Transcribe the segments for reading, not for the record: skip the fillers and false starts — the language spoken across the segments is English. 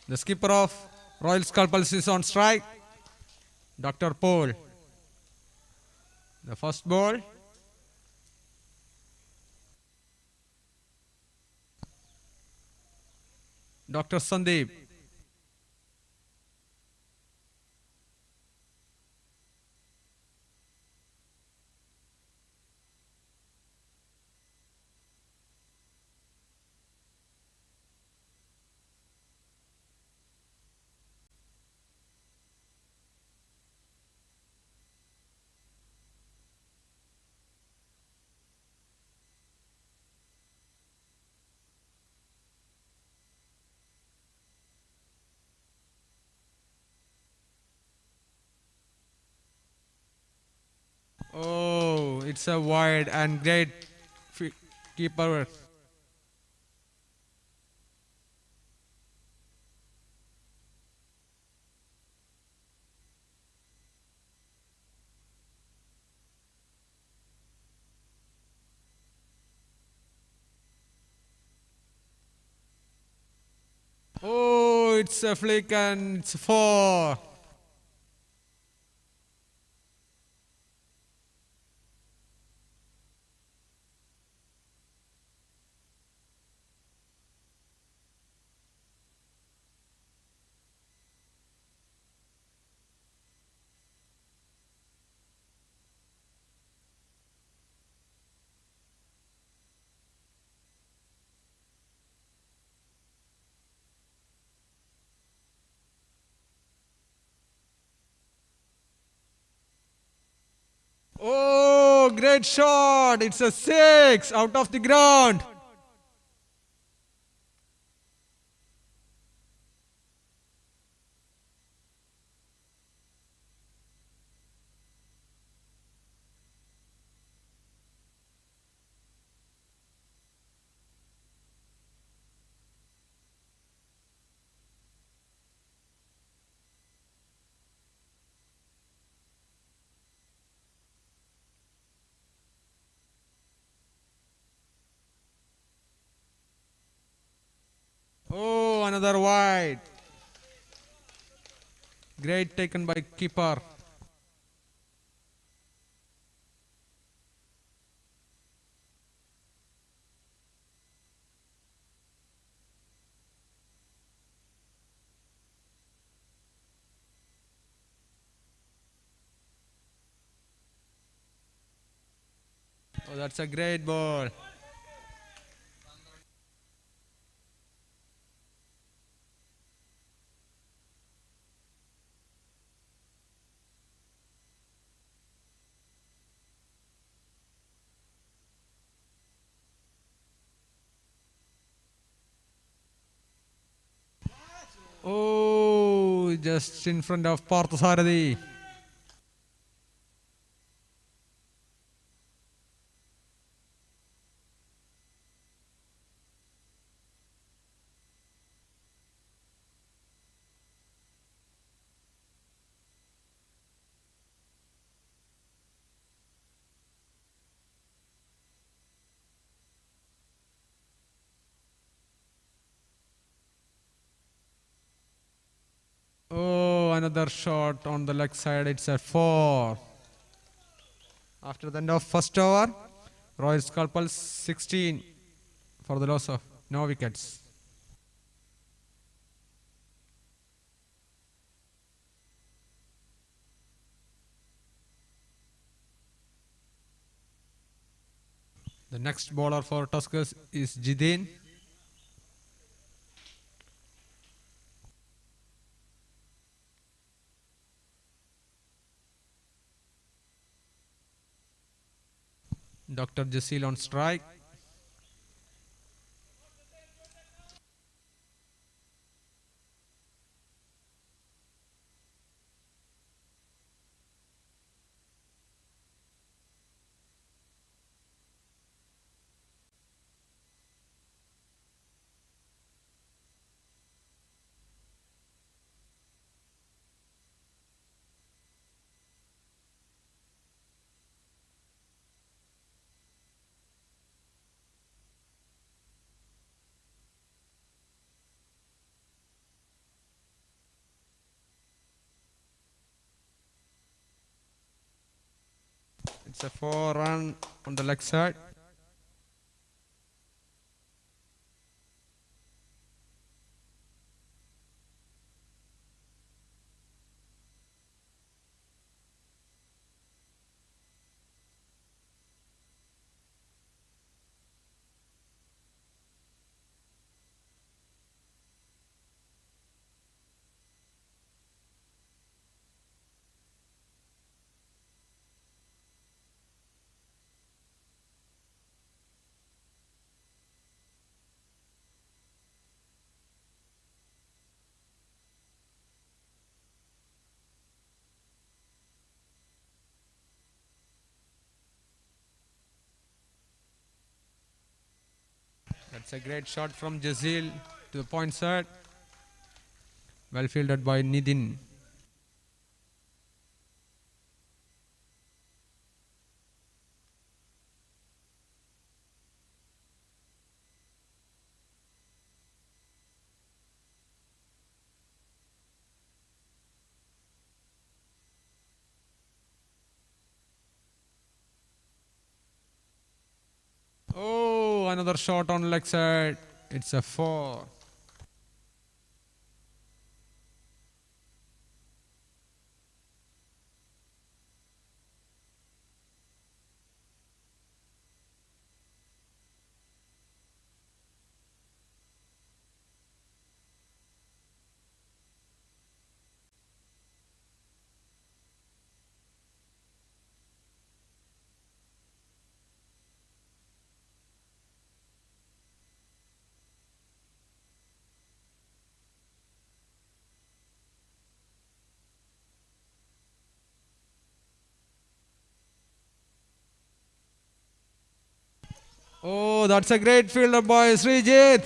The skipper of Royal Sculptors is on strike. Dr. Paul. The first ball. Dr. Sandeep. Oh, it's a wide and great keeper. Oh, it's a flick and it's four. Oh, great shot. It's a six out of the ground. Oh, another wide. Great taken by keeper. Oh, that's a great ball. Oh, just in front of Parthasarathi. Oh, another shot on the leg side. It's a four. After the end of first over, Royal Sculptors 16 for the loss of no wickets. The next bowler for Tuskers is Jidin. Dr. Jasil on strike. It's a 4 run on the leg side. That's a great shot from Jazil to the point side. Well fielded by Nidin. Oh, another shot on leg side. It's a 4. Oh, that's a great fielder by Srijit.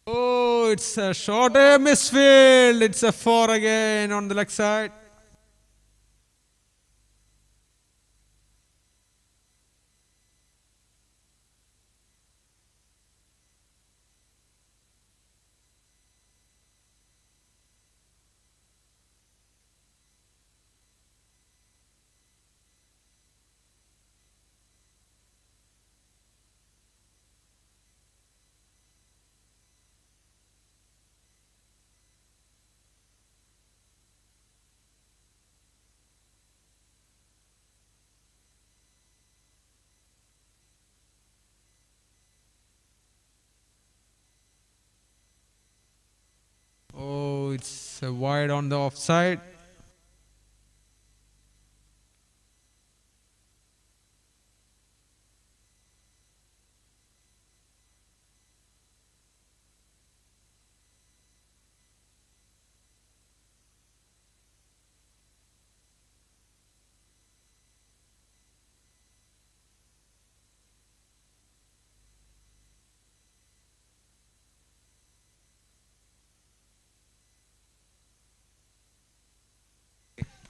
Oh, it's a short a misfield. It's a 4 again on the leg side. Oh, it's a wide on the offside.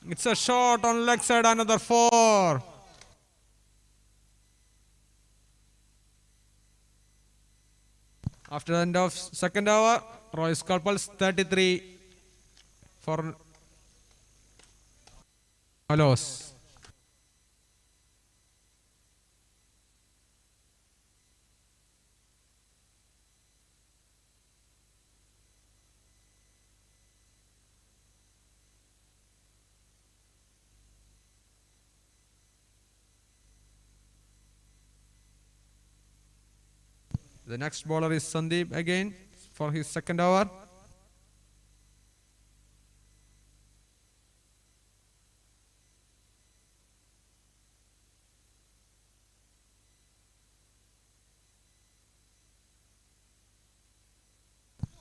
It's a shot on leg side, another 4. After the end of second hour, Roy Sculpels 33 for Malos. The next bowler is Sandeep again for his second over.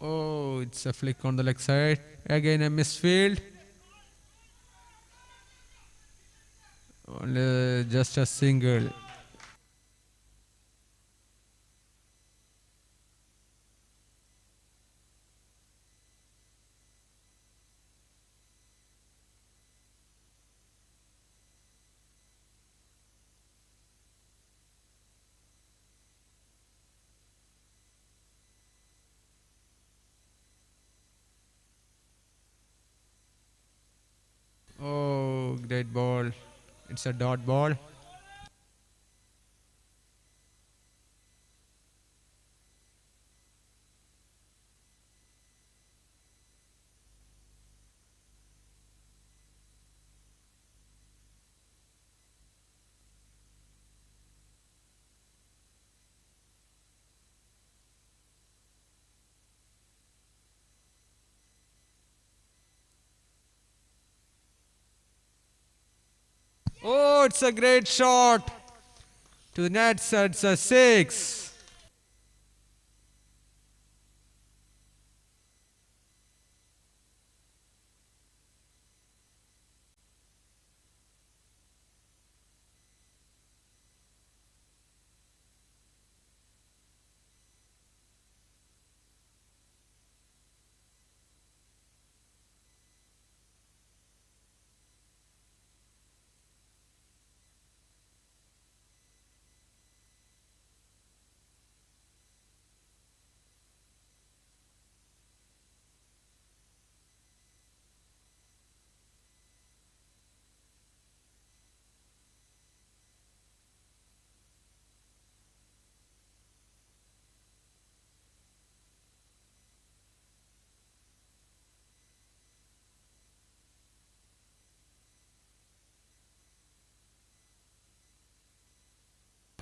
Oh, it's a flick on the leg side. Again a misfield. Only just a single. great ball. It's a dot ball. Oh, it's a great shot to the net. It's a six.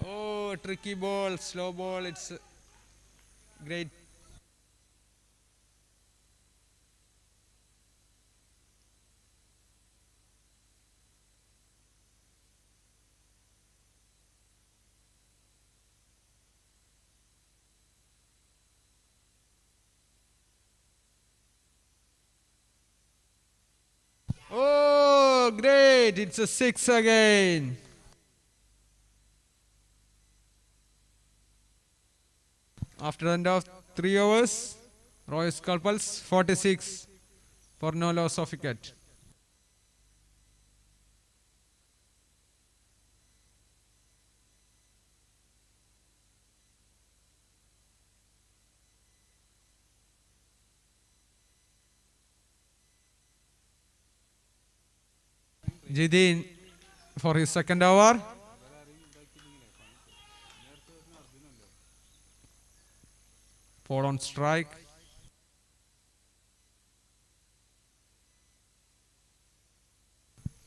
Oh, tricky ball, slow ball. It's great. Oh, great. It's a six again. After the end of 3 overs, Royal Sculptors 46 for no loss of wicket. Jidin for his second over. Four on strike.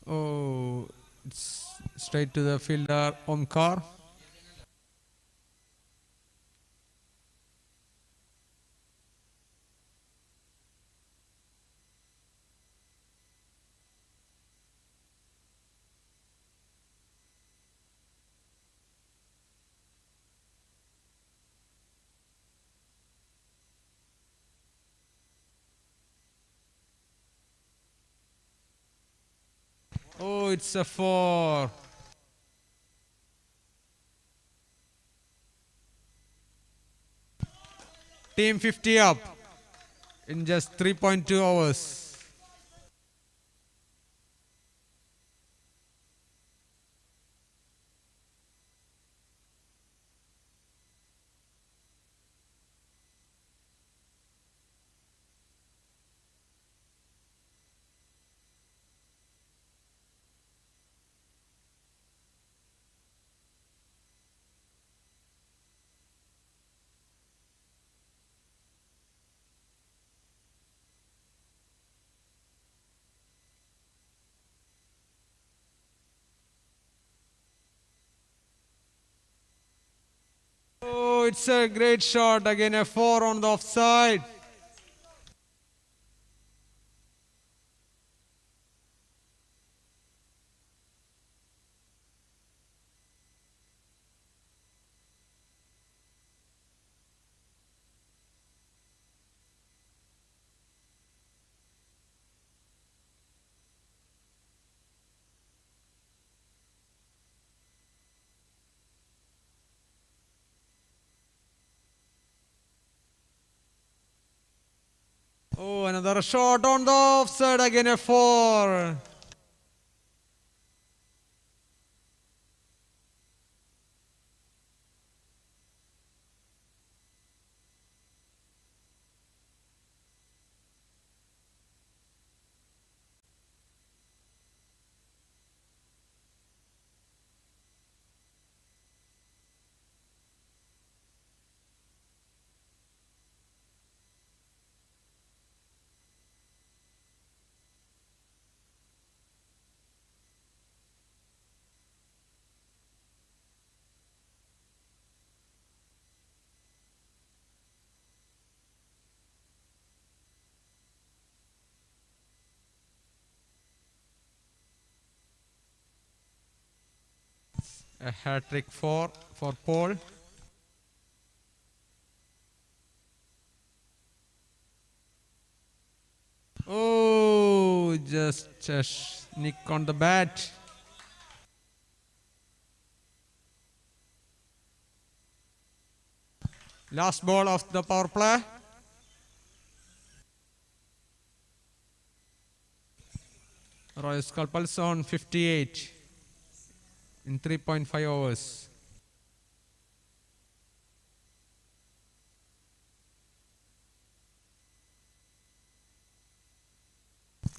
Oh, it's straight to the fielder Omkar. Oh, it's a four. Team 50 up in just 3.2 hours. Oh, it's a great shot. Again, a four on the offside. Oh, another shot on the offside. Again, a four. A hat trick for Paul. Oh, just a nick on the bat. Last ball of the power play. Royal Sculptors on 58 in 3.5 overs.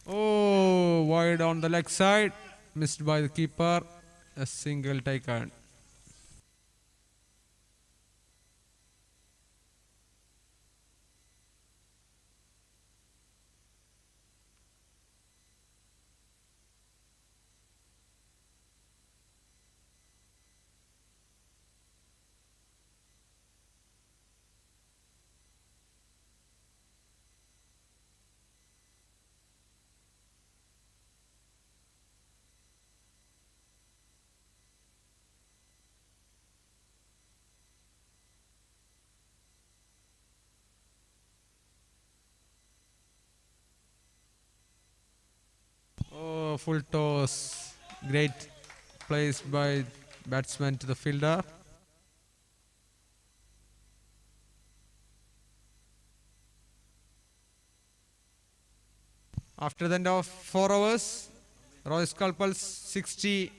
Oh, wide on the leg side. Missed by the keeper. A single taken. Oh, full toss. Great place by batsman to the fielder. After the end of 4 overs, Royal Sculptors 60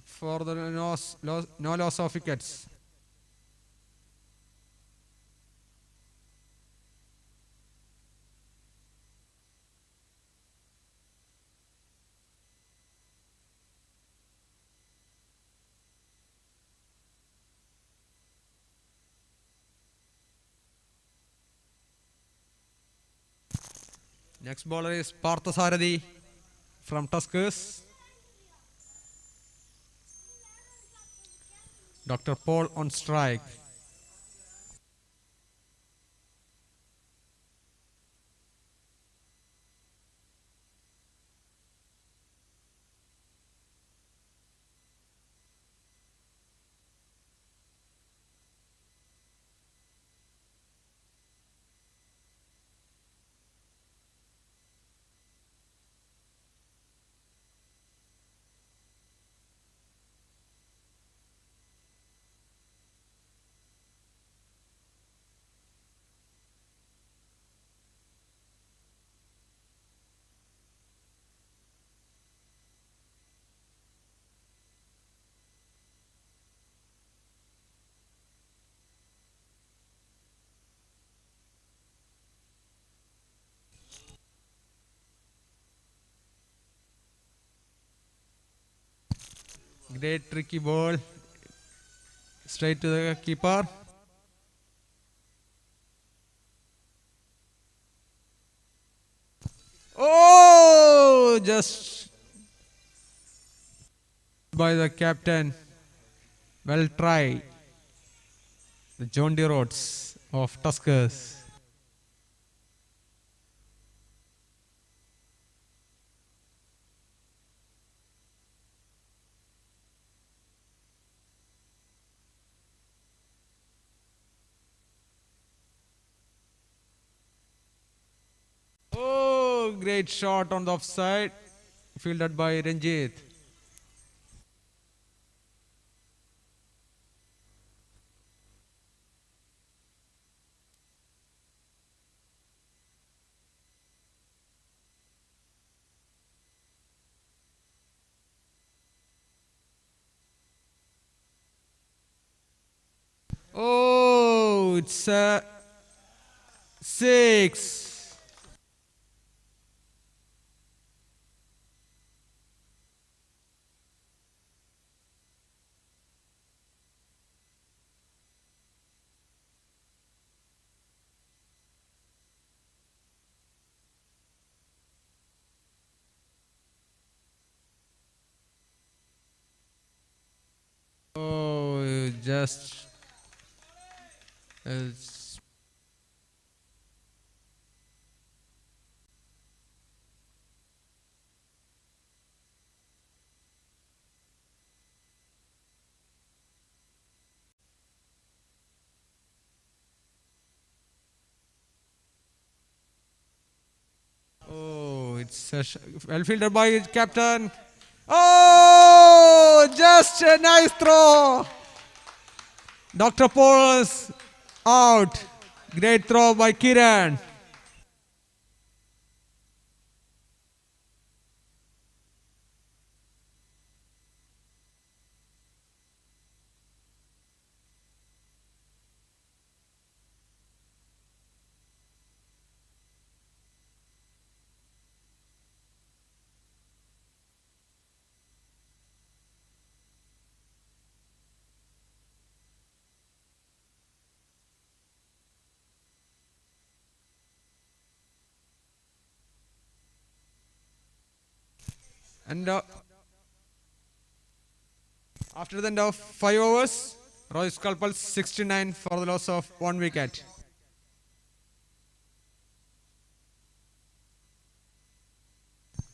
for the no loss of wickets. Next bowler is Parthasarathi from Tuskers. Dr. Paul on strike. Great tricky ball. Straight to the keeper. Oh, just by the captain. Well tried. The John Deere Roads of Tuskers. Oh, great shot on the offside. Fielded by Ranjit. Oh, it's a six. Oh, just uh, It's well fielded by captain. Oh, just a nice throw. Dr. Paul's out. Great throw by Kiran. And after the end of 5 overs, Roy Sculpel 69 for the loss of 1 wicket.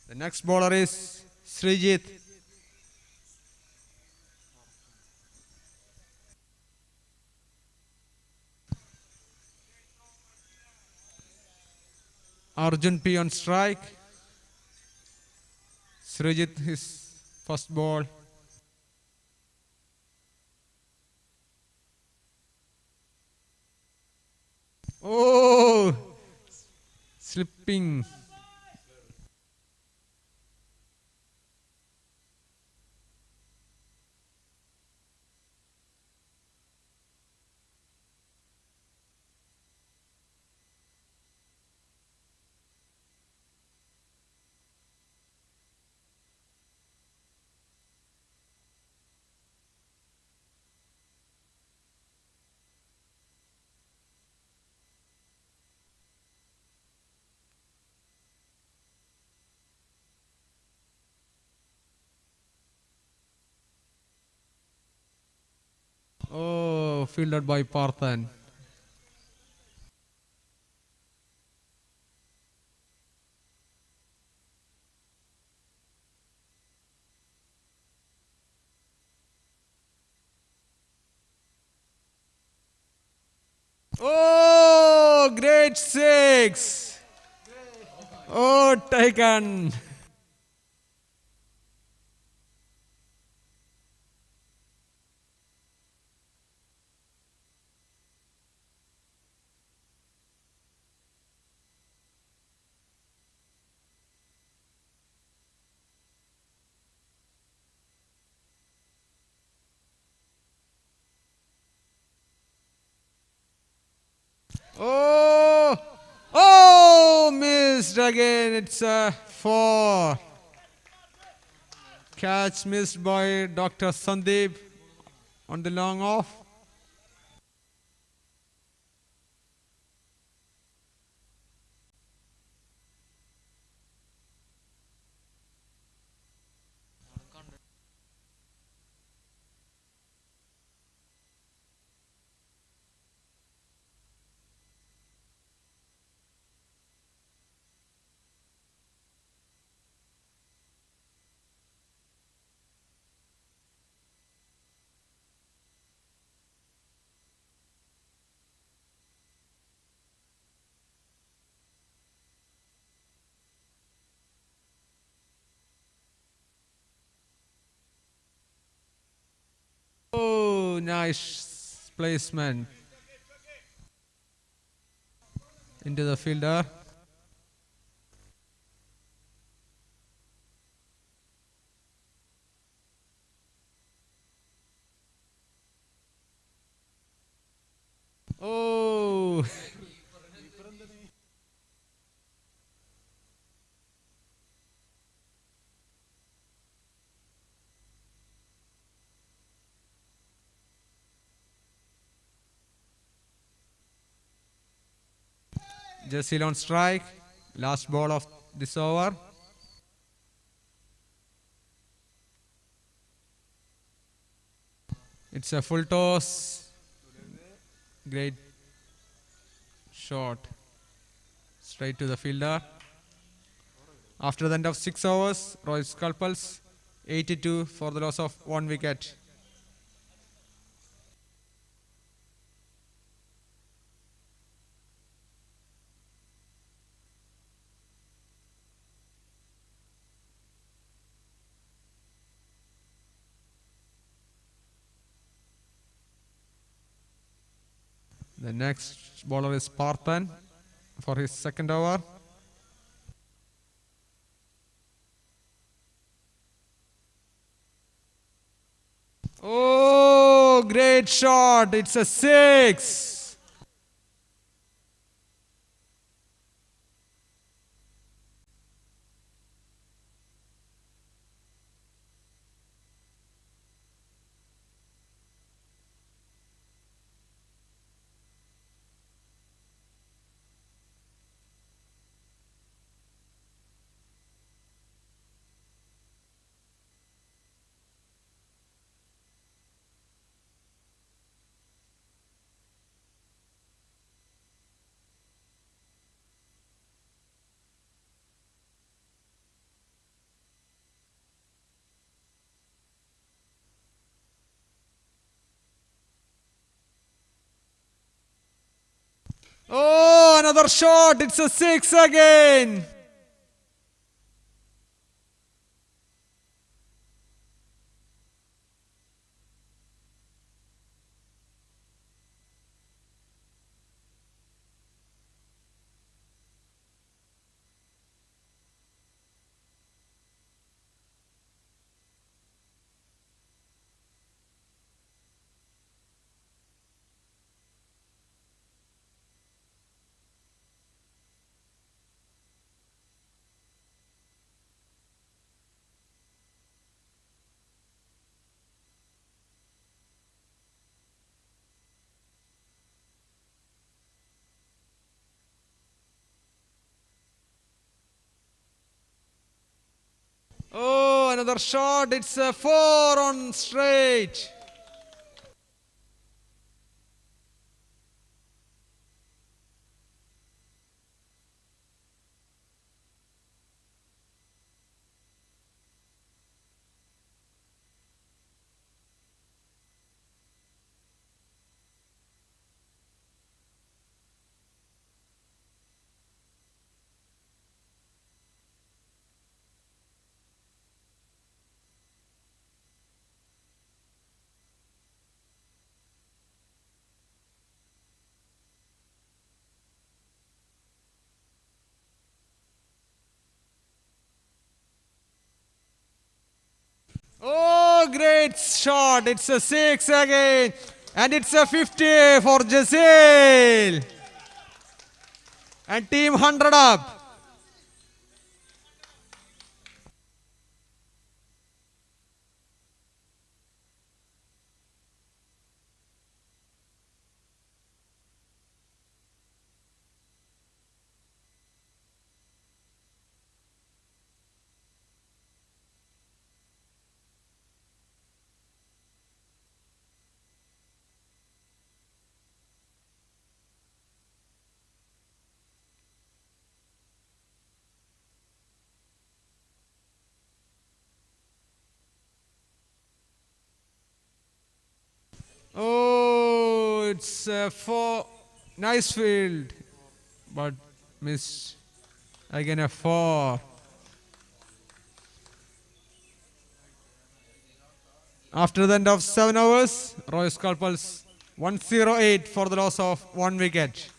The next bowler is Srijit. Arjun P on strike. Srijit his first ball. Oh, slipping. Oh, fielded by Parthan. Oh, great six. Oh, taken. Oh, oh, missed again. It's a four. Catch missed by Dr. Sandeep on the long off. Oh, nice placement into the fielder. Oh, Jasil on strike. Last ball of this over. It's a full toss. Great shot. Straight to the fielder. After the end of 6 overs, Roy Sculpels 82 for the loss of 1 wicket. The next bowler is Parthan for his second over. Oh, great shot. It's a six. Oh, another shot. It's a six again. Oh, another shot. It's a four on straight. Oh, great shot. It's a six again. And it's a 50 for Jasil. And team 100 up. Oh, it's a four. Nice field. But missed. Again a four. After the end of 7 overs, Roy Sculpels 108 for the loss of 1 wicket.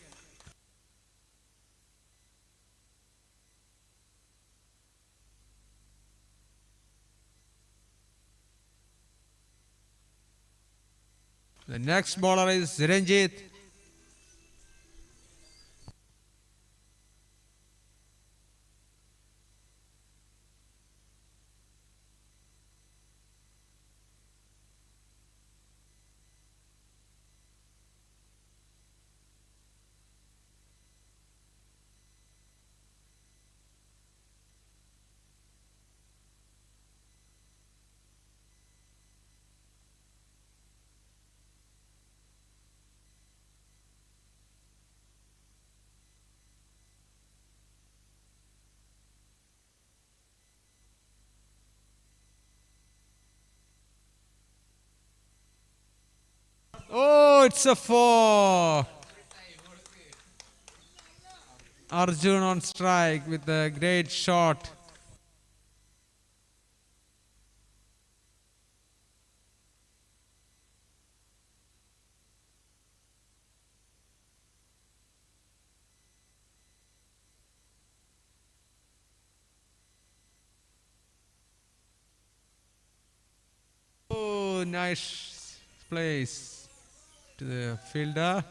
The next bowler is Ranjit. Oh, it's a four. Arjun on strike with a great shot. nice place to the fielder.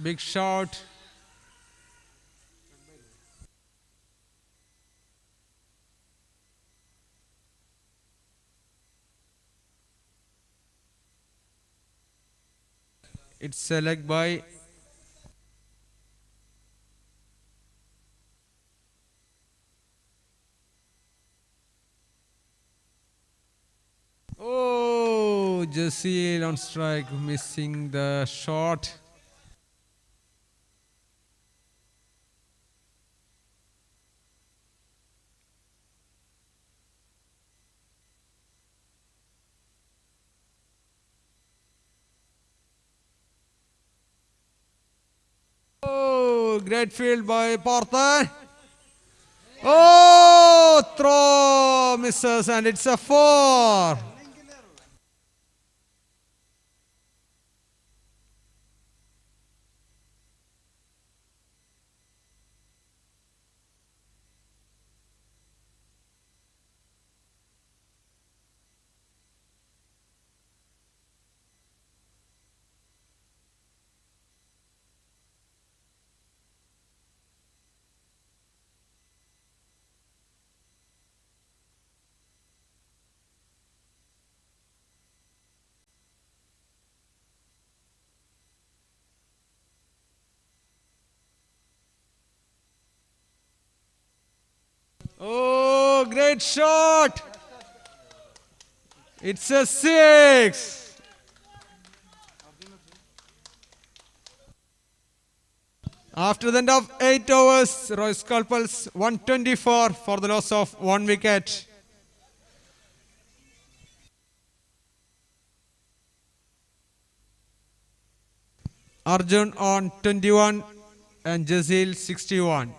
Big shot. It's a leg by. Oh, Jesse on strike, missing the shot. Oh, great field by Partha. Oh, throw misses and it's a four. Oh, great shot. It's a six. After the end of 8 overs, Roy Sculpels 124 for the loss of 1 wicket. Arjun on 21 and Jazil 61.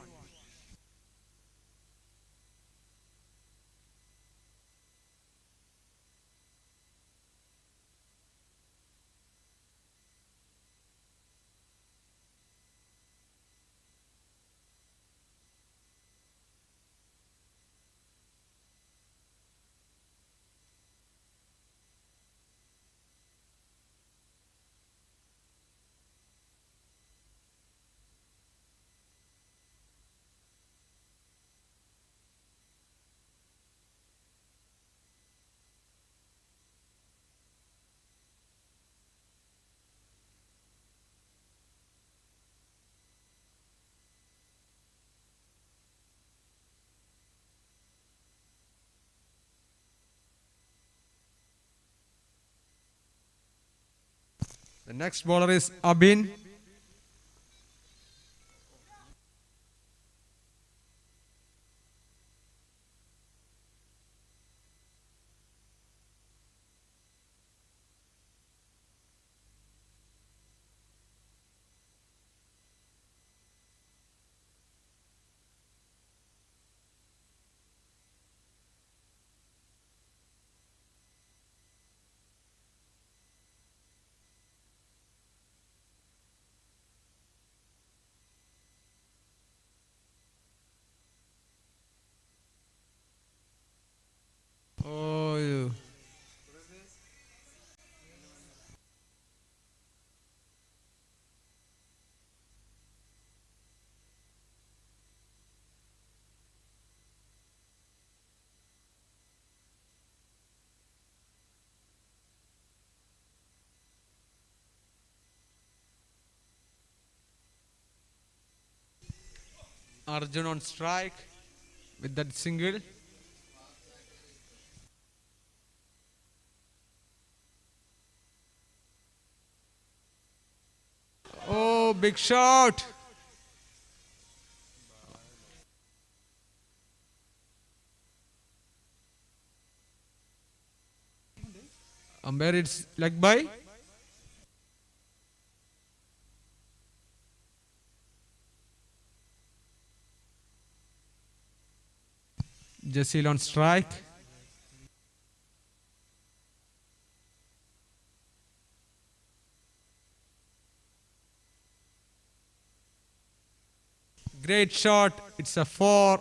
The next bowler is Abin. Oh, Arjun on strike with that single. Oh, big shot. Umpire, it's leg by. Jesse on strike. Great shot. It's a 4.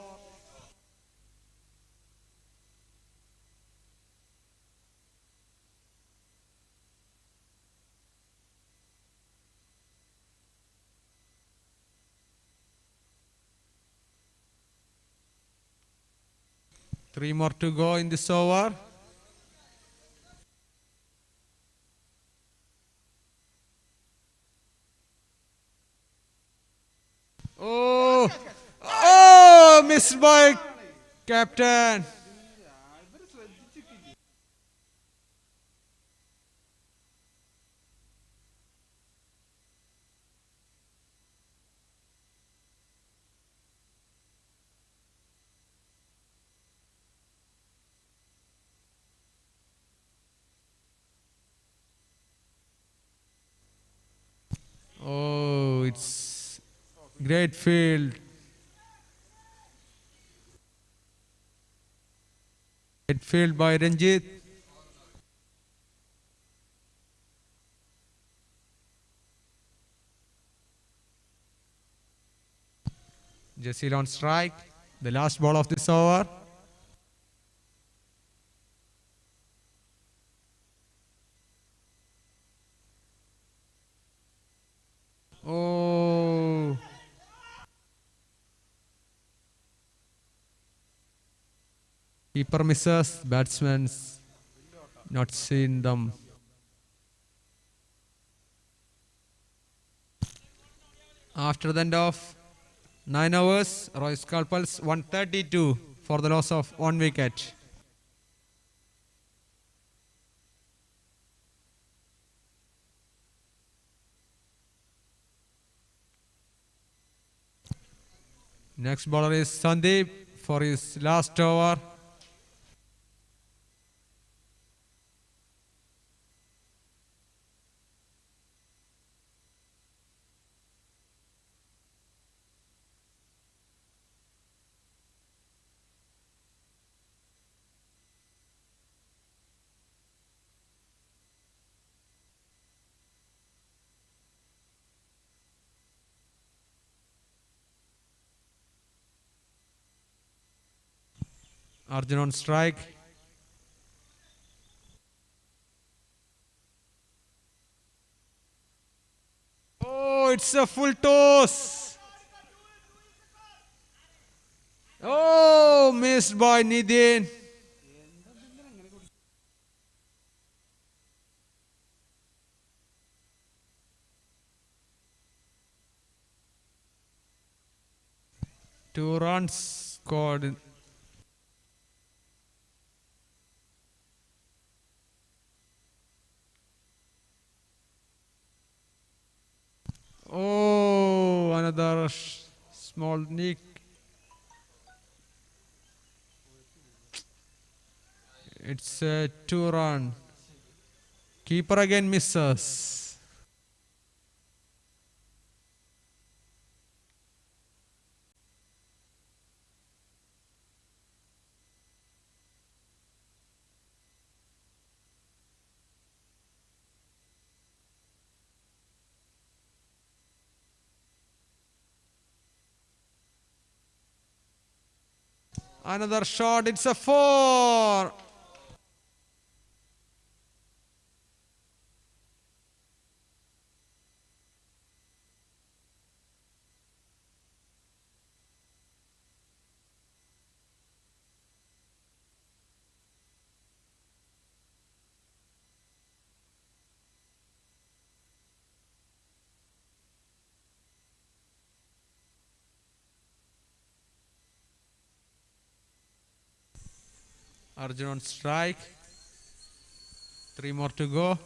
Three more to go in this over. Oh, oh, missed by captain. Oh, it's great field. Great field by Ranjit. Jesse on strike. The last ball of this over. Oh, keeper misses. Batsman's not seen them. After the end of 9 overs, Roy Sculpels 132 for the loss of 1 wicket. Next bowler is Sandeep for his last over. Arjun on strike. Oh, it's a full toss. Oh, missed by Nidin. Two runs scored. Oh, another small nick. It's a 2 run. Keeper again misses. Another shot. It's a 4. Arjun on strike. 3 more to go.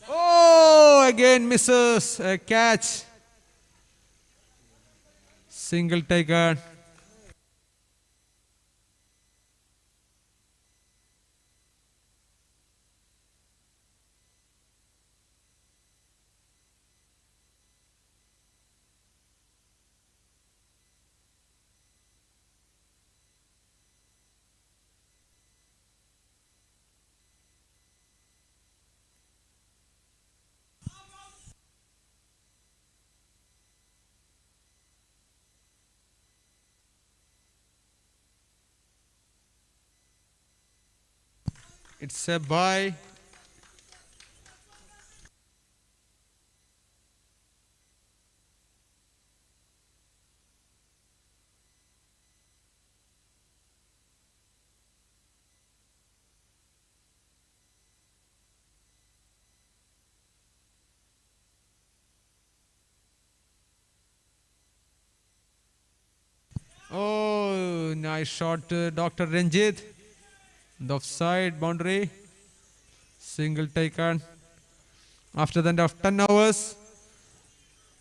Oh, again misses a catch. Single taken. It's a bye. Oh, nice shot, Dr. Ranjit. The offside boundary. Single taken. After the end of 10 overs,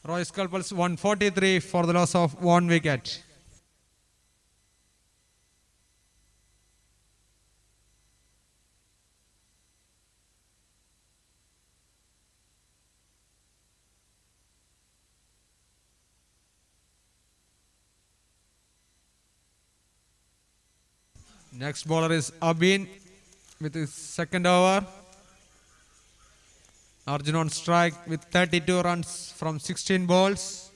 Roy Sculpels 143 for the loss of 1 wicket. Next bowler is Abin with his second over. Arjun on strike with 32 runs from 16 balls.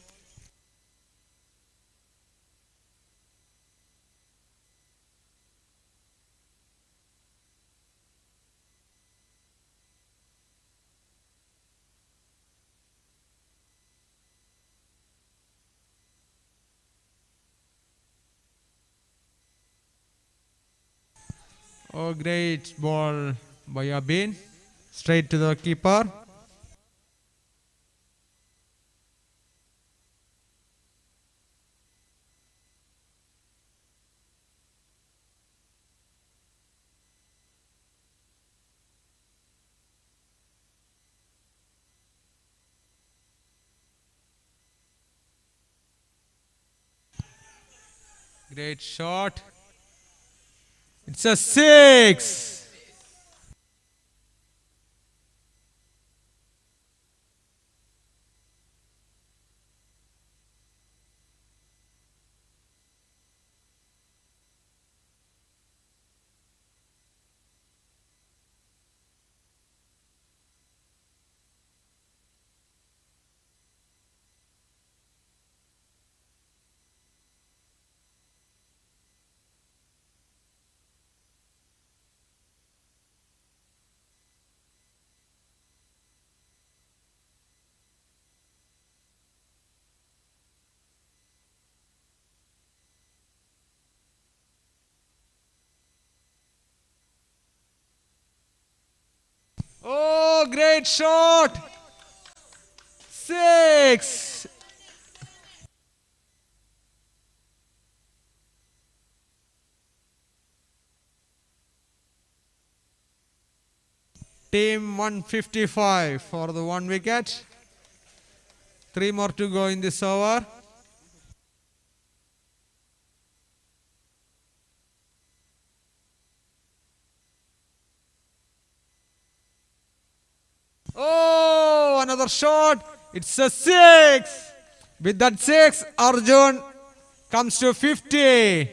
Oh, great ball by Abin. Straight to the keeper. Great shot. It's a six. Oh, great shot. Six. Team 155 for the 1 wicket. 3 more to go in this over. Oh, another shot. It's a six. With that six, Arjun comes to 50.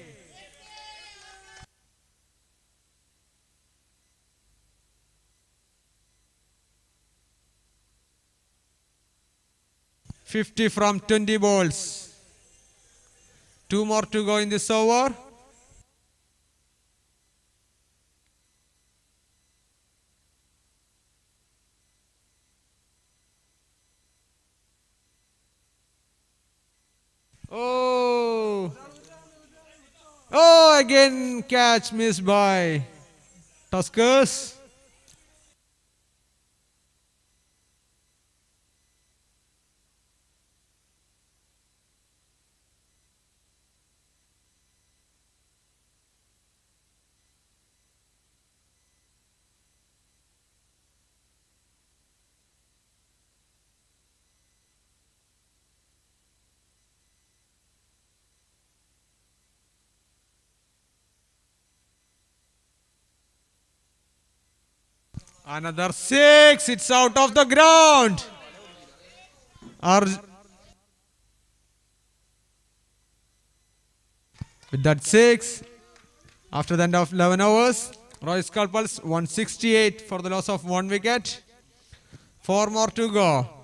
50 from 20 balls. 2 more to go in this over. Oh, oh, again catch missed by Tuskers. Another six. It's out of the ground. With that six, after the end of 11 overs, Roy Sculpels 168 for the loss of 1 wicket. 4 more to go.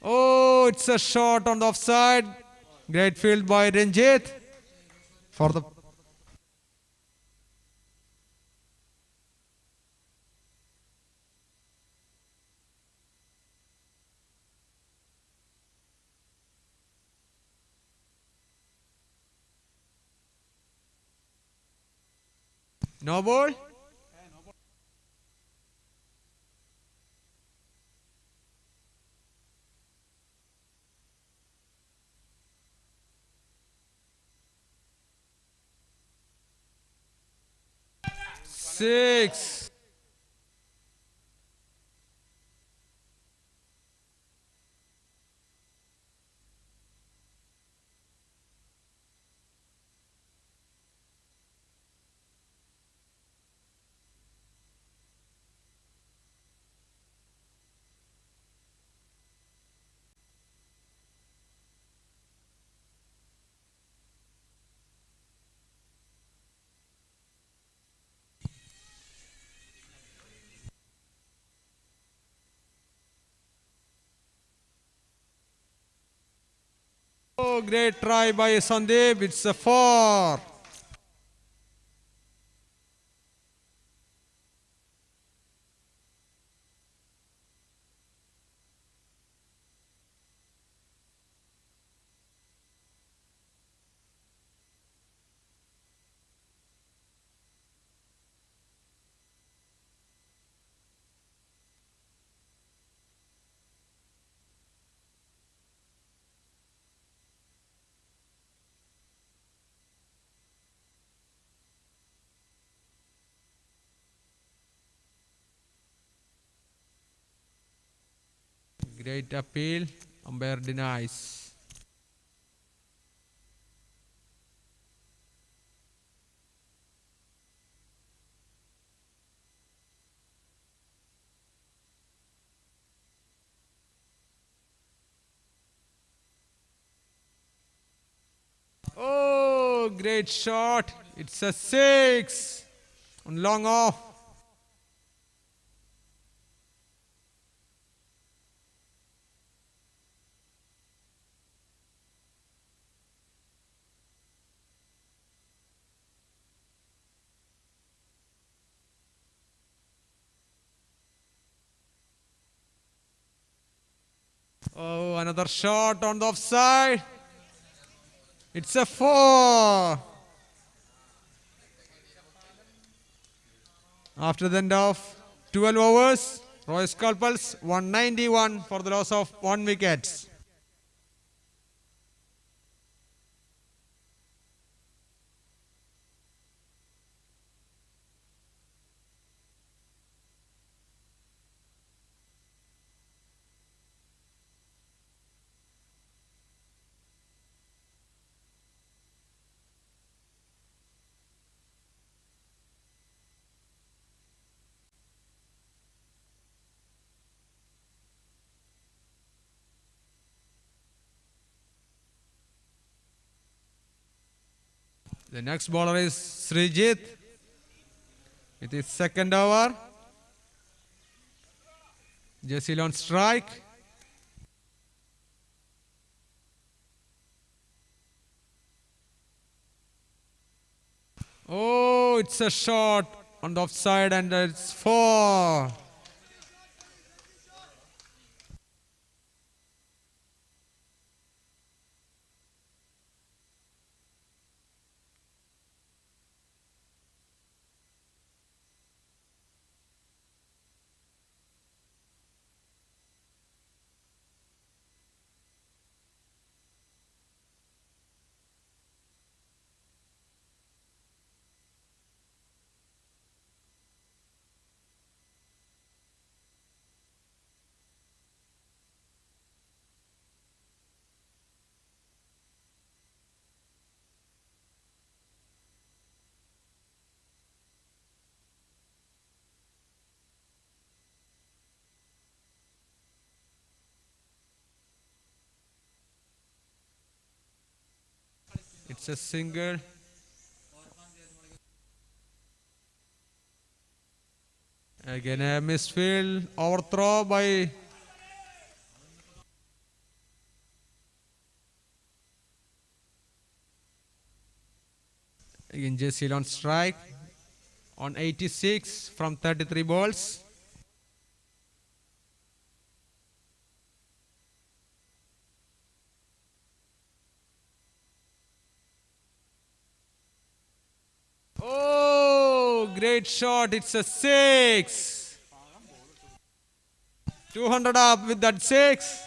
Oh, it's a shot on the offside. Great field by Ranjit for the no ball. Six. Oh, great try by Sandeep. It's a four. Great appeal. Umpire denies. Oh, great shot. It's a six. On long off. Oh, another shot on the offside. It's a four. After the end of 12 overs, Royal Sculptors 191 for the loss of 1 wicket. The next bowler is Srijit with his second over. Jesse on strike. Oh, it's a shot on the offside and it's four. It's a single. Again a misfield overthrow by Again, Jazil on strike on 86 from 33 balls. Oh, great shot. It's a six. 200 up with that six.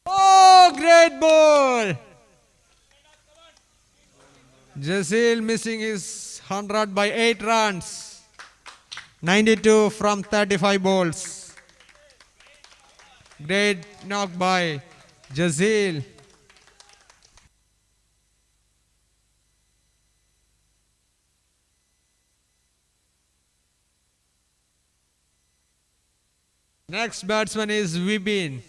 Oh, great ball. Jazil missing his 100 by 8 runs. 92 from 35 balls. Great knock by Jazil. Next batsman is Vibin.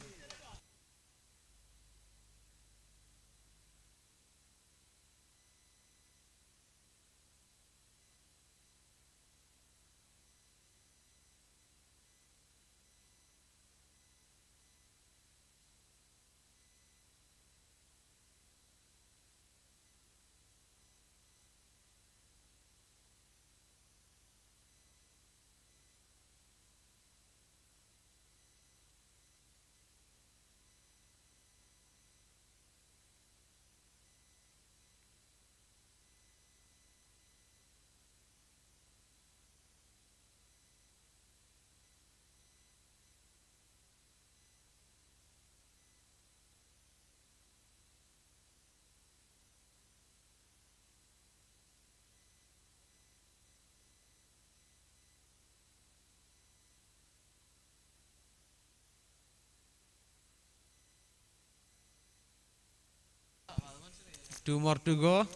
Two more to go.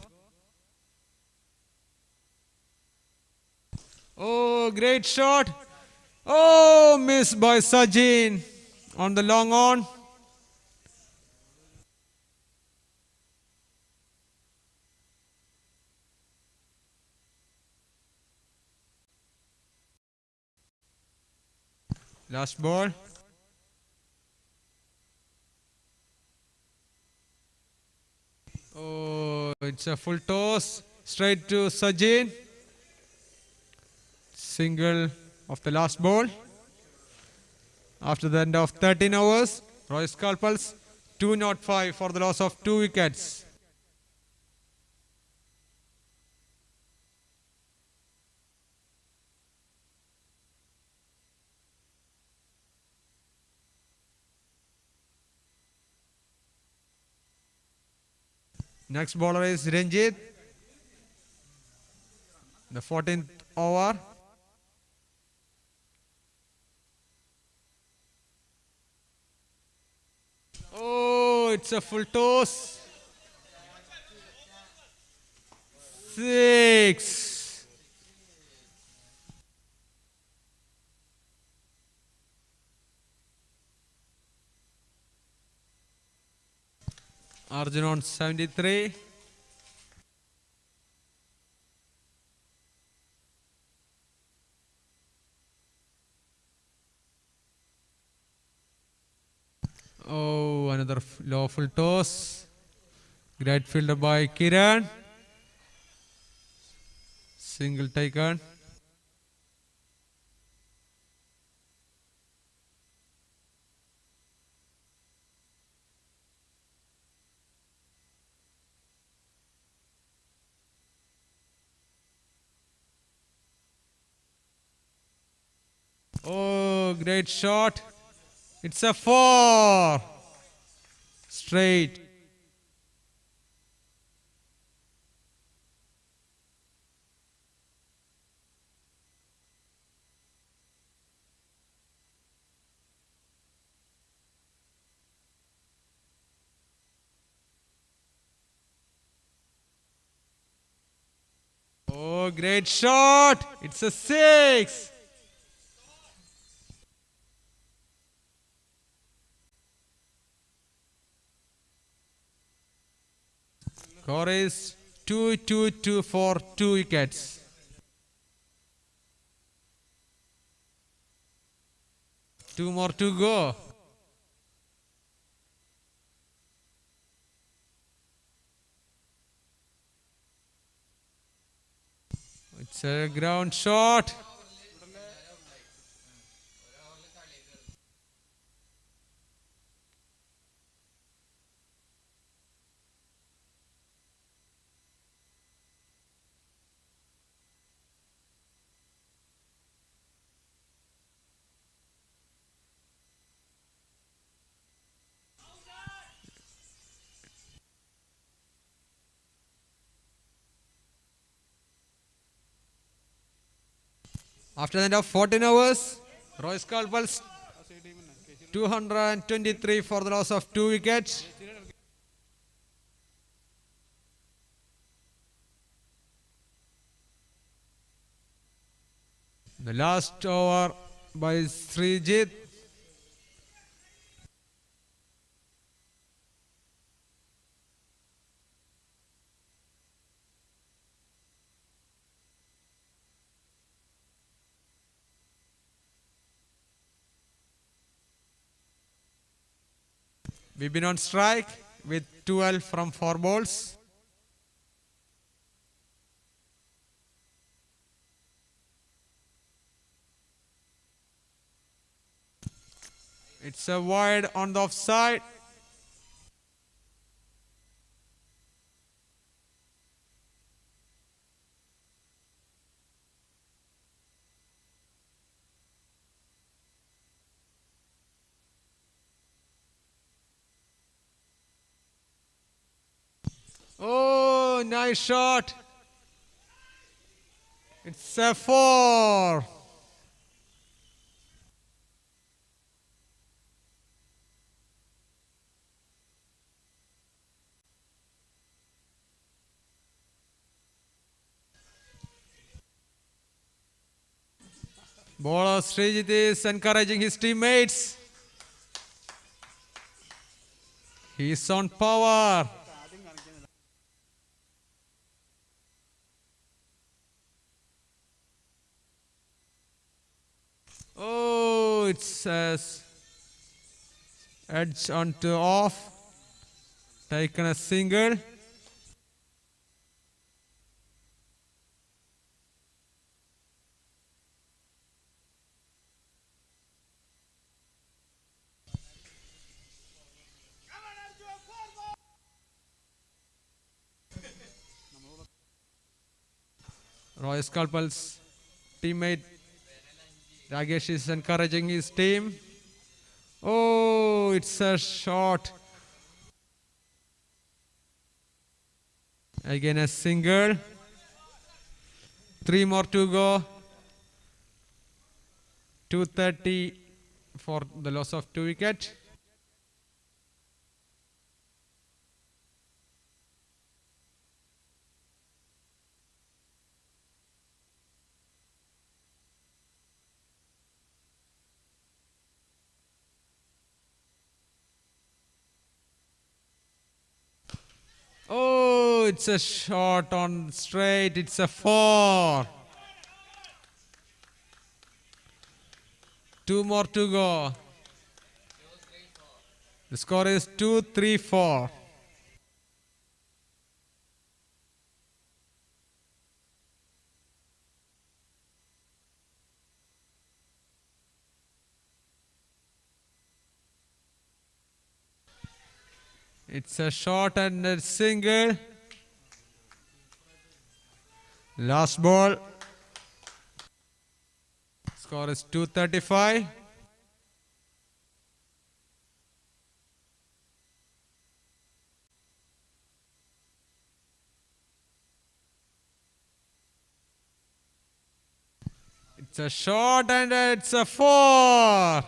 Oh, great shot. Oh, missed by Sajin on the long on. Last ball. Oh, it's a full toss. Straight to Sajin. Single of the last ball. After the end of 13 overs, Roy Sculpels 205 for the loss of 2 wickets. Next bowler is Ranjit. The 14th over. Oh, it's a full toss. 6. Arjun on 73. Oh, another low full toss. Great fielder by Kiran. Single taken. Oh, great shot. It's a 4. Straight. Oh, great shot. It's a 6. Score is 2-2-2 for 2 wickets. Two more to go. It's a ground shot. After the end of 14 hours, Royce Caldwell's 223 for the loss of 2 wickets. The last over by Srijit. We've been on strike with 12 from 4 balls. It's a wide on the offside. Oh, nice shot. It's a 4. Bowler Srijit is encouraging his teammates. He's on power. Oh, it says edge onto off. Taken a single. Roy Skalpal's teammate Ragesh is encouraging his team. Oh, it's a shot. Again a single. 3 more to go. 230 for the loss of 2 wickets. Oh, it's a shot on straight. It's a 4. 2 more to go. The score is 2-3-4. It's a shot and a single. Last ball. Score is 235. It's a shot and it's a 4.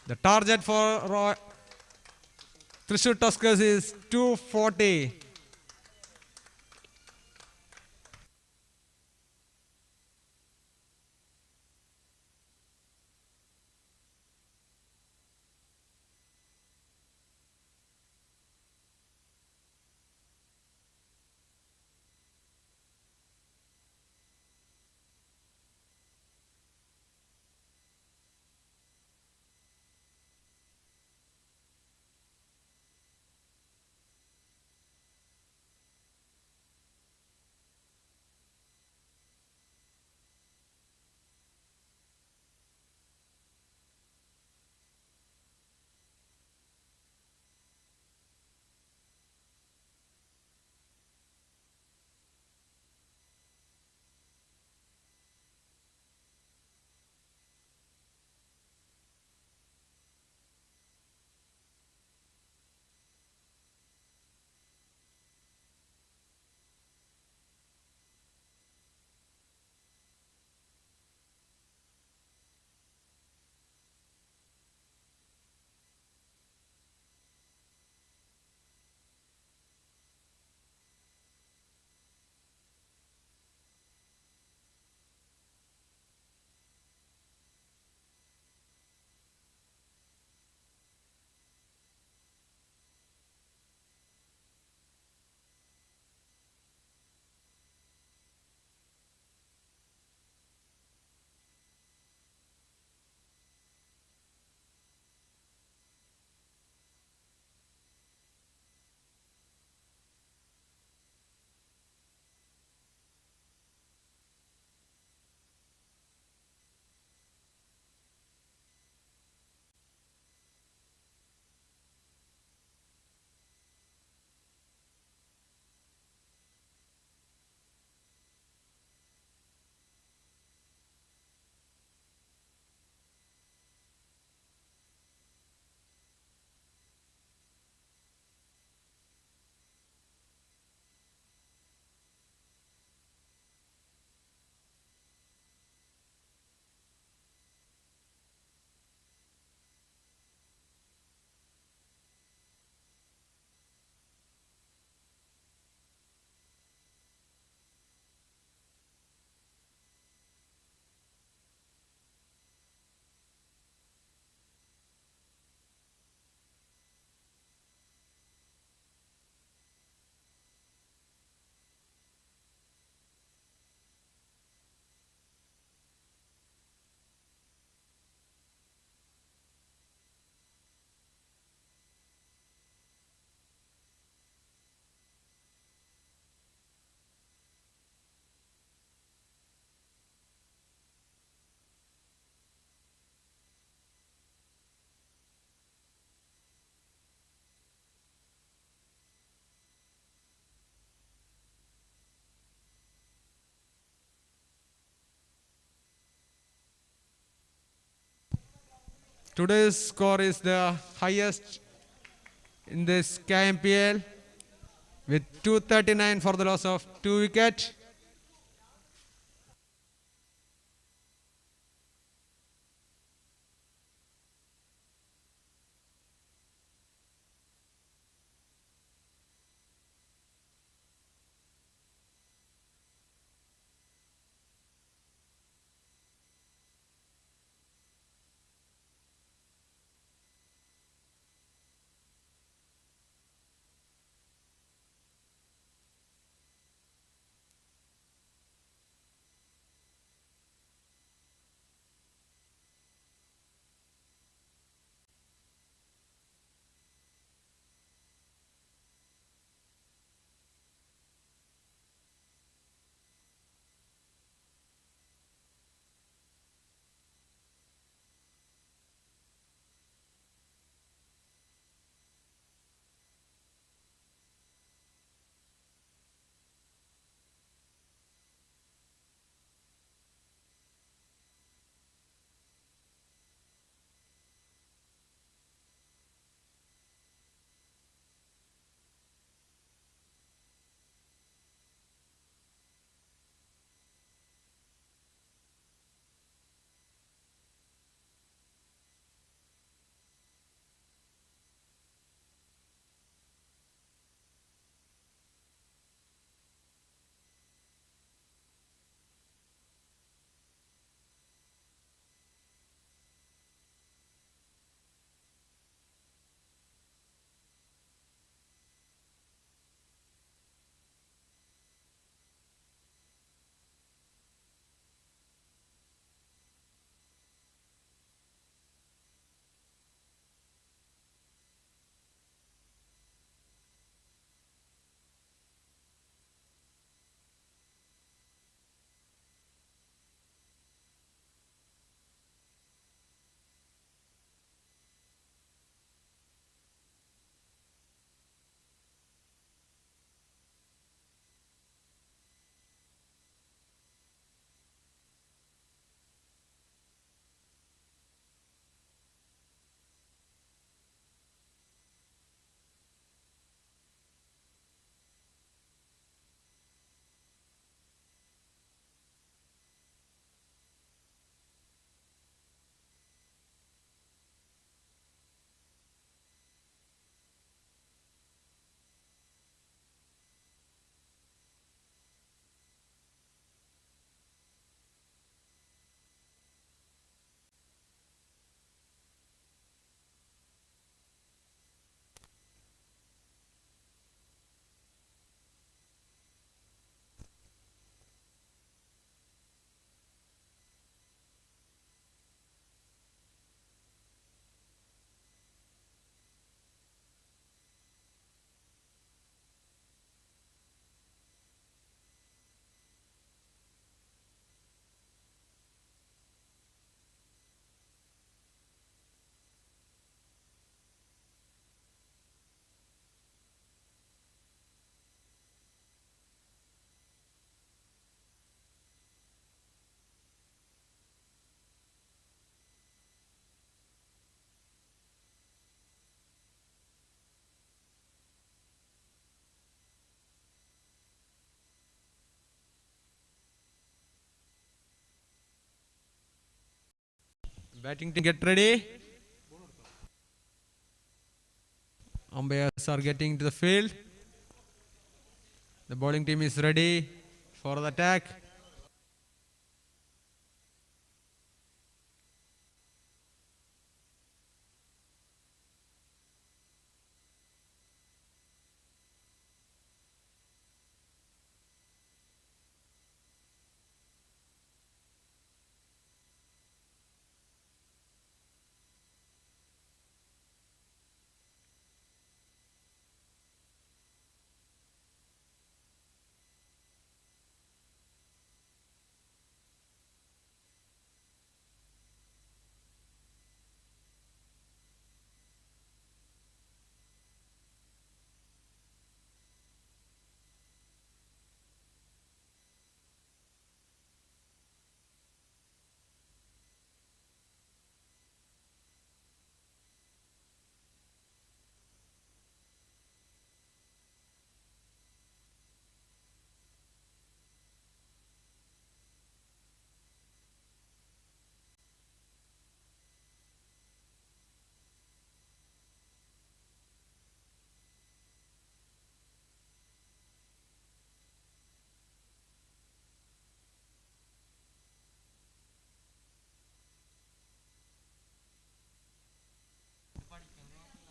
The target for Thrissur Tuskers is 240. Today's score is the highest in this KMPL with 239 for the loss of 2 wickets. Batting team, get ready. Umpires are getting to the field. The bowling team is ready for the attack.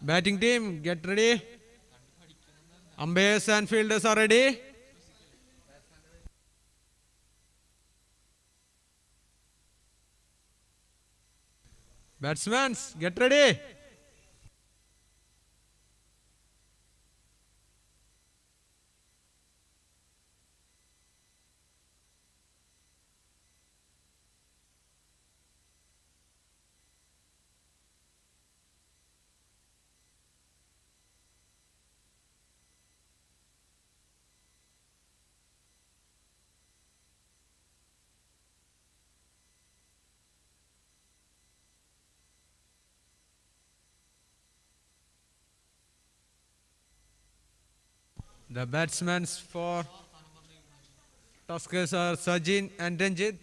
Batting team, get ready. Umpires and fielders are ready. Batsmen, get ready. The batsmen for Tuskers are Sajin and Ranjit.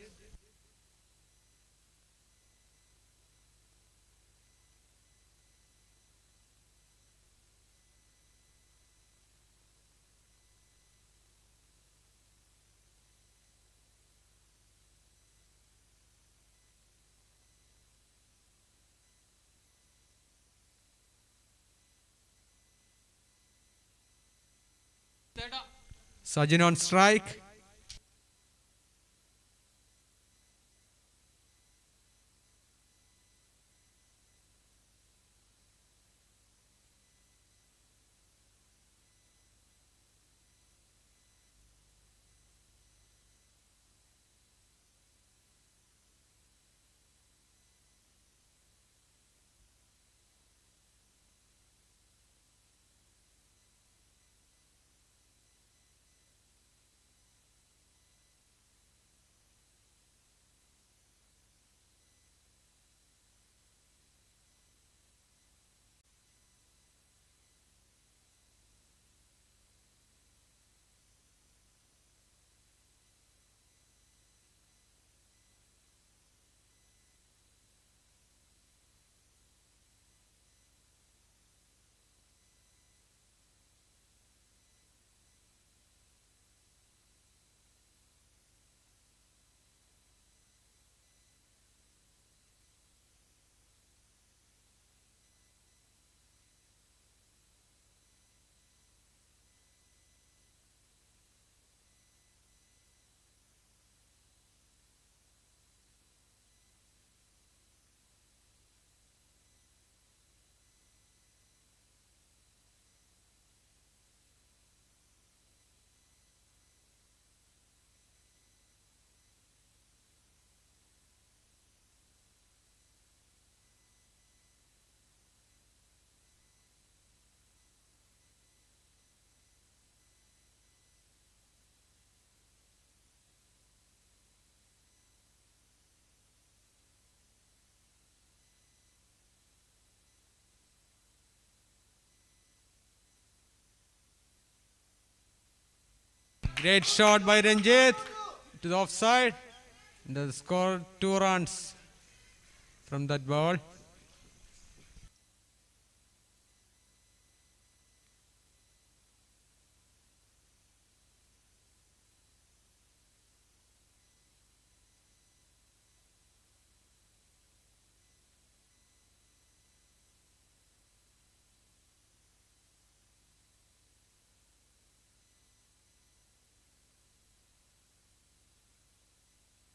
Sajin on strike. Great shot by Ranjit to the offside. The score 2 runs. from that ball.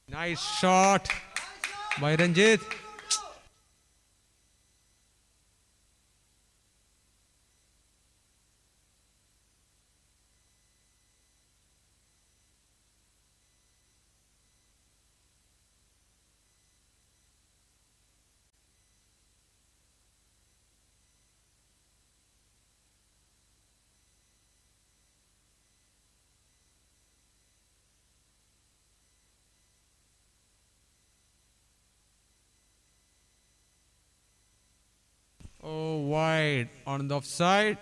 Nice shot by Ranjit. Oh, wide on the offside.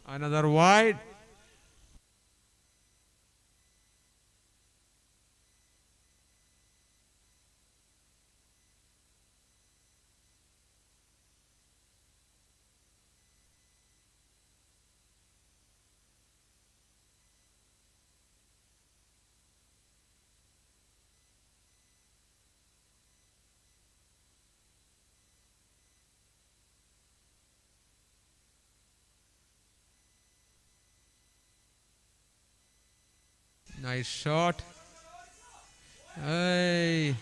Another wide. Nice shot. Hey.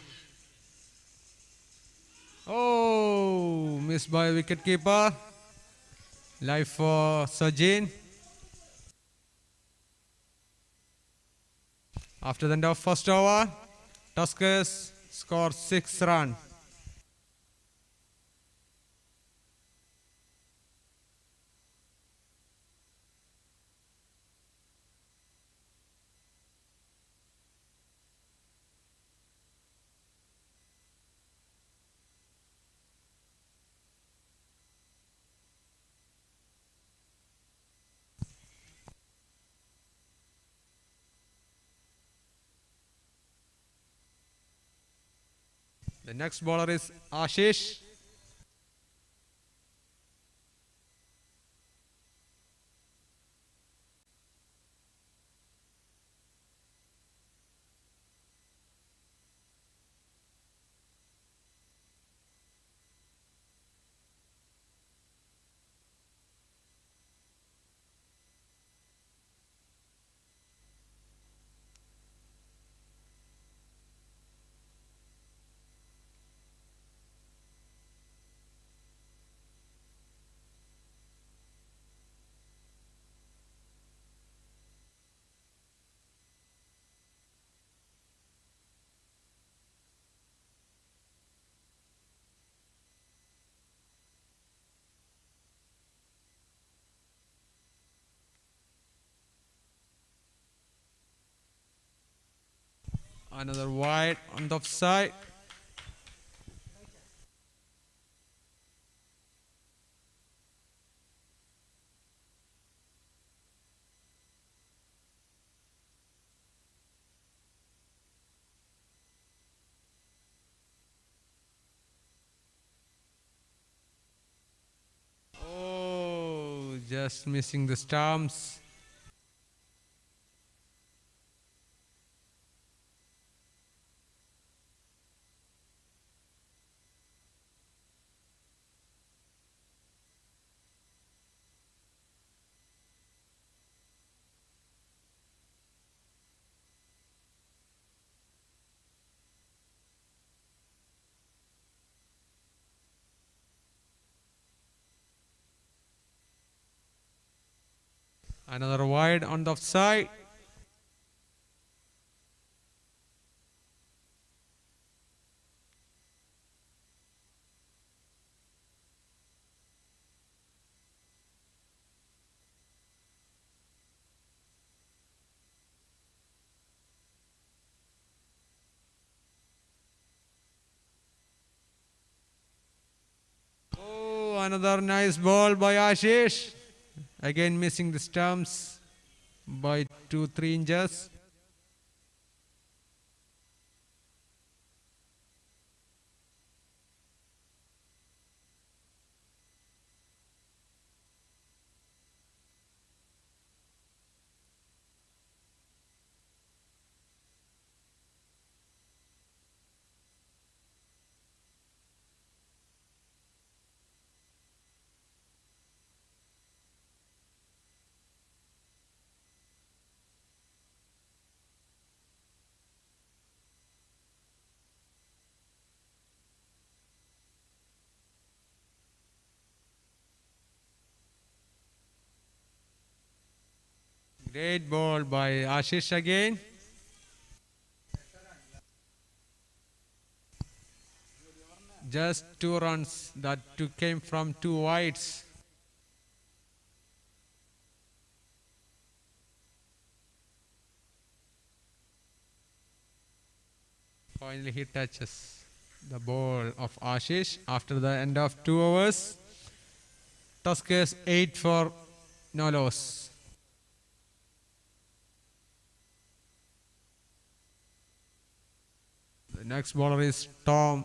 Oh, missed by wicketkeeper. Life for Sajin. After the end of first over, Tuskers score 6 runs. The next bowler is Ashish. Another wide on the offside. Oh, just missing the stumps. Another wide on the offside. another nice ball by Ashish. Again missing the stumps by 2-3 inches. Great ball by Ashish again. Just 2 runs that came from 2 wides. Finally he touches the ball of Ashish after the end of 2 overs. Tuskers 8 for no loss. The next bowler is Tom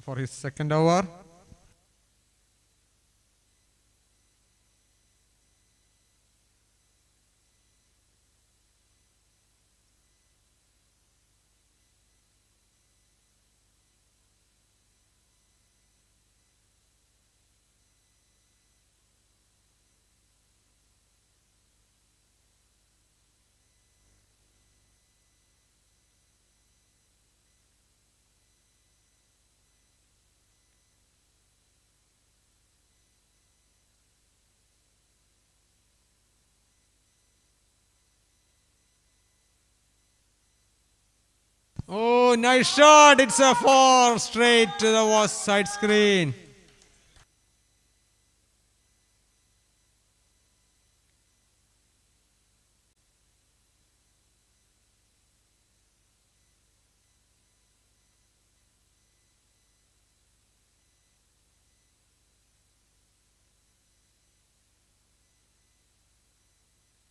for his second over. Oh, nice shot. It's a 4 straight to the side screen.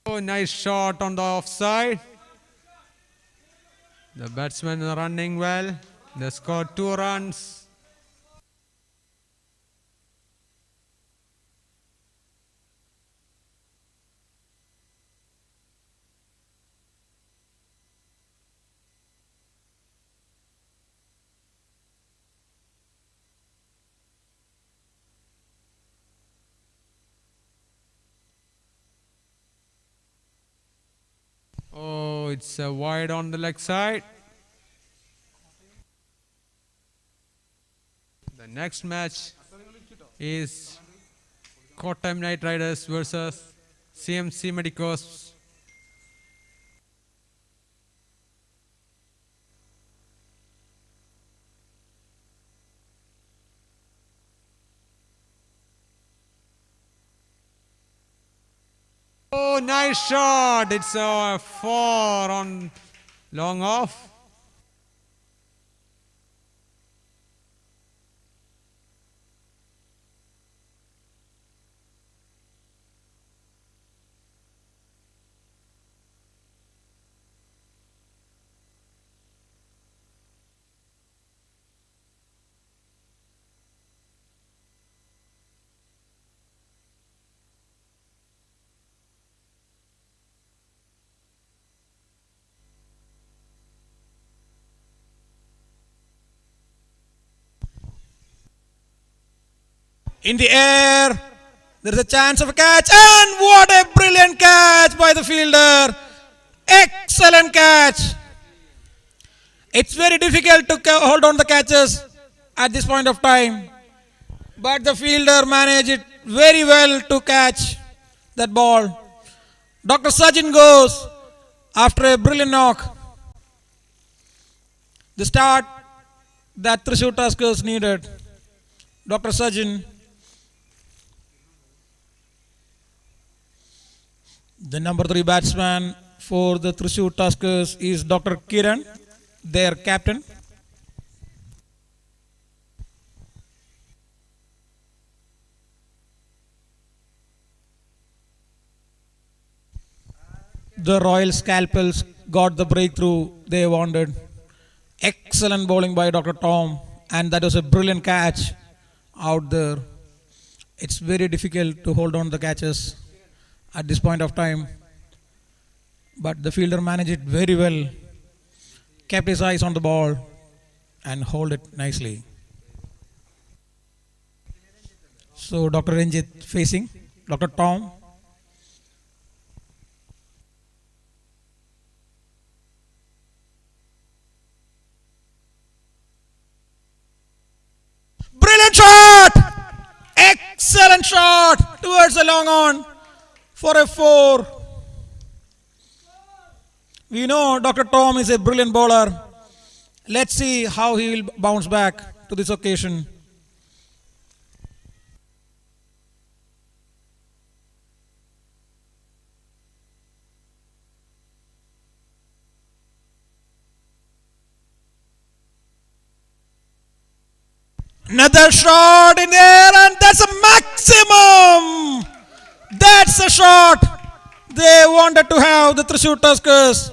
Oh, nice shot on the offside. The batsmen are running well. They scored 2 runs. Oh, it's a wide on the leg side. The next match is Kottayam Knight Riders versus CMC Medicos. Oh, nice shot. It's a 4 on long off. In the air, there is a chance of a catch, and what a brilliant catch by the fielder. Excellent catch. It's very difficult to hold on the catches at this point of time, but the fielder managed it very well to catch that ball. Dr. Sajin goes after a brilliant knock. The start that Thrissur Tuskers needed. Dr. Sajin. The number 3 batsman for the Thrissur Tuskers is Dr. Kiran, their captain. the Royal Scalpels got the breakthrough they wanted. Excellent bowling by Dr. Tom, and that was a brilliant catch out there. It's very difficult to hold on the catches at this point of time, but the fielder managed it very well, kept his eyes on the ball, and hold it nicely. So Dr. Ranjit facing Dr. Tom. Brilliant shot! Excellent shot towards the long on for a 4. We know Dr. Tom is a brilliant bowler. Let's see how he will bounce back to this occasion. Another shot in there, and that's a maximum. That's a shot they wanted to have, the Thrissur Tuskers.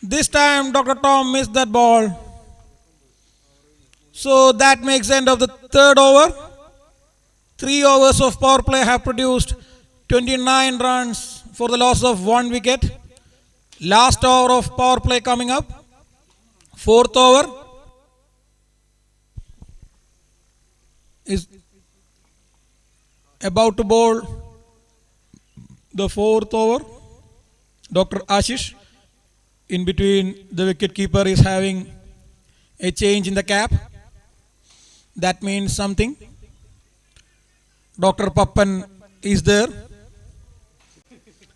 This time Dr. Tom missed that ball. So that makes end of the third over. 3 overs of power play have produced 29 runs for the loss of 1 wicket. Last over of power play coming up. Fourth over is about to bowl the fourth over. Dr. Ashish, in between the wicket keeper, is having a change in the cap. That means something. Dr. Pappan is there,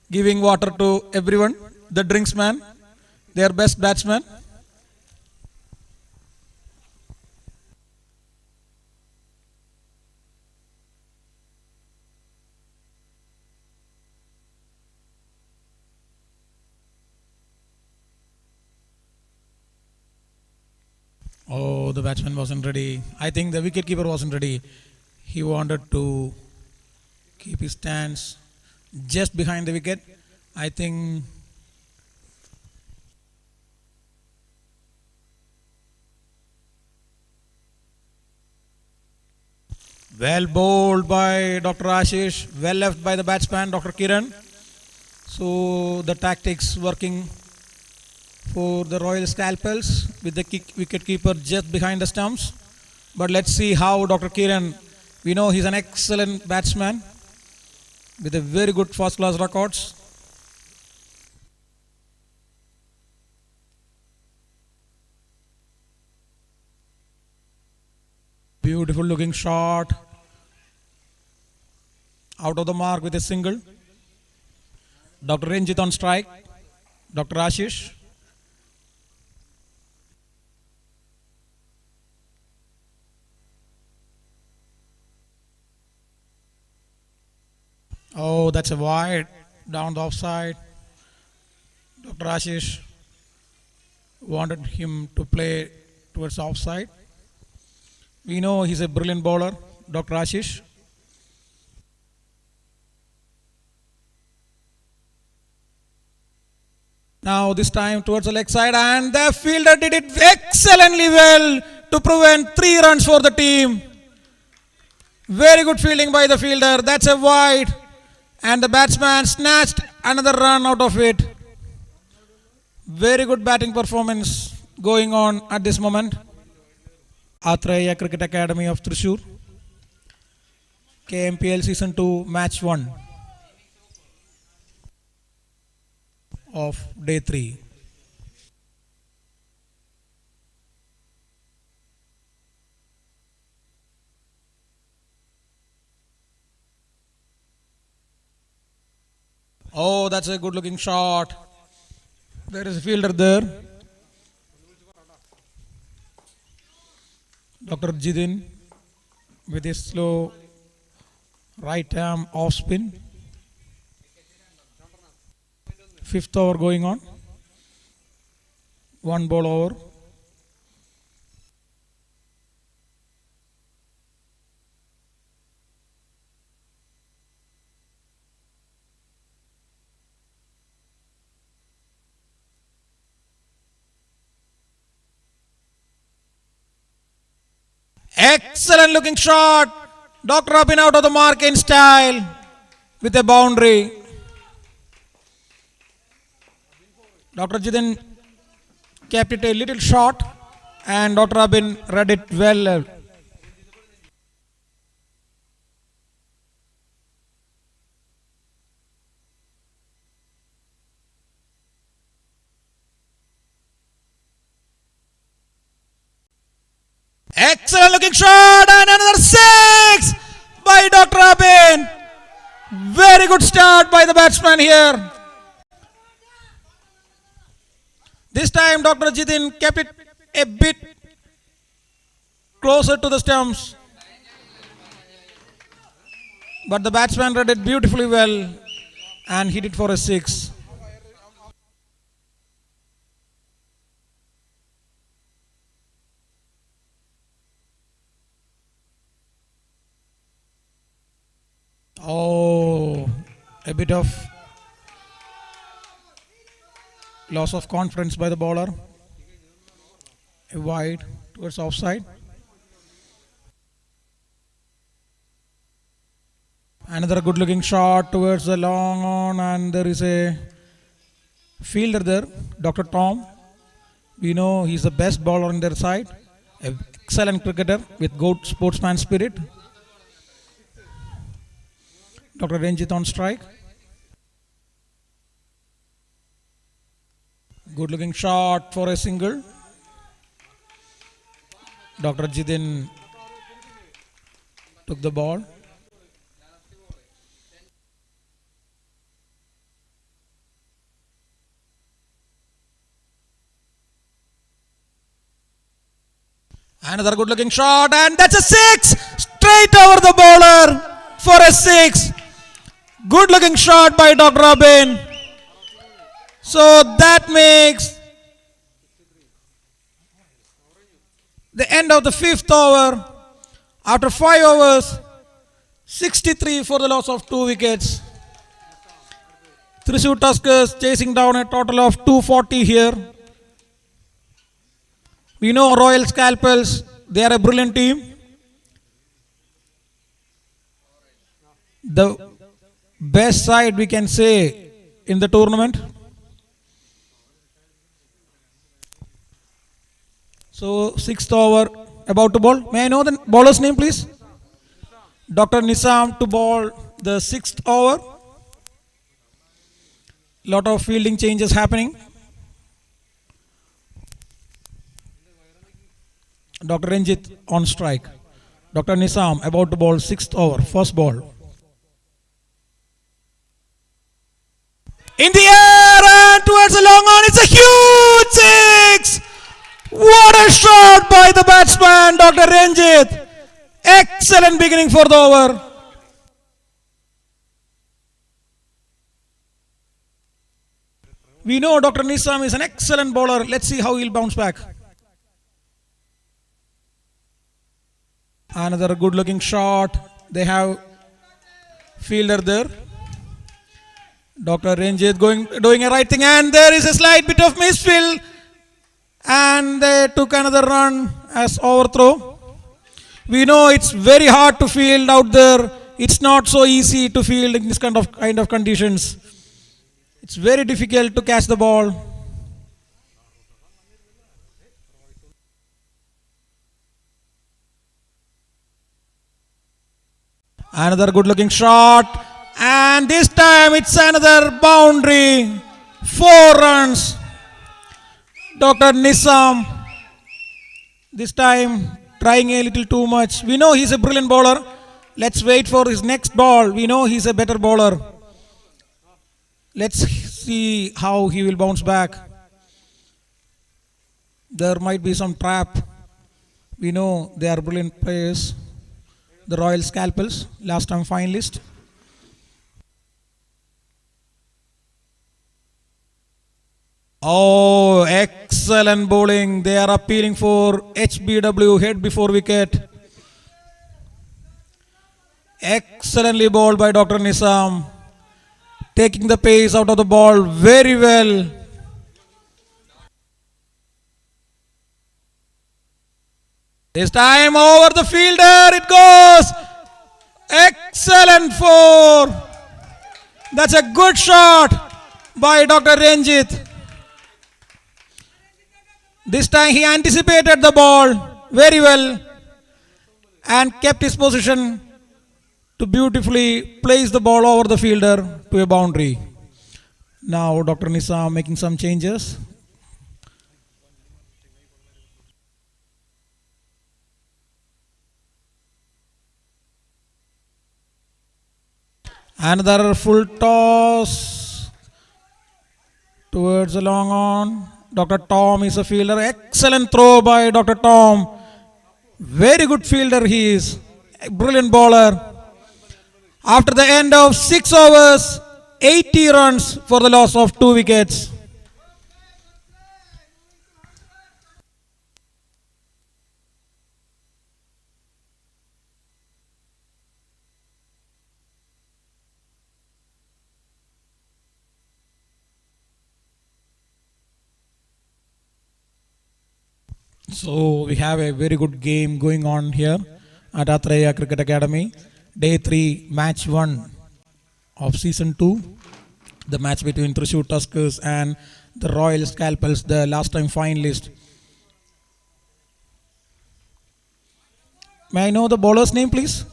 giving water to everyone. The drinks man, their best batsman. Oh, the batsman wasn't ready. I think the wicketkeeper wasn't ready. He wanted to keep his stance just behind the wicket. I think well bowled by Dr. Ashish, well left by the batsman Dr. Kiran. So the tactics working for the Royal Scalpels with the wicket keeper just behind the stumps. But let's see how Dr. Kiran, we know he's an excellent batsman with a very good first class records. Beautiful looking shot. Out of the mark with a single. Dr. Ranjit on strike. Dr. Ashish. Oh, that's a wide down the offside. Dr. Ashish wanted him to play towards the offside. We know he's a brilliant bowler, Dr. Ashish. Now this time towards the leg side, and the fielder did it excellently well to prevent 3 runs for the team. Very good fielding by the fielder. That's a wide. And the batsman snatched another run out of it. Very good batting performance going on at this moment. Atreya Cricket Academy of Thrissur. KMPL Season 2 Match 1 of Day 3. Oh, that's a good looking shot. There is a fielder there. Dr. Jidin with his slow right arm off spin. 5th over going on. 1 ball over. Excellent looking shot. Dr. Abin out of the mark in style with a boundary. Dr. Jidin kept it a little short and Dr. Abin read it well. Excellent looking shot and another six by Dr. Abin. Very good start by the batsman here. This time Dr. Jidin kept it a bit closer to the stumps. But the batsman read it beautifully well and hit it for a six. Oh, a bit of loss of confidence by the bowler. A wide towards offside. Another good looking shot towards the long on, and there is a fielder there, Dr. Tom. We know he's the best bowler on their side. An excellent cricketer with good sportsman spirit. Dr. Ranjit on strike. Good looking shot for a single. Dr. Jidin took the ball. Another good looking shot, and that's a six! Straight over the bowler for a six. Good looking shot by Dr. Abin. So that makes the end of the fifth over. After 5 overs, 63 for the loss of 2 wickets. Thrissur Tuskers chasing down a total of 240 here. We know Royal Scalpels, they are a brilliant team. The best side we can say in the tournament. So 6th over about to bowl. May I know the bowler's name please? Dr. Nisam to bowl the 6th over. Lot of fielding changes happening. Dr. Ranjit on strike. Dr. Nisam about to bowl 6th over, first ball. In the air and towards the long on, it's a huge six! What a shot by the batsman, Dr. Ranjit. Excellent beginning for the over. We know Dr. Nisam is an excellent bowler. Let's see how he'll bounce back. Another good looking shot. They have fielder there. Dr. Ranjit doing a right thing, and there is a slight bit of misfield, and they took another run as overthrow. We know it's very hard to field out there. It's not so easy to field in this kind of conditions. It's very difficult to catch the ball. Another good looking shot. And this time it's another boundary. 4 runs. Dr. Nisam. This time trying a little too much. We know he's a brilliant bowler. Let's wait for his next ball. We know he's a better bowler. Let's see how he will bounce back. There might be some trap. We know they are brilliant players. The Royal Scalpels, last time finalist. Oh, excellent bowling. They are appealing for HBW, head before wicket. Excellently bowled by Dr. Nisam. Taking the pace out of the ball very well. This time over the fielder it goes. Excellent four. That's a good shot by Dr. Ranjit. This time he anticipated the ball very well and kept his position to beautifully place the ball over the fielder to a boundary. Now Dr. Nizam making some changes. Another full toss towards the long on. Dr. Tom is a fielder. Excellent throw by Dr. Tom. Very good fielder he is. A brilliant bowler. After the end of 6 overs, 80 runs for the loss of 2 wickets. So we have a very good game going on here at Atreya Cricket Academy. Day 3, match 1 of season 2. The match between Thrissur Tuskers and the Royal Scalpels, the last time finalist. May I know the bowler's name, please?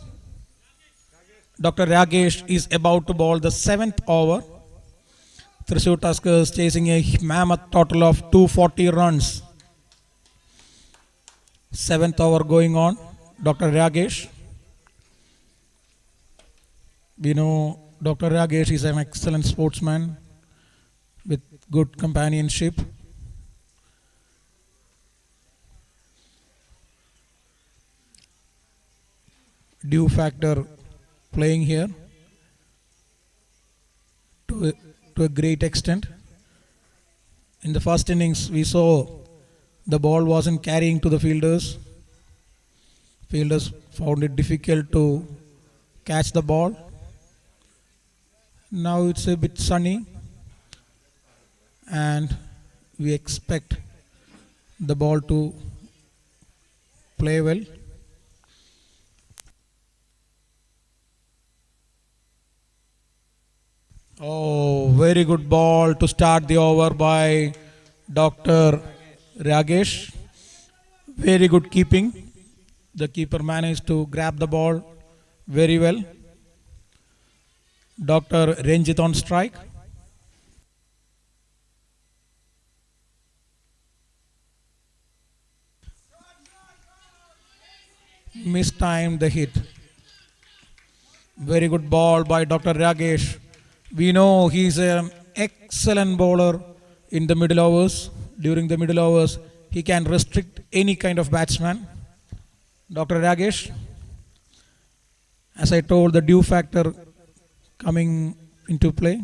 Dr. Ragesh is about to bowl the 7th over. Thrissur Tuskers chasing a mammoth total of 240 runs. 7th over going on. Dr. Ragesh. We know Dr. Ragesh is an excellent sportsman with good companionship. Due factor playing here to a great extent. In the first innings, we saw the ball wasn't carrying to the fielders. Fielders found it difficult to catch the ball. Now it's a bit sunny and we expect the ball to play well. Oh, very good ball to start the over by Dr. Ragesh. Very good keeping. The keeper managed to grab the ball very well. Dr. Ranjit on strike. Mistimed the hit. Very good ball by Dr. Ragesh. We know he is an excellent bowler in the middle overs. During the middle overs, he can restrict any kind of batsman. Dr. Ragesh, as I told, the due factor coming into play.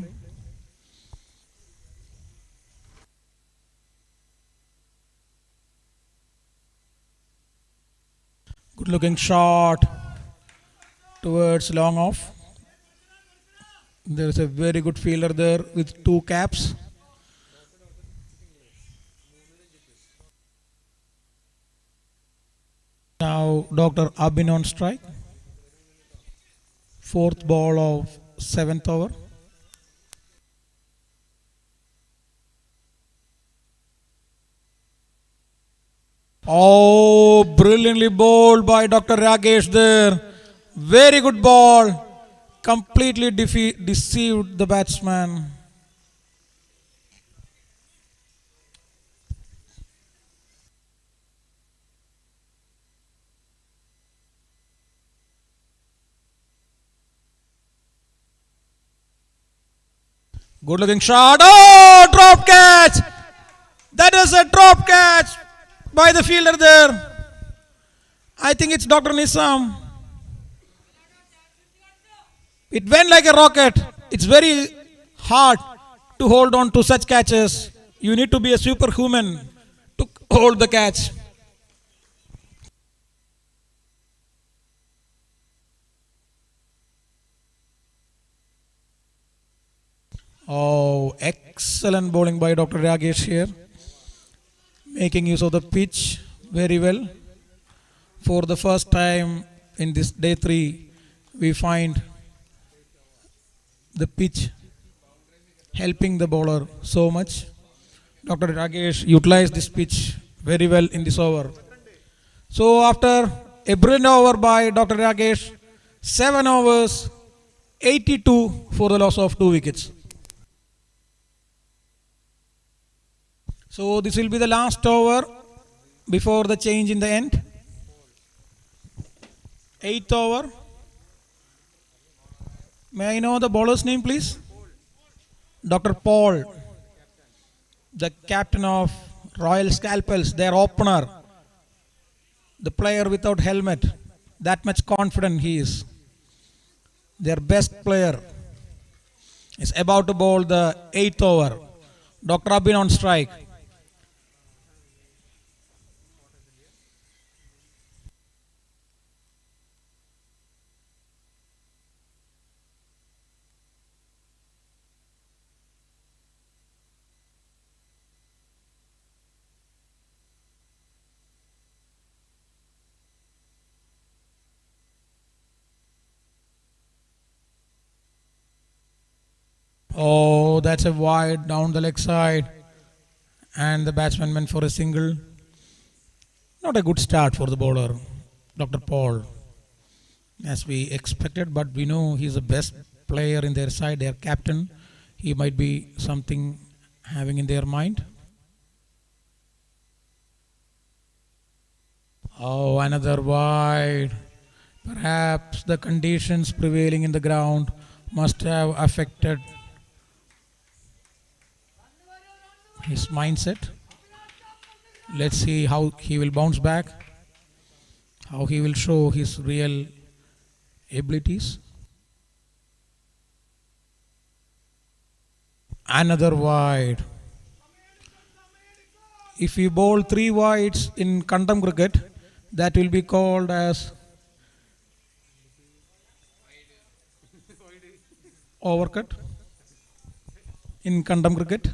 Good looking shot towards long off. There is a very good fielder there with 2 caps. Now Dr. Abin on strike. 4th ball of 7th over. Oh, brilliantly bowled by Dr. Ragesh there. Very good ball. Completely deceived the batsman. Good looking shot. Oh, drop catch. That is a drop catch by the fielder there. I think it's Dr. Nizam. It went like a rocket. It's very hard to hold on to such catches. You need to be a superhuman to hold the catch. Oh, excellent bowling by Dr. Ragesh here. Making use of the pitch very well. For the first time in this day 3, we find the pitch helping the bowler so much. Dr. Rakesh utilized this pitch very well in this over. So after a brilliant over by Dr. Rakesh, 7 overs, 82 for the loss of 2 wickets. So this will be the last over before the change in the end. 8th over. May I know the bowler's name, please? Dr. Paul, the captain of Royal Scalpels, their opener, the player without helmet. That much confident he is. Their best player is about to bowl the 8th over. Dr. Abin on strike. Oh, that's a wide down the leg side. And the batsman went for a single. Not a good start for the bowler, Dr. Paul, as we expected, but we know he's the best player in their side, their captain. He might be something having in their mind. Oh, another wide. Perhaps the conditions prevailing in the ground must have affected his mindset. Let's see how he will bounce back, how he will show his real abilities. Another wide. If you bowl 3 wides in Kantam cricket, that will be called as overcut in Kantam cricket.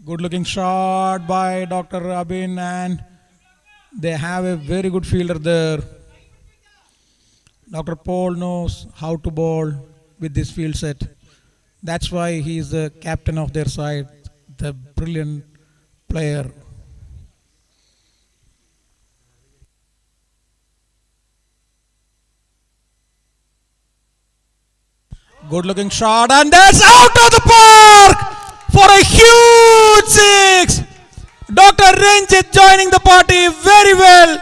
Good looking shot by Dr. Abin, and they have a very good fielder there. Dr. Paul knows how to bowl with this field set. That's why he is the captain of their side, the brilliant player. Good looking shot, and that's out of the park for a huge 6. Dr. Ranjit joining the party very well,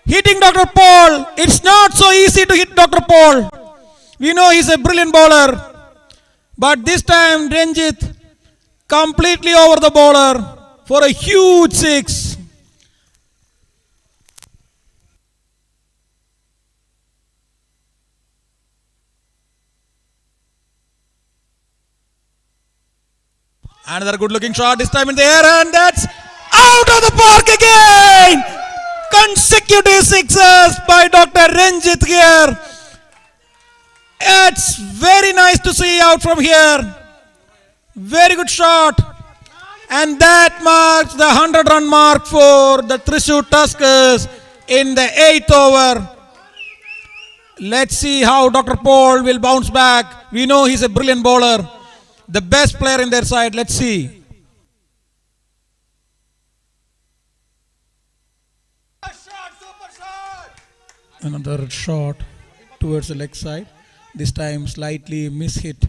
hitting Dr. Paul. It's not so easy to hit Dr. Paul. We know he's a brilliant bowler, but this time Ranjit completely over the bowler for a huge 6. Another good looking shot, this time in the air, and that's out of the park again. Consecutive 6s by Dr. Ranjit here. It's very nice to see out from here. Very good shot. And that marks the 100-run mark for the Thrissur Tuskers in the 8th over. Let's see how Dr. Paul will bounce back. We know he's a brilliant bowler, the best player in their side. Let's see. Another shot towards the leg side. This time slightly mishit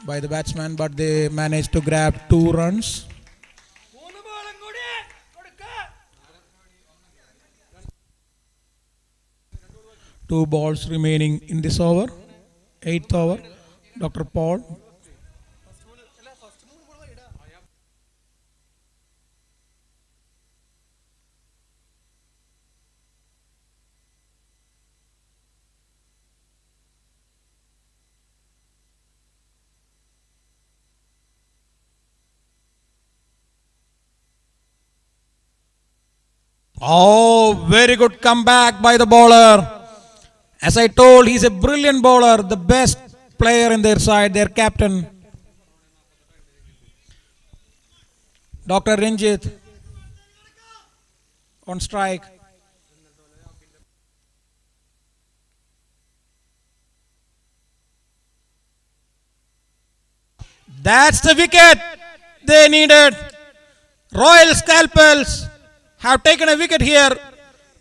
by the batsman, but they managed to grab 2 runs. Two balls remaining in this over, 8th over. Dr. Paul. Oh, very good comeback by the bowler. As I told, he's a brilliant bowler, the best player in their side, their captain. Dr. Ranjit on strike. That's the wicket they needed. Royal Scalpels have taken a wicket here.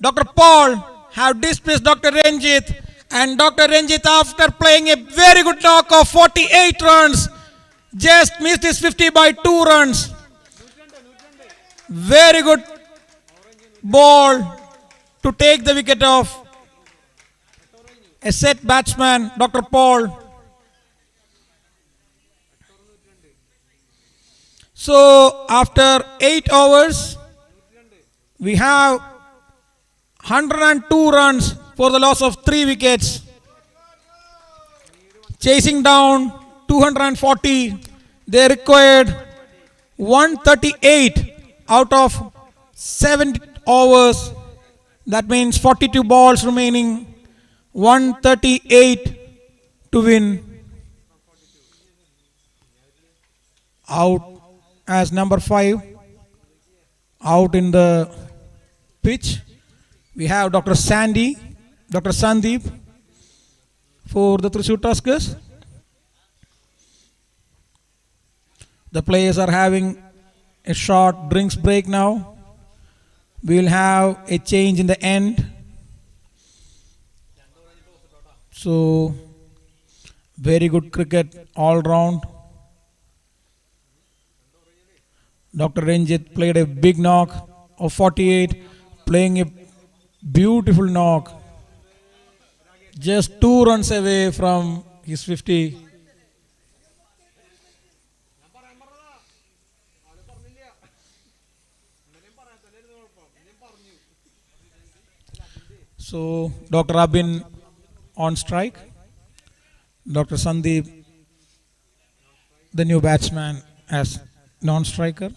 Dr. Paul have dismissed Dr. Ranjit, and Dr. Ranjit, after playing a very good knock of 48 runs, just missed his 50 by 2 runs. Very good ball to take the wicket of a set batsman, Dr. Paul. So after 8 overs, we have 102 runs for the loss of 3 wickets. Chasing down 240, they required 138 out of 7 overs. That means 42 balls remaining, 138 to win. Out as number 5, out in the pitch, we have Dr. Sandeep for the Thrissur Tuskers. The players are having a short drinks break now. We will have a change in the end. So, very good cricket all round. Dr. Ranjit played a big knock of 48, playing a beautiful knock. Just 2 runs away from his 50. So, Dr. Abin on strike. Dr. Sandeep, the new batsman, as non-striker.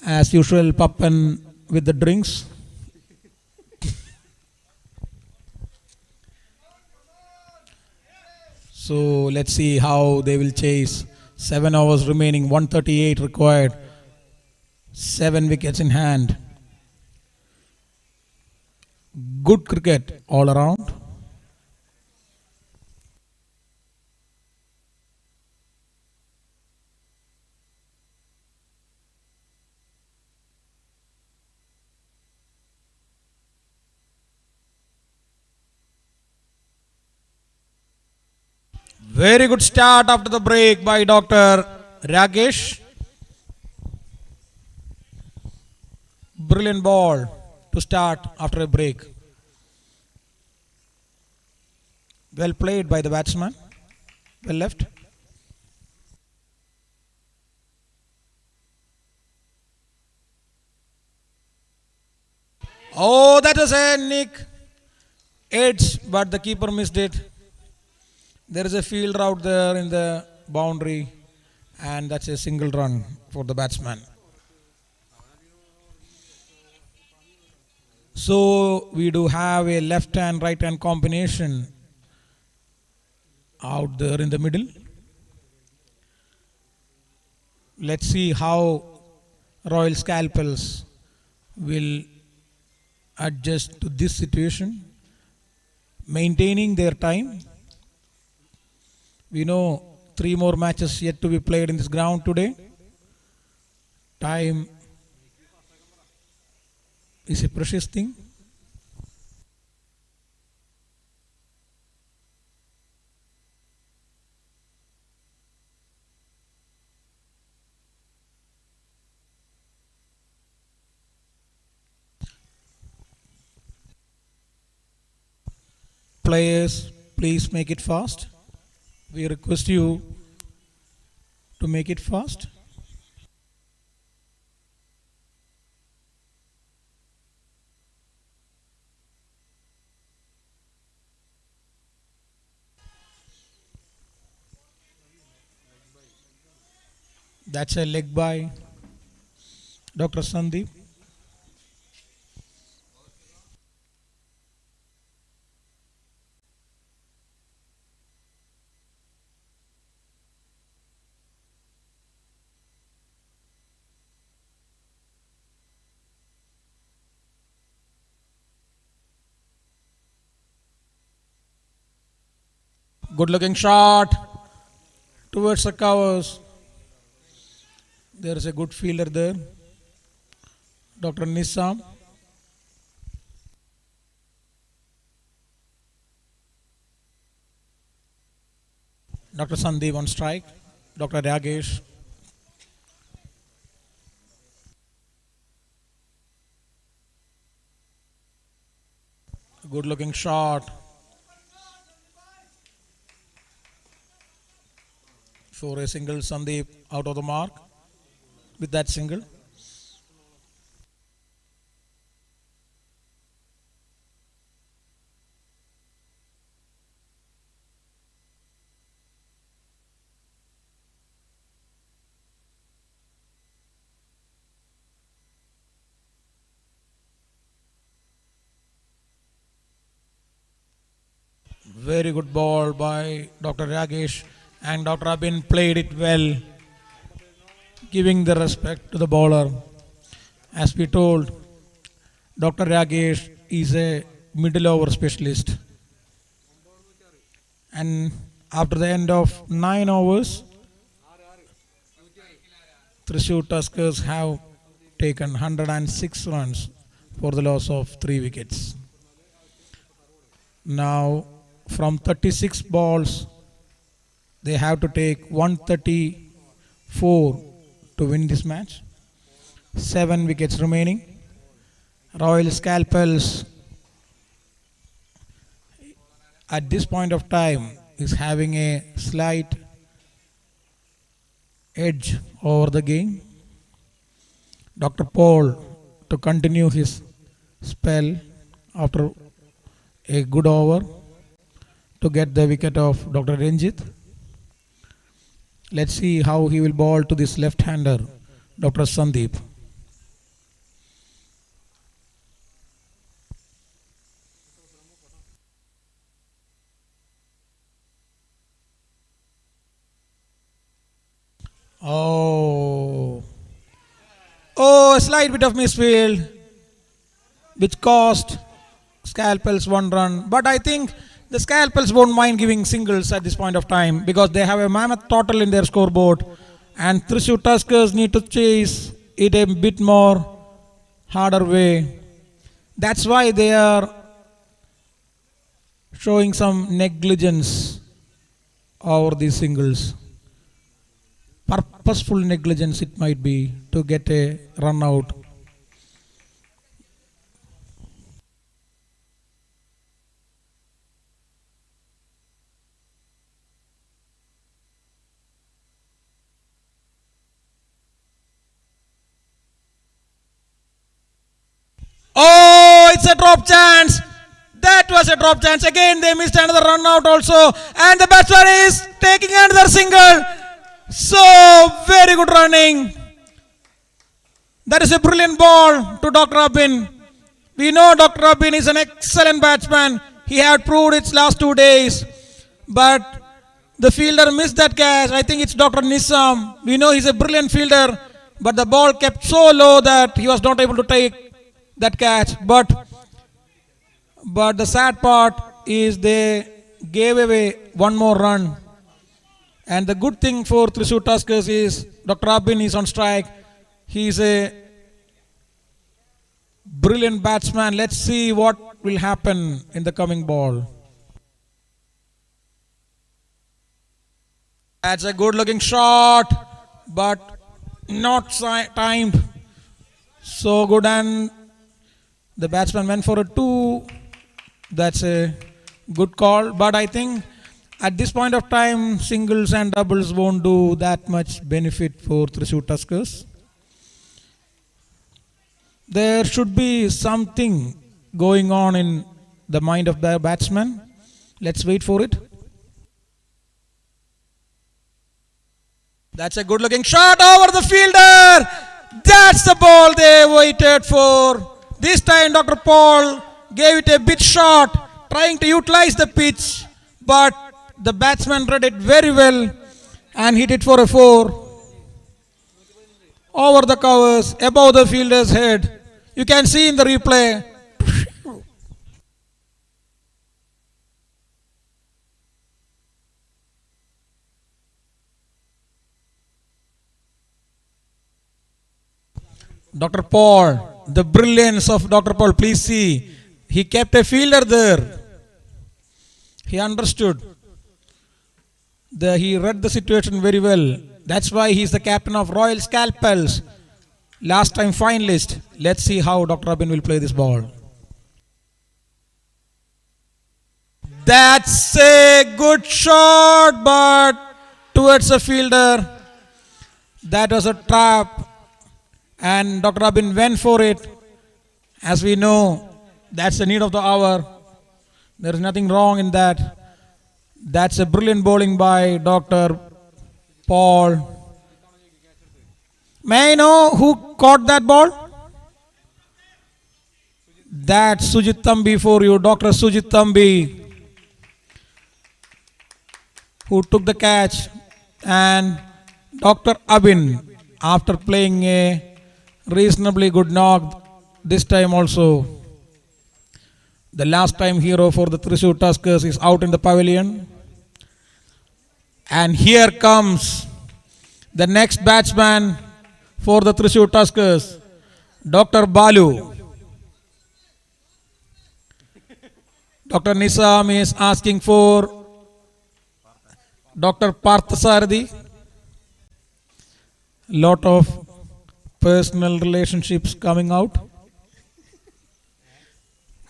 As usual, Pappan with the drinks. So let's see how they will chase. 7 overs remaining, 138 required. 7 wickets in hand. Good cricket all around. Very good start after the break by Dr. Rakesh. Brilliant ball to start after a break. Well played by the batsman. Well left. Oh, that was a nick edge, but the keeper missed it. There is a fielder out there in the boundary, and that's a single run for the batsman. So we do have a left hand right hand combination out there in the middle. Let's see how Royal Scalpels will adjust to this situation, maintaining their time. We know 3 more matches yet to be played in this ground today. Time is a precious thing. Players, please make it fast. We request you to make it fast. That's a leg by Dr. Sandeep. Good looking shot towards the covers. There is a good fielder there. Dr. Nissam. Dr. Sandeep on strike. Dr. Ragesh. Good looking shot. For a single, Sandeep out of the mark with that single. Very good ball by Dr. Ragesh, and Dr. Abin played it well, giving the respect to the bowler. As we told, Dr. Ragesh is a middle over specialist. And after the end of 9 overs, Thrissur Tuskers have taken 106 runs for the loss of 3 wickets. Now, from 36 balls, they have to take 134 to win this match. 7 wickets remaining. Royal Scalpels at this point of time is having a slight edge over the game. Dr. Paul to continue his spell after a good over to get the wicket of Dr. Ranjit. Let's see how he will bowl to this left-hander, Dr. Sandeep. A slight bit of misfield, which cost Scalpels 1 run. But I think the Scalpels won't mind giving singles at this point of time because they have a mammoth total in their scoreboard, and Thrissur Tuskers need to chase it a bit more harder way. That's why they are showing some negligence over these singles. Purposeful negligence it might be to get a run out. Oh, it's a drop chance. That was a drop chance. Again, they missed another run out also. And the batsman is taking another single. So, very good running. That is a brilliant ball to Dr. Abin. We know Dr. Abin is an excellent batsman. He had proved it last 2 days. But the fielder missed that catch. I think it's Dr. Nissam. We know he's a brilliant fielder. But the ball kept so low that he was not able to take that catch. But the sad part is they gave away one more run. And the good thing for Thrissur Tuskers is Dr. Abin is on strike. He is a brilliant batsman. Let's see what will happen in the coming ball. That's a good looking shot, but not timed. So good, and the batsman went for a 2. That's a good call, but I think at this point of time, singles and doubles won't do that much benefit for Thrissur Tuskers. There should be something going on in the mind of the batsman. Let's wait for it. That's a good looking shot over the fielder. That's the ball they waited for. This time Dr. Paul gave it a bit short, trying to utilize the pitch, but the batsman read it very well and hit it for a 4. Over the covers, above the fielder's head. You can see in the replay. Dr. Paul, the brilliance of Dr. Paul, please see. He kept a fielder there. He understood. He read the situation very well. That's why he's the captain of Royal Scalpels. Last time finalist. Let's see how Dr. Abin will play this ball. That's a good shot, but towards the fielder. That was a trap. And Dr. Abin went for it. As we know, that's the need of the hour. There is nothing wrong in that. That's a brilliant bowling by Dr. Paul. May I know who caught that ball? That's Sujit Thambi for you, Dr. Sujit Thambi, who took the catch. And Dr. Abin, after playing a reasonably good knock this time also. The last time hero for the Thrissur Tuskers is out in the pavilion. And here comes the next batsman for the Thrissur Tuskers, Dr. Balu. Dr. Nisam is asking for Dr. Parthasarathi. Lot of personal relationships coming out.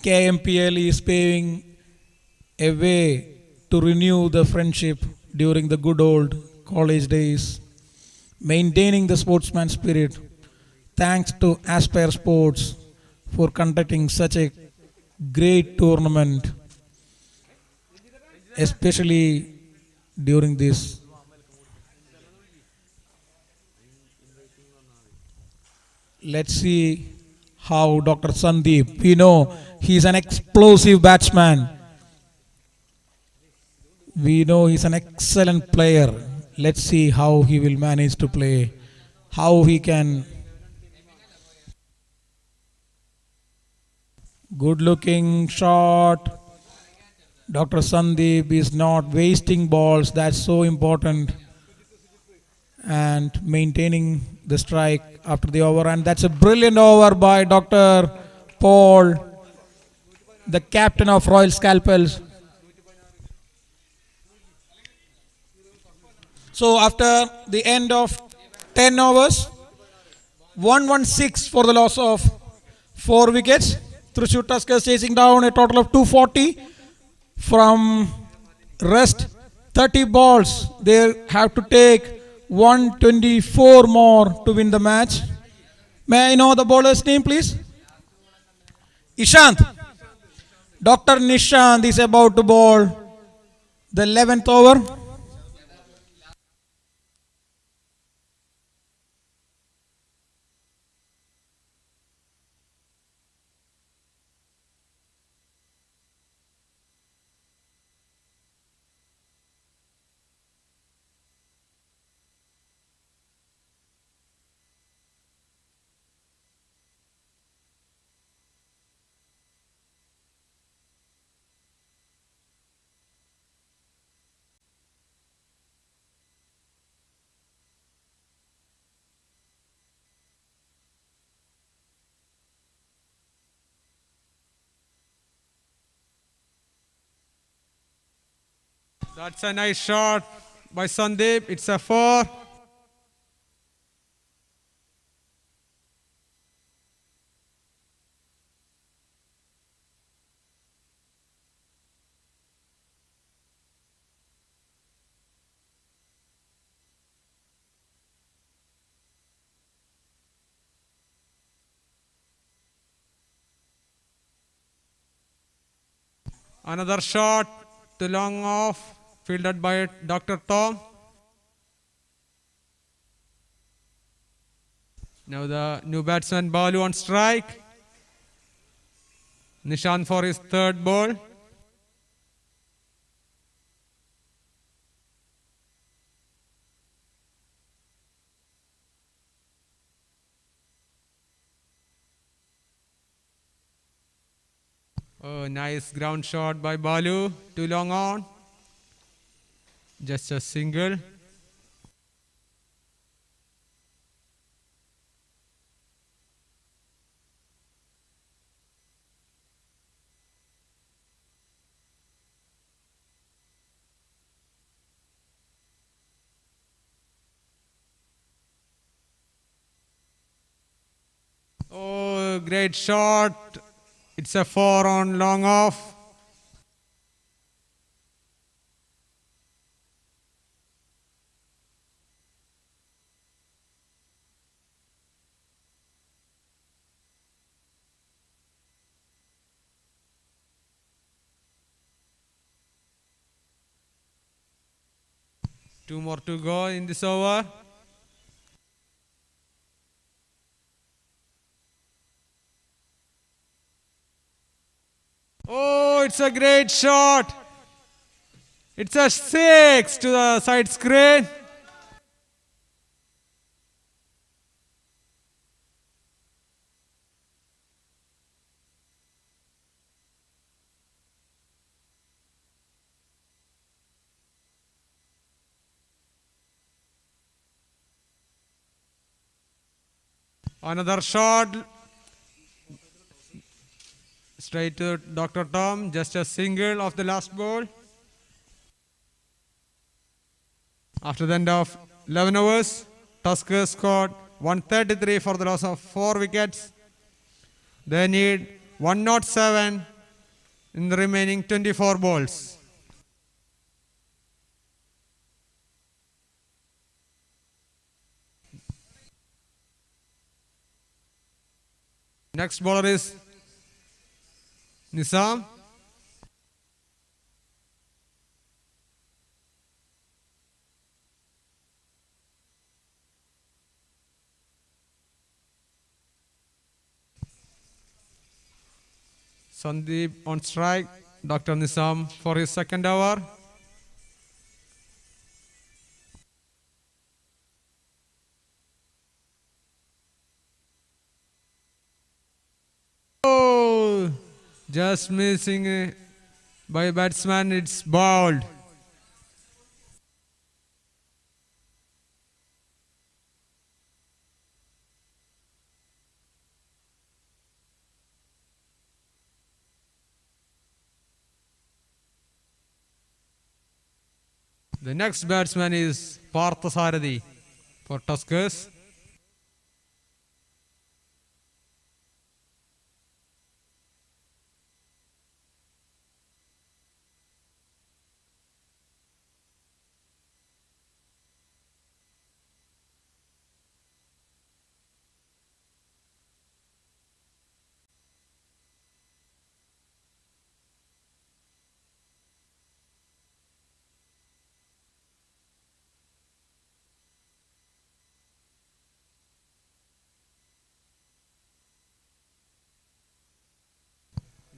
KMPL is paving a way to renew the friendship during the good old college days, maintaining the sportsman spirit. Thanks to Aspire Sports for conducting such a great tournament, especially during this. Let's see how Dr. Sandeep, we know he's an explosive batsman. We know he's an excellent player. Let's see how he will manage to play, how he can. Good looking shot. Dr. Sandeep is not wasting balls. That's so important. And maintaining the strike after the over. And that's a brilliant over by Dr. Paul, the captain of Royal Scalpels. So after the end of 10 overs, 116 for the loss of 4 wickets. Thrissur Tuskers chasing down a total of 240 from rest 30 balls. They have to take 124 more to win the match. May I know the bowler's name, please? Ishant. Dr. Nishant is about to bowl the 11th over. That's a nice shot by Sandeep. It's a 4. Another shot to long off, fielded by Dr. Tom. Now the new batsman Balu on strike. Nishan for his third ball. Oh, nice ground shot by Balu. Too long on. Just a single. . great shot. It's a 4 on long off. Two more to go in this over. Oh, it's a great shot. It's a 6 to the side screen. Another shot. Straight to Dr. Tom. Just a single of the last ball. After the end of 11 overs, Tuskers scored 133 for the loss of 4 wickets. They need 107 in the remaining 24 balls. Next bowler is Nizam. Sandeep on strike. Dr. Nizam for his second over. Oh, just missing by batsman. It's bowled. The next batsman is Partha Sarathi for Tuskers.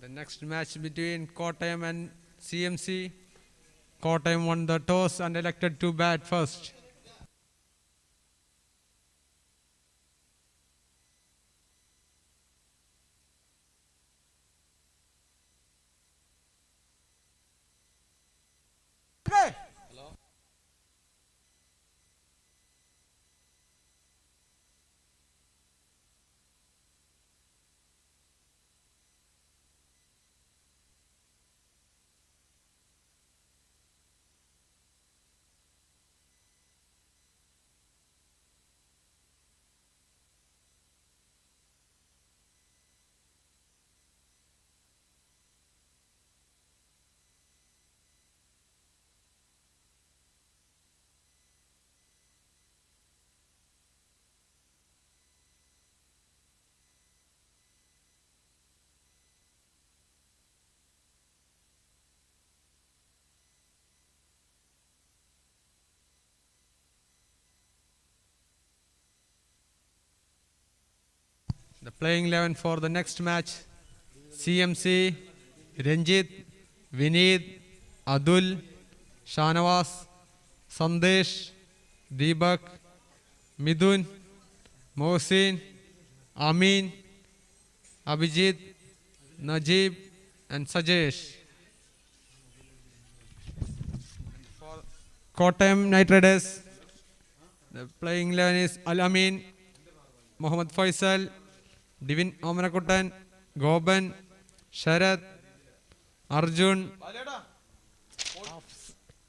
The next match between Kottayam and CMC. Kottayam won the toss and elected to bat first. The playing 11 for the next match: CMC, Ranjit, Vineet, Adul, Shanavas, Sandesh, Deepak, Midun, Mohsin, Amin, Abhijit, Najib, and Sajesh. For Kottayam Knight Riders, the playing 11 is Al Amin, Mohammad Faisal, Divin Omanakutan, Goban, Sharad, Arjun,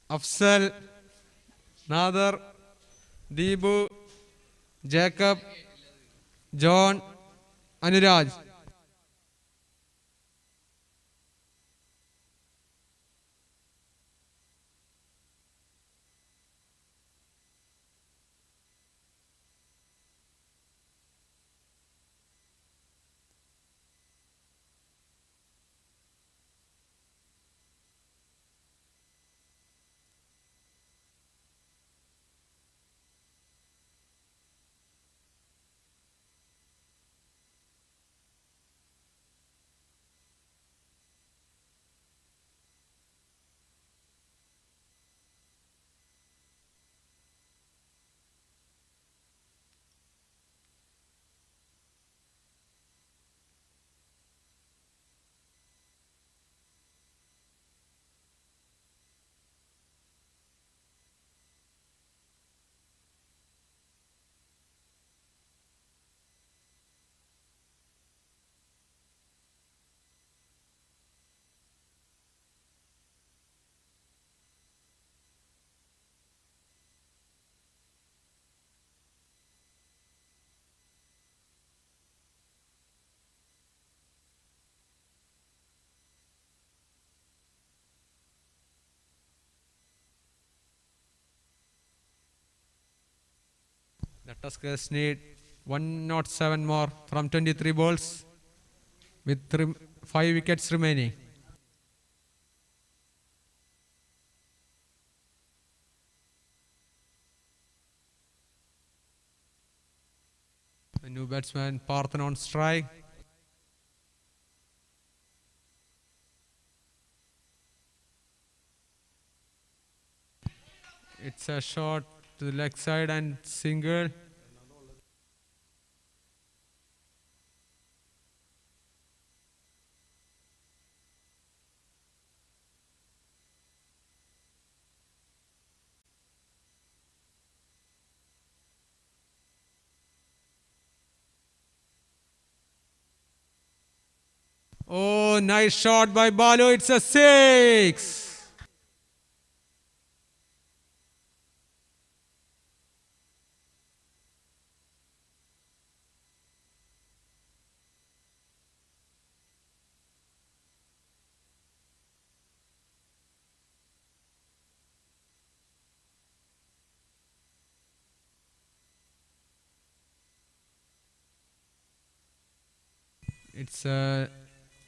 Afsal, Nadar, Deebu, Jacob, John, Anuraj. The Tuskers need 107 more from 23 balls with 5 wickets remaining. The new batsman Parthen on strike. It's a shot to the leg side and single. Oh, nice shot by Balu. It's a 6. It's a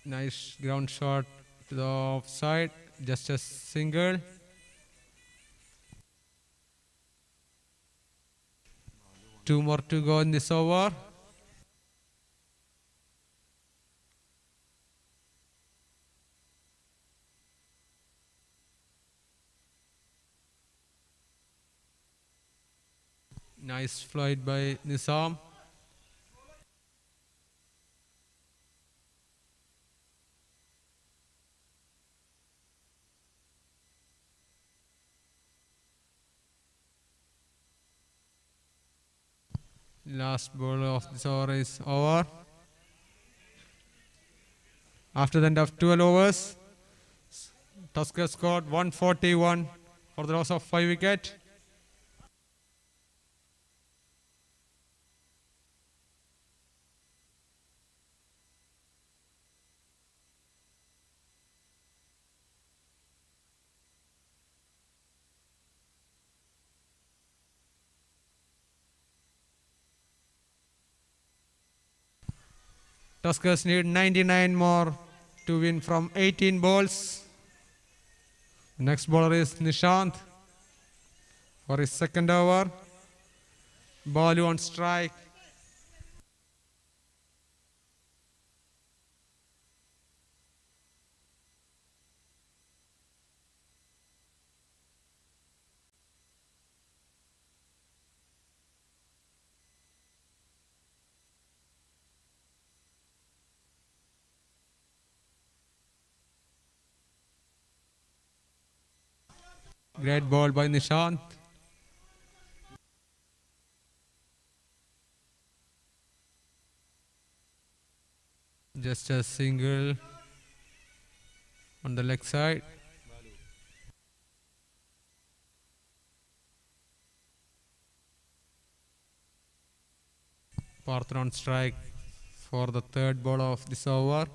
nice ground shot to the offside. Just a single. Two more to go in this over. Nice flight by Nizam. Last ball of this over is over. After the end of 12 overs, Tusker scored 141 for the loss of 5 wickets. Tuskers need 99 more to win from 18 balls. Next bowler is Nishant for his second over. Balu on strike. Great ball by Nishant. Just a single on the leg side. Parthen on strike for the third ball of this over.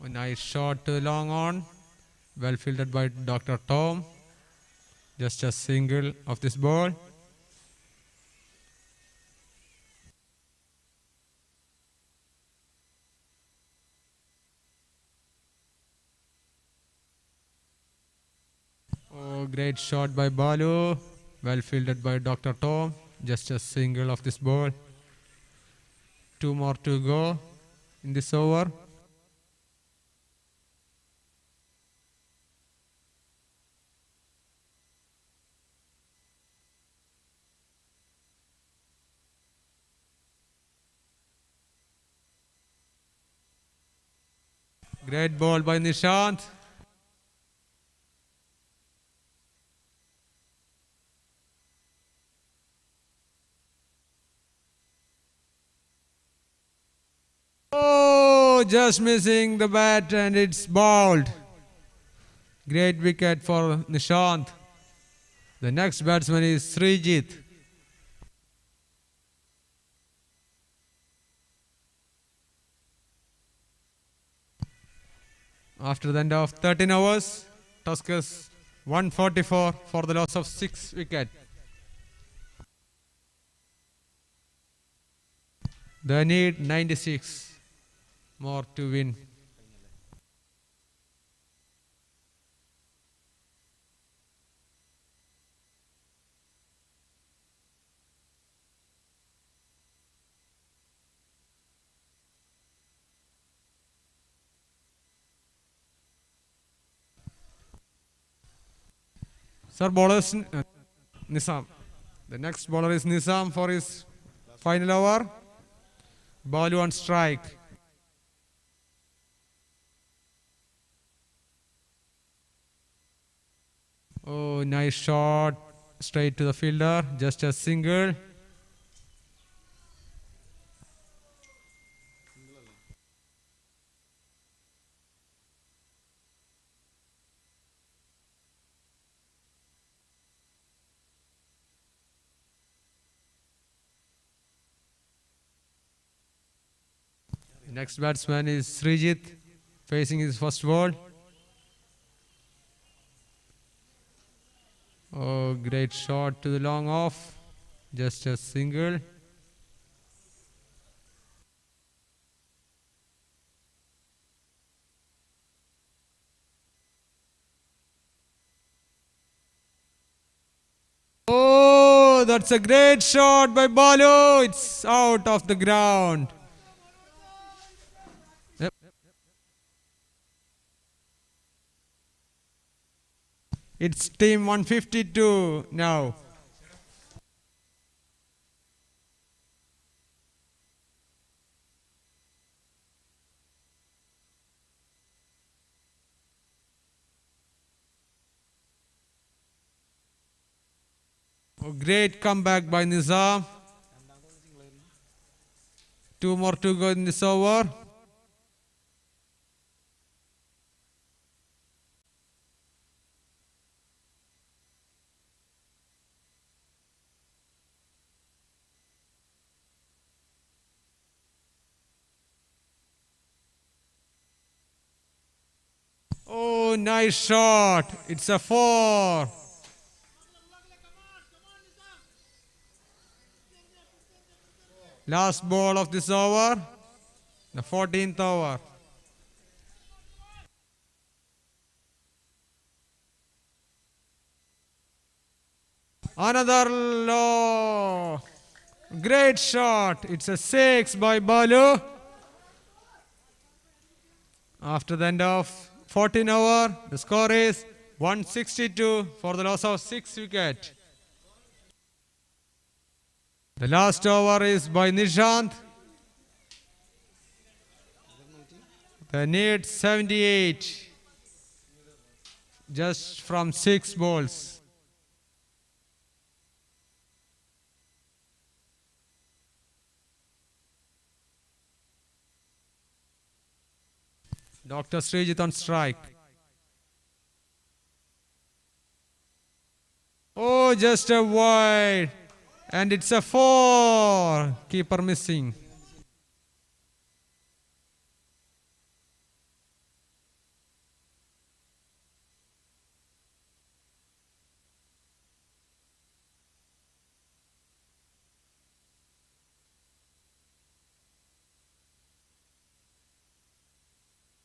A nice shot to the long on. Well fielded by Dr. Tom. Just a single of this ball. Oh, great shot by Balu. Well fielded by Dr. Tom. Just a single of this ball. 2 more to go in this over. Great ball by Nishant. Oh, just missing the bat and it's bowled. Great wicket for Nishant. The next batsman is Srijit. After the end of 13 hours, Tuskers 144 for the loss of 6 wickets. They need 96 more to win. Sir, bowlers Nizam. The next bowler is Nizam for his final over. Balu on strike. Oh, nice shot. Straight to the fielder. Just a single. The next batsman is Srijit facing his first ball. Oh, great shot to the long off. Just a single. Oh, that's a great shot by Balu. It's out of the ground. Yep. It's team 152 now. Oh, great comeback by Nizam. 2 more to go in this over. Oh, nice shot. It's a 4. Last ball of this over. The 14th over. Another low. Great shot. It's a 6 by Balu. After the end of 14 over, the score is 162 for the loss of 6 wickets. The last over is by Nishant. They need 78 just from 6 balls. Dr. Srijit on strike. Oh, just a wide. And it's a 4. Keeper missing.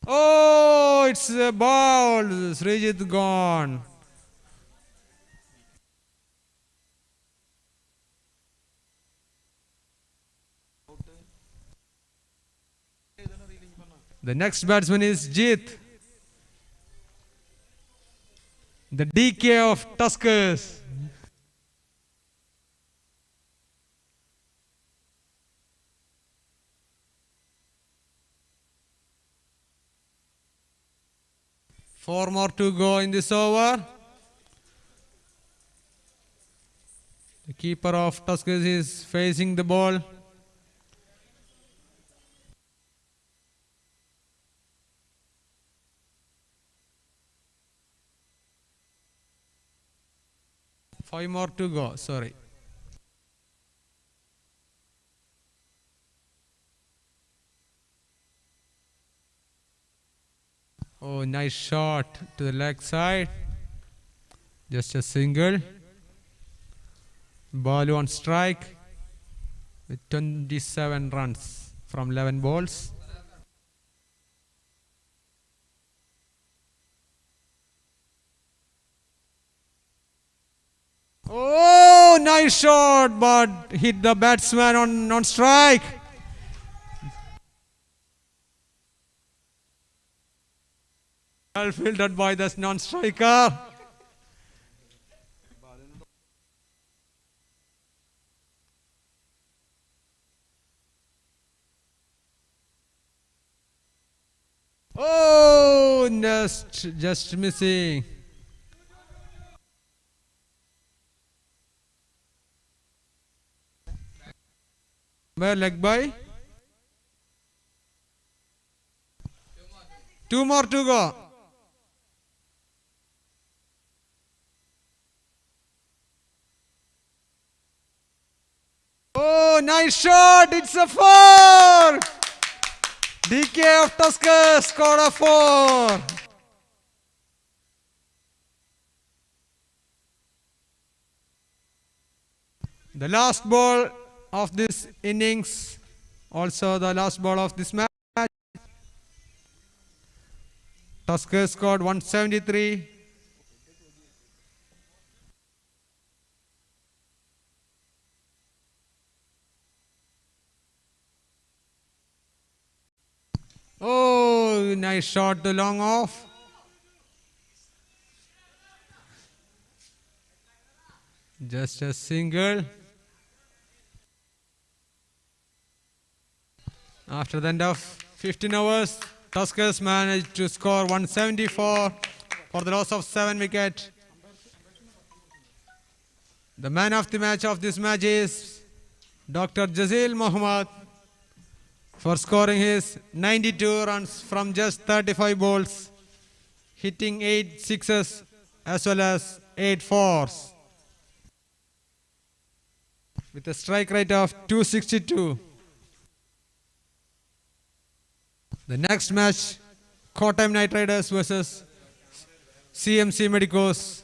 Oh, it's a ball. Srijit gone. The next batsman is Jit. The DK of Tuskers. Four more to go in this over. The keeper of Tuskers is facing the ball. Five more to go, sorry. Oh, nice shot to the leg side. Just a single. Ball on strike with 27 runs from 11 balls. Oh, nice shot, but hit the batsman on strike. Well fielded by the non-striker. Oh, just missing. Where leg by? Two more to go. Oh, nice shot. It's a four. DK of Tusker scored a four. The last ball of this innings, also the last ball of this match. Tusker scored 173. Oh, nice shot to long off. Just a single. After the end of 15 overs, Tuskers managed to score 174 for the loss of 7 wickets. The man of the match of this match is Dr. Jazeel Mohammad for scoring his 92 runs from just 35 balls, hitting 8 sixes as well as 8 fours with a strike rate of 262. The next match, Kottayam Knight Riders versus CMC Medicos.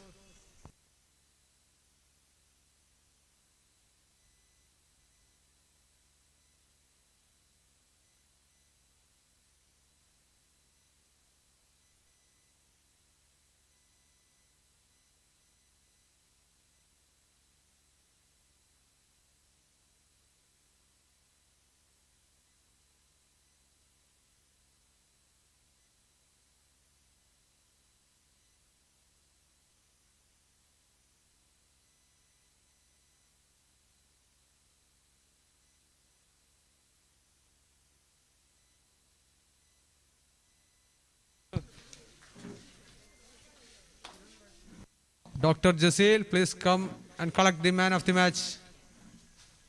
Dr. Jasil, please come and collect the man of the match.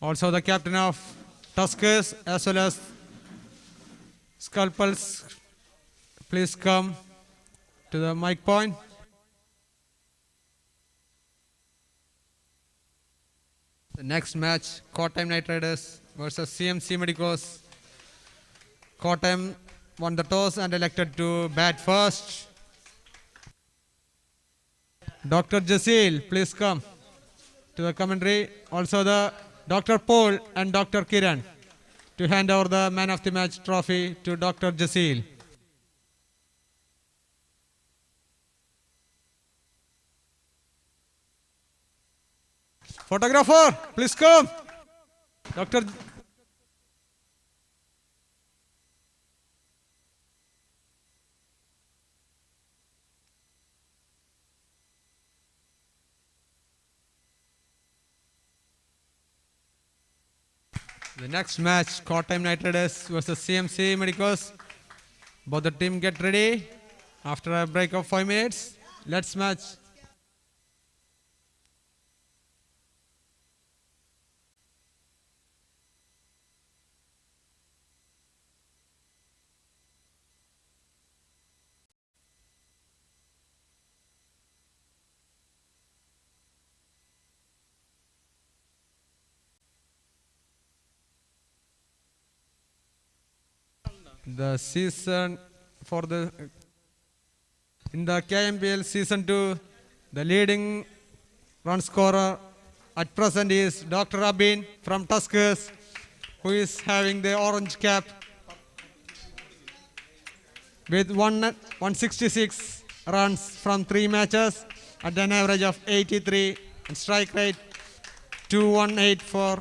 Also the captain of Tuskers as well as Scalpels, please come to the mic point. The next match, Kottayam Knight Riders versus CMC Medicos. Kottayam won the toss and elected to bat first. Dr. Jasil, please come to the commentary. Also the Dr. Paul and Dr. Kiran to hand over the man of the match trophy to Dr. Jasil. Photographer, please come. Dr. The next match, Kottayam Knight Riders versus CMC Medicos. Both the team get ready after a break of 5 minutes. Let's match. The season for the In the KMPL Season 2, the leading run scorer at present is Dr. Abin from Tuskers, who is having the orange cap with 166 runs from 3 matches at an average of 83 and strike rate 2,184.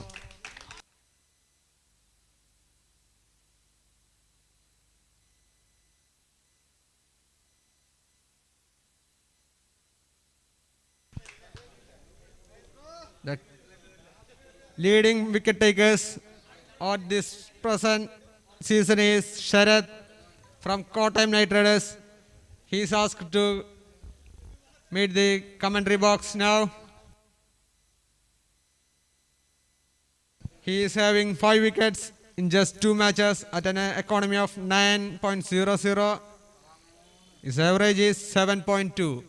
The leading wicket takers at this present season is Sharad from Kottayam Knight Riders. He is asked to meet the commentary box now. He is having 5 wickets in just 2 matches at an economy of 9.00. His average is 7.2.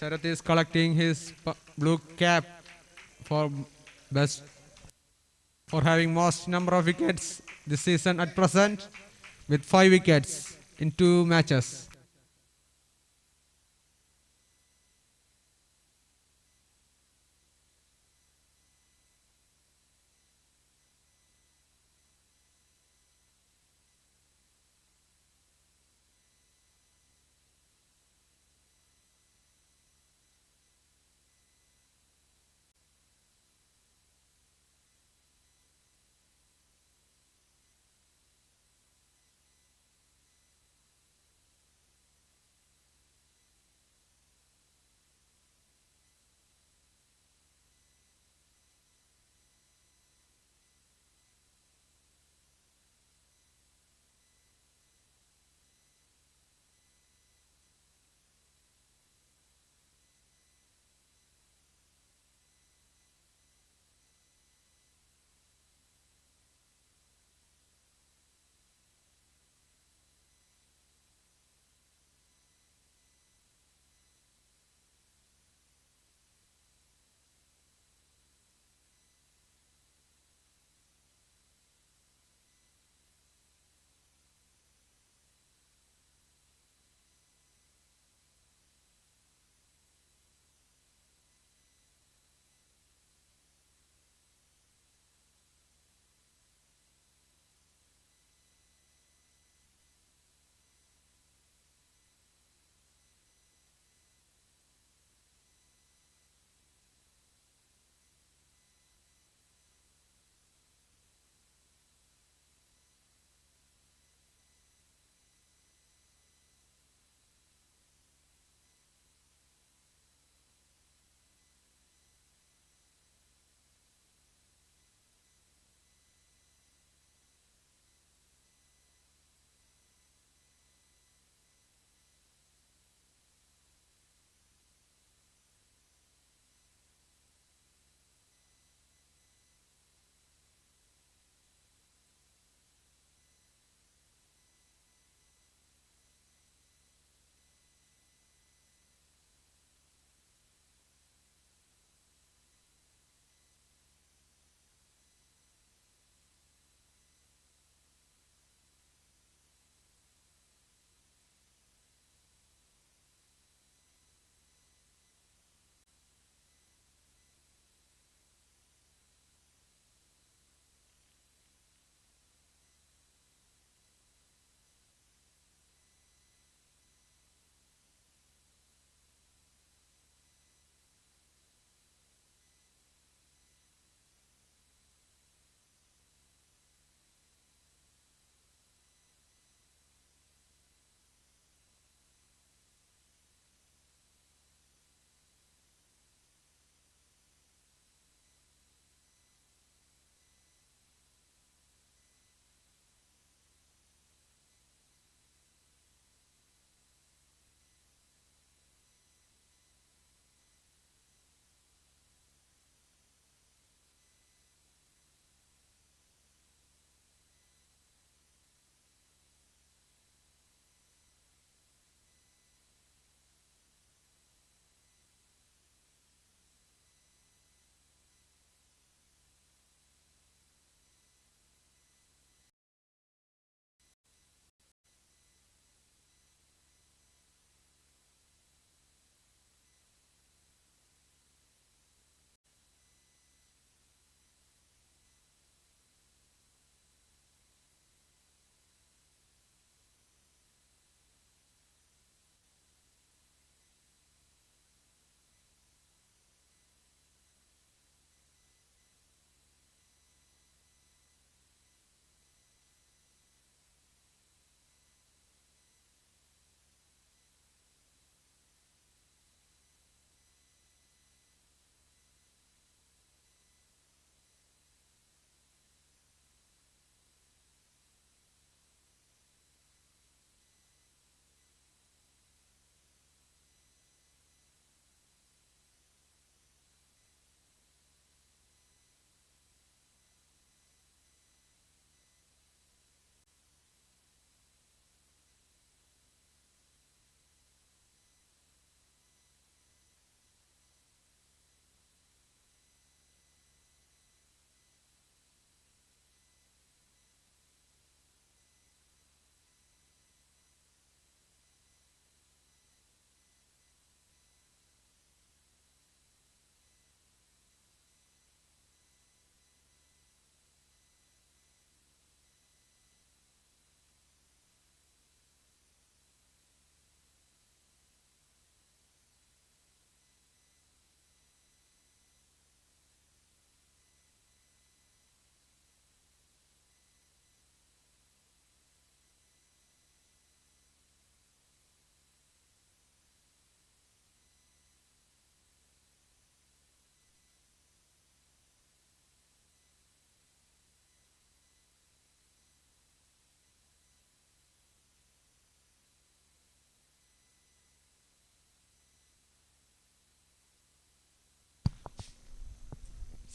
Sharath is collecting his blue cap for best for having most number of wickets this season at present with 5 wickets in 2 matches.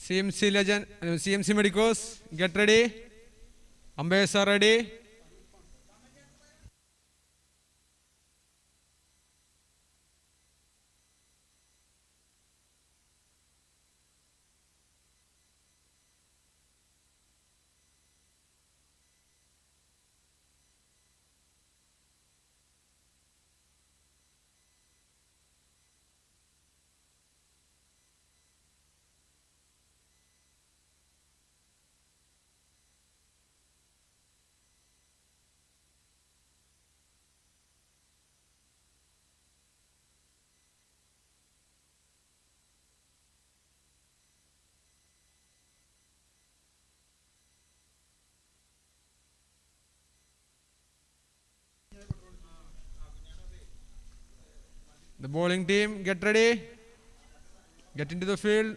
CMC legend, CMC medicos, get ready. Umpires are ready. The bowling team, get ready. Get into the field.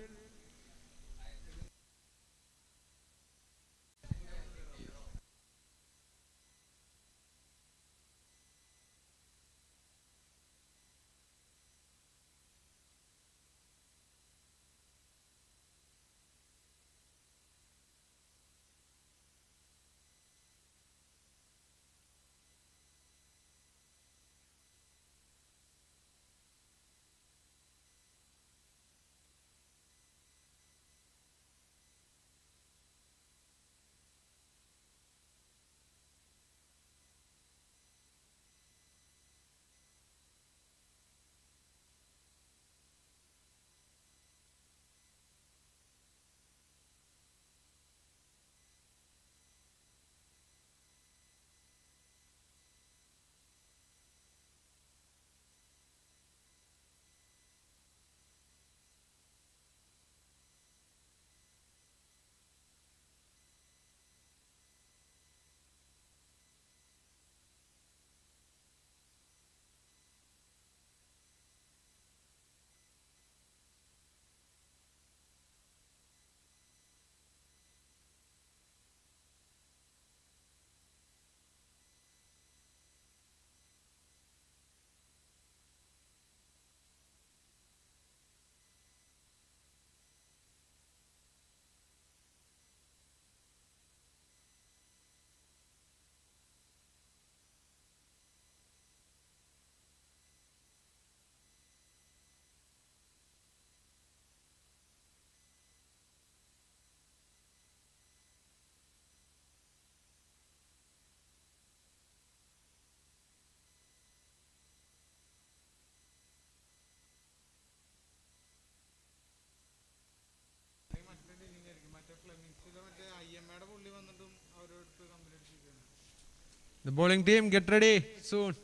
The bowling team, get ready soon.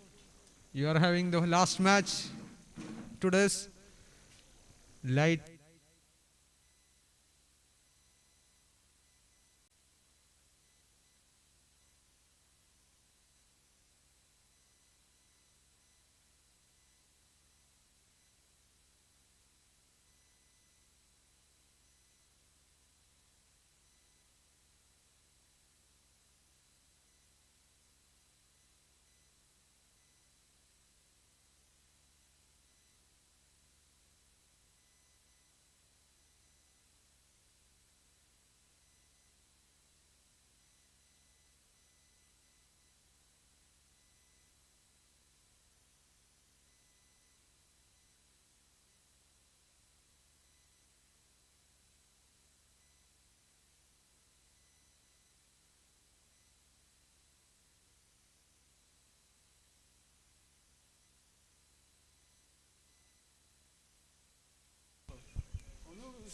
You are having the last match today's light.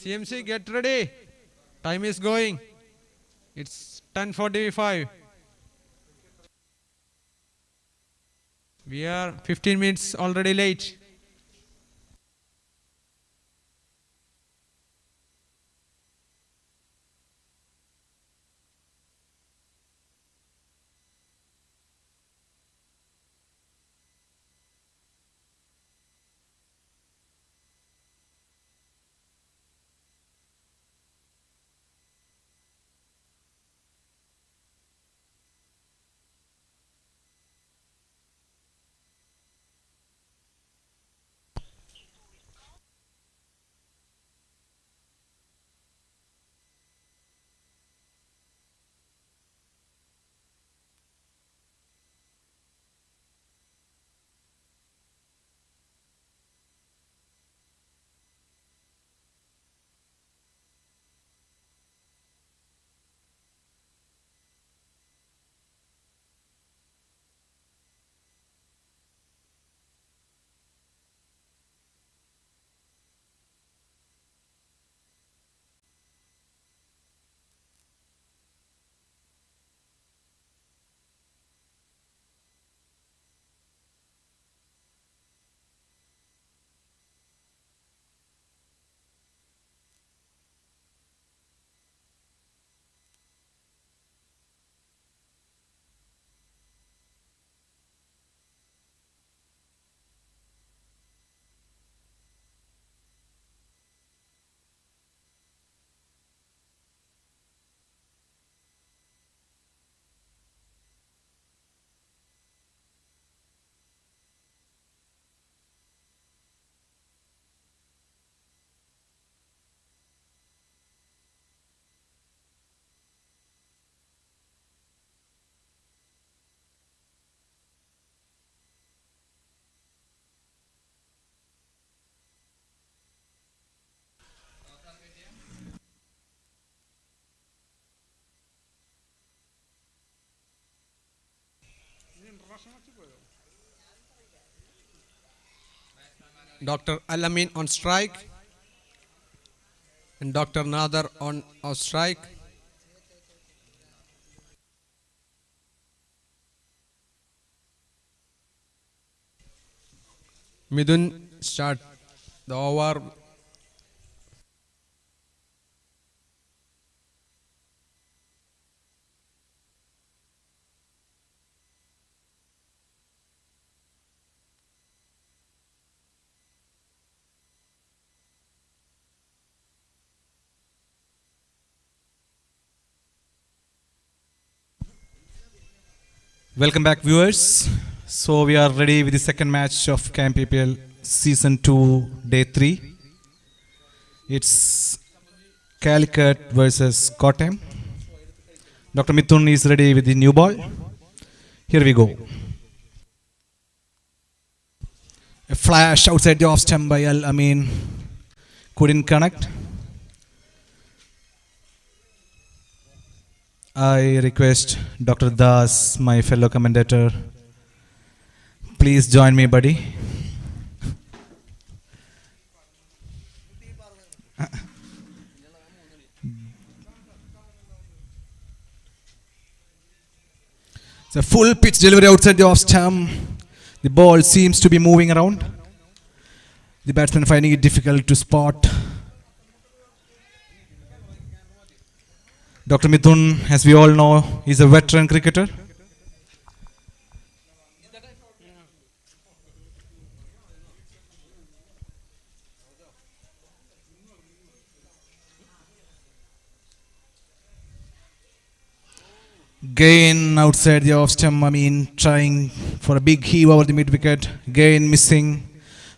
CMC, get ready. Time is going. It's 10:45. We are 15 minutes already late. Dr. Alamin on strike and Dr. Nadar on strike. Midun start the over. Welcome back, viewers. So we are ready with the second match of KMPL Season 2, Day 3. It's Calicut versus Kottayam. Dr. Mithun is ready with the new ball. Here we go. A flash outside the off stump by Al Amin. Couldn't connect. I request Dr. Das, my fellow commentator, please join me, buddy. It's a full pitch delivery outside the off stump. The ball seems to be moving around. The batsman finding it difficult to spot. Dr. Mithun, as we all know, is a veteran cricketer. Gain outside the off stump. I mean, trying for a big heave over the mid wicket. Gain missing.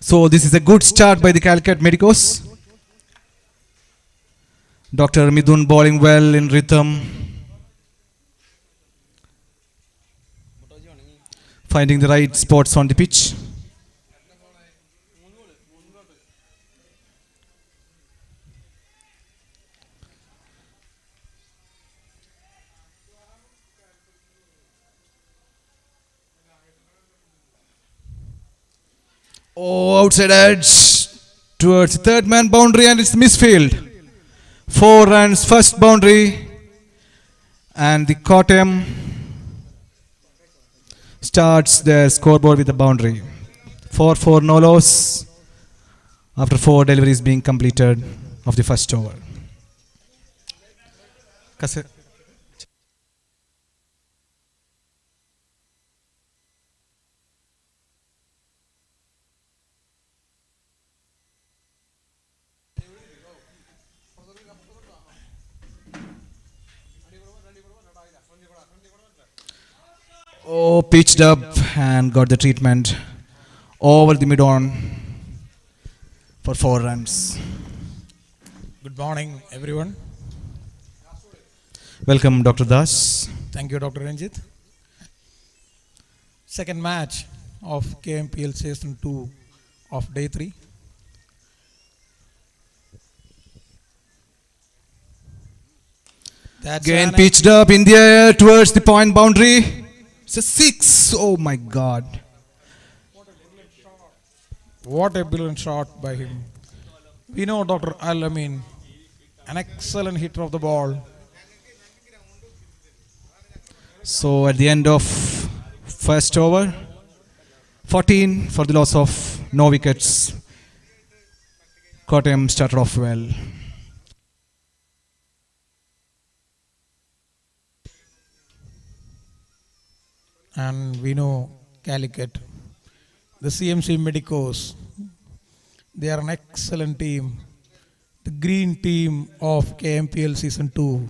So this is a good start by the Calicut Medicos. Dr. Midun bowling well in rhythm. Finding the right spots on the pitch. Oh, outside edge towards the third man boundary, and it's misfield. 4 runs, first boundary, and the Kottayam starts their scoreboard with a boundary. 4-4 no loss after 4 deliveries being completed of the first over. Oh, pitched up and got the treatment over the mid-on for 4 runs. Good morning, everyone. Welcome, Dr. Das. Thank you, Dr. Ranjit. Second match of KMPL Season 2 of Day 3. That's Again pitched up in the air towards the point boundary. It's a 6. Oh my God. What a brilliant shot by him. We know Dr. Al-Amin, an excellent hitter of the ball. So at the end of first over, 14 for the loss of no wickets. Kottayam started off well. And we know Calicut, the CMC Medicos, they are an excellent team. The green team of KMPL Season 2.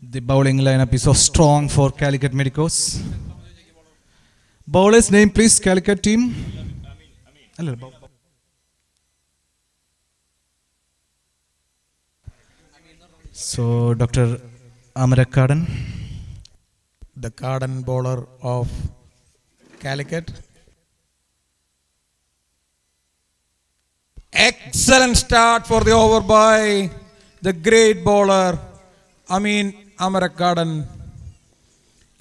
The bowling lineup is so strong for Calicut Medicos. Bowler's name please, Calicut team. So Dr. Amarakadan. The Carden bowler of Calicut. Excellent start for the over by the great bowler Amin Amarakadan.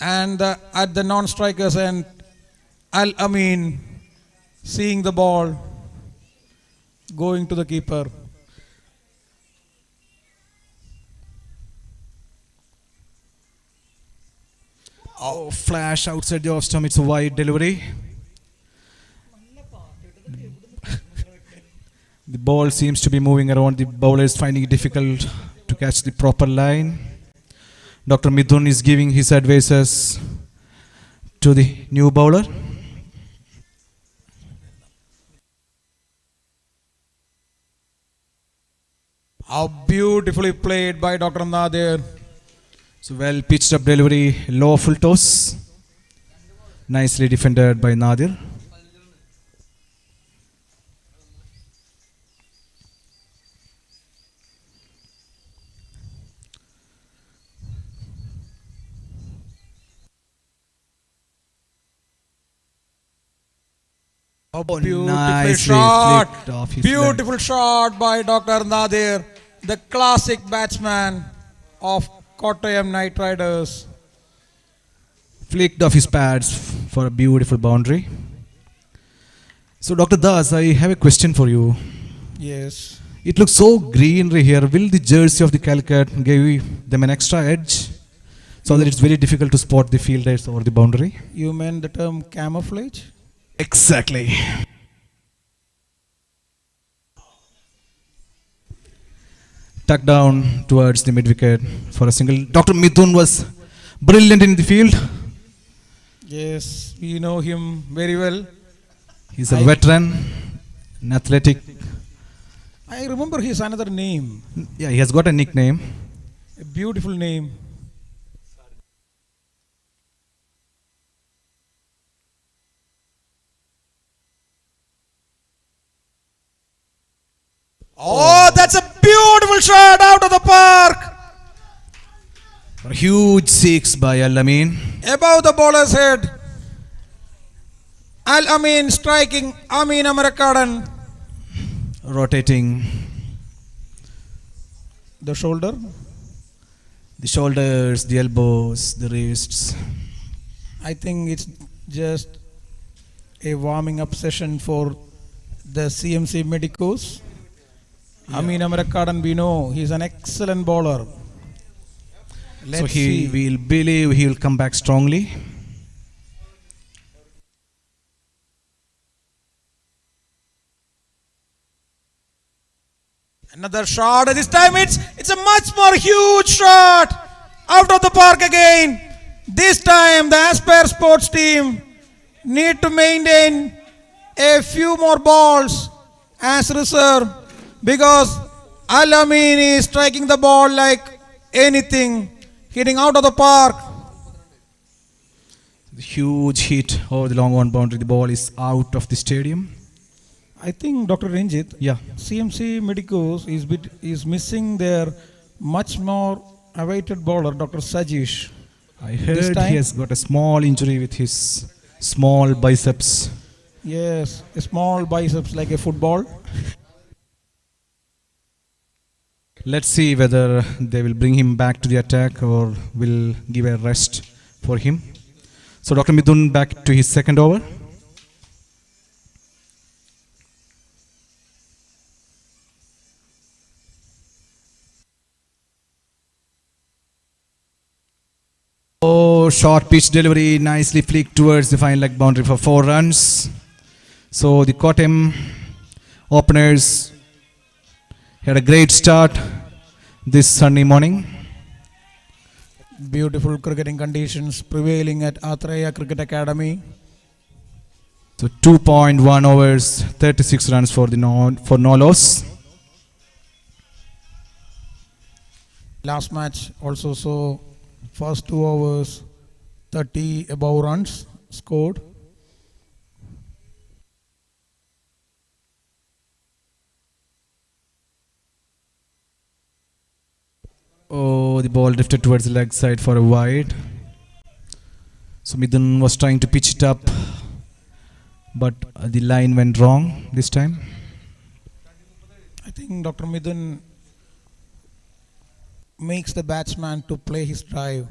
and at the non-strikers end, Al Amin seeing the ball going to the keeper. Oh, flash outside the off stump. It's a wide delivery. The ball seems to be moving around. The bowler is finding it difficult to catch the proper line. Dr. Midun is giving his advices to the new bowler. How beautifully played by Dr. Nadir. So well pitched up delivery, low full toss. Nicely defended by Nadir. A beautiful nicely shot. flicked off his Beautiful shot by Dr. Nadir, the classic batsman of Kottayam Knight Riders. Flicked off his pads for a beautiful boundary. So Dr. Das, I have a question for you. Yes. It looks so greenery here. Will the jersey of the Calicut give them an extra edge so that it's very difficult to spot the fielders over the boundary? You meant the term camouflage? Exactly. Tucked down towards the mid wicket for a single. Dr. Mithun was brilliant in the field. Yes, we know him very well. He's a veteran, an athletic. I remember his another name, Yeah, he has got a nickname. a beautiful name. Oh, that's a beautiful shot out of the park. A huge six by Al Amin. Above the bowler's head. Al Amin striking Amin Americadan. Rotating The shoulder. the shoulders, the elbows, the wrists. I think it's just a warming up session for the CMC medicos. Amin Americadan, we know he's an excellent bowler. So he will believe he will come back strongly. Another shot. This time it's a much more huge shot out of the park again. This time the Aspire Sports team need to maintain a few more balls as reserve because Al Amin is striking the ball like anything, hitting out of the park. The huge hit over the long on boundary. The ball is out of the stadium. I think Dr. Ranjit, Yeah. CMC Medicos is missing their much more awaited bowler, Dr. Sajish. I heard time- he has got a small injury with his small biceps. Yes, a small biceps like a football. Let's see whether they will bring him back to the attack or will give a rest for him. So Dr. Midun back to his second over. Oh, short pitch delivery, nicely flicked towards the fine leg boundary for 4 runs. So the Kottayam openers had a great start this sunny morning. Beautiful cricketing conditions prevailing at Atreya Cricket Academy. So 2.1 overs, 36 runs for no loss. Last match also saw first 2 overs, 30 above runs scored. Oh, the ball drifted towards the leg side for a wide. So Midun was trying to pitch it up, but the line went wrong this time. I think Dr. Midun makes the batsman to play his drive.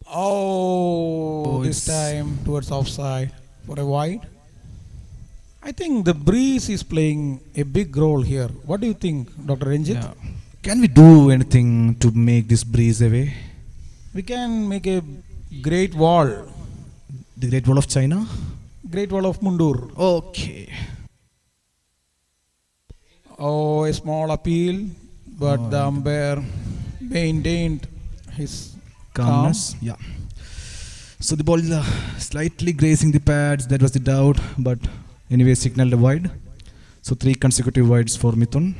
Oh, this it's- time towards offside for a wide. I think the breeze is playing a big role here. What do you think, Dr. Ranjit? Yeah. Can we do anything to make this breeze away? We can make a great wall, The Great Wall of China? great wall of Mundur. Okay. Oh, a small appeal, but the umpire maintained his Calmness. Yeah. So the ball is slightly grazing the pads. That was the doubt, but anyway, signaled a wide. So 3 consecutive wides for Mithun.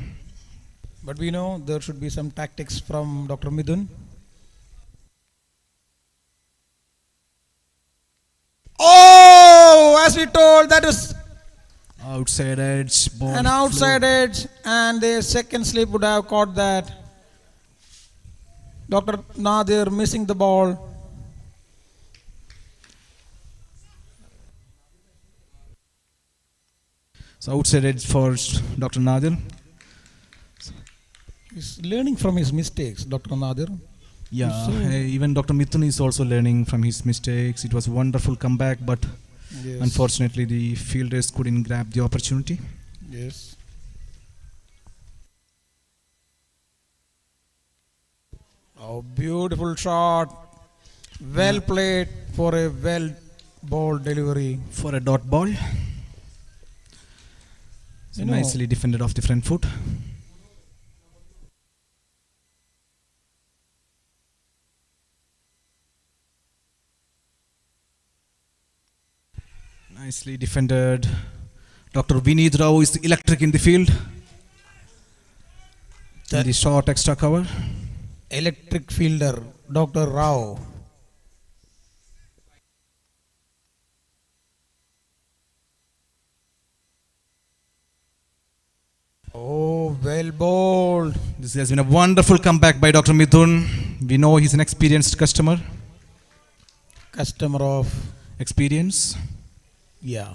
But we know there should be some tactics from Dr. Midun. Oh, as we told, that is Outside edge. Ball an outside edge, and the second slip would have caught that. Dr. Nadir missing the ball. So outside edge for Dr. Nadir. He's learning from his mistakes, Dr. Nadir. Yeah, So- even Dr. Mithun is also learning from his mistakes. It was a wonderful comeback, but Yes. unfortunately the fielders couldn't grab the opportunity. Yes. Oh, beautiful shot. Well played for a well ball delivery. For a dot ball. So You know- nicely defended off the front foot. Nicely defended. Dr. Vineet Rao is electric in the field. In the short extra cover. Electric fielder, Dr. Rao. Oh, well bowled. This has been a wonderful comeback by Dr. Mithun. We know he's an experienced customer. Customer of, Experience. yeah.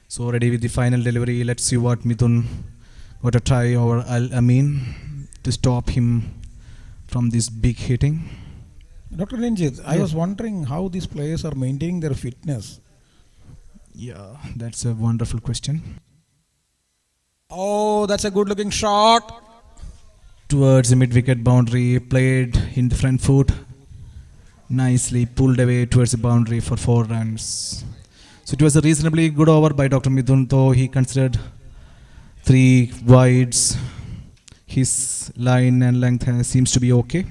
So ready with the final delivery. Let's see what Mithun got a try over Al Amin to stop him from this big hitting. Dr. Ranjit, I was wondering how these players are maintaining their fitness. Yeah, that's a wonderful question. Oh, that's a good looking shot. Towards the mid-wicket boundary, played in the front foot, nicely pulled away towards the boundary for 4 runs. So it was a reasonably good over by Dr. Mithun, though he considered 3 wides. His line and length seems to be okay.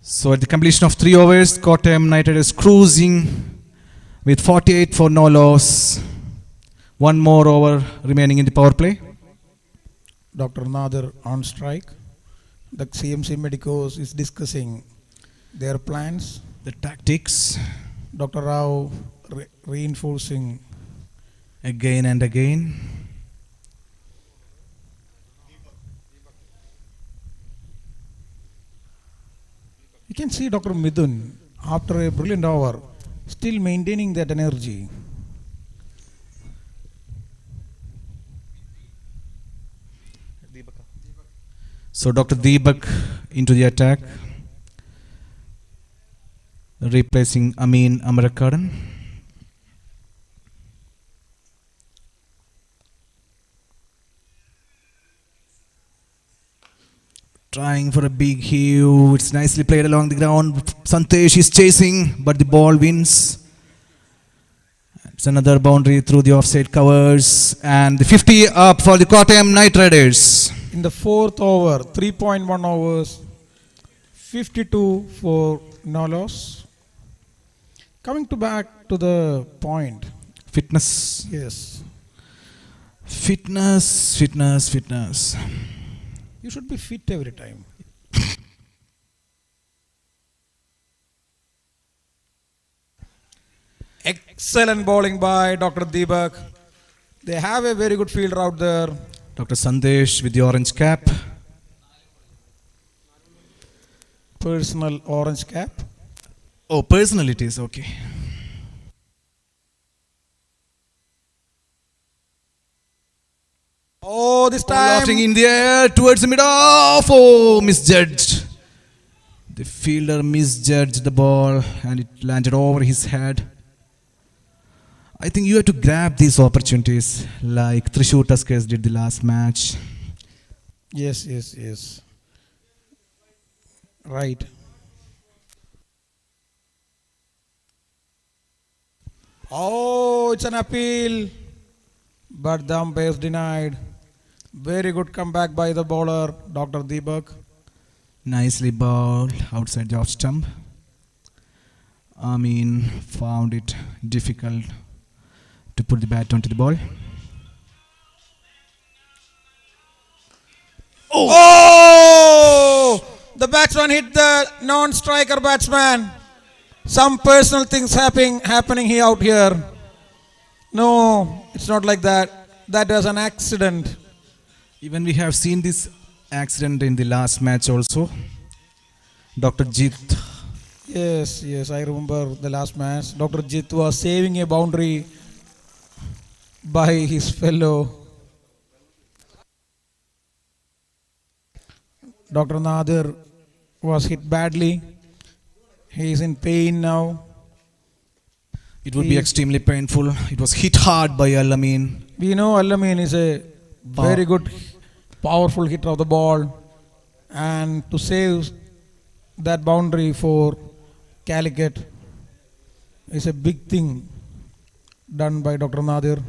So at the completion of 3 overs, Kottayam Knight Riders cruising with 48 for no loss. 1 more over remaining in the power play. Dr. Nadir on strike. The CMC Medicos is discussing their plans. The tactics Dr. Rao reinforcing. again and again. You can see Dr. Midun, after a brilliant over, still maintaining that energy. So Dr. Deepak into the attack, replacing Amin Amarakadan. Trying for a big heave. It's nicely played along the ground. Santesh is chasing, but the ball wins. It's another boundary through the offside covers. And the 50 up for the Kottayam Knight Riders. In the 4th over, 3.1 overs, 52 for no loss. Coming to back to the point. Fitness. Yes. Fitness. You should be fit every time. Excellent bowling by Dr. Deepak. They have a very good fielder out there. Dr. Sandesh with the orange cap. Personal orange cap. Oh, personalities, okay. Oh, this Lofting time. in the air towards the mid-off. Oh, misjudged. The fielder misjudged the ball and it landed over his head. I think you have to grab these opportunities like Thrissur Tuskers did the last match. Yes, yes, yes. Right. Oh, it's an appeal. But the umpires denied. Very good comeback by the bowler, Dr. Deepak. Nicely bowled outside the off stump. Amin found it difficult to put the bat onto the ball. Oh! The batsman hit the non-striker batsman. Some personal things happening here out here. No, it's not like that. That was an accident. Even we have seen this accident in the last match also. Dr. Jit. Yes, yes, I remember the last match. Dr. Jit was saving a boundary by his fellow. Dr. Nadir was hit badly. He is in pain now. It would be extremely painful. It was hit hard by Al-Amin. We know Al-Amin is a very good, powerful hitter of the ball. And to save that boundary for Calicut is a big thing done by Dr. Nadir.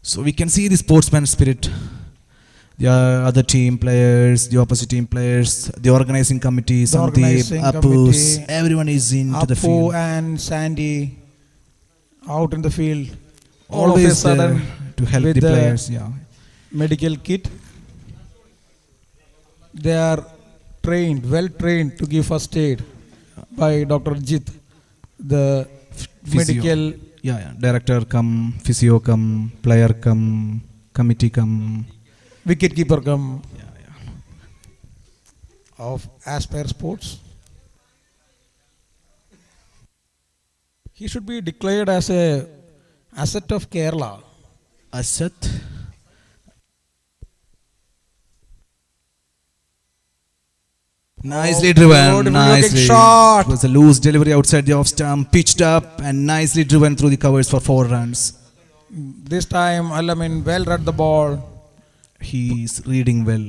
So we can see the sportsman spirit. The other team players, the opposite team players, the organizing committee, The Sandeep, organizing Appus, committee, everyone is into the Appu field. and Sandy out in the field. All Always of a sudden, there to help with the players. Yeah. medical kit, they are trained, well trained to give first aid by Dr. Jit, the Physio. medical. Yeah. Director come, physio come, player come, committee come. Wicket keeper come of Aspire Sports. He should be declared as a asset of Kerala. Asset. Nicely driven. Good Nicely. looking shot. It was a loose delivery outside the off stump, pitched up and nicely driven through the covers for 4 runs. This time Al-Amin well read the ball. He is reading well.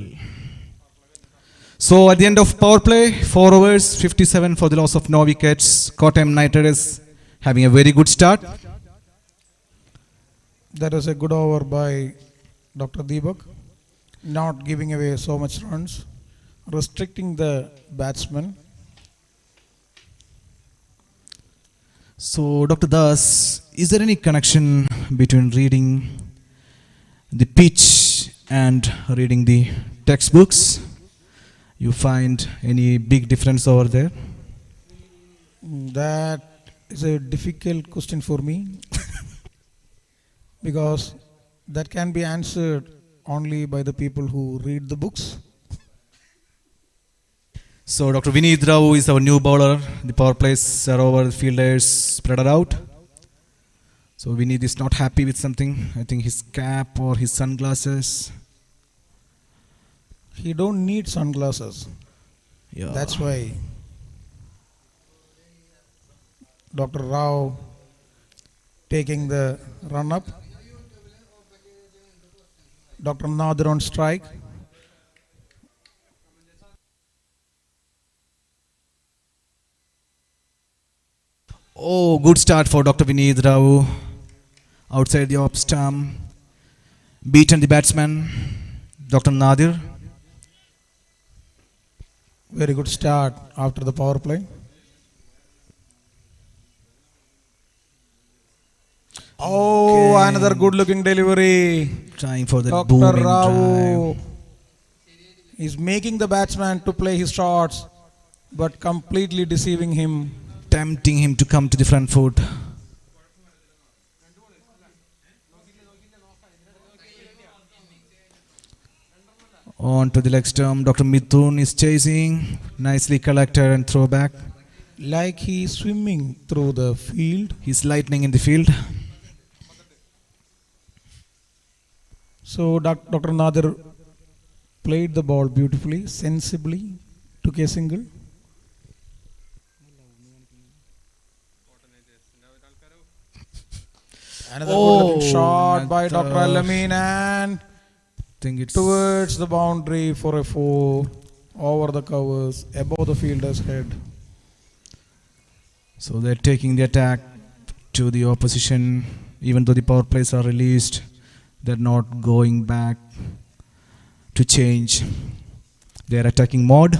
So at the end of power play, 4 overs, 57 for the loss of no wickets. Kottayam Knight Riders having a very good start. That was a good over by Dr. Deepak, not giving away so much runs, restricting the batsman. So Dr. Das, is there any connection between reading the pitch and reading the textbooks? You find any big difference over there? That is a difficult question for me because that can be answered only by the people who read the books. So Dr. Vineet Rao is our new bowler. The power plays are over, the fielders spread are out. So Vineet is not happy with something. I think his cap or his sunglasses. He don't need sunglasses. Yeah. That's why Dr. Rao taking the run up. Dr. Nadir on strike. Oh, good start for Dr. Vineet Rao. Outside the off stump. Beaten the batsman, Dr. Nadir. Very good start after the power play. Oh, Okay. another good looking delivery. Trying for the Dr. booming Rao drive. is making the batsman to play his shots, but completely deceiving him. Tempting him to come to the front foot. On to the leg stump. Dr. Mithun is chasing. Nicely collected and throw back. like he is swimming through the field. He's lightning in the field. So Dr. Nadir played the ball beautifully, sensibly, took a single. Another good looking shot by Dr. Al-Amin, and Think it's towards the boundary for a 4, over the covers, above the fielder's head. so they're taking the attack to the opposition. Even though the power plays are released, they're not going back to change their attacking mode.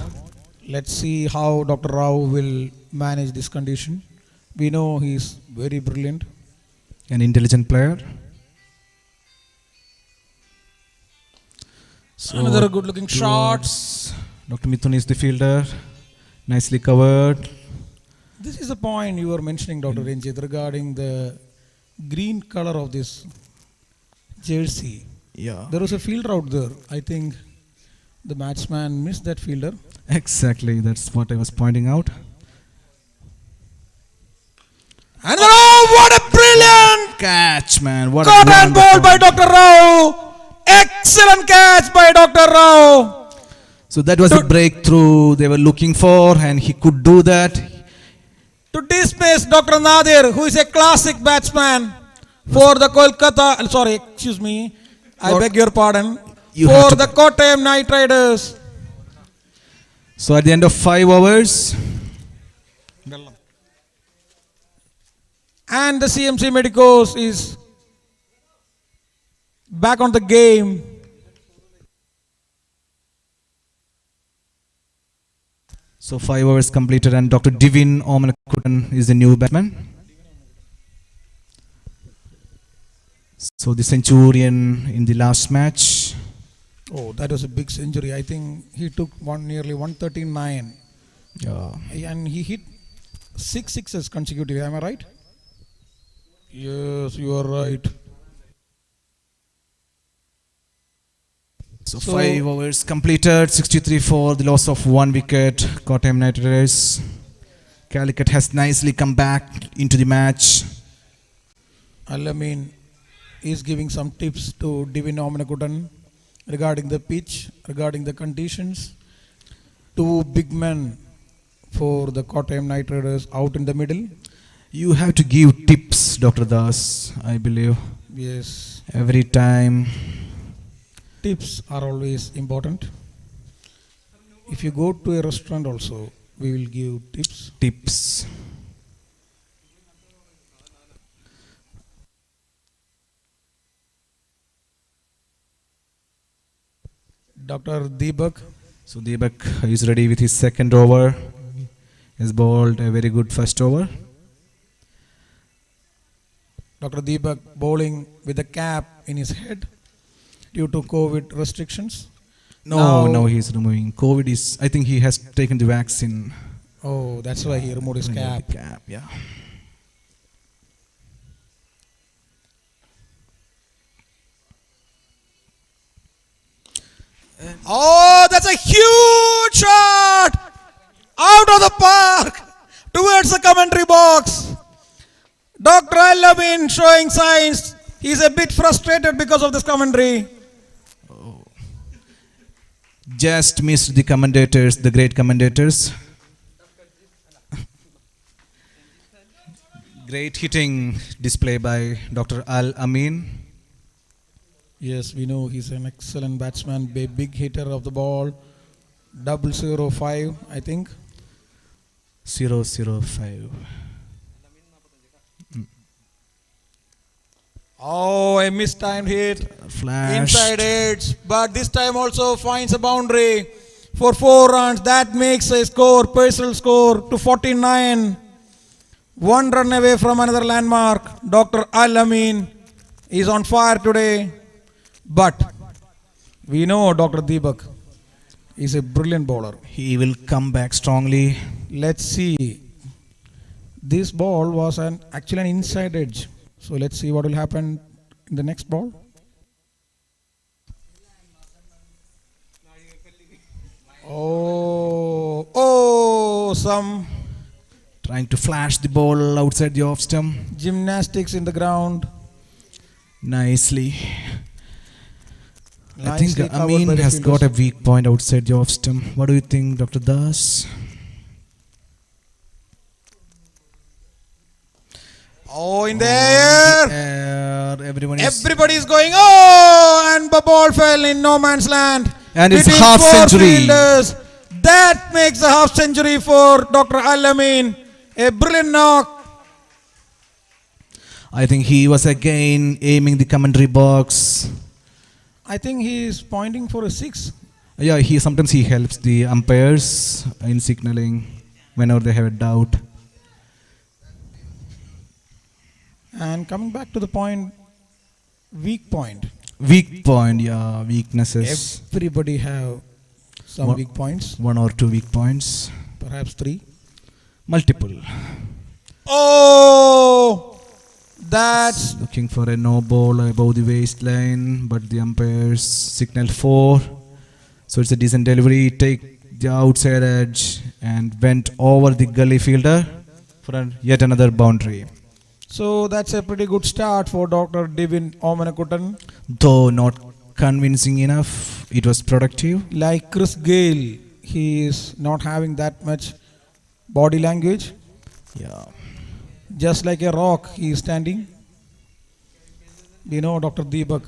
Let's see how Dr. Rao will manage this condition. We know he's very brilliant. An intelligent player. So Another good looking shot. Dr. Mithun is the fielder. Nicely covered. This is the point you were mentioning, Dr. Ranjit, regarding the green color of this jersey. Yeah. There was a fielder out there. I think the batsman missed that fielder. Exactly. That's what I was pointing out. And oh, what a brilliant Catch, man. What caught a and ball by wonderful- Dr. Rao. Excellent catch by Dr. Rao. So that was a breakthrough they were looking for, and he could do that. To dismiss Dr. Nadir, who is a classic batsman for the Kolkata, sorry, excuse me, I beg your pardon, You have for to- the Kottayam Knight Riders. So at the end of 5 overs, And the CMC Medicos is back on the game. so 5 overs completed, and Dr. Divin Omanakutan is the new batsman. So the centurion in the last match. Oh, that was a big century. I think he took nearly 139. And he hit 6 sixes consecutively. Am I right? Yes, you are right. So So- 5 overs completed, 63 for the loss of 1 wicket. Kottayam Knight Riders. Calicut has nicely come back into the match. Al-Amin is giving some tips to Divin Omanakutan regarding the pitch, regarding the conditions. 2 big men for the Kottayam Knight Riders out in the middle. You have to give tips, Dr. Das, I believe. Yes, Every time. tips are always important. If you go to a restaurant also, we will give tips. Tips. Dr. Deepak, So Deepak is ready with his second over. Has bowled a very good first over. Dr. Deepak bowling with a cap in his head due to COVID restrictions. No, he's removing. COVID is, I think he has taken the vaccine. Oh, that's why he removed his cap. The cap, yeah. Oh, that's a huge shot out of the park towards the commentary box. Dr. Al-Amin showing signs. He's a bit frustrated because of this commentary. Just missed the commentators, the great commentators. Great hitting display by Dr. Al-Amin. Yes, we know he's an excellent batsman, big hitter of the ball. 005, I think. 005. Oh, a mistimed hit. Flash. Inside edge, but this time also finds a boundary for 4 runs. That makes a score, personal score to 49. 1 run away from another landmark. Dr. Al-Amin is on fire today. But we know Dr. Deepak is a brilliant bowler. He will come back strongly. Let's see. This ball was actually an inside edge. So let's see what will happen in the next ball. Oh, some Trying to flash the ball outside the off stump. Gymnastics in the ground. Nicely. I think Nicely covered Amin by the has got a fielders. weak point outside the off stump. What do you think, Dr. Das? Oh, in the air. Everyone is. Everybody is going. Oh, and the ball fell in no man's land. And it's Between half four century. fielders. That makes a half century for Dr. Al-Amin. A brilliant knock. I think he was again aiming the commentary box. I think he is pointing for a 6. Yeah, sometimes he helps the umpires in signaling whenever they have a doubt. And coming back to the point, weak point. Weak point, yeah, weaknesses. Everybody have some One- weak points, 1 or 2 weak points. perhaps 3. Multiple. Oh, that's Looking for a no ball above the waistline, but the umpires signal 4. So it's a decent delivery. Take the outside edge and went over the gully fielder for yet another boundary. so that's a pretty good start for Dr. Divin Omanakuttan. Though not convincing enough, it was productive. Like Chris Gale, he is not having that much body language. Yeah. Just like a rock, he is standing. We know Dr. Deepak.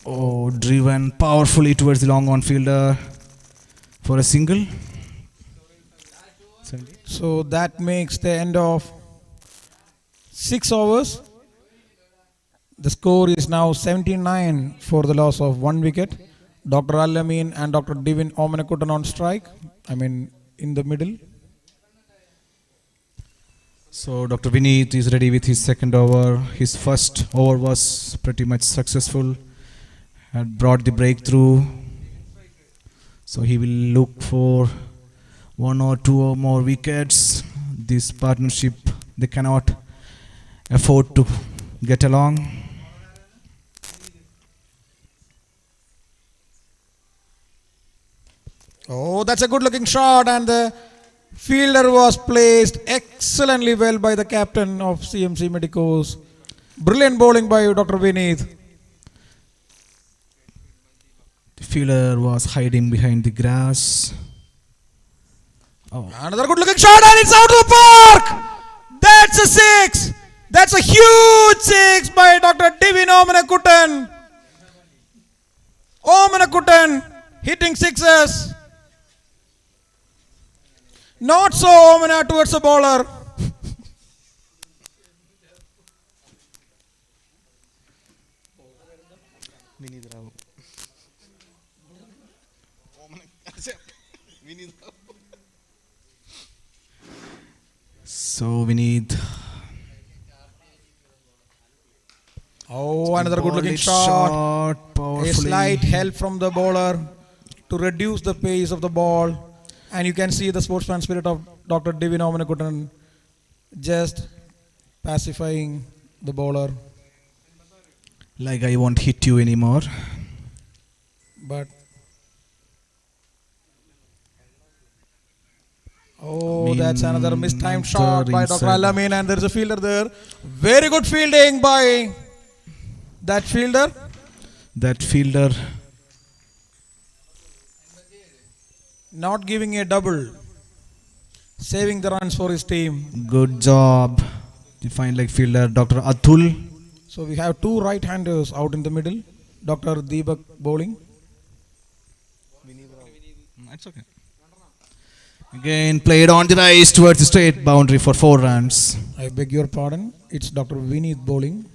Oh, driven powerfully towards the long on fielder for a single. So that makes the end of 6 overs. The score is now 79 for the loss of 1 wicket. Dr. Al-Amin and Dr. Divin Omanakuttan on strike. I mean, in the middle. So Dr. Vineet is ready with his second over. His first over was pretty much successful. Had brought the breakthrough. So he will look for 1 or 2 or more wickets. This partnership, they cannot afford to get along. Oh, that's a good looking shot, and the fielder was placed excellently well by the captain of CMC Medicos. Brilliant bowling by Dr. Vineet. The fielder was hiding behind the grass. Oh, Another good looking shot, and it's out of the park. That's a 6. That's a huge 6 by Dr. Divin Omanakuttan. Omanakuttan hitting sixes. Not so Omana towards the bowler. so we need Oh, another good looking Ball shot. A powerfully. slight help from the bowler to reduce the pace of the ball. And you can see the sportsman spirit of Dr. Divin Omanakuttan just pacifying the bowler. Like I won't hit you anymore. But oh, that's another mistimed shot by Dr. inside. Al-Amin, and there is a fielder there. Very good fielding by that fielder. That fielder Not giving a double, saving the runs for his team. good job. You find like fielder Dr. Atul. So we have 2 right-handers out in the middle. Dr. Deepak bowling. That's okay. Again played on the rise towards the straight boundary for 4 runs. I beg your pardon. It's Dr. Vineet bowling.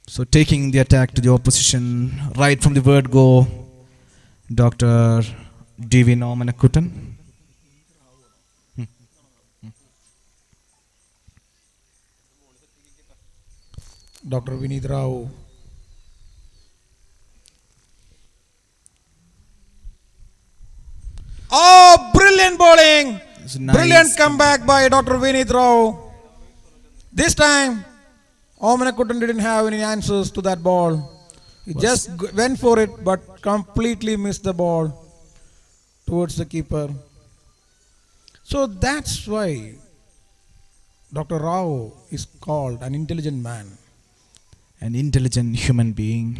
So taking the attack to the opposition right from the word go, Dr. Divin Omanakuttan. Dr. Vineet Rao. Oh, brilliant bowling. It's a nice Brilliant comeback by Dr. Vineet Rao. This time, Omanakuttan didn't have any answers to that ball. He just went for it but completely missed the ball towards the keeper. So that's why Dr. Rao is called an intelligent man. An intelligent human being.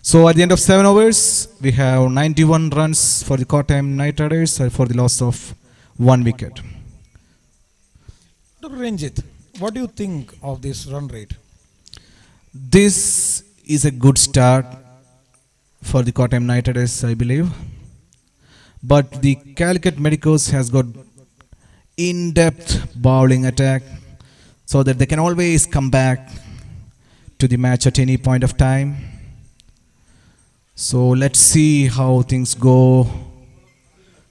So at the end of 7 overs, we have 91 runs for the Kottayam Knight Riders for the loss of 1 wicket. Dr. Ranjit, what do you think of this run rate? This is a good start for the Kottayam Knight Riders, I believe. But the Calicut Medicos has got in-depth bowling attack so that they can always come back to the match at any point of time. So let's see how things go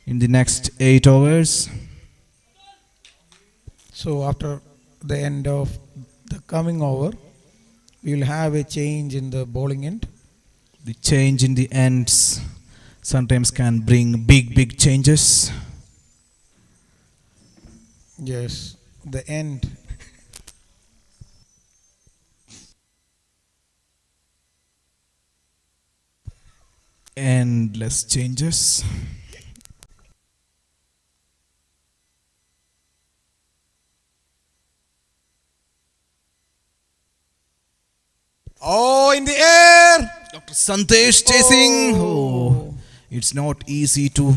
in the next 8 overs. So after the end of the coming over, we will have a change in the bowling end. The change in the ends sometimes can bring big changes. Yes, the end. Endless changes. Oh, in the air! Dr. Sandesh chasing. Oh, it's not easy to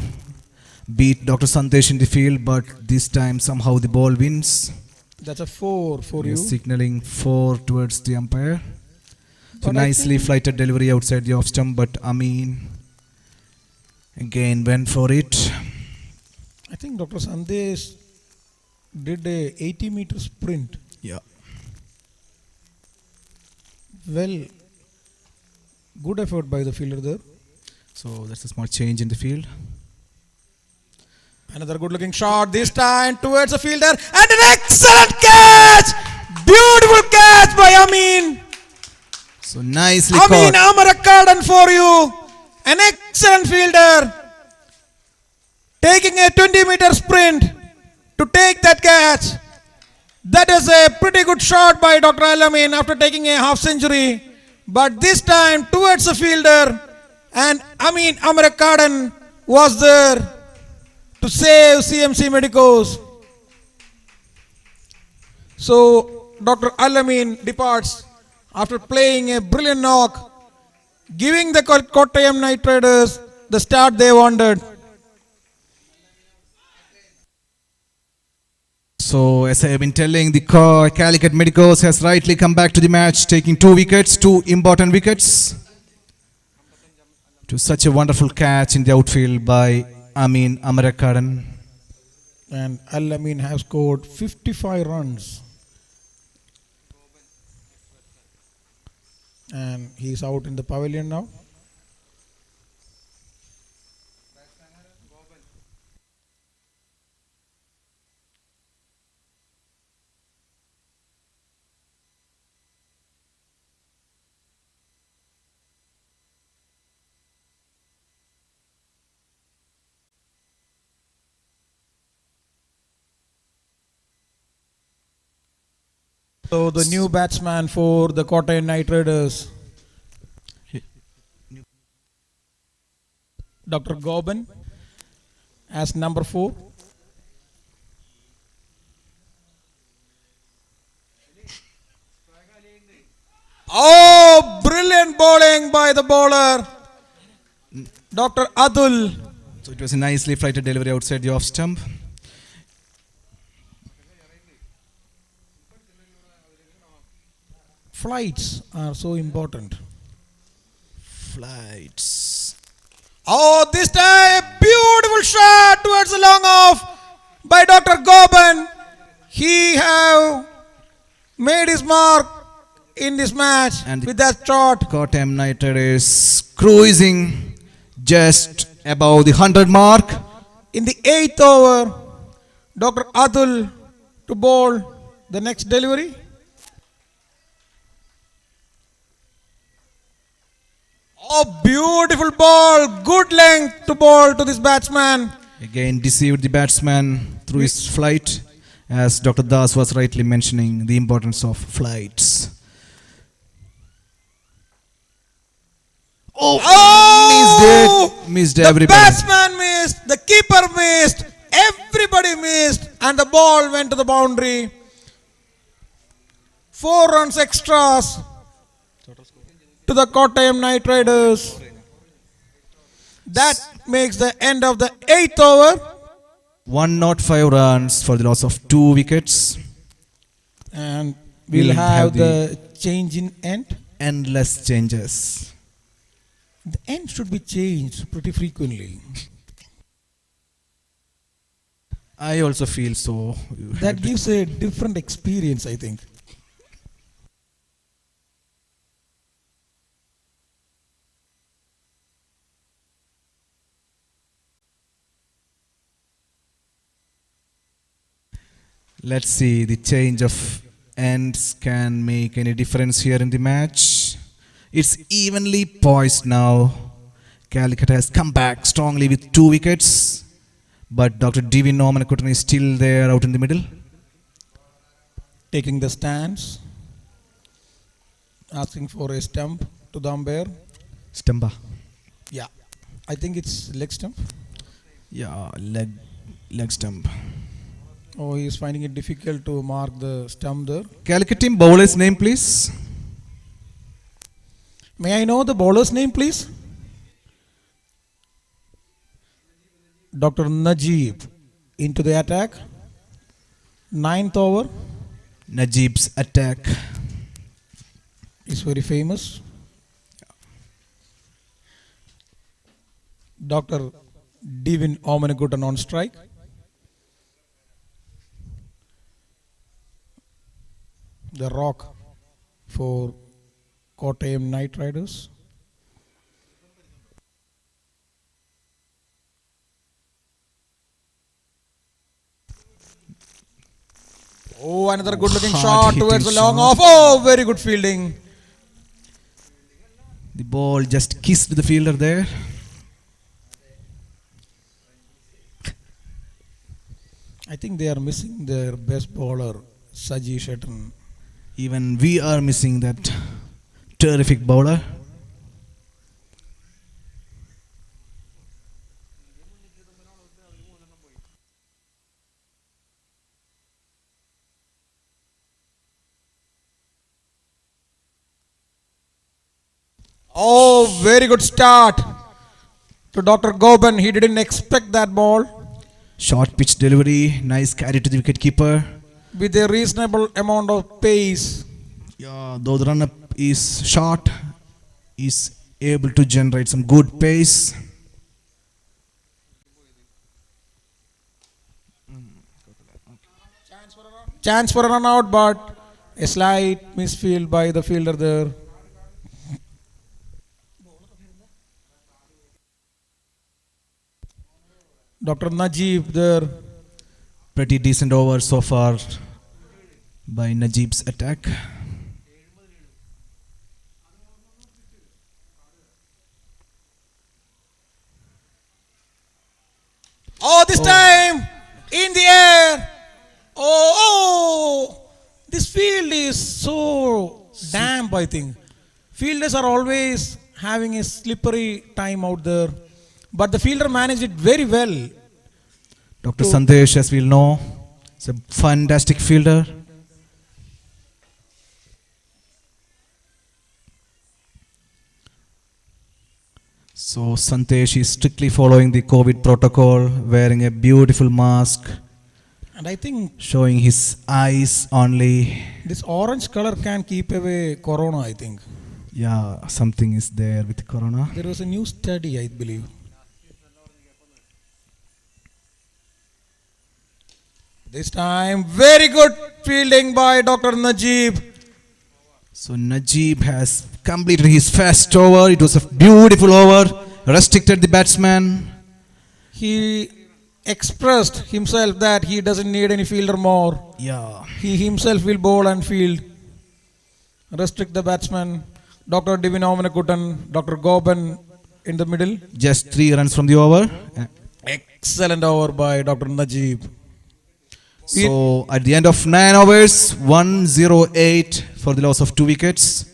beat Dr. Sandesh in the field, but this time somehow the ball wins. That's a 4 for you. He's signaling 4 towards the umpire. So But I nicely think- flighted delivery outside the off stump, but Amin again went for it. I think Dr. Sandesh did a 80-meter sprint. Yeah. Well, good effort by the fielder there. So that's a small change in the field. Another good looking shot, this time towards the fielder, and an excellent catch! Beautiful catch by Amin! So nicely Amin caught. Amarakardan for you! An excellent fielder! Taking a 20-meter sprint to take that catch. That is a pretty good shot by Dr. Alamin after taking a half century. But this time towards the fielder, and Amin Amarakardan was there to save CMC Medicos. So Dr. Alamin departs after playing a brilliant knock, giving the Kottayam Knight Riders the start they wanted. So as I have been telling, the Calicut Medicos has rightly come back to the match, taking 2 wickets, 2 important wickets. To such a wonderful catch in the outfield by Amin Amarakardan. And Alamin has scored 55 runs. And he's out in the pavilion now. So the new batsman for the Kottayam Knight Riders, Dr. Goban, as number 4. Oh, brilliant bowling by the bowler, Dr. Adul. So it was a nicely flighted delivery outside the off stump. Flights are so important. Flights. Oh, this time beautiful shot towards the long off by Dr. Goban. He have made his mark in this match And with that shot. Kottayam Knight Riders cruising just above the 100 mark. In the 8th over, Dr. Adul to bowl the next delivery. Oh, beautiful ball. Good length to bowl to this batsman. Again deceived the batsman through his flight, as Dr. Das was rightly mentioning the importance of flights. Missed The everybody. batsman missed, the keeper missed, everybody missed, and the ball went to the boundary. 4 runs extras to the Kottayam Knight Riders. That makes the end of the 8th over. 105 runs for the loss of 2 wickets. And we'll We'll have have the change in end. Endless changes. The end should be changed pretty frequently. I also feel so. That gives a different experience, I think. Let's see, the change of ends can make any difference here in the match. It's evenly poised now. Calicut has come back strongly with 2 wickets. But Dr. D.V. Norman Kuttan is still there out in the middle. Taking the stance, asking for a stump to the umpire. Stumba. Yeah, I think it's leg stump. Yeah, leg stump. Oh, he is finding it difficult to mark the stump there. Calicut team bowler's name, please. May I know the bowler's name, please? Dr. Najib into the attack. 9th over Najib's attack. is very famous. Dr. Divin Omenagutan on strike. The rock for Kottayam Knight Riders. Oh, another good looking shot Hard-hitting towards the long shot. off. Oh, very good fielding. The ball just kissed the fielder there. I think they are missing their best bowler, Saji Shetton. Even we are missing that terrific bowler. Oh, very good start to Dr. Goban. He didn't expect that ball. Short pitch delivery, nice carry to the wicketkeeper. With a reasonable amount of pace. Yeah, though the run up is short, is able to generate some good pace. Chance for a run out, but a slight misfield by the fielder there. Dr. Najib there. Pretty decent over so far by Najib's attack. Oh, this time in the air. Oh, this field is so damp, I think. Fielders are always having a slippery time out there. But the fielder managed it very well. Dr. Sandesh, as we'll know, is a fantastic fielder. So Sandesh is strictly following the COVID protocol, wearing a beautiful mask, And I think showing his eyes only. this orange color can keep away corona, I think. Yeah, something is there with corona. There was a new study, I believe. This time, very good fielding by Dr. Najib. So Najib has completed his first over. It was a beautiful over. Restricted the batsman. He expressed himself that he doesn't need any fielder more. Yeah. He himself will bowl and field. Restrict the batsman. Dr. Divin Omenakutan, Dr. Goban in the middle. Just 3 runs from the over. Excellent over by Dr. Najib. So at the end of 9 overs, 108 for the loss of 2 wickets.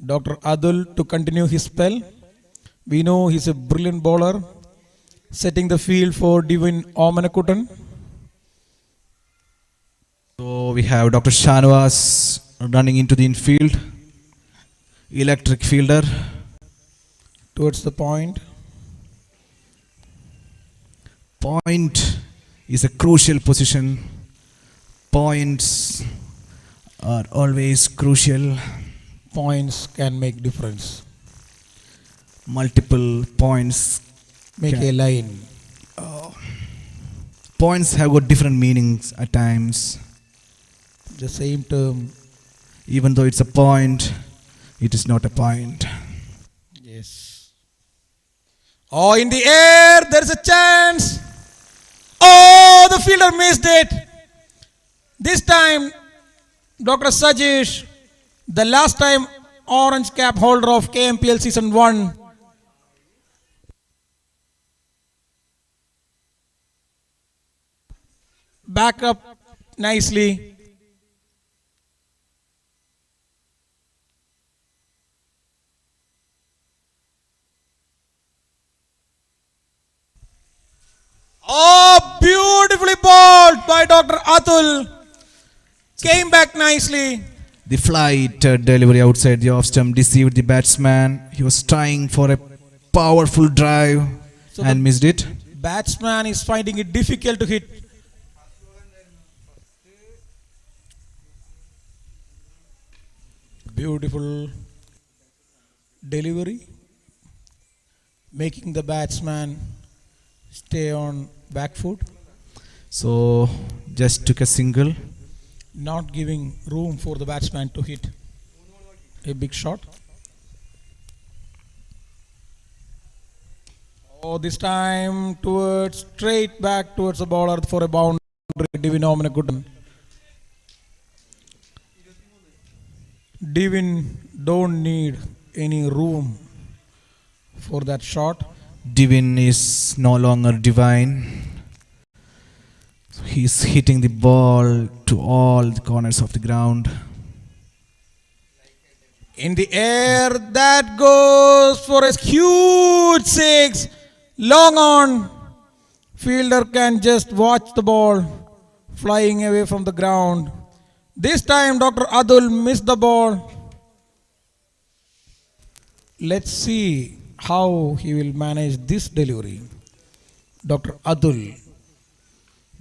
Dr. Adul to continue his spell. We know he's a brilliant bowler, setting the field for Divin Omanakuttan. So we have Dr. Shanwas running into the infield. Electric fielder. Towards the point. Point is a crucial position. Points are always crucial. Points can make difference. Multiple points. Make a line. Points have got different meanings at times. The same term. Even though it's a point, it is not a point. Yes. Oh, in the air, there's a chance. Oh, the fielder missed it. This time, Dr. Sajesh, the last time orange cap holder of KMPL season 1, back up nicely. Oh, beautifully bowled by Dr. Atul. Came back nicely. The flight delivery outside the off stump deceived the batsman. He was trying for a powerful drive So and missed it. Batsman is finding it difficult to hit. Beautiful delivery, making the batsman stay on back foot, So just took a single. not giving room for the batsman to hit a big shot. Oh, this time towards straight back towards the bowler for a boundary. Divin Omanakuttan. Divin don't need any room for that shot. Divin is no longer divine. So he's hitting the ball to all the corners of the ground. In the air, that goes for a huge six. Long on. Fielder can just watch the ball flying away from the ground. This time, Dr. Adul missed the ball. Let's see how he will manage this delivery. Dr. Adul,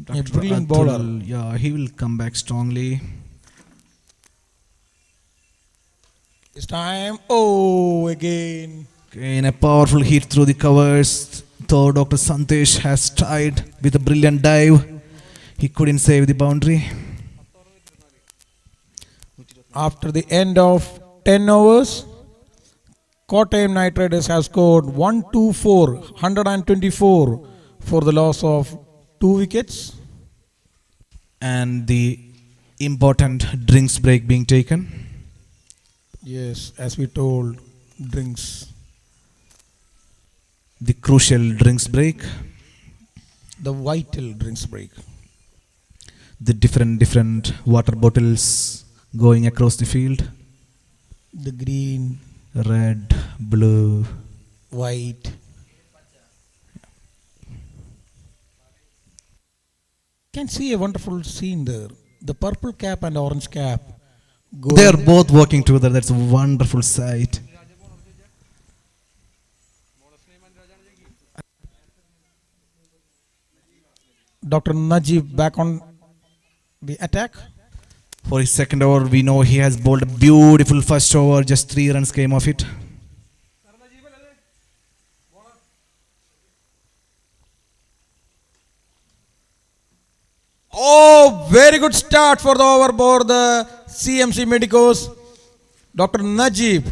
a brilliant bowler. Yeah, he will come back strongly. This time, oh, again. In a powerful hit through the covers, though Dr. Santesh has tried with a brilliant dive, he couldn't save the boundary. After the end of 10 overs, Kottayam Knight Riders have scored 124 for the loss of 2 wickets. And the important drinks break being taken. Yes, as we told, drinks. The crucial drinks break. The vital drinks break. The different water bottles going across the field. The green, Red, blue. white. Can see a wonderful scene there. The purple cap and orange cap. They are both working together. That's a wonderful sight. Dr. Najib back on the attack. For his second over, we know he has bowled a beautiful first over. Just 3 runs came off it. Oh, very good start for the overboard, the CMC Medicos. Dr. Najib.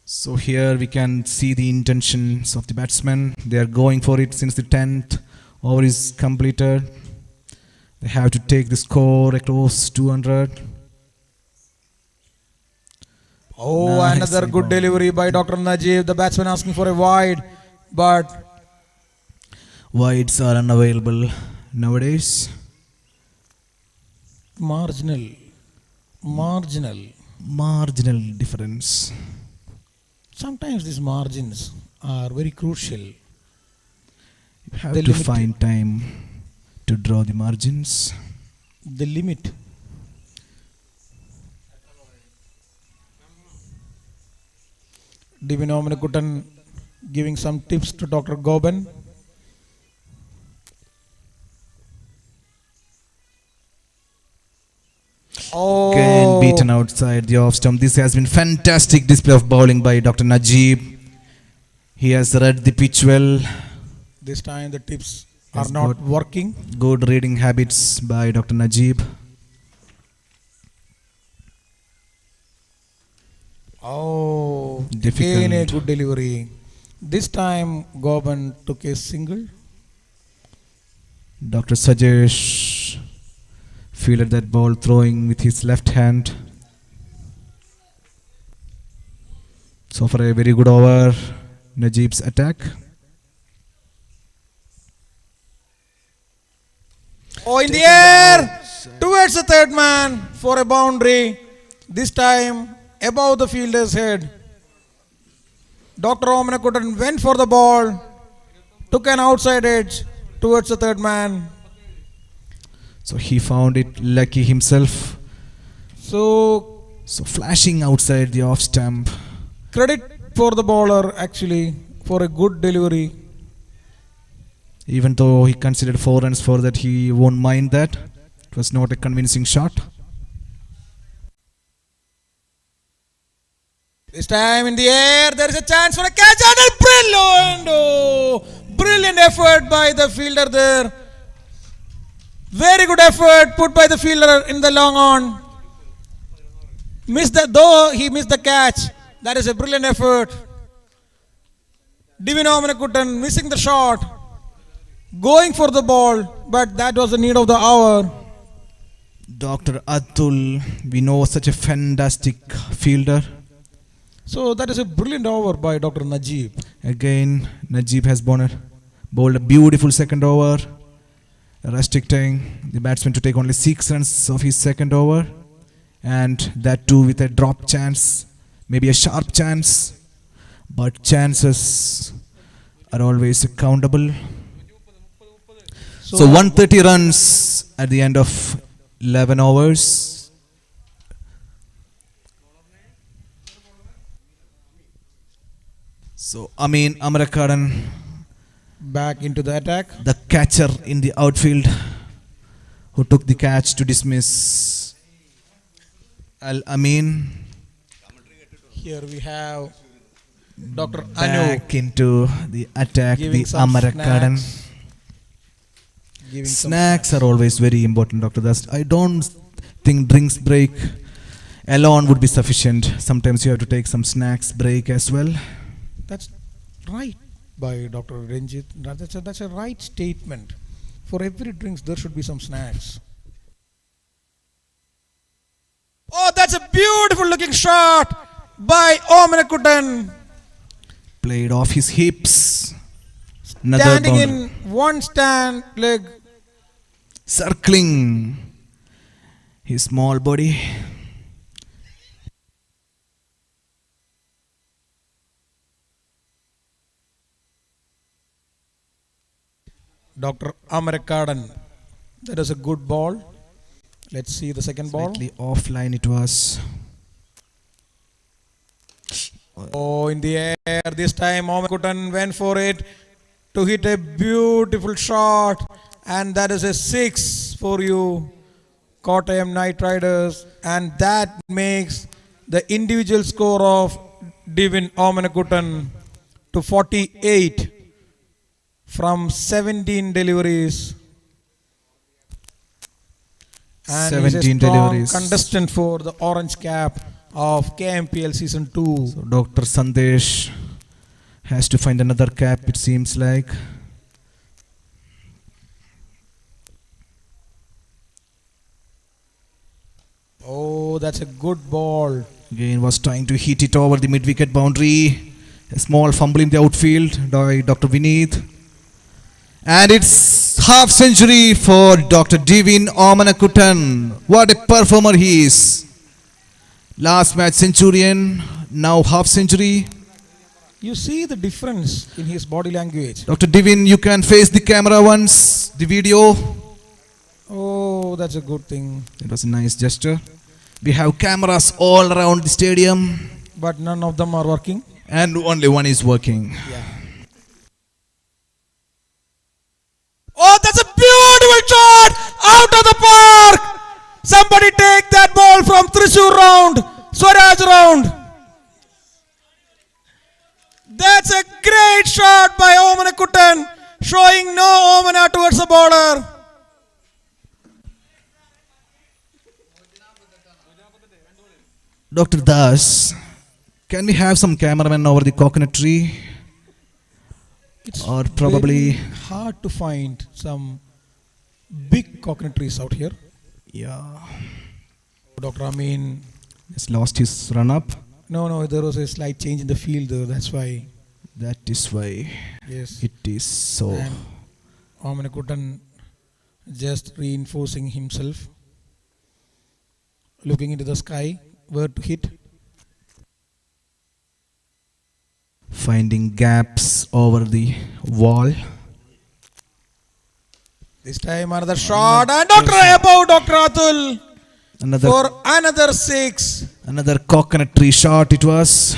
So here we can see the intentions of the batsmen. They are going for it since the 10th over is completed. They have to take the score across 200. Oh, Nicely another good bowled. delivery by Dr. Najib. The batsman asking for a wide, but Wides are unavailable nowadays. marginal. marginal difference. Sometimes these margins are very crucial. You have The to limit- find time to draw the margins. The limit. Divin Omanakuttan giving some tips to Dr. Goban. Again beaten outside the off stump. This has been fantastic display of bowling by Dr. Najib. He has read the pitch well. This time the tips Yes, are not good. working. Good reading habits by Dr. Najib. Oh, Difficult. again a good delivery. This time Goban took a single. Dr. Sajesh fielded that ball throwing with his left hand. So for a very good over, Najib's attack. Oh, in the air towards the third man for a boundary. This time above the fielder's head. Dr. Omanakuttan went for the ball, took an outside edge towards the third man. So he found it lucky himself. So So flashing outside the off stump. credit for the bowler actually for a good delivery. Even though he considered 4 runs for that, he won't mind that. It was not a convincing shot. This time in the air, there is a chance for a catch and a brilliant, brilliant effort by the fielder there. Very good effort put by the fielder in the long on. Though he missed the catch, that is a brilliant effort. Divin Omanakuttan missing the shot, going for the ball, but that was the need of the hour. Dr. Atul, we know such a fantastic fielder. So that is a brilliant over by Dr. Najib. Again, Najib has bowled a beautiful second over, restricting the batsman to take only 6 runs of his second over, and that too with a drop chance, maybe a sharp chance, but chances are always countable. So 130 runs at the end of 11 overs. So Amarakadan, back into the attack. the catcher in the outfield, who took the catch to dismiss Al Amin Here we have Dr. Anu back into the attack. giving The some Amarakadan snacks. Giving some snacks are always very important, Dr. Das. I don't think drinks break alone would be sufficient. Sometimes you have to take some snacks break as well. That's right by Dr. Ranjit. That's a right statement. For every drinks, there should be some snacks. Oh, that's a beautiful looking shot by Omanakuttan. Played off his hips. Another Standing boundary. in one stand leg. Circling his small body. Dr. Amarakadan. That is a good ball. Let's see the second ball. Slightly offline it was. Oh, in the air. This time Omanakuttan went for it to hit a beautiful shot. And that is a 6 for you, Kottayam Knight Riders. And that makes the individual score of Divin Omanakuttan to 48 from 17 deliveries. And he's a 17 strong deliveries. contestant for the orange cap of KMPL Season 2. So Dr. Sandesh has to find another cap, it seems like. Oh, that's a good ball. Again was trying to hit it over the mid-wicket boundary. A small fumble in the outfield by Dr. Vineet. And it's half century for Dr. Divin Omanakuttan. What a performer he is. Last match centurion, now half century. You see the difference in his body language. Dr. Divin, you can face the camera once, the video. Oh, that's a good thing. It was a nice gesture. We have cameras all around the stadium But none of them are working. and only one is working. Yeah. Oh, that's a beautiful shot out of the park. Somebody take that ball from Thrissur round, Swaraj round. That's a great shot by Omana Kuttan, showing no Omana towards the border. Dr. Das, can we have some cameramen over the coconut tree? It's Or probably- very hard to find some big coconut trees out here. Yeah. Dr. Amin. He's lost his run up. No, there was a slight change in the field there. That's why. That is why Yes. it is so. And Omana Kuttan just reinforcing himself, looking into the sky, where to hit. Finding gaps over the wall. This time another shot and above Dr. Atul Another for another 6. another coconut tree shot it was.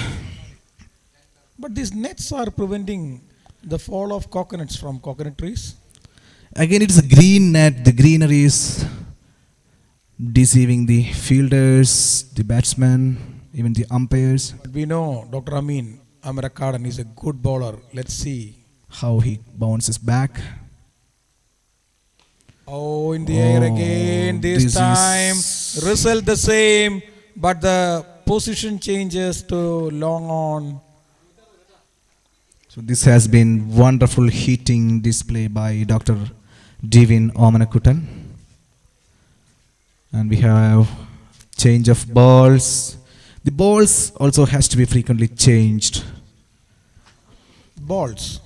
But these nets are preventing the fall of coconuts from coconut trees. Again, it is a green net. The greenery is deceiving the fielders, the batsmen, even the umpires. But we know Dr. Amin Amarakadan is a good bowler. Let's see. How he bounces back. Oh, in the air Oh, again. This time, result the same, but the position changes to long on. So this has been wonderful hitting display by Dr. Divin Omana Kuttan. And we have change of balls. The balls also has to be frequently changed. Balls.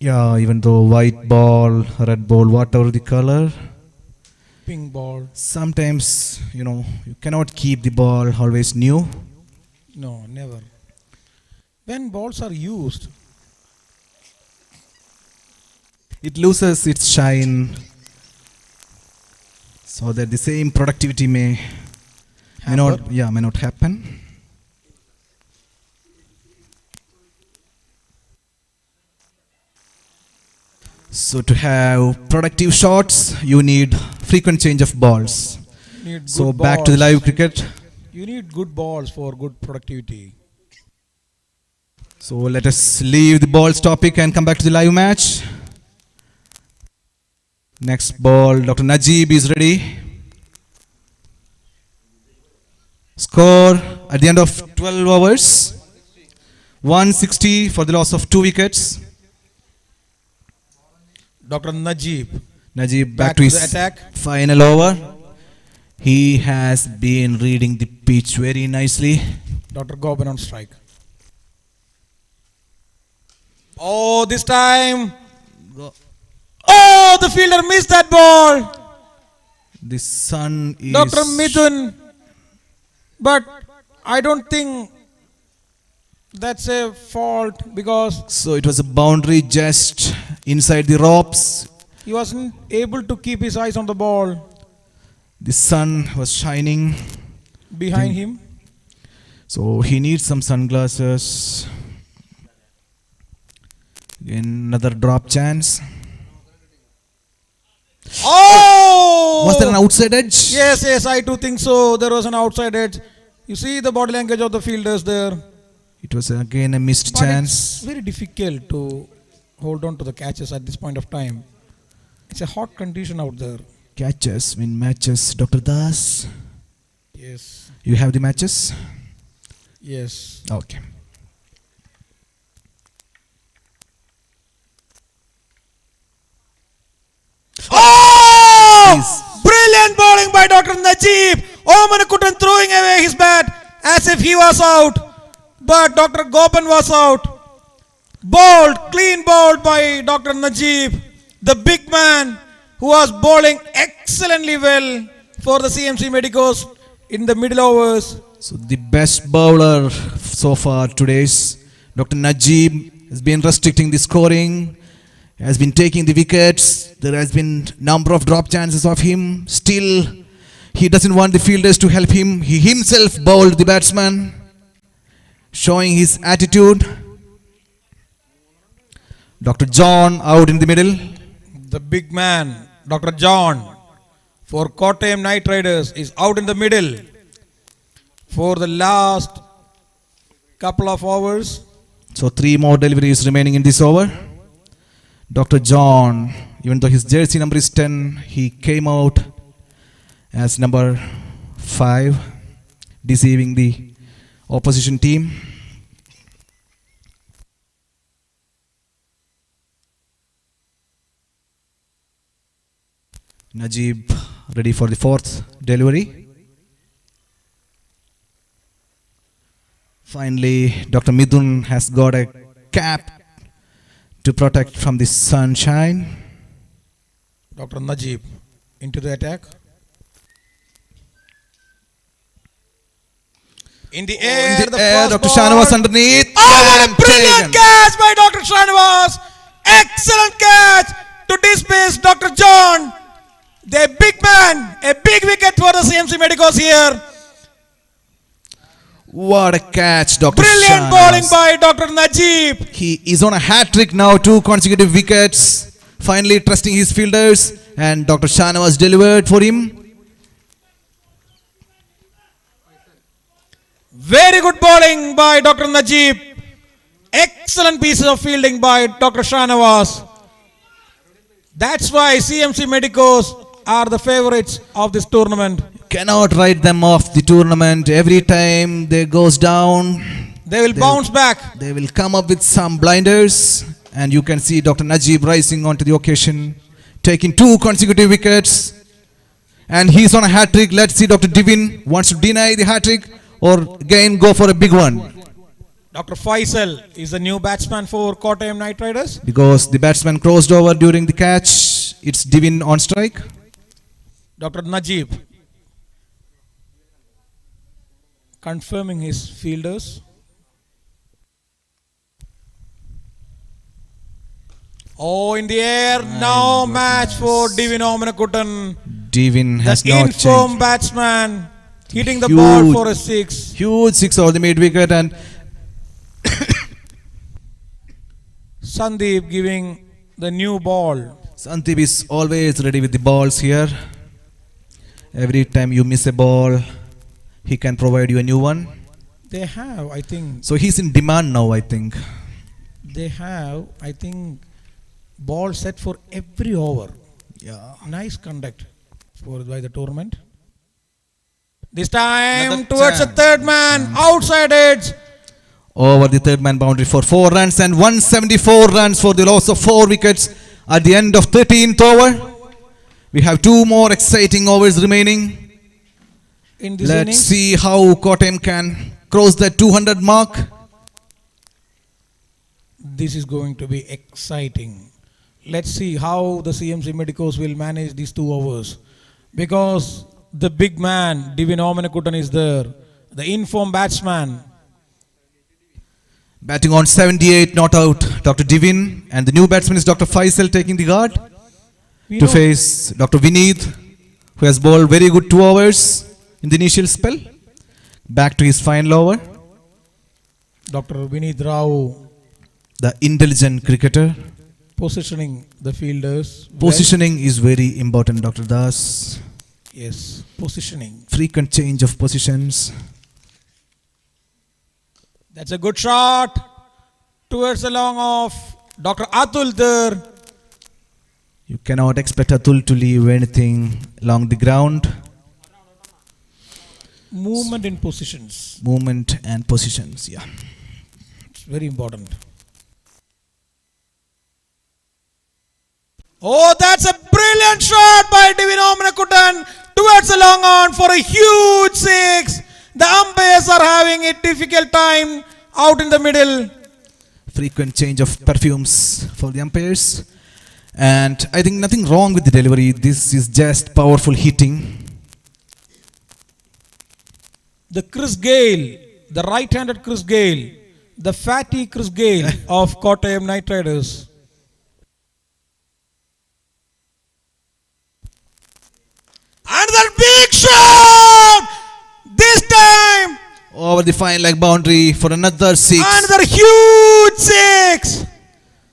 Yeah, even though white ball, red ball, whatever the color, Pink ball. sometimes, you cannot keep the ball always new. No, never. When balls are used, It loses its shine, so that the same productivity may not happen. So to have productive shots, you need frequent change of balls. you need So good back to the balls. live cricket. You need good balls for good productivity. So let us leave the balls topic and come back to the live match. Next ball, Dr. Najib is ready. Score at the end of 12 overs, 160 for the loss of 2 wickets. Dr. Najib. Najib Back back to to his the attack. final over. He has been reading the pitch very nicely. Dr. Goban on strike. Oh, this time. Oh, the fielder missed that ball. The sun is... Dr. Mithun. But I don't think that's a fault because So it was a boundary just inside the ropes. he wasn't able to keep his eyes on the ball The sun was shining. behind him. So he needs some sunglasses. Again, another drop chance. Oh! Was there an outside edge? Yes, I do think so. There was an outside edge. You see the body language of the fielders there. It was again a missed But chance. it's very difficult to hold on to the catches at this point of time. It's a hot condition out there. Catches win matches. Dr. Das, Yes. you have the matches? Yes. Okay. Oh! Please. Brilliant bowling by Dr. Najib. Oman Kuttan throwing away his bat as if he was out. But Dr. Gopan was out. Bowled, clean bowled by Dr. Najib, the big man who was bowling excellently well for the CMC Medicos in the middle overs. So the best bowler so far today's Dr. Najib has been restricting the scoring, has been taking the wickets. There has been number of drop chances of him. Still, he doesn't want the fielders to help him. He himself bowled the batsman, showing his attitude. Dr. John out in the middle. The big man, Dr. John, for Kottayam Knight Riders is out in the middle for the last couple of hours. So 3 more deliveries remaining in this over. Dr. John, even though his jersey number is 10, he came out as number 5, deceiving the opposition team. Najib ready for the 4th delivery. Finally, Dr. Midun has got a cap to protect from the sunshine. Dr. Najib into the attack. In the air, In the air, first Dr. ball. Shanavas underneath. Oh, what a And brilliant taken. catch by Dr. Shanavas. Excellent catch to dismiss Dr. John. The big man, a big wicket for the CMC Medicos here. What a catch, Dr. Brilliant Shanavas. bowling by Dr. Najib. He is on a hat trick now, 2 consecutive wickets. Finally trusting his fielders, and Dr. Shanavas delivered for him. Very good bowling by Dr. Najib. Excellent pieces of fielding by Dr. Shanavas. That's why CMC Medicos are the favorites of this tournament. Cannot write them off the tournament. Every time they goes down, They will bounce back. they will come up with some blinders. And you can see Dr. Najib rising onto the occasion, taking 2 consecutive wickets. And he's on a hat trick. Let's see Dr. Divin wants to deny the hat trick or again go for a big one. Dr. Faisal is the new batsman for Kottayam Knight Riders. Because the batsman crossed over during the catch, it's Divin on strike. Dr. Najib confirming his fielders. Oh, in the air, now match for Divin Omanakuttan. Divin has The not informed changed. batsman hitting the ball Huge. for a 6. Huge 6 over the mid wicket, and Sandeep giving the new ball. Sandeep is always ready with the balls here. Every time you miss a ball, he can provide you a new one. They have, I think, So he's in demand now, I think. ball set for every over. Yeah. Nice conduct by the tournament. This time Another towards the chance. third man, outside edge. Over the third man boundary for 4 runs and 174 runs for the loss of 4 wickets at the end of 13th over. We have 2 more exciting overs remaining. In this Let's innings. see how Kottayam can cross the 200 mark. This is going to be exciting. Let's see how the CMC Medicos will manage these 2 overs. Because the big man, Divin Omanakuttan, is there. The informed batsman. Batting on 78, not out, Dr. Divin. And the new batsman is Dr. Faisal taking the guard We to know face Dr. Vineet, who has bowled very good 2 overs in the initial spell. Back to his final over. Dr. Vineet Rao The intelligent cricketer. positioning the fielders. well. Positioning is very important, Dr. Das. Yes, positioning. Frequent change of positions. That's a good shot towards the long off. Dr. Atul there. You cannot expect Atul to leave anything along the ground. Movement in positions. Movement and positions, yeah. It's very important. Oh, that's a brilliant shot by Divin Omanakuttan towards the long on for a huge 6. The umpires are having a difficult time out in the middle. Frequent change of perfumes for the umpires. And I think nothing wrong with the delivery. This is just powerful hitting. the Chris Gale, the right-handed Chris Gale, the fatty Chris Gale of Kottayam Knight Riders. Another big shot! This time, Over the fine leg boundary for another 6. another huge 6.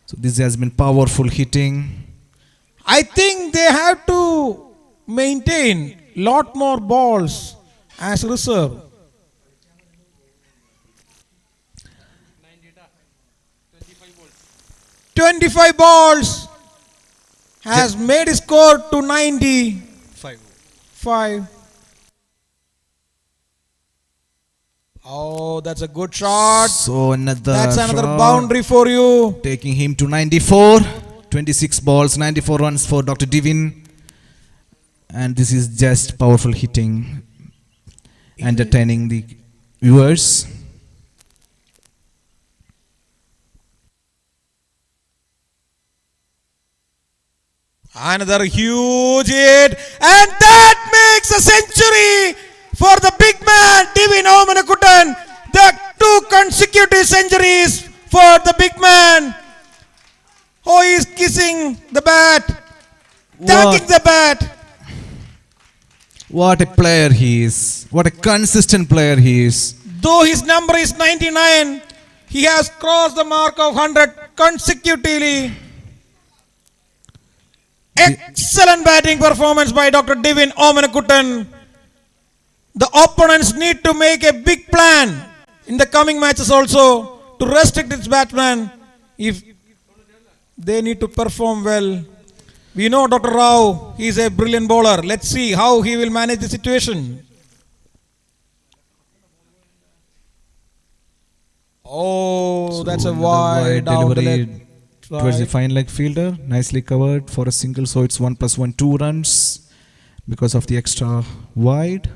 So this has been powerful hitting. I think they have to maintain lot more balls as reserve. 25 balls has made his score to 95. Oh, that's a good shot. So That's another shot, boundary for you. taking him to 94. 26 balls, 94 runs for Dr. Divin. And this is just powerful hitting, entertaining the viewers. Another huge hit, and that makes a century for the big man Divin Omanakuttan. The 2 consecutive centuries for the big man. Oh, he is kissing the bat, thanking the bat. What a player he is. What a consistent player he is. Though his number is 99, he has crossed the mark of 100 consecutively. Excellent batting performance by Dr. Divin Omanakuttan. The opponents need to make a big plan in the coming matches also to restrict its batsman if they need to perform well. We know Dr. Rao, he is a brilliant bowler. Let's see how he will manage the situation. Oh, that's a wide down the delivery leg. towards the fine leg fielder. Nicely covered for a single, so it's 1+1, 2 runs because of the extra wide.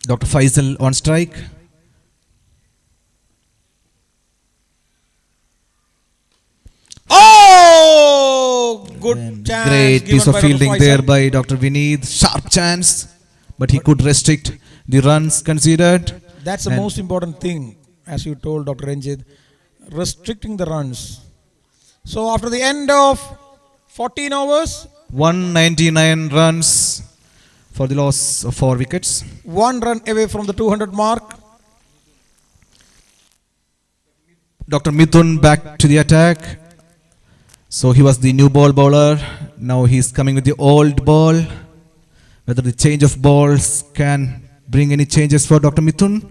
Dr. Faisal on strike. Oh, good And chance. great given piece of by Dr. fielding Faisal. there by Dr. Vineet. Sharp chance, but he could restrict the runs considered. That's the And most important thing, as you told Dr. Ranjit, restricting the runs. So after the end of 14 overs, 199 runs for the loss of 4 wickets. 1 run away from the 200 mark. Dr. Mithun back to the attack. So he was the new ball bowler. Now he's coming with the old ball. Whether the change of balls can bring any changes for Dr. Mithun?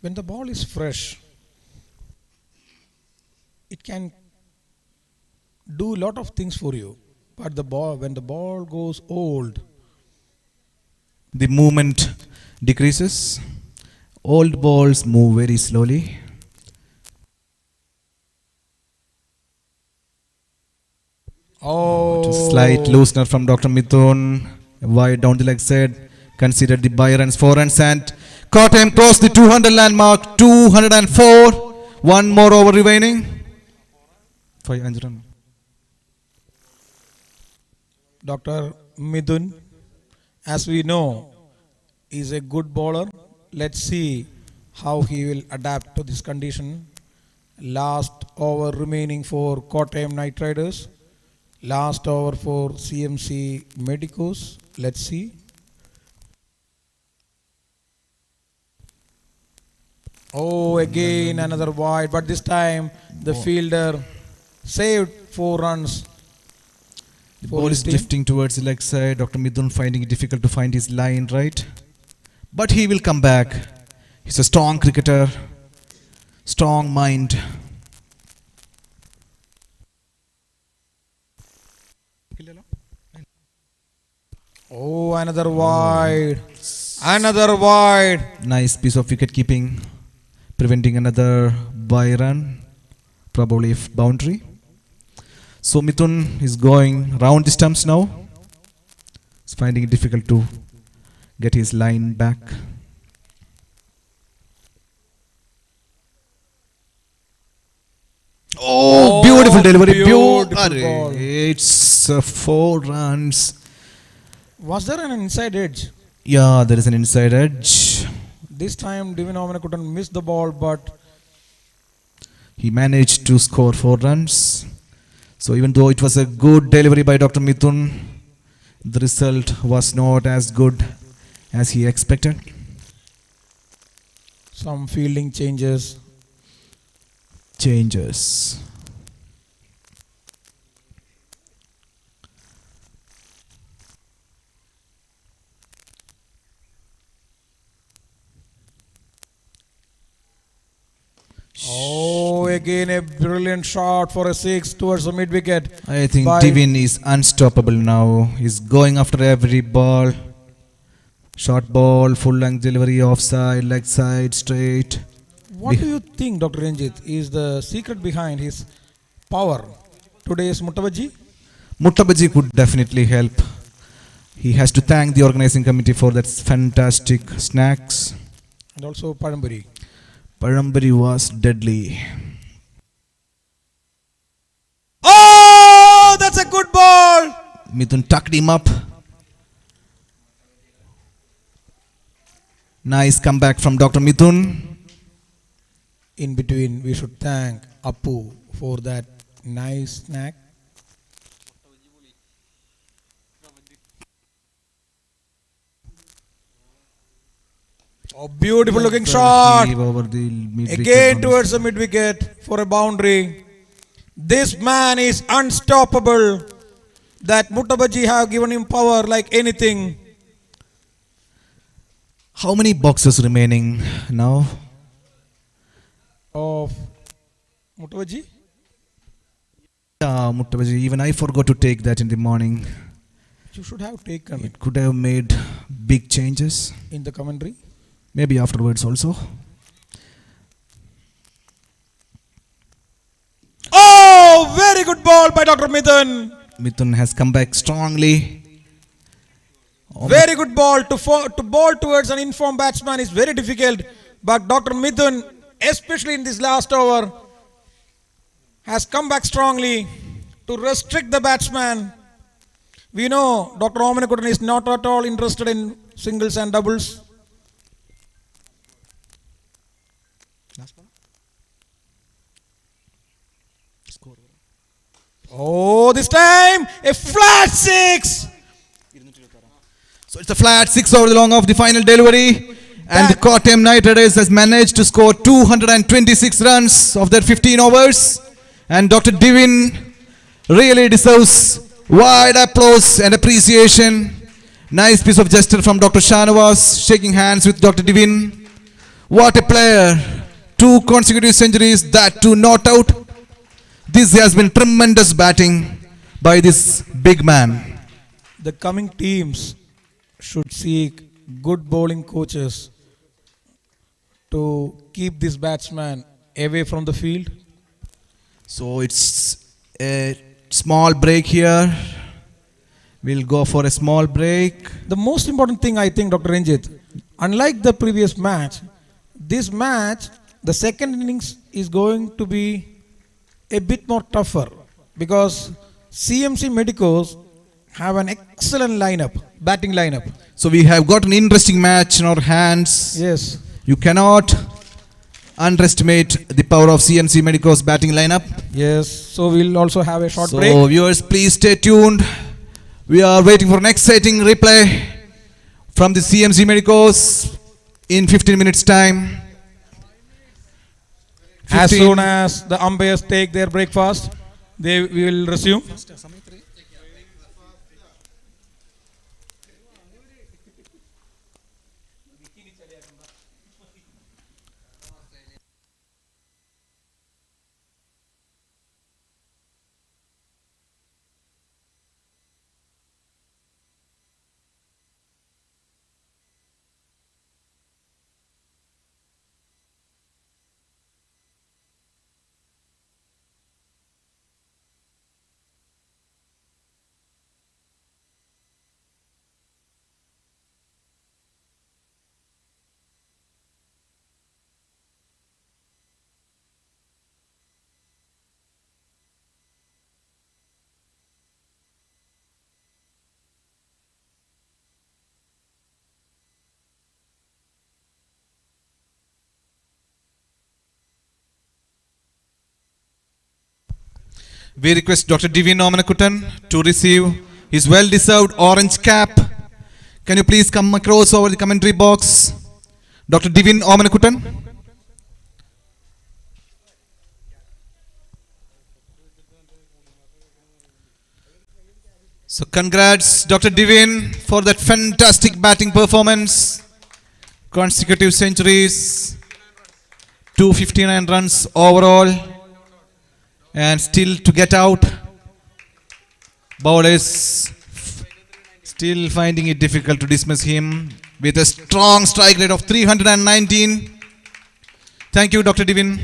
When the ball is fresh, it can do a lot of things for you. But when the ball goes old, The movement decreases. Old balls move very slowly. Slight loosener from Dr. Mithun. Wide down the leg side. Considered the by runs, 4 runs, and caught him cross the 200 landmark. 204. 1 more over remaining. 5 run. Dr. Midun, as we know, is a good bowler. Let's see how he will adapt to this condition. Last over remaining for Kottayam Knight Riders. Last over for CMC Medicos. Let's see. Oh, again another wide, but this time the fielder saved 4 runs. The for ball his is team. drifting towards the leg side. Dr. Mithun finding it difficult to find his line right. But he will come back. He's a strong cricketer. Strong mind. Oh, another wide. Another wide. Nice piece of wicket keeping. Preventing another by run. Probably if boundary. So Mithun is going round the stumps now. He's finding it difficult to get his line back. Oh, beautiful delivery. Beautiful ball. It's 4 runs. Was there an inside edge? Yeah, there is an inside edge. This time Divin Omana couldn't miss the ball, but He managed to score 4 runs. So even though it was a good delivery by Dr. Mithun, the result was not as good as he expected. some fielding changes. Changes. Oh, again a brilliant shot for a 6 towards the mid wicket. I think by- Divin is unstoppable now. He's going after every ball. Short ball, full length delivery, offside, leg side, straight. What do you think, Dr. Ranjit, is the secret behind his power? Today's Muttavaji? Muttabaji could definitely help. He has to thank the organizing committee for that fantastic snacks. And also Padamburi. Parambari was deadly. Oh, that's a good ball. Mithun tucked him up. Nice comeback from Dr. Mithun. In between, we should thank Appu for that nice snack. Oh, beautiful looking shot. Heave over the mid-wicket Again on towards the mid wicket for a boundary. This man is unstoppable. That Muttabaji have given him power like anything. How many boxes remaining now? Of Muttabaji? Yeah, Muttabaji. Even I forgot to take that in the morning. You should have taken it It could have made big changes. in the commentary. Maybe afterwards also. Oh, very good ball by Dr. Mithun. Mithun has come back strongly. Very good ball. To ball towards an informed batsman is very difficult. But Dr. Mithun, especially in this last over, has come back strongly to restrict the batsman. We know Dr. Omanakudan is not at all interested in singles and doubles. Oh, this time a flat 6. So it's a flat 6 over the long of the final delivery. And the Kottayam Knight Riders has managed to score 226 runs of their 15 overs. And Dr. Divin really deserves wide applause and appreciation. Nice piece of gesture from Dr. Shanavas, shaking hands with Dr. Divin. What a player. 2 consecutive centuries, that too not out. This has been tremendous batting by this big man. The coming teams should seek good bowling coaches to keep this batsman away from the field. So it's a small break here. We'll go for a small break. The most important thing, I think, Dr. Ranjit, unlike the previous match, this match, the second innings is going to be a bit more tougher because CMC Medicos have an excellent lineup, batting lineup. So we have got an interesting match in our hands. Yes. You cannot underestimate the power of CMC Medico's batting lineup. Yes. So we'll also have a short So break. viewers, please stay tuned. We are waiting for an exciting replay from the CMC Medicos in 15 minutes time. As 15. soon as the umpires take their breakfast, we will resume. We request Dr. Divin Omanakutan to receive his well-deserved orange cap. Can you please come across over the commentary box? Dr. Divin Omanakutan. So congrats Dr. Divin for that fantastic batting performance. Consecutive centuries, 259 runs overall, and still to get out. Bowlers still finding it difficult to dismiss him with a strong strike rate of 319. Thank you, Dr. Divin.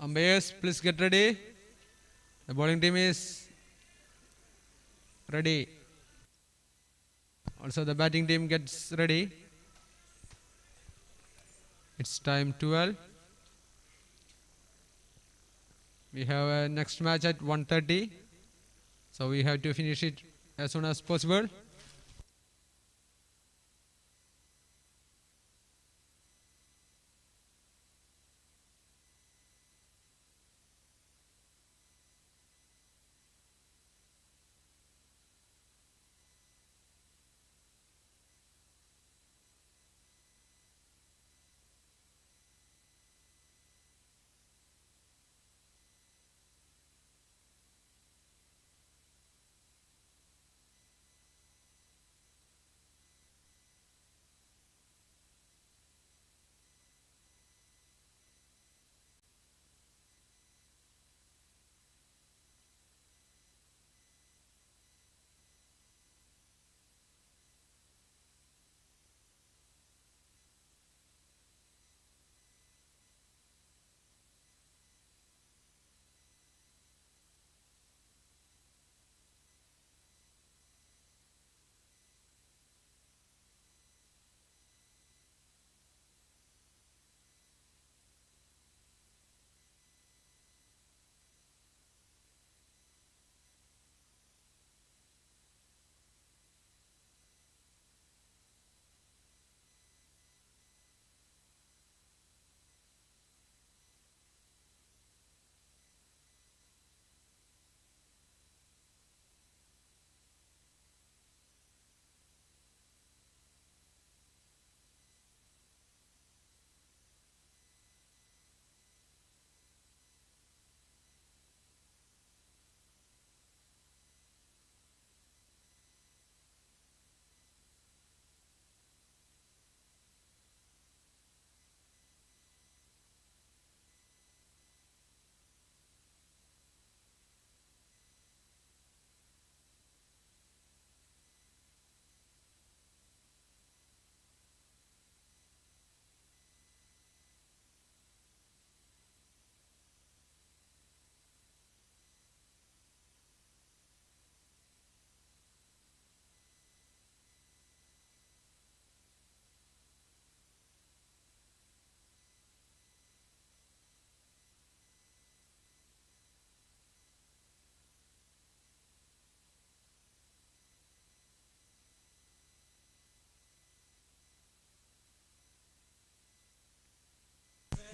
Umpires, please get ready. The bowling team is ready. Also, the batting team gets ready. It's time 12. We have a next match at 1:30. So we have to finish it as soon as possible.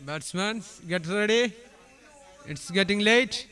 Batsmen, get ready. It's getting late.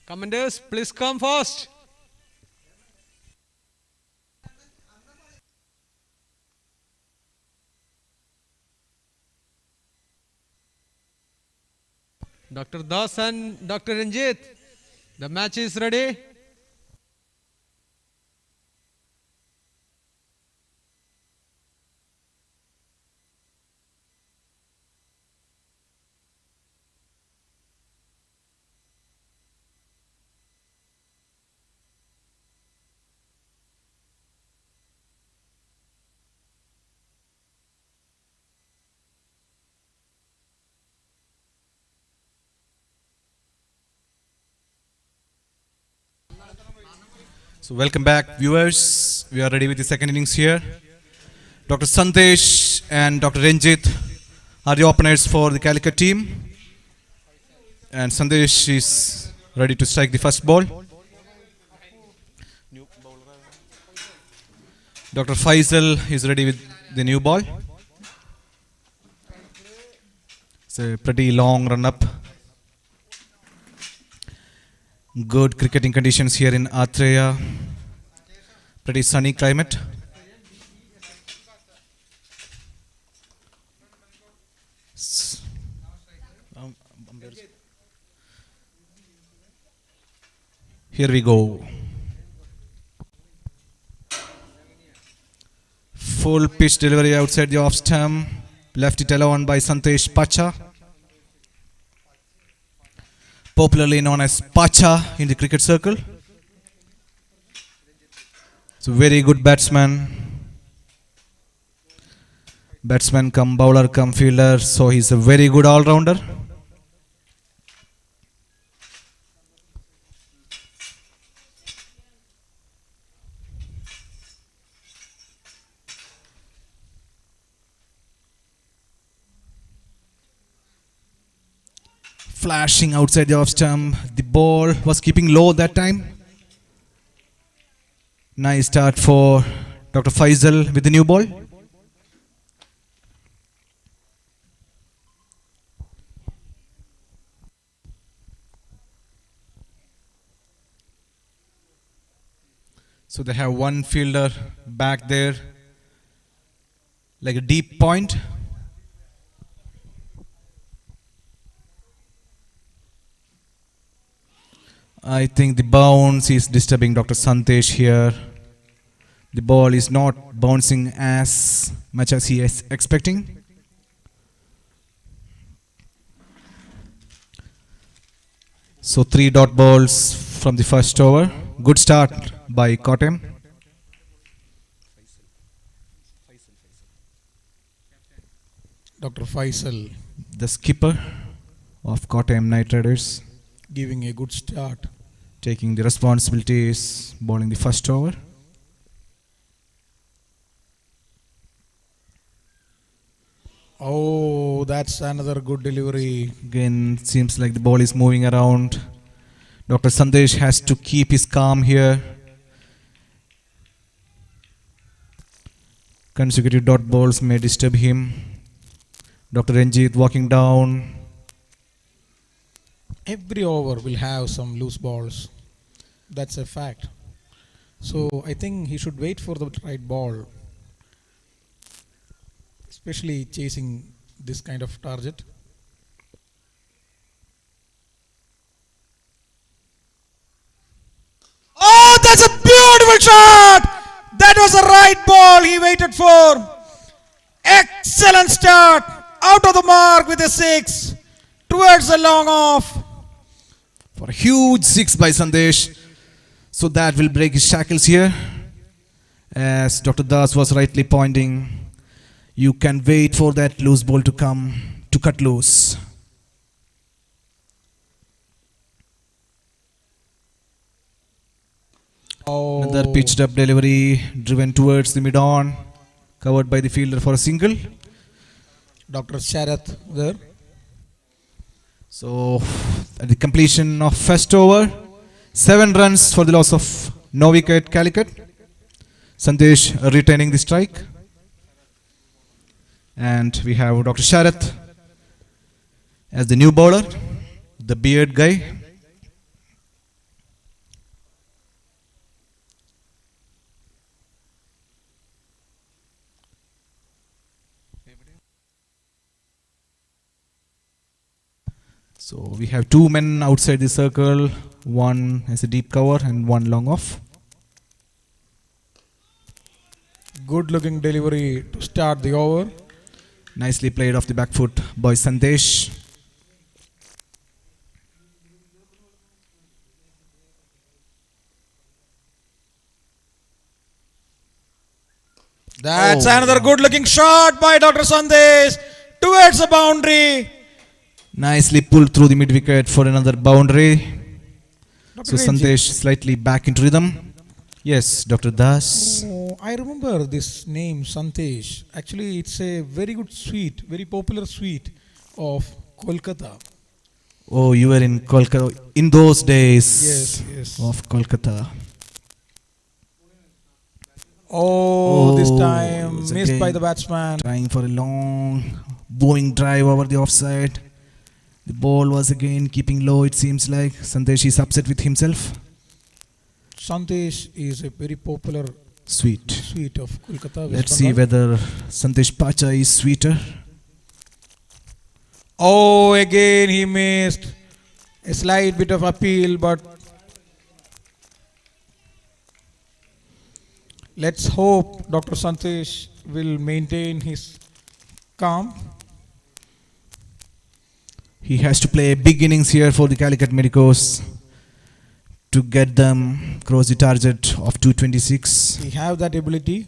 Commanders, please come fast. Dr. Das and Dr. Ranjit, the match is ready. So welcome back, viewers. We are ready with the second innings here. Dr. Sandesh and Dr. Ranjit are the openers for the Calicut team. And Sandesh is ready to strike the first ball. Dr. Faisal is ready with the new ball. It's a pretty long run up. Good cricketing conditions here in Atreya. Pretty sunny climate. S- Here we go. Full pitch delivery outside the off stump. Left it alone by Santesh Pacha. Popularly known as Pacha in the cricket circle. So very good batsman. Batsman come bowler come fielder. So he's a very good all-rounder. Flashing outside the off stump. The ball was keeping low that time. Nice start for Dr. Faisal with the new ball. So they have one fielder back there, like a deep point. I think the bounce is disturbing Dr. Santesh here. The ball is not bouncing as much as he is expecting. So 3 dot balls from the first over. Good start by Kotem. Dr. Faisal The skipper of Kotem Knight Riders, giving a good start. taking the responsibilities, bowling the first over. Oh, that's another good delivery. Again, seems like the ball is moving around. Dr. Sandesh has to keep his calm here. Consecutive dot balls may disturb him. Dr. Ranjit walking down. Every over will have some loose balls. That's a fact. So I think he should wait for the right ball, especially chasing this kind of target. Oh, that's a beautiful shot! That was the right ball he waited for. Excellent start. Out of the mark with a 6 towards the long off. For a huge 6 by Sandesh. So that will break his shackles here. As Dr. Das was rightly pointing, you can wait for that loose ball to come to cut loose. Oh, Another pitched up delivery driven towards the mid-on, covered by the fielder for a single. Dr. Sharath there. So at the completion of first over, 7 runs for the loss of no wicket Calicut. Sandesh retaining the strike. And we have Dr. Sharath as the new bowler, the beard guy. So we have 2 men outside the circle, one as a deep cover and one long off. Good looking delivery to start the over. Nicely played off the back foot by Sandesh. That's Oh. another good looking shot by Dr. Sandesh towards the boundary. Nicely pulled through the mid wicket for another boundary. So Dr. Sandesh slightly back into rhythm. Yes, Dr. Das. Oh, I remember this name Sandesh. Actually, it's a very good sweet, very popular sweet of Kolkata. Oh, you were in Kolkata in those days Yes, yes. of Kolkata. Oh, this Oh, time it's missed by again the batsman. Trying for a long bowling drive over the offside. The ball was again keeping low, it seems like. Sandesh is upset with himself. Sandesh is a very popular Sweet. sweet of Kolkata. West Let's see Bengal. whether Sandesh Pacha is sweeter. Oh, again he missed. A slight bit of appeal, but let's hope Dr. Sandesh will maintain his calm. He has to play big innings here for the Calicut Medicos to get them cross the target of 226. We have that ability.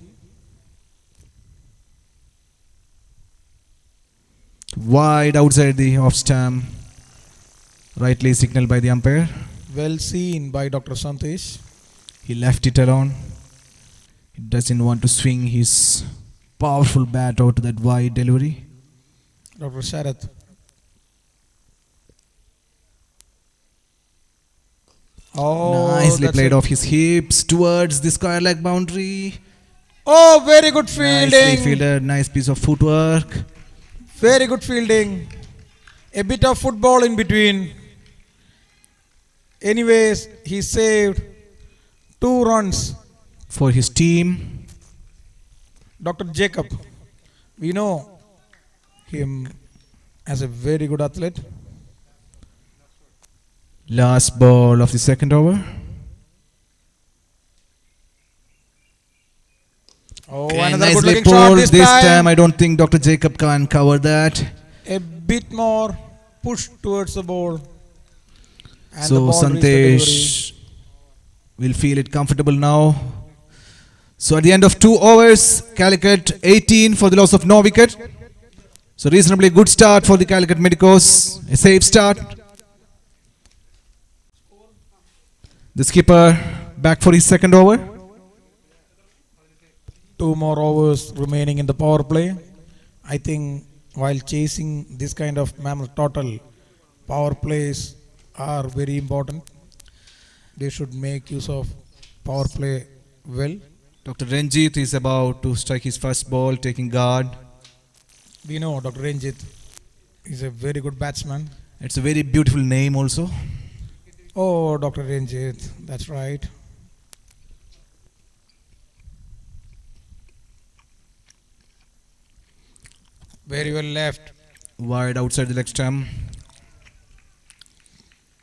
Wide outside the off stamp. Rightly signaled by the umpire. Well seen by Dr. Sandesh. He left it alone. He doesn't want to swing his powerful bat out to that wide delivery. Dr. Sharath. Oh, Nicely that's played it. off his hips towards the square leg boundary. Oh, very good Nicely fielding. fielded. Nice piece of footwork. Very good fielding. A bit of football in between. Anyways, he saved 2 runs. For his team. Dr. Jacob, we know him as a very good athlete. Last ball of the second over. Oh, Okay, another nicely good looking shot pulled. this This time time. I don't think Dr. Jacob can cover that. A bit more push towards the ball. And the So ball reached the delivery. Sandesh will feel it comfortable now. So at the end of 2 overs, Calicut 18 for the loss of no wicket. So reasonably good start for the Calicut Medicos. A safe start. The skipper back for his second over. 2 more overs remaining in the power play. I think while chasing this kind of mammal total, power plays are very important. They should make use of power play well. Dr. Ranjit is about to strike his first ball, taking guard. We know Dr. Ranjit is a very good batsman. It's a very beautiful name also. Oh, Dr. Ranjit, that's right. Very well left. Wide outside the leg stump.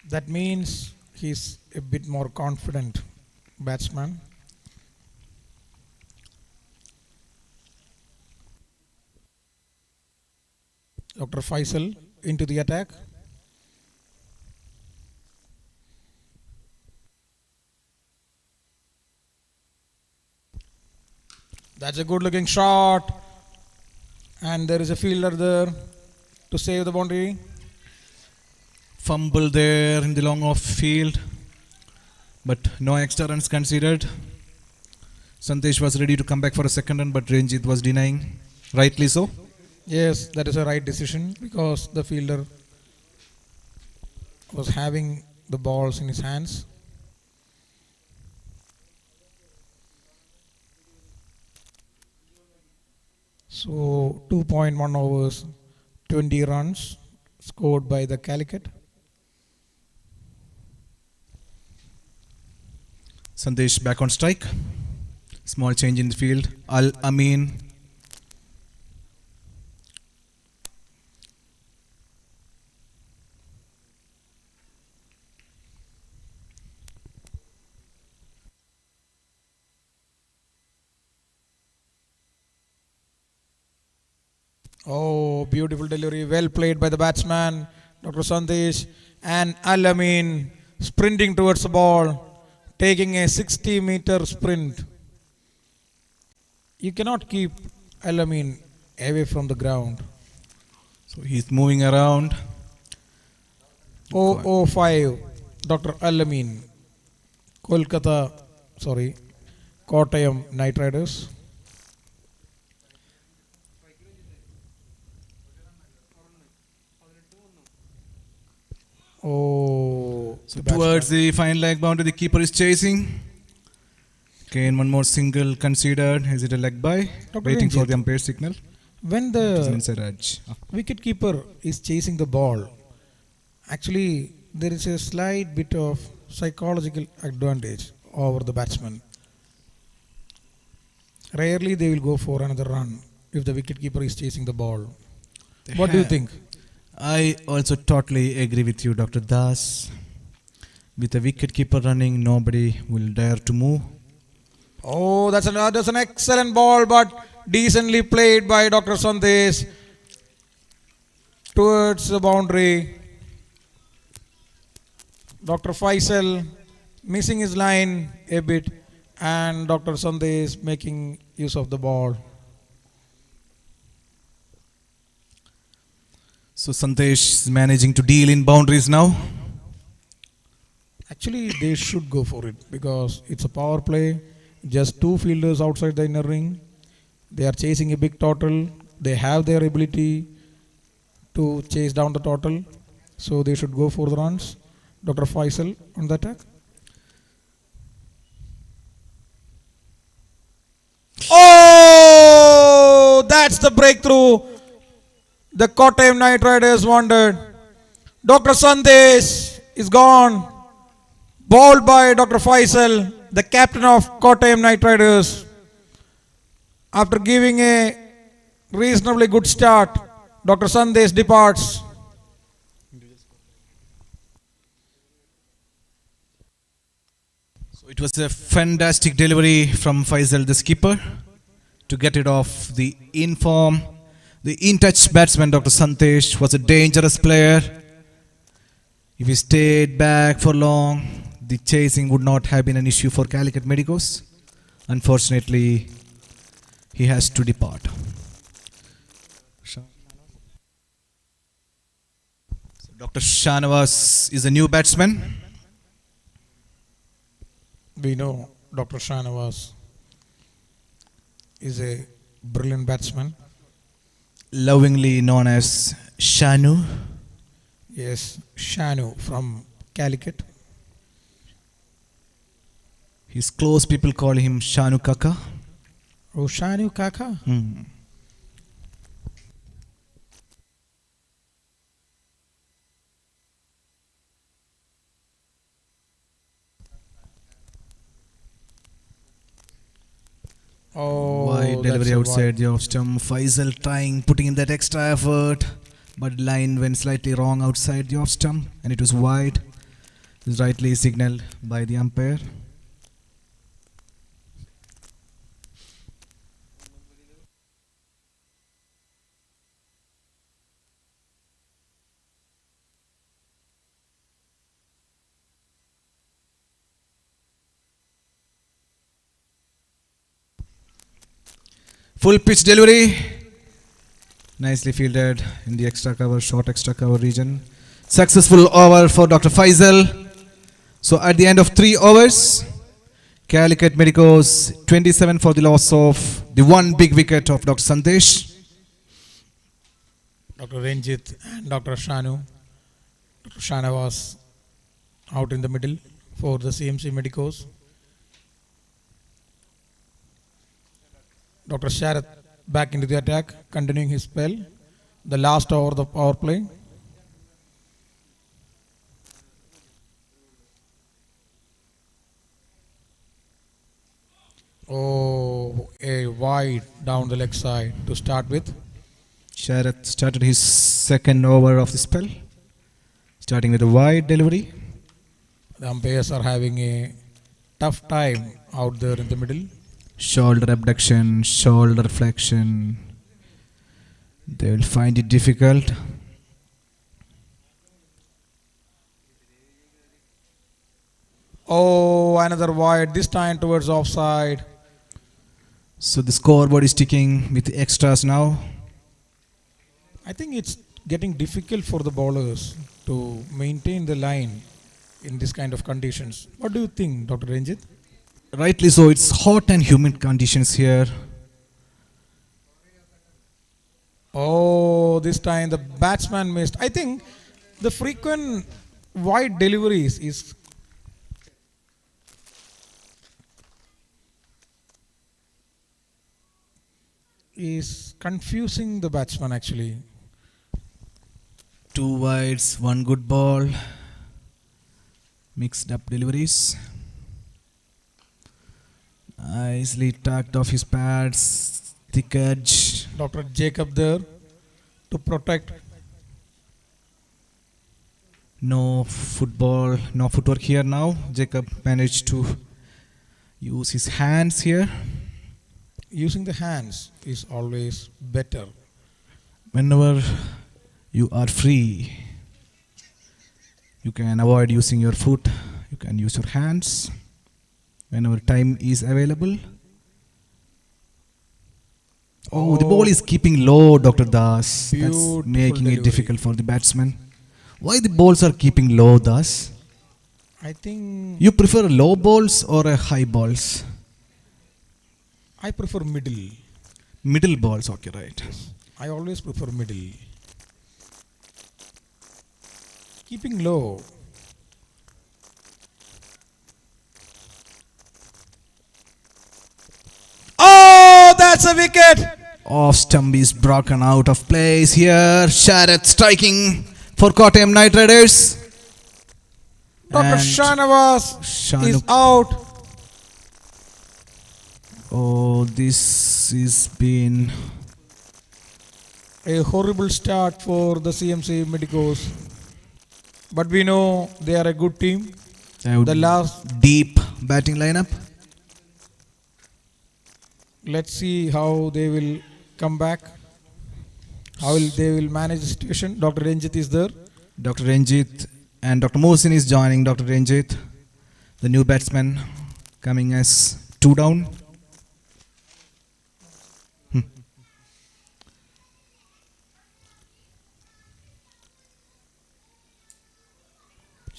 That means he's a bit more confident batsman. Dr. Faisal into the attack. That's a good looking shot. And there is a fielder there to save the boundary. Fumble there in the long off field. But no extra runs considered. Sandesh was ready to come back for a second run, but Ranjit was denying. Rightly so. Yes, that is a right decision because the fielder was having the balls in his hands. So 2.1 overs, 20 runs scored by the Calicut. Sandesh back on strike. Small change in the field. Al Amin. Oh, beautiful delivery. Well played by the batsman, Dr. Sandesh. And Al Amin sprinting towards the ball, taking a 60-meter sprint. You cannot keep Al Amin away from the ground. So he's moving around. 005, Dr. Al Amin. Kottayam Knight Riders. Oh, So the batsman. towards the fine leg boundary, the keeper is chasing. Again, one more single considered. Is it a leg by? Dr. Waiting for Ranjit. the umpire signal. When It is an the inside edge. wicket keeper is chasing the ball, Actually, there is a slight bit of psychological advantage over the batsman. Rarely they will go for another run if the wicketkeeper is chasing the ball. What do you think? I also totally agree with you, Dr. Das. With a wicket keeper running, nobody will dare to move. Oh, that's an excellent ball, but decently played by Dr. Sandesh towards the boundary. Dr. Faisal missing his line a bit, and Dr. Sandesh making use of the ball. So Sandesh is managing to deal in boundaries now. Actually, they should go for it because it's a power play. Just two fielders outside the inner ring. They are chasing a big total. They have their ability to chase down the total. So they should go for the runs. Dr. Faisal on the attack. Oh, that's the breakthrough. The Kottayam Knight Riders wanted. Dr. Sandesh is gone. Bowled by Dr. Faisal, the captain of Kottayam Knight Riders. After giving a reasonably good start, Dr. Sandesh departs. So it was a fantastic delivery from Faisal, the skipper, to get it off the in-form. The in-touch batsman, Dr. Sandesh, was a dangerous player. If he stayed back for long, the chasing would not have been an issue for Calicut Medicos. Unfortunately, he has to depart. So Dr. Shanavas is a new batsman. We know Dr. Shanavas is a brilliant batsman. Lovingly known as Shanu. Yes, Shanu from Calicut. His close people call him Shanu Kaka. Oh, Shanu Kaka. Oh, Wide delivery that's a outside wide. the off stump. Faisal trying, putting in that extra effort, but line went slightly wrong outside the off stump, and it was wide. It was rightly signaled by the umpire. Full pitch delivery. Nicely fielded in the extra cover, short extra cover region. Successful over for Dr. Faisal. So at the end of 3 overs, Calicut Medicos 27 for the loss of the one big wicket of Dr. Sandesh. Dr. Ranjit and Dr. Shanu. Dr. Shana was out in the middle for the CMC Medicos. Dr. Sharath back into the attack, continuing his spell. The last over of the power play. Oh, a wide down the leg side to start with. Sharath started his second over of the spell, starting with a wide delivery. The umpires are having a tough time out there in the middle. Shoulder abduction, shoulder flexion. They will find it difficult. Oh, another wide, this time towards offside. So the scoreboard is ticking with the extras now. I think it's getting difficult for the bowlers to maintain the line in this kind of conditions. What do you think, Dr. Ranjit? Rightly so, it's hot and humid conditions here. Oh, this time the batsman missed. I think the frequent wide deliveries is confusing the batsman actually. Two wides, one good ball. Mixed up deliveries. Nicely tucked off his pads. Thick edge. Dr. Jacob there to protect. No football, no footwork here now. Jacob managed to use his hands here. Using the hands is always better. Whenever you are free, you can avoid using your foot. You can use your hands whenever time is available. Oh, the ball is keeping low, Dr. Das. Beautiful That's making delivery. it difficult for the batsman. Why the balls are keeping low, Das? I think You prefer low balls or high balls? I prefer middle. Middle balls, okay, right. I always prefer middle. Keeping low. Oh, that's a wicket. Off stump is broken out of place here. Sharath striking for Kottayam Knight Riders. Dr. And Shanawaz Shanu- is out. Oh, this has been A horrible start for the CMC Medicos. But we know they are a good team. The last, deep batting lineup. let's see how they will come back. How they will manage the situation. Dr. Ranjit is there. Dr. Ranjit and Dr. Mohsin is joining Dr. Ranjit. The new batsman coming as 2 down.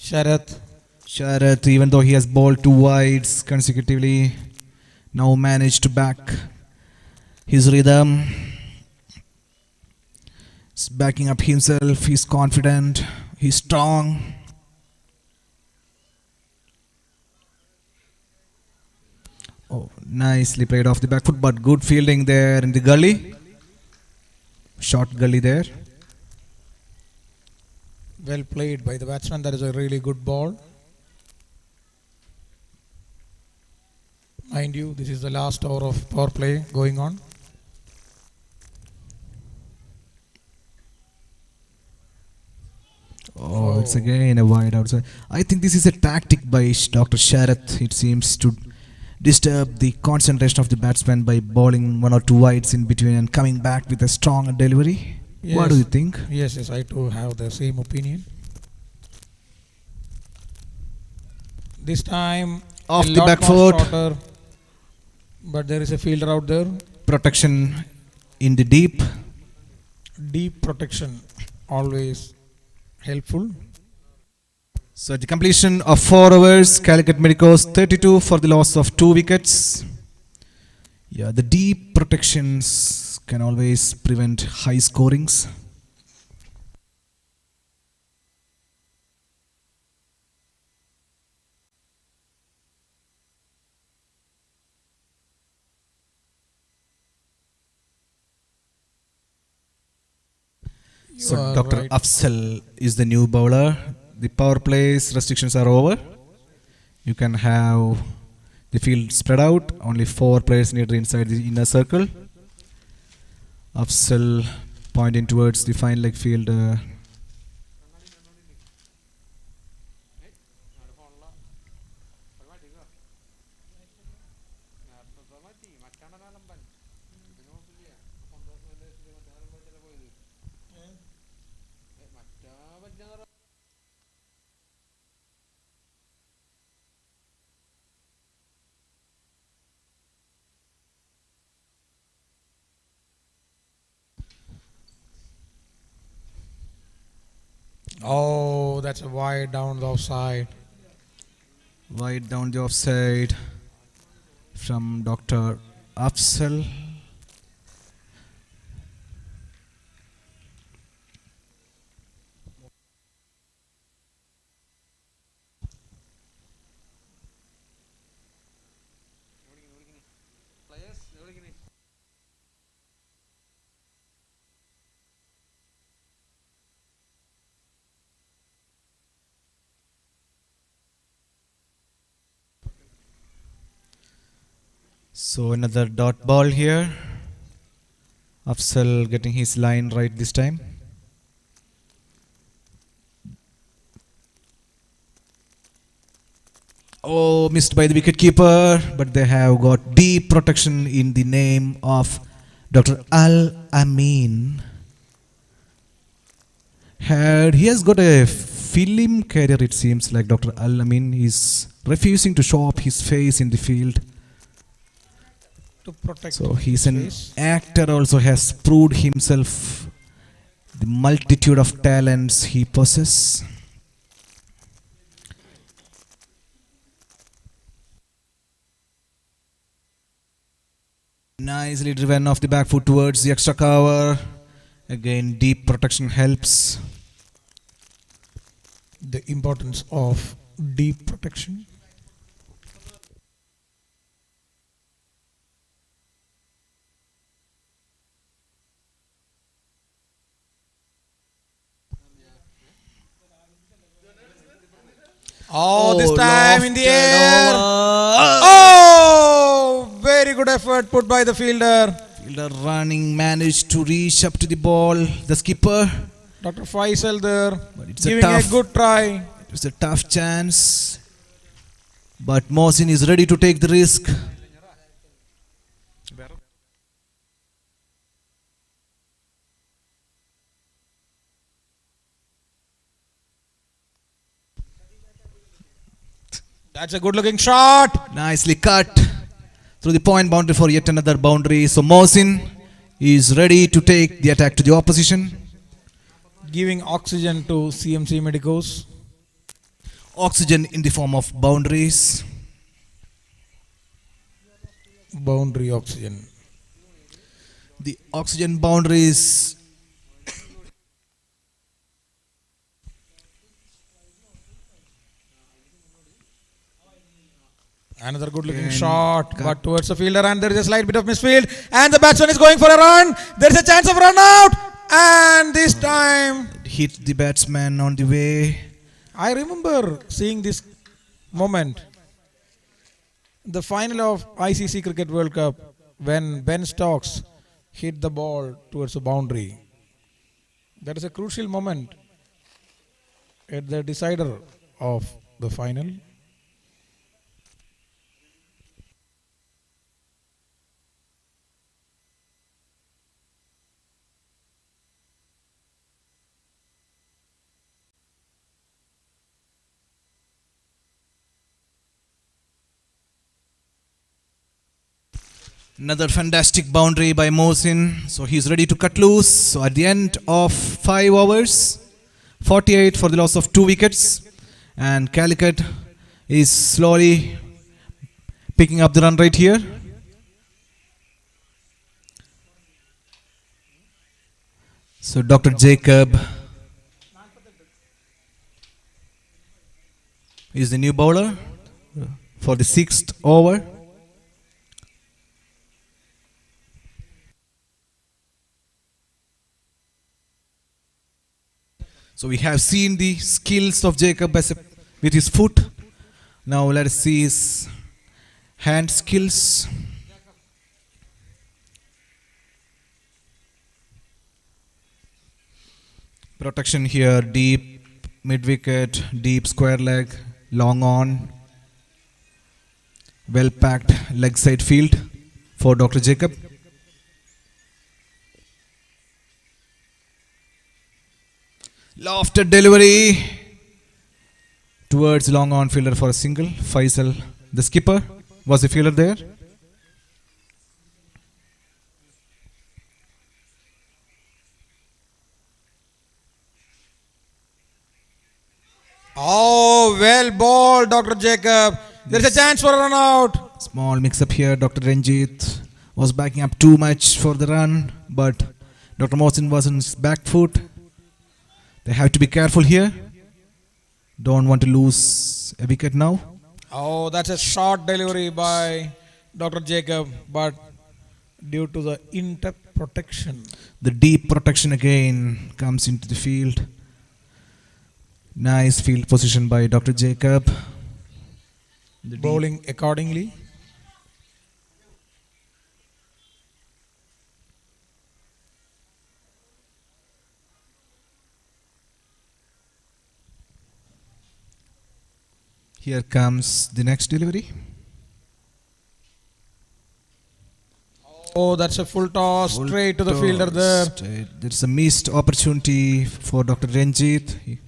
Sharath, even though he has bowled 2 wides consecutively, now managed to back his rhythm. He's backing up himself, he's confident, he's strong. Oh, nicely played off the back foot, but good fielding there in the gully. Short gully there. Well played by the batsman. That is a really good ball. Mind you, this is the last hour of power play going on. Oh, it's again a wide outside. I think this is a tactic by Dr. Sharath. It seems to disturb the concentration of the batsman by bowling 1 or 2 wides in between and coming back with a strong delivery. What do you think? Yes, I too have the same opinion. This time Off a the lot back more foot. shorter, but there is a fielder out there. Protection in the deep. Deep protection, always helpful. So at the completion of 4 overs, Calicut Medicos 32 for the loss of 2 wickets. Yeah, the deep protections can always prevent high scorings. So are Dr. right. Afzal is the new bowler. The power plays restrictions are over. You can have the field spread out. Only 4 players needed inside the inner circle. Afzal pointing towards the fine leg field. Oh, that's a wide down the offside. Wide down the offside from Dr. Afzal. So another dot ball here. Afsal getting his line right this time. Oh, missed by the wicketkeeper, but they have got deep protection in the name of Dr. Al Amin. He has got a film career, it seems like. Dr. Al Amin is refusing to show up his face in the field. To protect So he's his an face. actor, also has proved himself the multitude of talents he possesses. Nicely driven off the back foot towards the extra cover. Again, deep protection helps. The importance of deep protection. Oh, this time in the air. Oh, very good effort put by the fielder. Fielder running, managed to reach up to the ball. The skipper. Dr. Faisal there, But it's a giving a tough- good try. It's a tough chance. But Mohsin is ready to take the risk. That's a good looking shot. Nicely cut through the point boundary for yet another boundary. So Mohsin is ready to take the attack to the opposition. Giving oxygen to CMC Medicos. Oxygen in the form of boundaries. Boundary oxygen. The oxygen boundaries. Another good looking And shot, cut. but towards the fielder, and there is a slight bit of misfield. And the batsman is going for a run. There is a chance of run out. And this time, Hit the batsman on the way. I remember seeing this moment. The final of ICC Cricket World Cup, when Ben Stokes hit the ball towards the boundary. That is a crucial moment at the decider of the final. Another fantastic boundary by Mohsin. So he's ready to cut loose. So at the end of 5 overs, 48 for the loss of 2 wickets. And Calicut is slowly picking up the run rate here. So Dr. Jacob is the new bowler for the 6th over. So we have seen the skills of Jacob with his foot. Now let us see his hand skills. Protection here, deep mid wicket, deep square leg, long on, well packed leg side field for Dr. Jacob. Lofted delivery towards long on fielder for a single. Faisal, the skipper, was the fielder there. Oh, well bowled, Dr. Jacob. There is a chance for a run out. Small mix up here. Dr. Ranjit was backing up too much for the run, but Dr. Mohsin was on his back foot. They have to be careful here. Don't want to lose a wicket now. Oh, that's a short delivery by Dr. Jacob, but due to the in-depth protection. The deep protection again comes into the field. Nice field position by Dr. Jacob. The deep- Bowling accordingly. Here comes the next delivery. Oh, that's a full toss Full straight to the toss. fielder there. There's a missed opportunity for Dr. Ranjit. He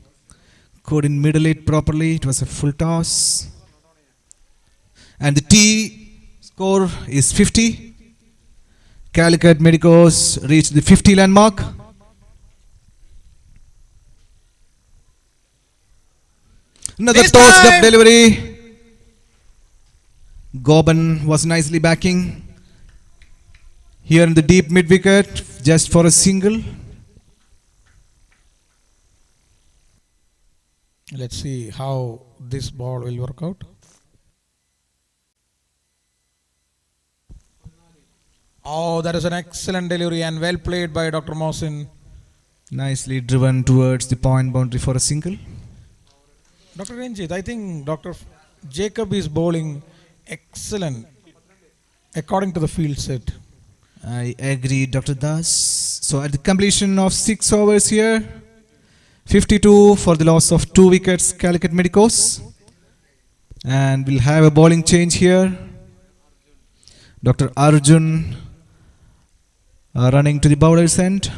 couldn't middle it properly. It was a full toss. And the T score is 50. Calicut Medicos reached the 50 landmark. Another This tossed up time. delivery. Goban was nicely backing. Here in the deep mid wicket, just for a single. Let's see how this ball will work out. Oh, that is an excellent delivery and well played by Dr. Mohsin. Nicely driven towards the point boundary for a single. Dr. Ranjit, I think Dr. Jacob is bowling excellent according to the field set. I agree, Dr. Das. So at the completion of 6 overs here, 52 for the loss of 2 wickets, Calicut Medicos. And we'll have a bowling change here. Dr. Arjun running to the bowler's end.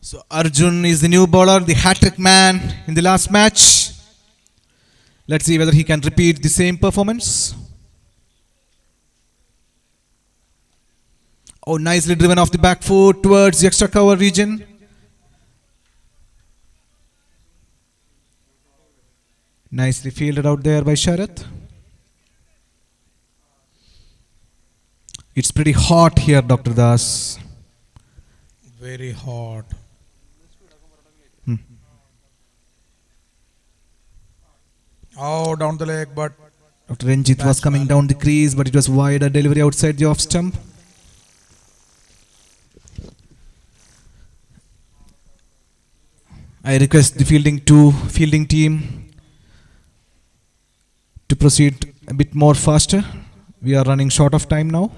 So Arjun is the new bowler, the hat-trick man in the last match. Let's see whether he can repeat the same performance. Oh, nicely driven off the back foot towards the extra cover region. Nicely fielded out there by Sharath. It's pretty hot here, Dr. Das. Very hot. Oh, down the leg, but Dr. Ranjit was coming down the crease, but it was wide, a delivery outside the off stump. I request the fielding team to proceed a bit more faster. We are running short of time now.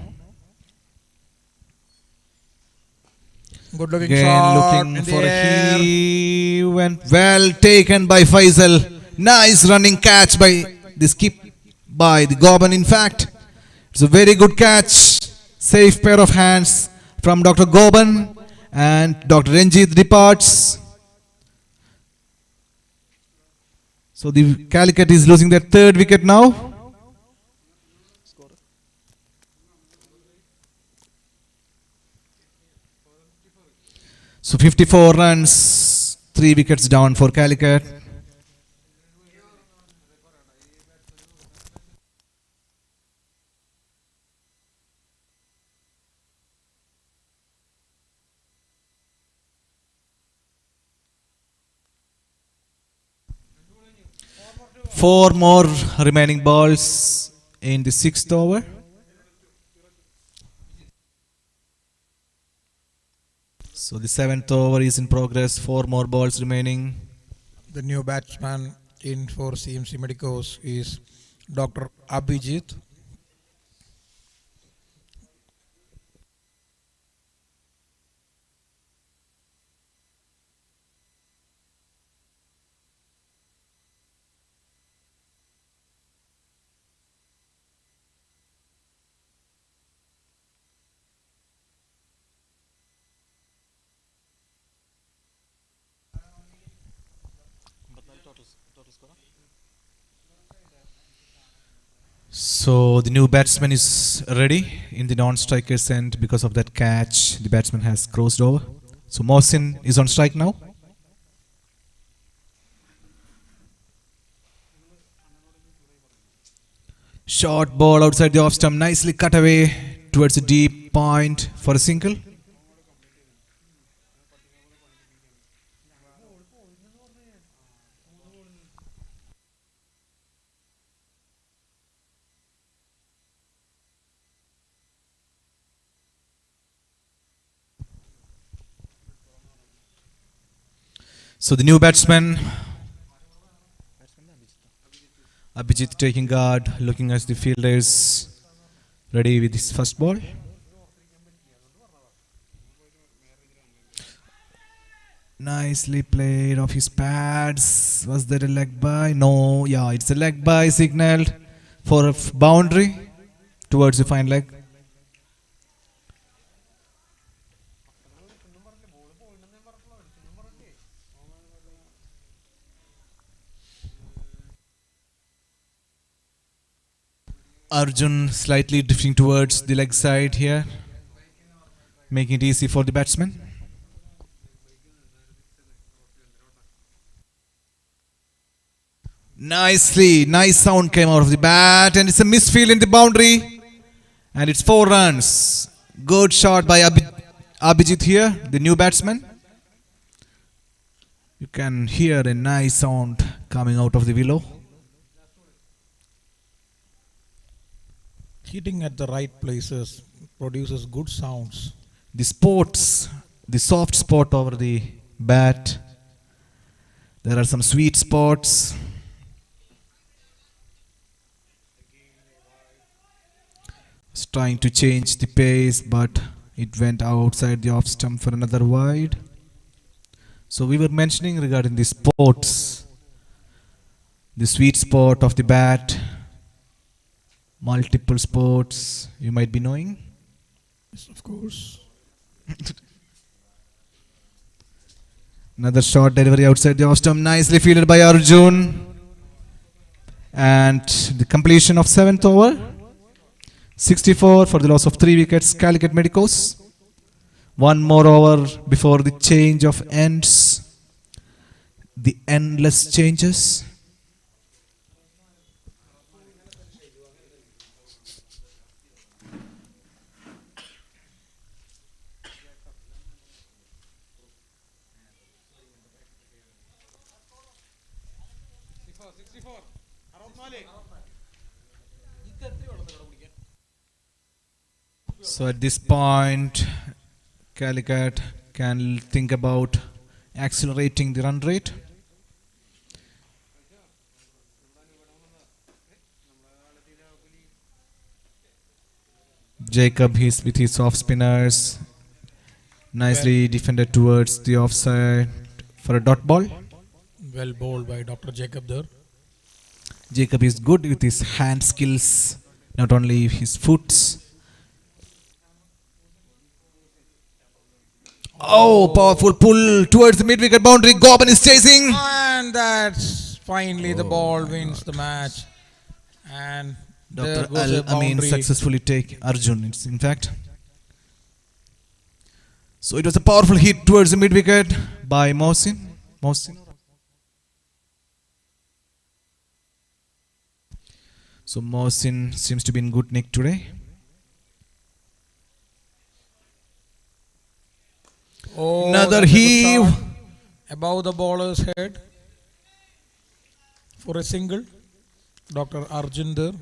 good looking Again shot looking in the for air. a heave and well taken by Faisal. Nice running catch by the skip by the Goban. In fact, it's a very good catch. Safe pair of hands from Dr. Goban, and Dr. Ranjit departs. So the Calicut is losing their third wicket now. So 54 runs, 3 wickets down for Calicut. Four more remaining balls in the 6th over. So the 7th over is in progress. 4 more balls remaining. The new batsman in for CMC Medicos is Dr. Abhijit. So the new batsman is ready in the non-striker's end. Because of that catch, the batsman has crossed over. So Mohsin is on strike now. Short ball outside the off stump, nicely cut away towards the deep point for a single. So the new batsman, Abhijit taking guard, looking at the fielders, ready with his first ball. Nicely played off his pads. Was there a leg by? No, yeah, it's a leg by signaled for a boundary towards the fine leg. Arjun slightly drifting towards the leg side here, making it easy for the batsman. Nice sound came out of the bat, and it's a misfield in the boundary, and it's 4 runs. Good shot by Abhijit here, the new batsman. You can hear a nice sound coming out of the willow. Hitting at the right places produces good sounds. The soft spot over the bat. There are some sweet spots. It's trying to change the pace, but it went outside the off stump for another wide. So we were mentioning regarding the spots, the sweet spot of the bat, multiple spots you might be knowing. Yes, of course. Another short delivery outside the off stump, nicely fielded by Arjun. And the completion of 7th over. 64 for the loss of 3 wickets, Calicut Medicos. One more over before the change of ends. The endless changes. So at this point, Calicut can think about accelerating the run rate. Jacob is with his off spinners, nicely defended towards the offside for a dot ball. Well bowled by Dr. Jacob there. Jacob is good with his hand skills, not only his foots. Oh, powerful pull towards the mid-wicket boundary. Goban is chasing. And that's finally the ball wins the match. And there Dr. goes a Al-Amin boundary. successfully take Arjun, it's in fact. So it was a powerful hit towards the mid-wicket by Mohsin. So Mohsin seems to be in good nick today. Oh, Another that's a good heave. shot above the bowler's head for a single. Dr. Arjun there.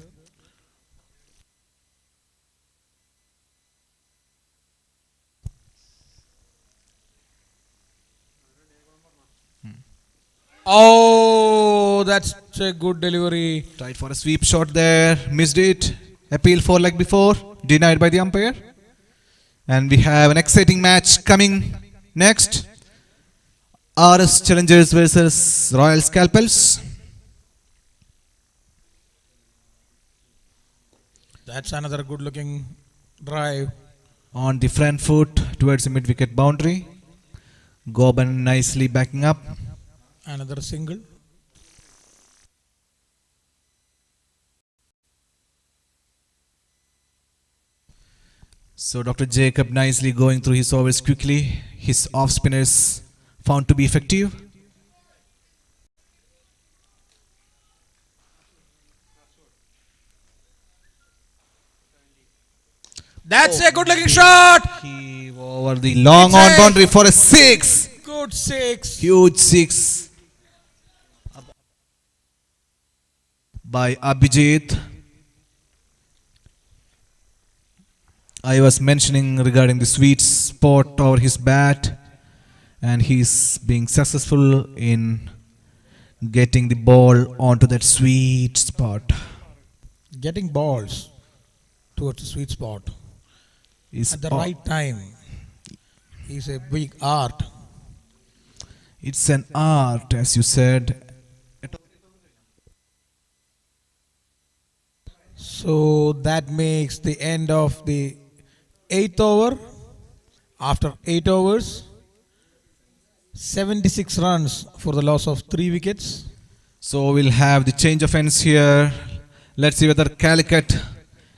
Oh, that's a good delivery. Tried for a sweep shot there, missed it. Appeal for like before, denied by the umpire. And we have an exciting match coming next. RS Challengers versus Royal Scalpels. That's another good looking drive. On the front foot towards the mid-wicket boundary. Goban nicely backing up. Another single. So Dr. Jacob nicely going through his overs quickly. His off spinners found to be effective. That's a good looking shot. He over the long It's on a- boundary for a 6. Good six. Huge 6 by Abhijit. I was mentioning regarding the sweet spot over his bat, and he's being successful in getting the ball onto that sweet spot. Getting balls towards the sweet spot Is at the o- right time is a big art. It's an art, as you said. So that makes the end of the eighth over. After 8 overs, 76 runs for the loss of 3 wickets. So we'll have the change of ends here. Let's see whether Calicut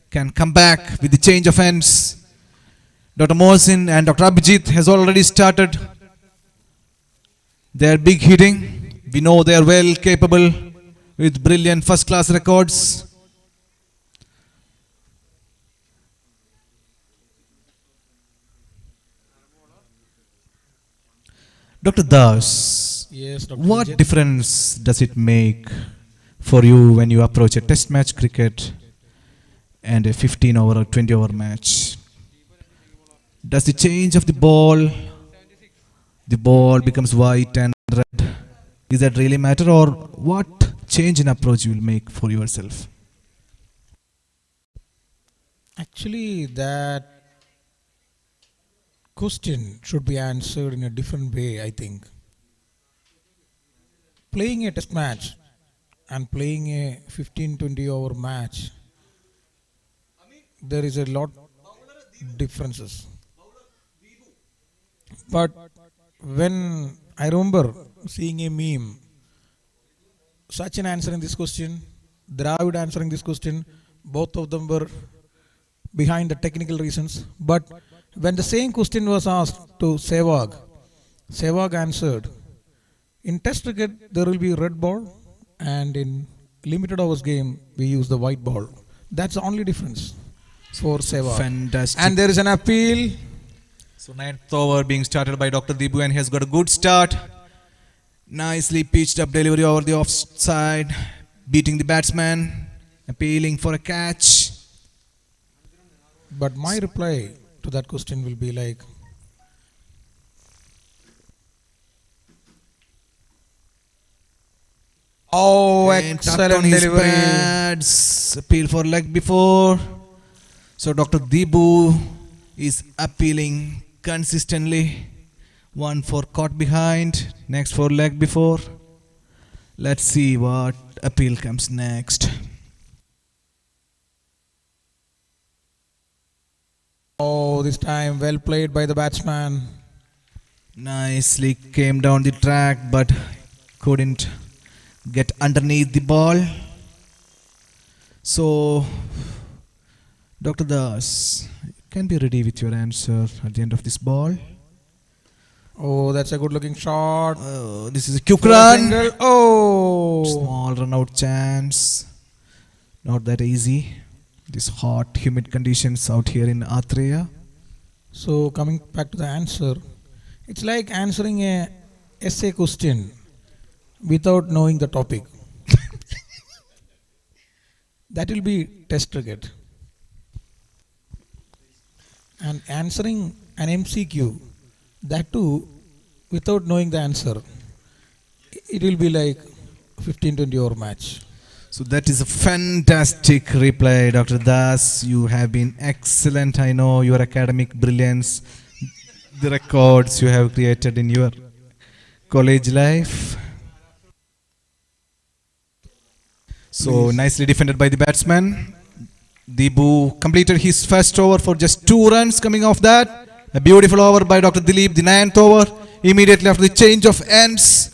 can come back with the change of ends. Dr. Mohsin and Dr. Abhijit has already started their big hitting. We know they are well capable with brilliant first class records. Dr. Das, Yes, Dr. what Vijay. difference does it make for you when you approach a test match cricket and a 15 over or 20 over match? Does the change of the ball becomes white and red? Is that really matter, or what change in approach you will make for yourself? Actually, that question should be answered in a different way, I think. Playing a test match and playing a 15-20 over match, there is a lot differences. But when I remember seeing a meme, Sachin answering this question, Dravid answering this question, both of them were behind the technical reasons. But when the same question was asked to Sehwag, Sehwag answered, in test cricket there will be red ball, and in limited overs game we use the white ball. That's the only difference for Sehwag. Fantastic. And there is an appeal. So ninth over being started by Dr. Dibu, and he has got a good start. Nicely pitched up delivery over the offside, beating the batsman, appealing for a catch. But my reply to that question will be like, oh, And tucked excellent on his delivery. pads, appeal for leg before. So Dr. Dibu is appealing consistently. One for caught behind, next for leg before. Let's see what appeal comes next. Oh, this time well played by the batsman. Nicely came down the track, but couldn't get underneath the ball. So, Dr. Das, you can be ready with your answer at the end of this ball. Oh, that's a good looking shot. This is a quick First run. angle. Oh, Small run out chance. Not that easy. These hot, humid conditions out here in Atreya. so coming back to the answer, it's like answering a essay question without knowing the topic. That will be test cricket. And answering an MCQ, that too without knowing the answer, it will be like 15-20 over match. So that is a fantastic replay, Dr. Das. You have been excellent. I know your academic brilliance, the records you have created in your college life. So nicely defended by the batsman. Dibu completed his first over for just 2 runs. Coming off that, a beautiful over by Dr. Dilip, the 9th over, immediately after the change of ends.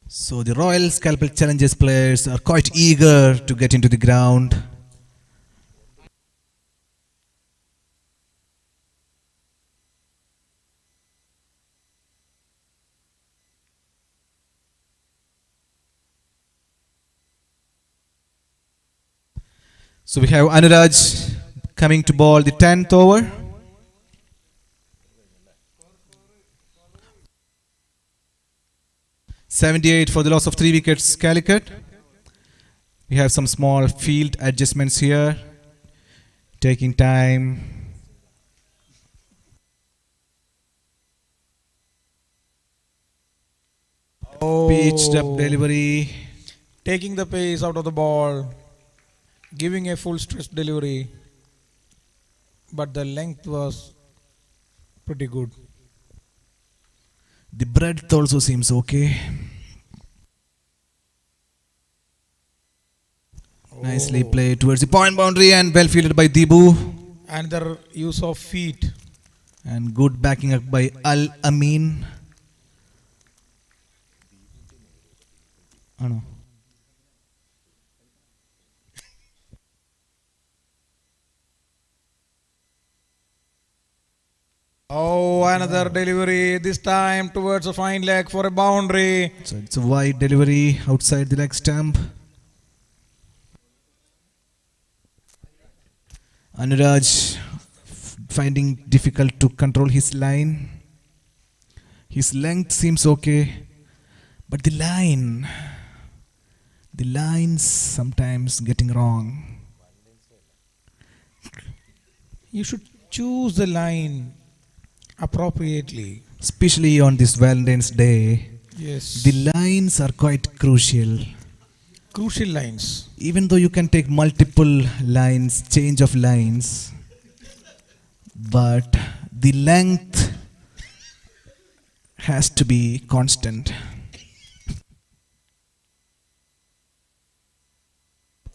So the Royal Scalpel Challenges players are quite eager to get into the ground. So we have Anuraj coming to bowl the 10th over. .78 for the loss of 3 wickets, Calicut. We have some small field adjustments here, taking time Pitched up Oh, delivery. taking the pace out of the ball, giving a full stretch delivery, but the length was pretty good. The breadth also seems okay. Nicely Oh, played towards the point boundary and well fielded by Dibu. another use of feet. And good backing up by Al Amin. Oh no. Oh, another delivery, this time towards a fine leg for a boundary. So it's a wide delivery outside the leg stump. Anuraj finding difficult to control his line. His length seems okay, but the line's sometimes getting wrong. You should choose the line appropriately. Especially on this Valentine's Day, Yes. the lines are quite crucial. Crucial lines. Even though you can take multiple lines, change of lines, but the length has to be constant.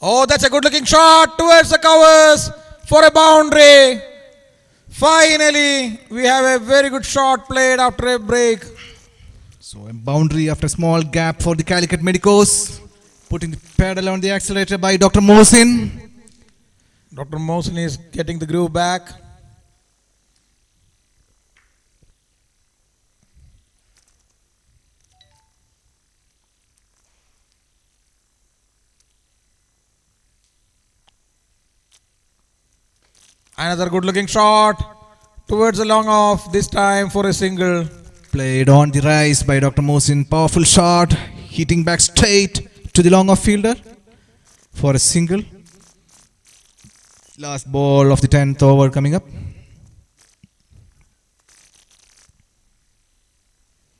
Oh, that's a good looking shot towards the covers for a boundary. Finally, we have a very good shot played after a break. So a boundary after a small gap for the Calicut Medicos. Putting the pedal on the accelerator by Dr. Mohsin. Dr. Mohsin is getting the groove back. Another good looking shot towards the long off, this time for a single. Played on the rise by Dr. Mohsin. Powerful shot. Hitting back straight to the long off fielder for a single. Last ball of the 10th over coming up.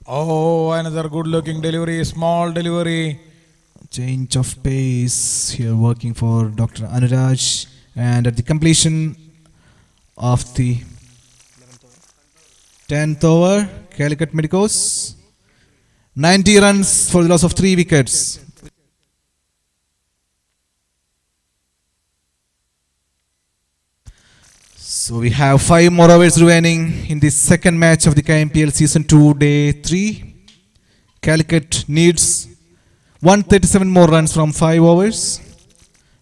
Oh, another good looking delivery, small delivery. Change of pace here working for Dr. Anuraj. And at the completion of the 10th over, Calicut Medicos, 90 runs for the loss of 3 wickets. So we have 5 more hours remaining in the second match of the KMPL Season 2 Day 3. Calicut needs 137 more runs from 5 overs.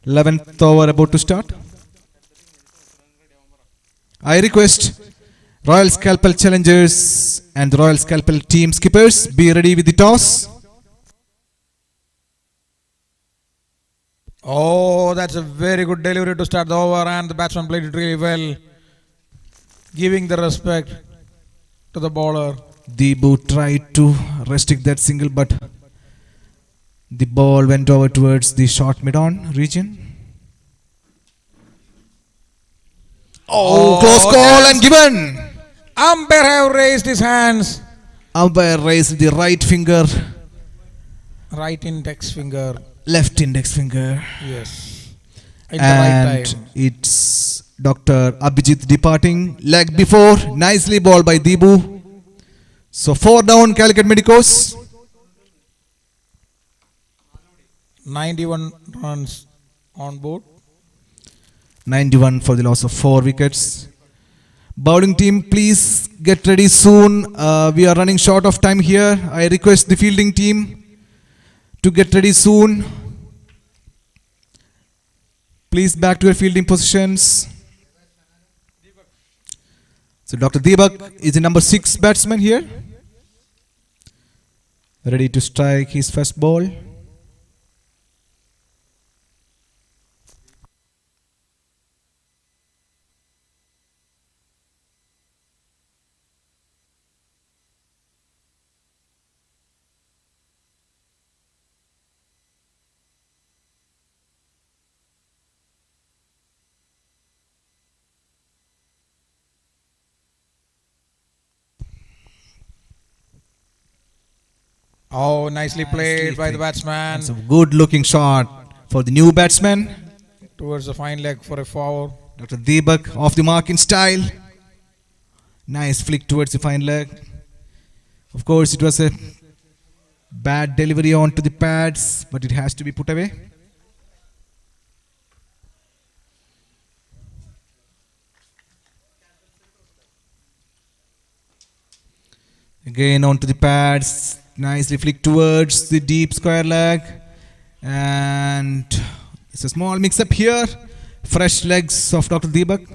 11th over about to start. I request Royal Scalpel challengers and the Royal Scalpel team skippers be ready with the toss. Oh, that's a very good delivery to start the over, and the batsman played it really well, giving the respect to the bowler. Debu tried to restrict that single, but the ball went over towards the short mid-on region. Oh, close call that's- and given. Umpire have raised his hands. Umpire raised the right finger, Right index finger. left index finger. Yes. At the right And time. it's Dr. Abhijit departing. Leg before, nicely balled by Debu. So 4 down, Calicut Medicos. 91 runs on board. 91 for the loss of 4 wickets. Bowling team, please get ready soon. We are running short of time here. I request the fielding team to get ready soon. Please back to your fielding positions. So Dr. Deepak is the number 6 batsman here. Ready to strike his first ball. Oh, nicely played by the flicked. batsman It's a good looking shot for the new batsman. towards the fine leg for a foul. Dr. Deepak off the mark in style. Nice flick towards the fine leg. Of course, it was a bad delivery onto the pads, but it has to be put away. Again onto the pads. Nicely flick towards the deep square leg. And it's a small mix up here. Fresh legs of Dr. Deepak.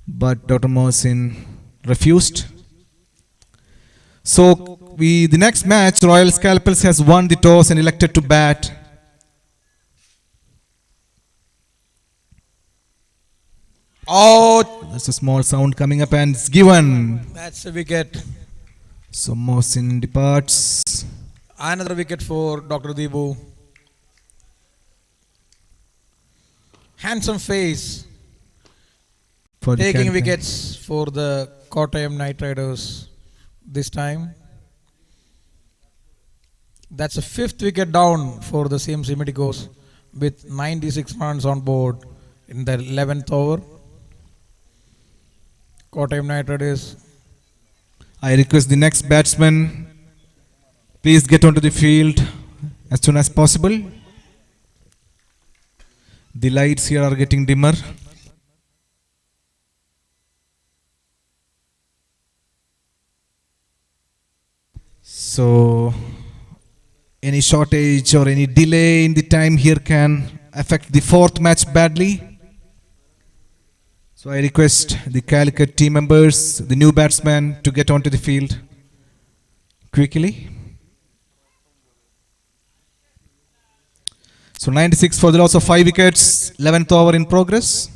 But Dr. Mohsin refused. So the next match, Royal Scalpels has won the toss and elected to bat. Oh, There's a small sound coming up and it's given. that's a wicket. So Mohsin departs. Another wicket for Dr. Deebu. Handsome face. For the Taking captain. wickets for the Kottayam Knight Riders this time. That's a fifth wicket down for the CMC Medicos with 96 runs on board in the 11th over. Kottayam Knight Riders. I request the next batsman, please get onto the field as soon as possible. The lights here are getting dimmer. So any shortage or any delay in the time here can affect the fourth match badly. So I request the Calicut team members, the new batsman, to get onto the field quickly. So 96 for the loss of 5 wickets, 11th over in progress.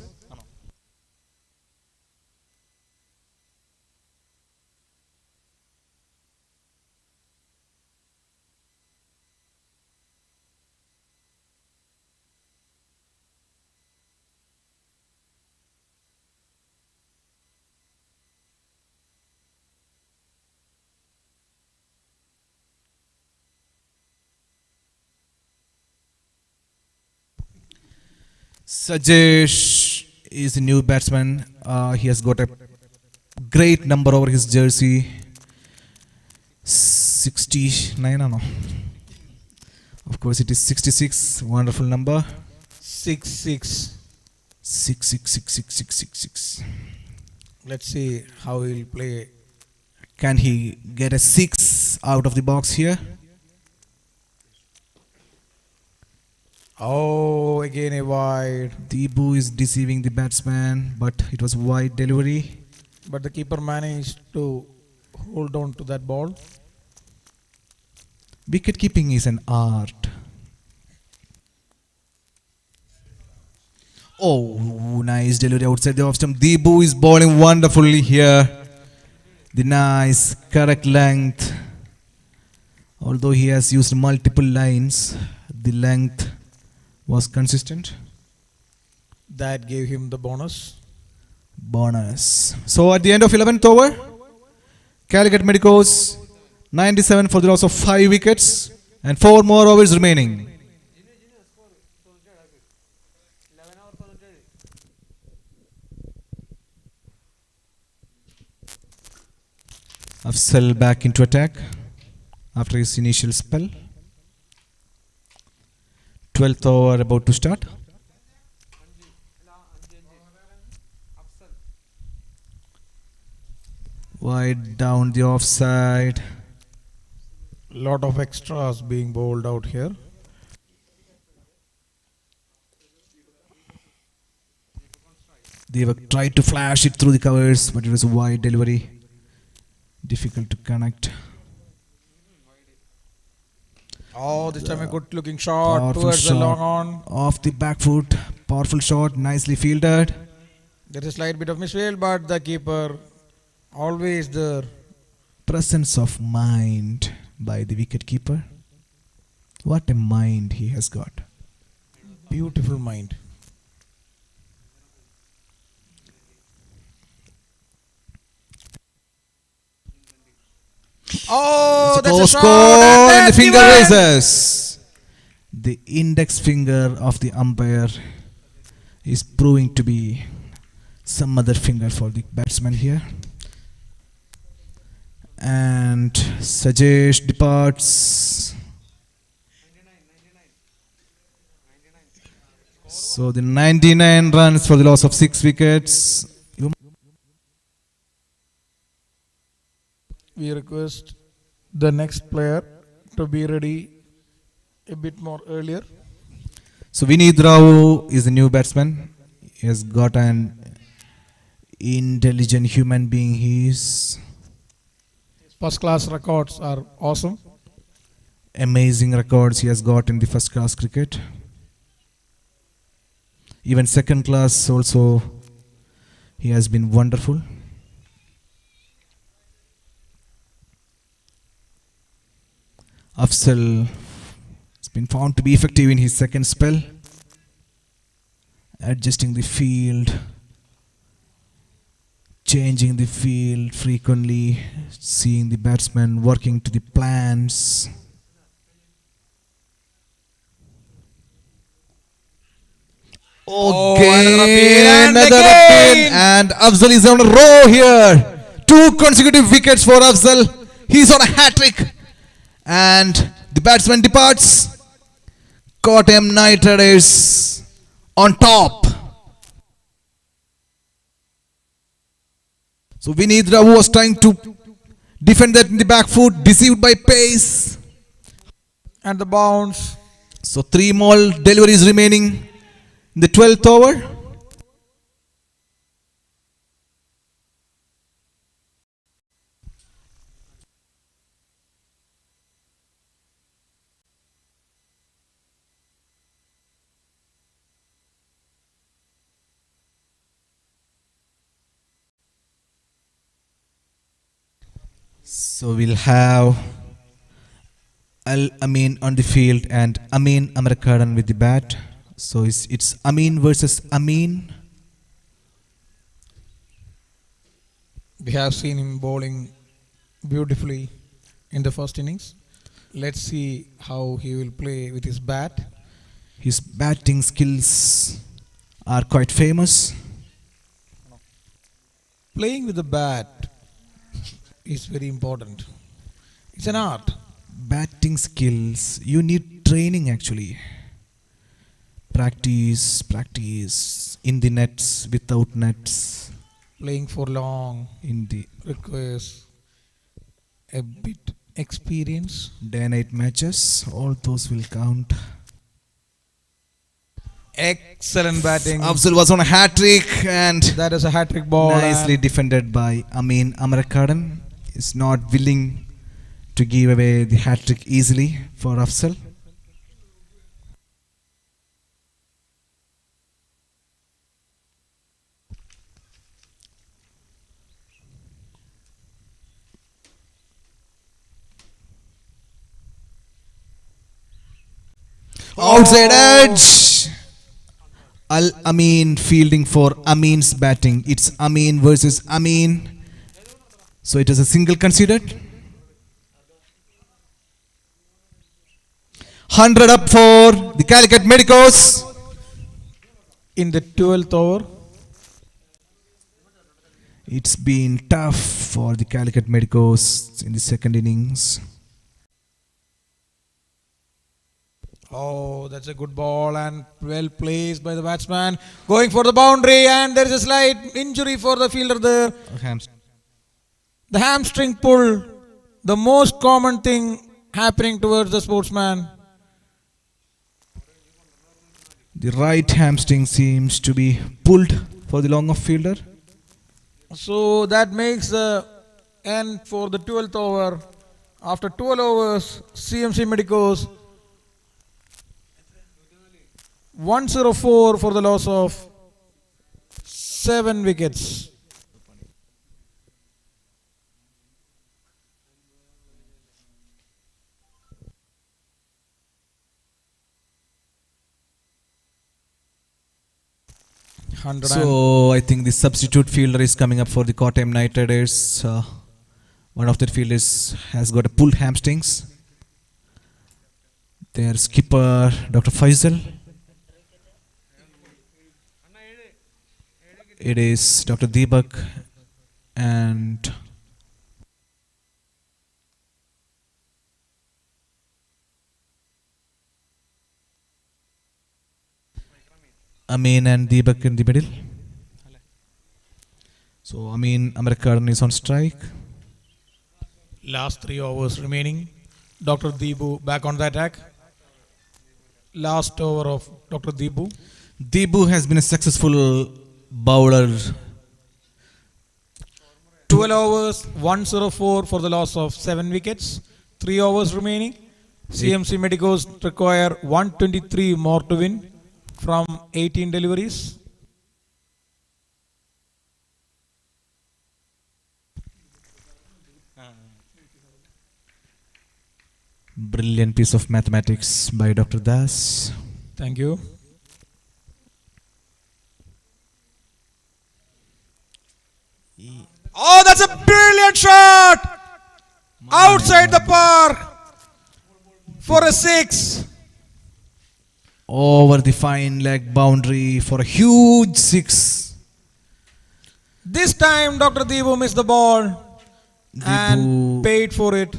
Sajesh is a new batsman. He has got a great number over his jersey. 69 or no? Of course it is 66. Wonderful number. 6-6. 6666666. Let's see how he'll play. Can he get a 6 out of the box here? Oh, again a wide. Deebu is deceiving the batsman, but it was wide delivery. But the keeper managed to hold on to that ball. Wicket keeping is an art. Oh, nice delivery outside the off stump. Deebu is bowling wonderfully here. The nice correct length. Although he has used multiple lines, the length was consistent. That gave him the bonus. Bonus. So at the end of 11th over, Calicut Medicos 97 for the loss of 5 wickets and 4 more overs remaining. Afzal back into attack after his initial spell. 12th over about to start. Wide down the offside. Lot of extras being bowled out here. They were tried to flash it through the covers, but it was a wide delivery. Difficult to connect. Oh, this time a good looking shot Powerful towards the shot. long on. Off the back foot. Powerful shot. Nicely fielded. There is a slight bit of misfield, but the keeper always there. Presence of mind by the wicket keeper. What a mind he has got. Beautiful mind. It's Oh, that's a close shot, call and the that's finger given. raises. The index finger of the umpire is proving to be some other finger for the batsman here. And Sajesh departs. So the 99 runs for the loss of 6 wickets. We request the next player to be ready a bit more earlier. So Vineet Rao is a new batsman. He has got an intelligent human being. He is First class records are awesome. amazing records he has got in the first class cricket. Even second class also he has been wonderful. Afzal has been found to be effective in his second spell, adjusting the field, changing the field frequently, seeing the batsman working to the plans. Again, Another again. appeal, and Afzal is on a row here. 2 consecutive wickets for Afzal. He's on a hat trick. And the batsman departs. KMPL Knight Riders on top. So Vineet Rao was trying to defend that in the back foot, deceived by pace. And the bounce. So 3 more deliveries remaining in the 12th over. So we'll have Al Amin on the field and Amin Amarkadan with the bat. So it's Amin versus Amin. We have seen him bowling beautifully in the first innings. Let's see how he will play with his bat. His batting skills are quite famous. Playing with the bat is very important. It's an art. Batting skills, you need training actually. Practice in the nets, without nets, Playing for long in the requires a bit experience. day and night matches. All those will count. Excellent batting. Afzal was on a hat trick and That is a hat-trick ball. nicely and defended by Amin Amarkadan. Is not willing to give away the hat trick easily for Afzal. Outside edge. Al Amin fielding for Amin's batting. It's Amin versus Amin. So it is a single considered. 100 up for the Calicut Medicos. in the 12th over, It's been tough for the Calicut Medicos in the second innings. oh, that's a good ball and well placed by the batsman. Going for the boundary, and there is a slight injury for the fielder there. The hamstring pull, the most common thing happening towards the sportsman. The right hamstring seems to be pulled for the long off fielder. So that makes the end for the 12th over. After 12 overs, CMC Medicos 104 for the loss of 7 wickets. So I think the substitute fielder is coming up for the KMPL Knight Riders. One of the fielders has got a pulled hamstrings. Their skipper, Dr. Faisal. It is Dr. Deepak and Amin and Deepak in the middle. So Amin American is on strike. Last 3 overs remaining. Dr. Deebu back on the attack. Last over of Dr. Deebu. Deebu has been a successful bowler. 12 overs, 104 for the loss of 7 wickets. 3 overs remaining. CMC Medicos require 123 more to win from 18 deliveries. Brilliant piece of mathematics by Dr. Das. Thank you. Oh, that's a brilliant shot! Outside the park for a 6. Over the fine leg boundary for a huge 6. This time Dr. Deebu missed the ball and Deebu paid for it.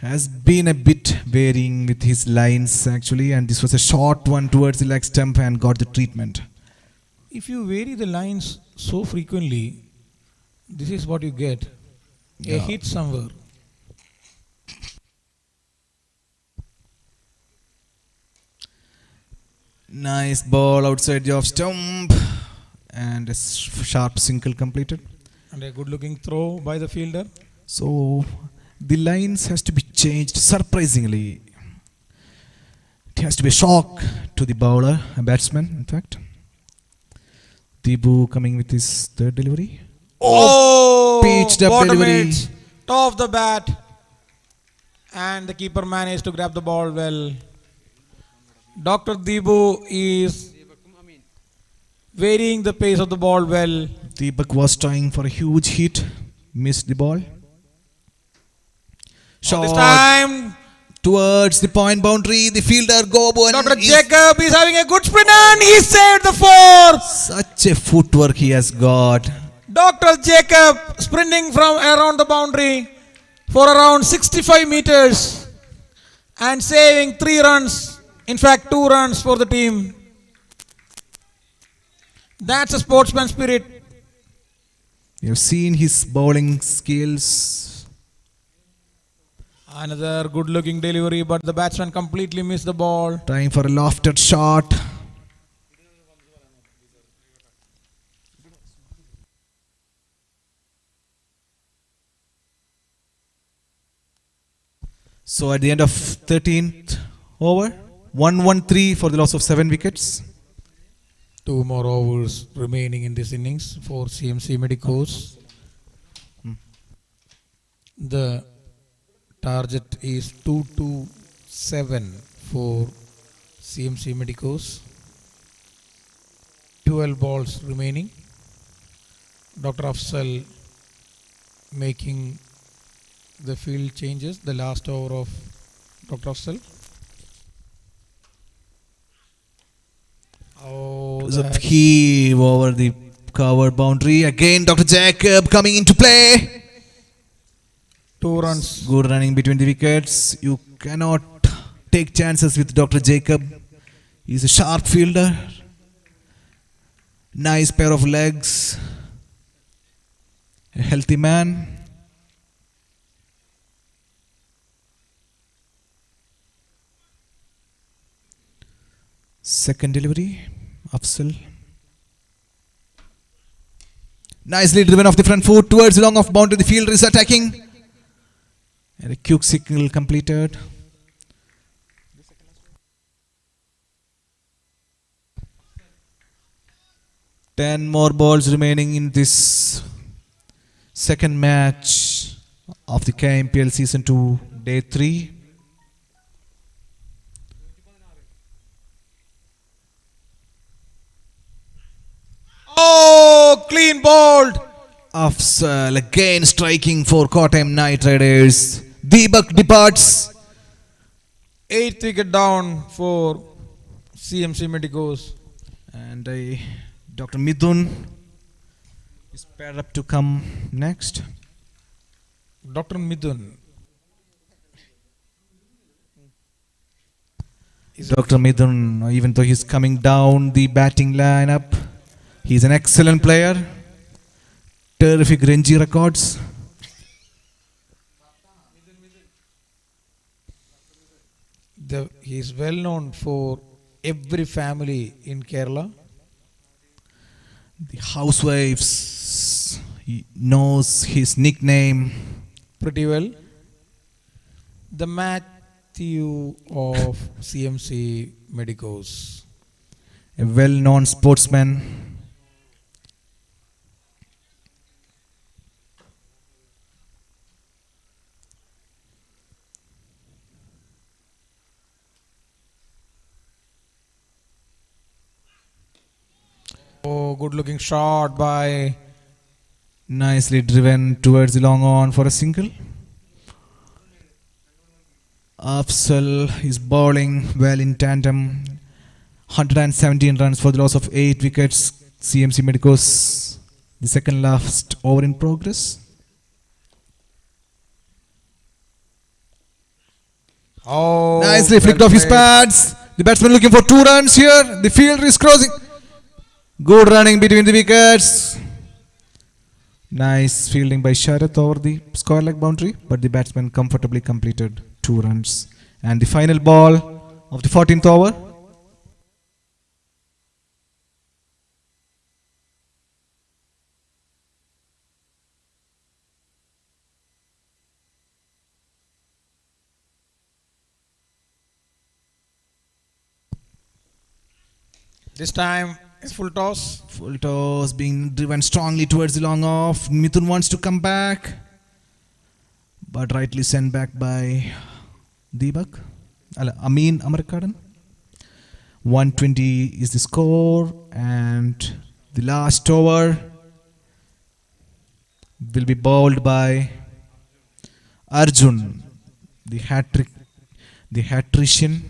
has been a bit varying with his lines actually, and this was a short one towards the leg stump and got the treatment. If you vary the lines so frequently, this is what you get. A Yeah. hit somewhere. Nice ball outside the off stump and a sharp single completed. And a good looking throw by the fielder. So the lines has to be changed surprisingly. It has to be a shock to the bowler, a batsman in fact. Deebu coming with his third delivery. Oh, pitched up bottom delivery. edge, top of the bat. And the keeper managed to grab the ball well. Dr. Deebu is varying the pace of the ball well. Deepak was trying for a huge hit, missed the ball. So this Shot time, towards the point boundary, the fielder Gobo Dr. is Jacob is having a good sprint and he saved the 4. such a footwork he has got. Dr. Jacob sprinting from around the boundary for around 65 meters and saving 3 runs. In fact, 2 runs for the team. That's a sportsman spirit. You have seen his bowling skills. Another good looking delivery, but the batsman completely missed the ball. Trying for a lofted shot. So at the end of 13th over, 113 for the loss of 7 wickets. 2 more overs remaining in this innings for CMC Medicos. The target is 227 for CMC Medicos. 12 balls remaining. Dr. Afzal making the field changes. The last over of Dr. Afzal. Oh, There's a that's- heave over the cover boundary. Again, Dr. Jacob coming into play. 2 runs. Good running between the wickets. You cannot take chances with Dr. Jacob. He's a sharp fielder. Nice pair of legs. A healthy man. Second delivery, Afzal. Nicely driven off the front foot towards the long off boundary. The fielder is attacking. And a quick signal completed. Ten more balls remaining in this second match of the KMPL Season 2, Day 3. Oh, clean bowled. Afzal again striking for Kottayam Knight Riders. Deepak departs. 8th wicket down for CMC Medicos. And Dr. Midun is paired up to come next. Dr. Midun. Dr. Midun, even though he's coming down the batting lineup, he's an excellent player. Terrific Ranji records. He is well known for every family in Kerala. The housewives, he knows his nickname. Pretty well. The Matthew of CMC Medicos. A well-known sportsman. Oh, good looking shot by Nicely driven towards the long on for a single. Afzal is bowling well in tandem. 117 runs for the loss of 8 wickets. CMC Medicos, the second last over in progress. oh Nicely flicked well off his played. pads. The batsman looking for 2 runs here. The fielder is crossing. Good running between the wickets. Nice fielding by Sharath over the square leg boundary, but the batsman comfortably completed 2 runs. And the final ball of the 14th over. This time it's full toss. Full toss being driven strongly towards the long off. Mithun wants to come back, but rightly sent back by Deepak. Amin Amarkadan. 120 is the score, and the last over will be bowled by Arjun, the hat-trician.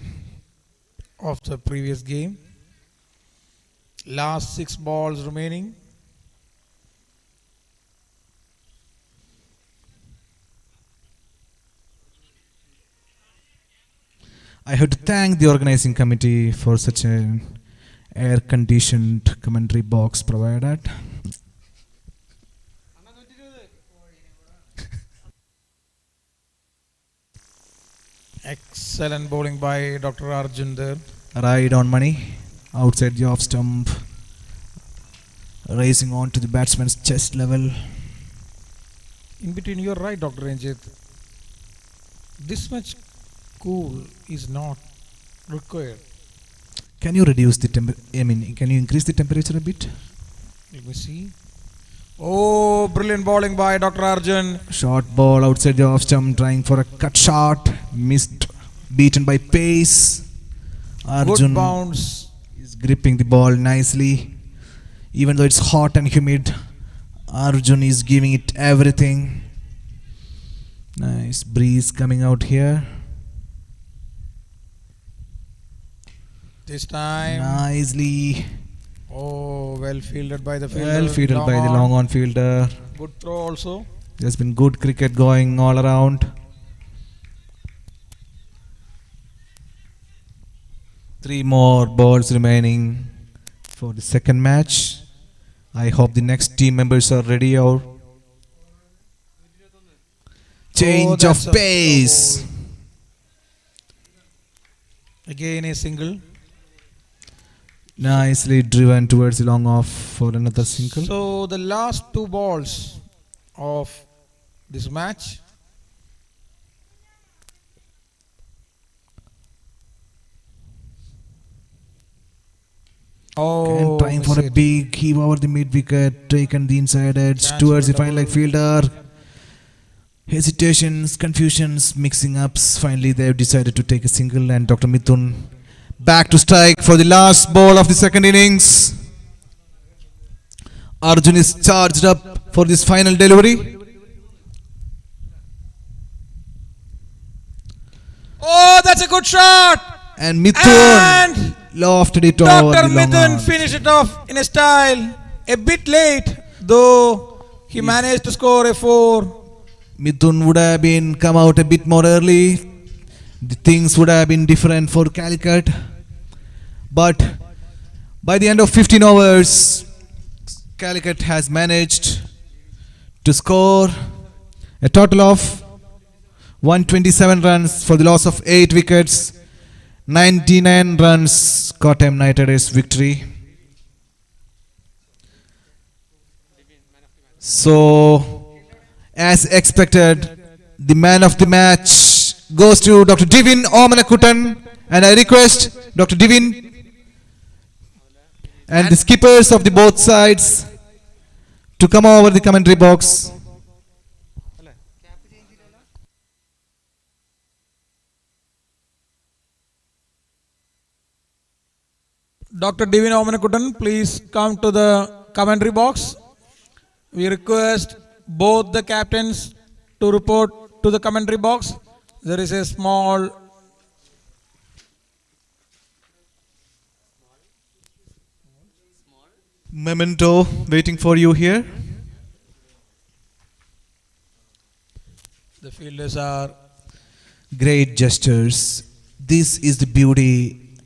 Of the previous game. Last 6 balls remaining. I have to thank the organizing committee for such an air-conditioned commentary box provided. Excellent bowling by Dr. Arjun there. Ride on money, outside the off stump, racing on to the batsman's chest level. In between, you're right, Dr. Ranjit. This much cool is not required. Can you reduce the can you increase the temperature a bit? Let me see. Oh, brilliant bowling by Dr. Arjun. Short ball outside the off stump, trying for a cut shot, missed, beaten by pace. Arjun Good bounce. is gripping the ball nicely. Even though it's hot and humid, Arjun is giving it everything. Nice breeze coming out here. This time. Nicely Oh, well fielded by the fielder. well fielded by the long on fielder. Good throw also. There's been good cricket going all around. 3 more balls remaining for the second match. I hope the next team members are ready. Or change that's of a pace. Again a single. Nicely driven towards the long off for another single. So the last 2 balls of this match. Oh, And trying for a missed it. big heave over the mid wicket, taken the inside edge Chance towards for the final leg double. fielder. Hesitations, confusions, mixing ups. Finally, they have decided to take a single, and Dr. Mithun back to strike for the last ball of the second innings. Arjun is charged up for for this final delivery. Oh, that's a good shot. And Mithun And lofted it over Dr. the long Mithun arm. finished it off in a style. A bit late, though he managed to score a 4. Mithun would have been come out a bit more early. The things would have been different for Calicut. But by the end of 15 overs, Calicut has managed to score a total of 127 runs for the loss of 8 wickets. 99 runs, Kottayam Knight Riders victory. So, as expected, the man of the match goes to Dr. Divin Omanakutan, and I request Dr. Divin and the skippers of the both sides to come over the commentary box. Dr. Divin Omanakutan, please come to the commentary box. We request both the captains to report to the commentary box. There is a small Memento waiting for you here. the fielders are Great gestures. This is the beauty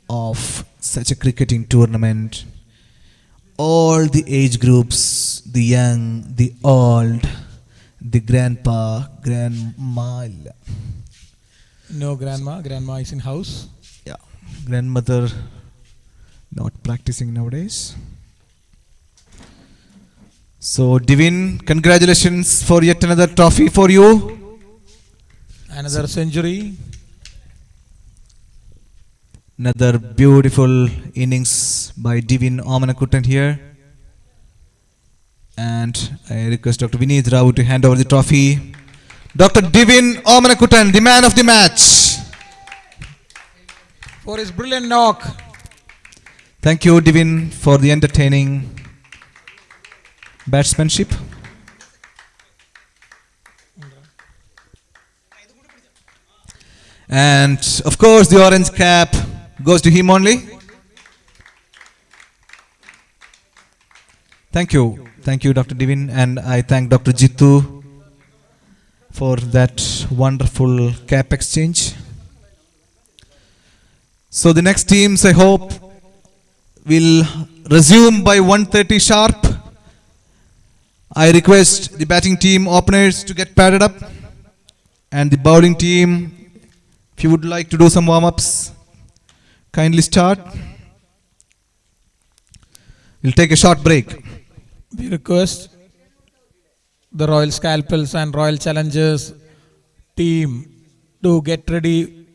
of such a cricketing tournament. All the age groups, the young, the old, the grandpa, grandma, no grandma. Grandma is in house. yeah, grandmother not practicing nowadays. So Divin, congratulations for yet another trophy for you. Another century. Another beautiful innings by Divin Omanakutan here. And I request Dr. Vineet Rao to hand over the trophy. Dr. Divin Omanakutan, the man of the match. For his brilliant knock. Thank you, Divin, for the entertaining batsmanship. And of course, the orange cap goes to him only. Thank you. Thank you, Dr. Divin. And I thank Dr. Jitu for that wonderful cap exchange. So the next teams, I hope, will resume by 1:30 sharp. I request the batting team openers to get padded up. And the bowling team, if you would like to do some warm-ups, kindly start. We'll take a short break. We request the Royal Scalpels and Royal Challengers team to get ready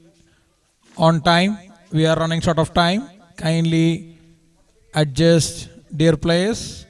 on time. We are running short of time. Kindly adjust, dear players.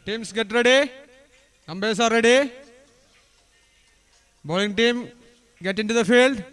Teams get ready. Umpires are ready. Bowling team get into the field.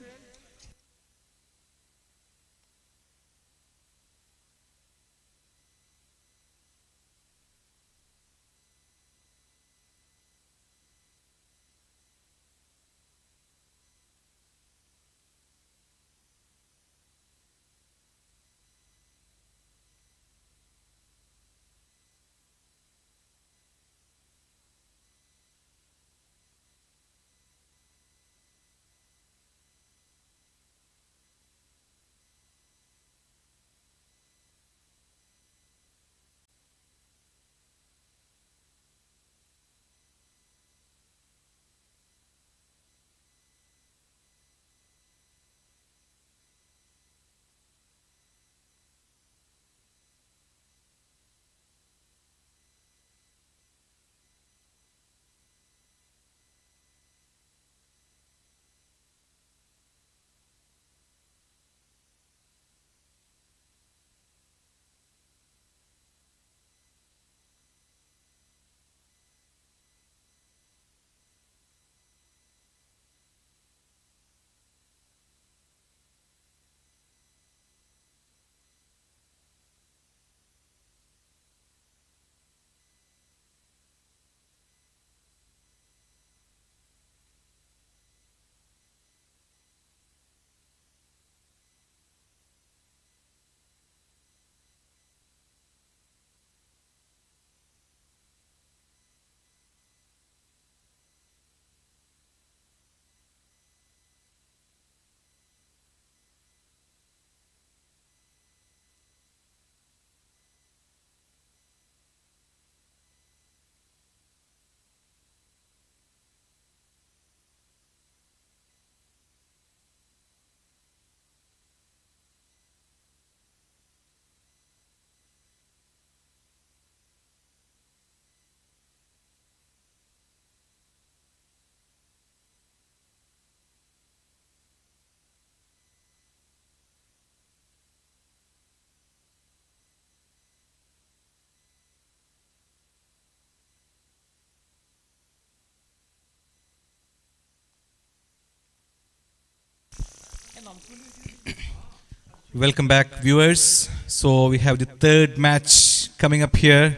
Welcome back, viewers. So we have the third match coming up here.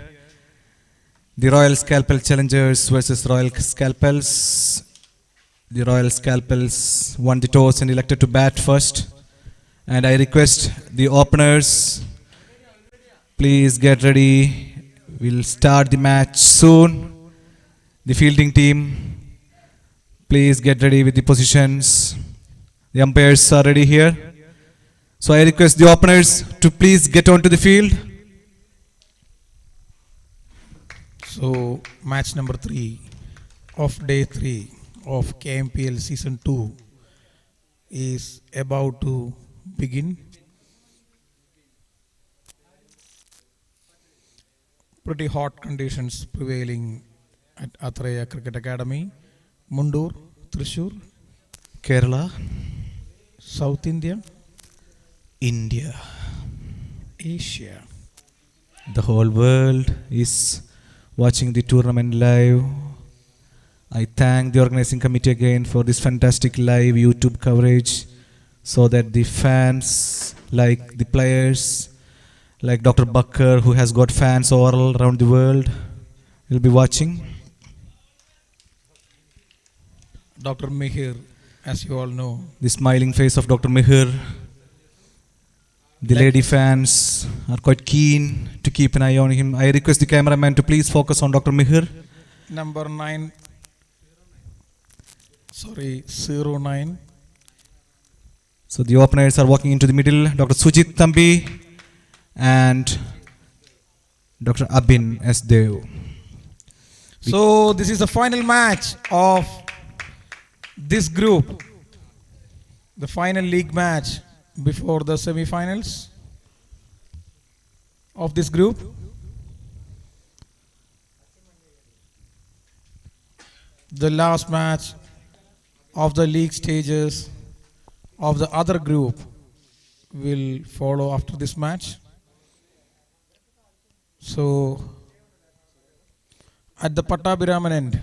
The Royal Scalpel Challengers versus Royal Scalpels. The Royal Scalpels won the toss and elected to bat first. And I request the openers, please get ready. We'll start the match soon. The fielding team, please get ready with the positions. The umpires are ready here. So I request the openers to please get onto the field. So match number 3 of day 3 of KMPL season 2 is about to begin. Pretty hot conditions prevailing at Athraya Cricket Academy, Mundur, Thrissur, Kerala, South India, India. Asia. The whole world is watching the tournament live. I thank the organizing committee again for this fantastic live YouTube coverage so that the fans, like the players, like Dr. Bakker, who has got fans all around the world, will be watching. Dr. Mihir, as you all know, The smiling face of Dr. Mihir. The lady fans are quite keen to keep an eye on him. I request the cameraman to please focus on Dr. Mihir. number 9, 09. So the openers are walking into the middle. Dr. Sujit Thambi and Dr. Abin S. Dev. So this is the final match of this group, the final league match before the semi-finals of this group. The last match of the league stages of the other group will follow after this match. So At the Pattabhiraman end,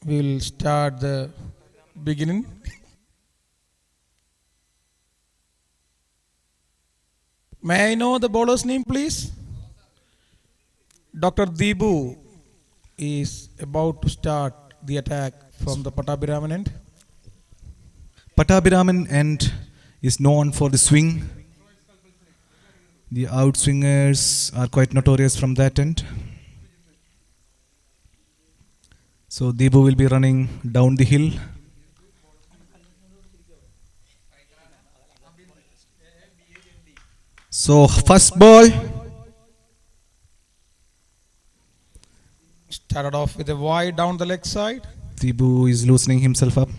we will start the beginning. May I know the bowler's name, please? Dr. Deebu is about to start the attack from the Pattabhiraman end. Pattabhiraman end is known for the swing. The outswingers are quite notorious from that end. So Deebu will be running down the hill. So first ball. Started off with a wide down the leg side. Deebu is loosening himself up.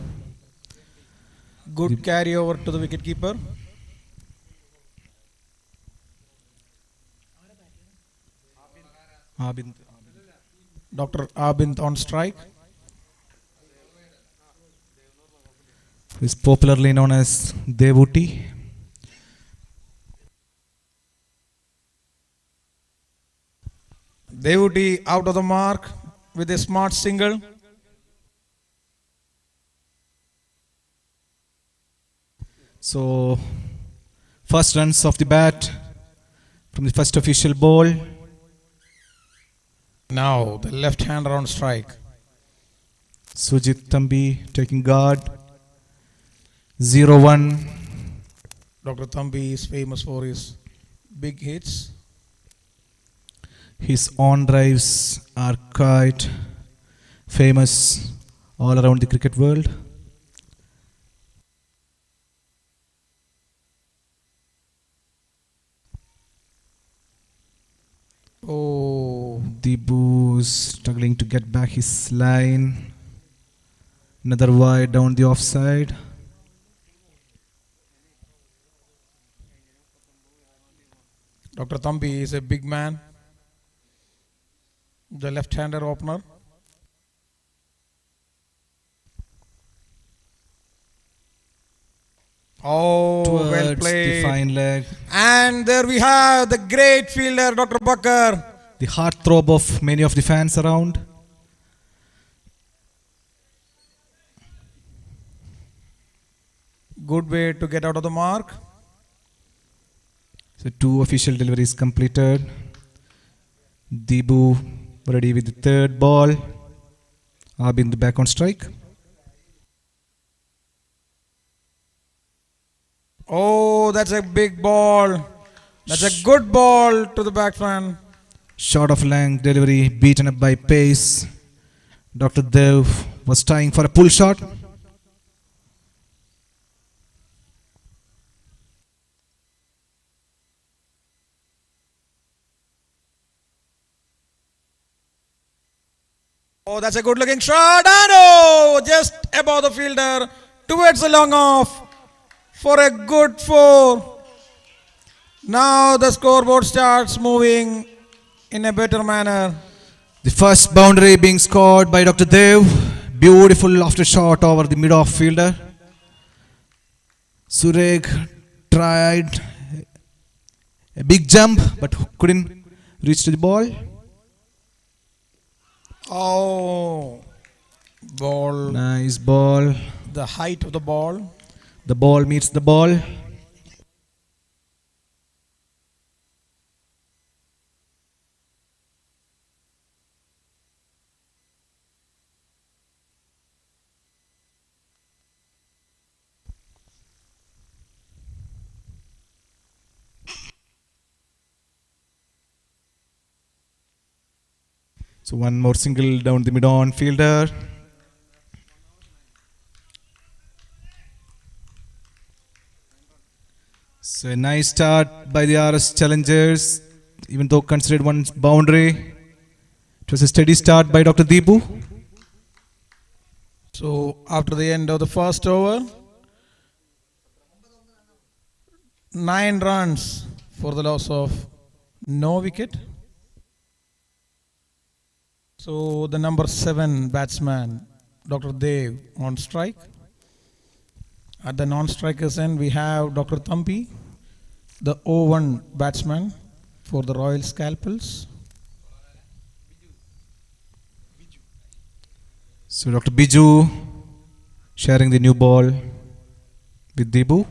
Good carry over to the wicketkeeper. Dr. Abint on strike. Who is popularly known as Devuti. Devuti out of the mark with a smart single. So first runs of the bat from the first official ball. Now the left-hander on strike. Sujit Thambi taking guard. 0-1. Dr. Thambi is famous for his big hits. His on drives are quite famous all around the cricket world. Oh, Deebu is struggling to get back his line. Another wide down the offside. Dr. Thambi is a big man. The left-hander opener. Oh, well Towards the played. fine leg. And there we have the great fielder, Dr. Bakar. The heartthrob of many of the fans around. Good way to get out of the mark. So 2 official deliveries completed. Deebu ready with the third ball. Abin back on strike. Oh, that's a big ball. That's a good ball to the batsman. Short of length delivery beaten up by pace. Dr. Dev was trying for a pull shot. Oh, that's a good looking shot. And oh, just above the fielder towards the long off for a good 4. Now the scoreboard starts moving in a better manner. The first boundary being scored by Dr. Dev. Beautiful after shot over the mid-off fielder. Surek tried a big jump but couldn't reach to the ball. Oh, ball. Nice ball. The height of the ball. The ball meets the ball. So one more single down the mid-on fielder. So a nice start by the RS challengers, even though considered one boundary. It was a steady start by Dr. Deebu. So after the end of the first over, 9 runs for the loss of no wicket. So the number 7 batsman, Dr. Dev, on strike. At the non-strikers end, we have Dr. Thambi, the 0-1 batsman for the Royal Scalpels. So Dr. Biju sharing the new ball with Debu.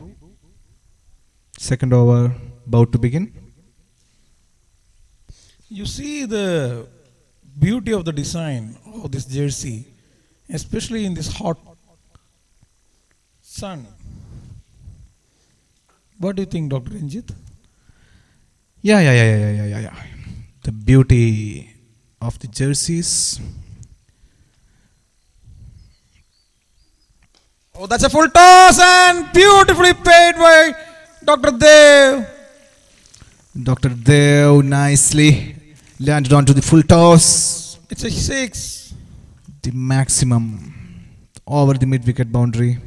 Second over about to begin. You see the beauty of the design of this jersey, especially in this hot sun. What do you think, Dr. Ranjit? Yeah. The beauty of the jerseys. Oh, that's a full toss and beautifully paid by Dr. Dev. Dr. Dev nicely landed onto the full toss. It's a 6. The maximum over the mid-wicket boundary.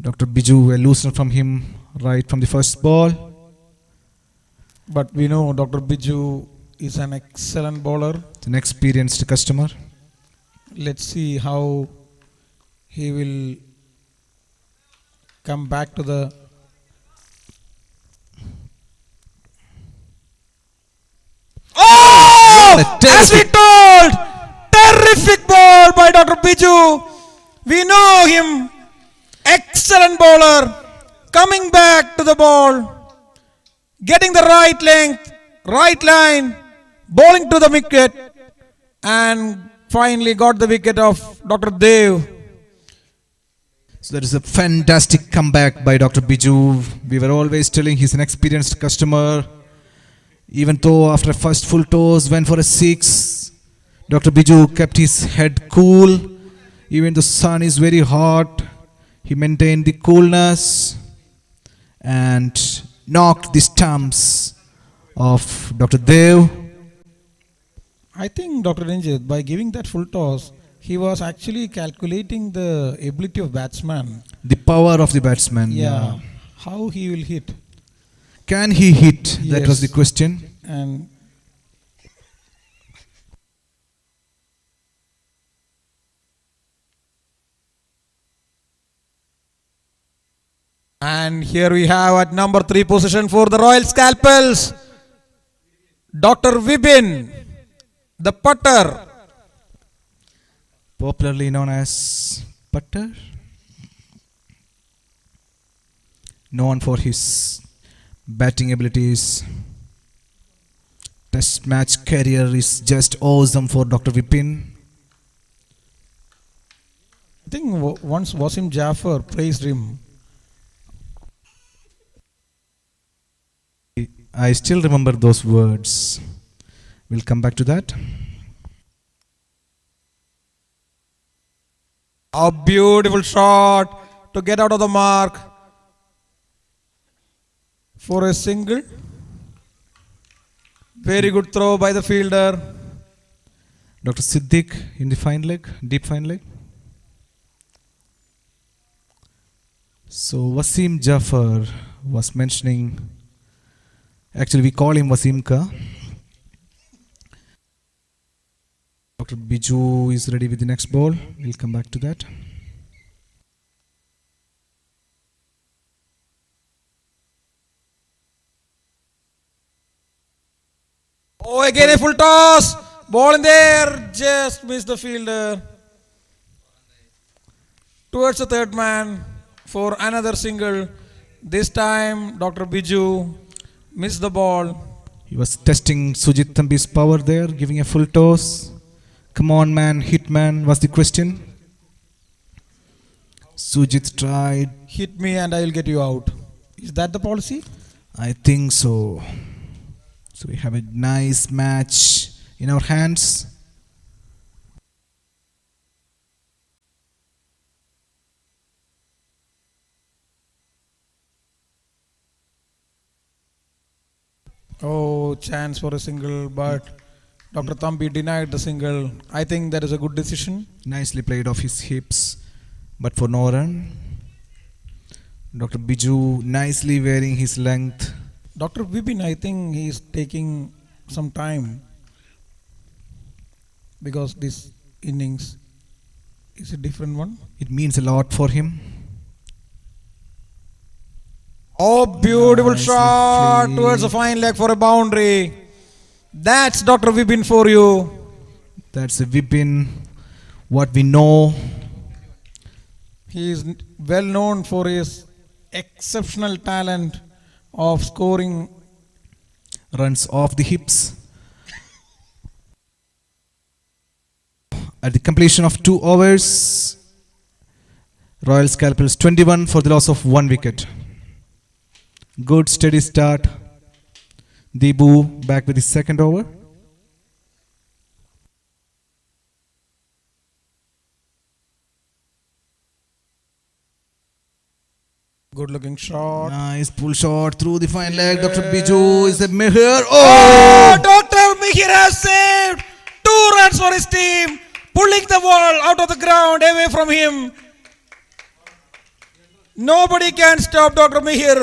Dr. Biju a loosener from him right from the first ball. But we know Dr. Biju is an excellent bowler. An experienced customer. Let's see how he will come back to the as we told, terrific ball by Dr. Biju. We know him, excellent bowler, coming back to the ball, getting the right length, right line, bowling to the wicket, and finally got the wicket of Dr. Dev. So that is a fantastic comeback by Dr. Biju. We were always telling he's an experienced customer. Even though after first full toss went for a 6, Dr. Biju kept his head cool. Even the sun is very hot, he maintained the coolness and knocked the stumps of Dr. Dev. I think Dr. Ranjit, by giving that full toss, he was actually calculating the ability of batsman. The power of the batsman. Yeah. How he will hit. Can he hit? That Yes. was the question. And here we have at number 3 position for the Royal Scalpels, Dr. Vibin, the putter. Popularly known as putter. Known for his batting abilities. Test match career is just awesome for Dr. Vipin. I think once Wasim Jaffer praised him. I still remember those words. We'll come back to that. A beautiful shot to get out of the mark for a single. Very good throw by the fielder. Dr. Siddiq in the fine leg, deep fine leg. So Wasim Jaffer was mentioning, actually we call him Wasim Ka. Dr. Biju is ready with the next ball. We'll come back to that. Oh, again a full toss. Ball in there. Just missed the fielder. Towards the third man for another single. This time Dr. Biju missed the ball. He was testing Sujit Thambi's power there, giving a full toss. Come on man, hit man was the question. Sujit tried. Hit me and I will get you out. Is that the policy? I think so. So we have a nice match in our hands. Oh, chance for a single, but Dr. Thambi denied the single. I think that is a good decision. Nicely played off his hips, but for no run. Dr. Biju nicely wearing his length. Dr. Vipin, I think he is taking some time because this innings is a different one. It means a lot for him. Oh, beautiful Nicely shot played. towards the fine leg for a boundary. That's Dr. Vipin for you. That's a Vipin what we know. He is well known for his exceptional talent of scoring. Runs off the hips. At the completion of 2 overs, Royal Scalpels 21 for the loss of 1 wicket. Good steady start. Debu back with the second over. Good looking shot. Nice pull shot through the fine leg. Dr. Biju is a Mihir. Oh, Oh! Dr. Mihir has saved 2 runs for his team, pulling the ball out of the ground away from him. Nobody can stop Dr. Mihir.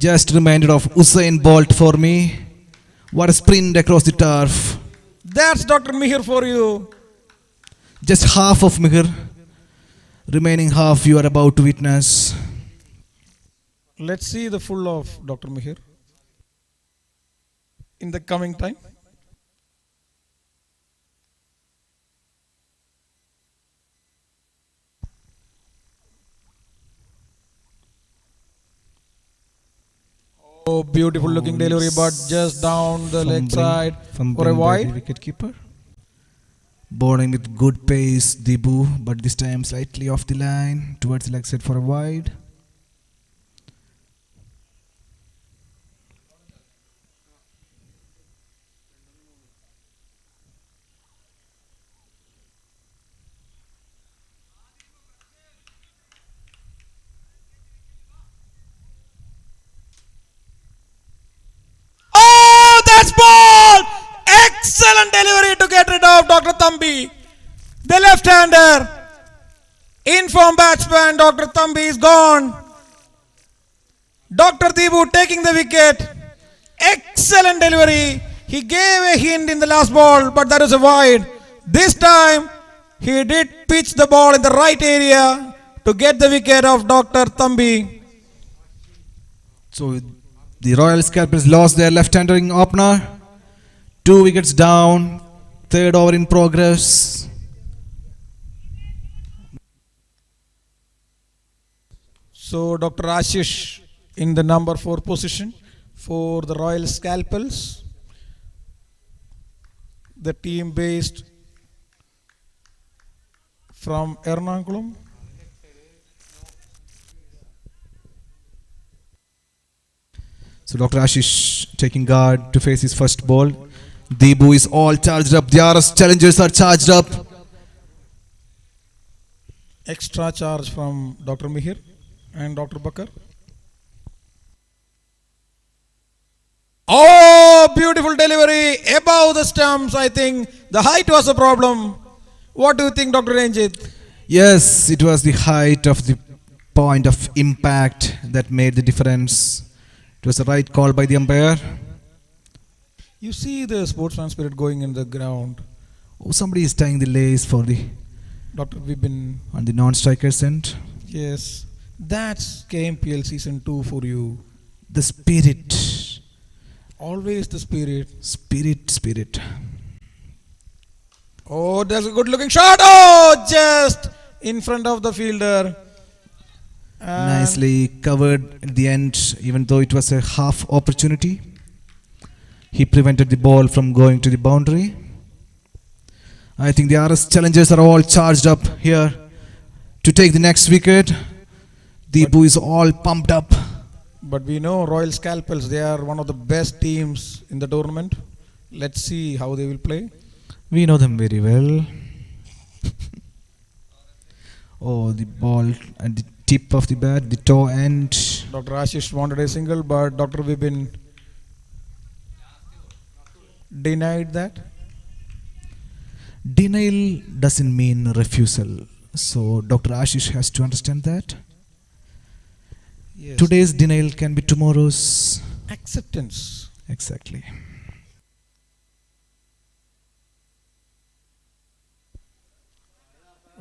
Just reminded of Usain Bolt for me. What a sprint across the turf. That's Dr. Mihir for you. Just half of Mihir. Remaining half you are about to witness. Let's see the full of Dr. Mihir in the coming time. Oh, beautiful looking delivery, but just down the leg side for a wide. Wicket keeper. Bowling with good pace, Debu, but this time slightly off the line towards the leg side for a wide. Oh, that's ball! Excellent delivery to get rid of Dr. Thambi. The left-hander. Inform batsman Dr. Thambi is gone. Dr. Debu taking the wicket. Excellent delivery. He gave a hint in the last ball, but that was a wide. This time, he did pitch the ball in the right area to get the wicket of Dr. Thambi. So the Royal Scalpers lost their left-handing opener. 2 wickets down. Third over in progress. So Dr. Ashish in the number 4 position for the Royal Scalpels. The team based from Ernakulam. So Dr. Ashish taking guard to face his first ball. Debu is all charged up. The RS challengers are charged up. Extra charge from Dr. Mihir and Dr. Bakar. Oh, beautiful delivery above the stumps. I think the height was a problem. What do you think, Dr. Ranjit? Yes, it was the height of the point of impact that made the difference. It was the right call by the umpire. You see the sportsman spirit going in the ground. Oh, somebody is tying the lace for the Dr. Vibin. on the non-striker's end. Yes, that's KMPL season 2 for you. The spirit. Always the spirit. Spirit. Oh, that's a good looking shot. Oh, just in front of the fielder. And Nicely covered at the end, even though it was a half opportunity. He prevented the ball from going to the boundary. I think the RS challengers are all charged up here to take the next wicket. Debu is all pumped up. But we know Royal Scalpels, they are one of the best teams in the tournament. Let's see how they will play. We know them very well. Oh, the ball at the tip of the bat, the toe end. Dr. Ashish wanted a single, but Dr. Vibin denied that. Denial doesn't mean refusal. So Dr. Ashish has to understand that. Yes. Today's denial can be tomorrow's. Acceptance. Exactly.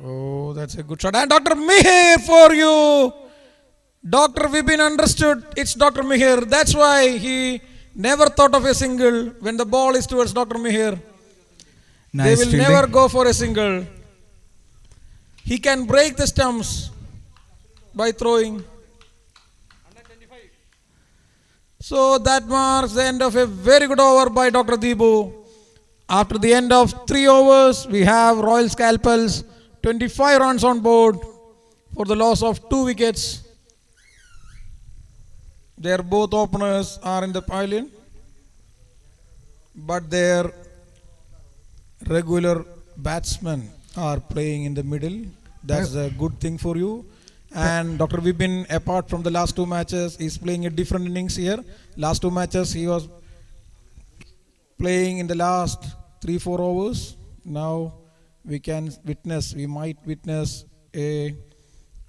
Oh, that's a good shot. And Dr. Mihir for you. Dr. Vibin understood it's Dr. Mihir. That's why he never thought of a single when the ball is towards Dr. Mihir. Nice They will fielding. never go for a single. He can break the stumps by throwing. So that marks the end of a very good over by Dr. Deepu. After the end of 3 overs, we have Royal Scalpels 25 runs on board for the loss of 2 wickets. Their both openers are in the pavilion, but their regular batsmen are playing in the middle. That's a good thing for you. And Dr. Vipin, apart from the last 2 matches, is playing a different innings here. Last 2 matches he was playing in the last 3-4 overs. Now we might witness a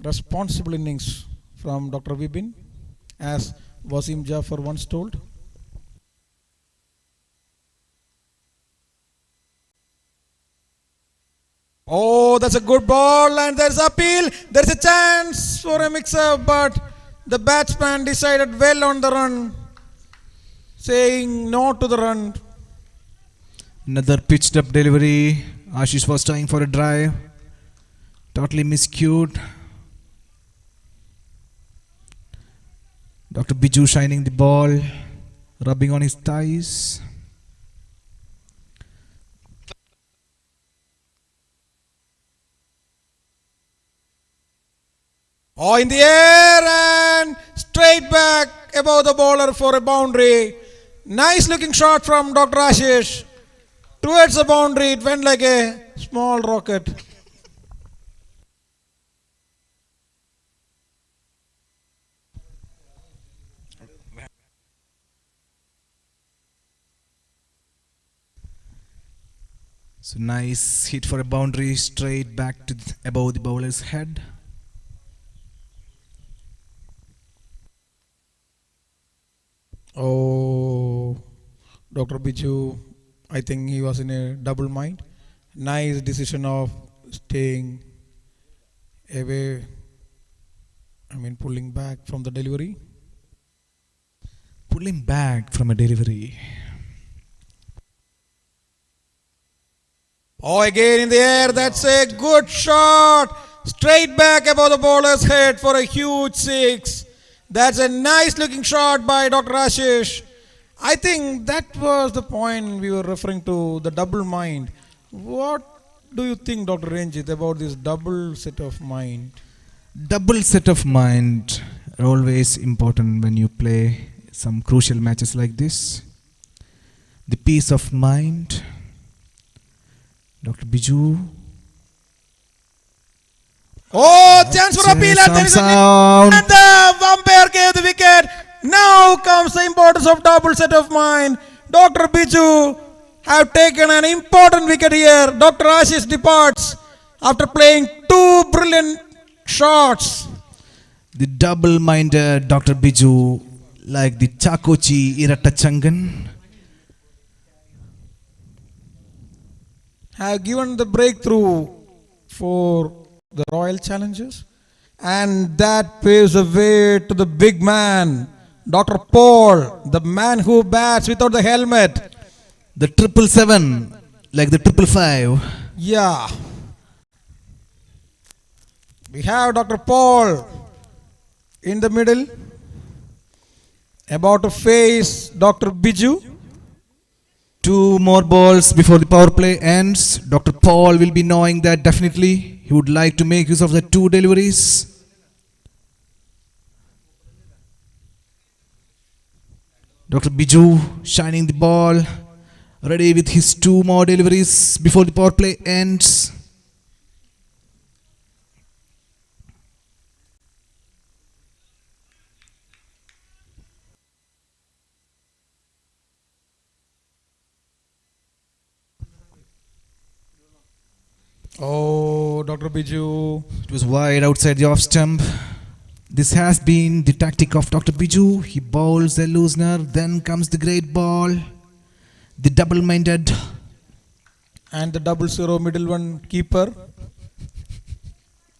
responsible innings from Dr. Vipin, as Wasim Jafar once told. Oh, that's a good ball, and there's appeal. There's a chance for a mix-up, but the batsman decided well on the run, saying no to the run. Another pitched up delivery. Ashish was trying for a drive. Totally miscued. Dr. Biju shining the ball, rubbing on his thighs. Oh, in the air and straight back above the bowler for a boundary. Nice looking shot from Dr. Ashish. Towards the boundary, it went like a small rocket. So nice hit for a boundary, straight back to above the bowler's head. Oh, Dr. Biju, I think he was in a double mind. Nice decision of staying away, pulling back from the delivery. Pulling back from a delivery. Oh, again in the air, that's a good shot. Straight back above the bowler's head for a huge 6. That's a nice looking shot by Dr. Ashish. I think that was the point we were referring to, the double mind. What do you think, Dr. Ranjit, about this double set of mind? Double set of mind are always important when you play some crucial matches like this. The peace of mind. Dr. Biju. Oh, chance for appeal, and there is a sound. and the umpire gave the wicket. Now comes the importance of double set of mind. Dr. Biju have taken an important wicket here. Dr. Ashish departs after playing 2 brilliant shots. The double-minded Dr. Biju, like the Chakochi Iratachangan. Have given the breakthrough for the Royal Challengers, and that paves the way to the big man, Dr. Paul, the man who bats without the helmet. The 777, like the 555. Yeah. We have Dr. Paul in the middle, about to face Dr. Biju. 2 more balls before the power play ends. Dr. Paul will be knowing that definitely he would like to make use of the 2 deliveries. Dr. Biju shining the ball, ready with his 2 more deliveries before the power play ends. Oh, Dr. Biju. It was wide outside the off stump. This has been the tactic of Dr. Biju. He bowls a loosener, then comes the great ball. The double-minded. And the 0-0 middle one keeper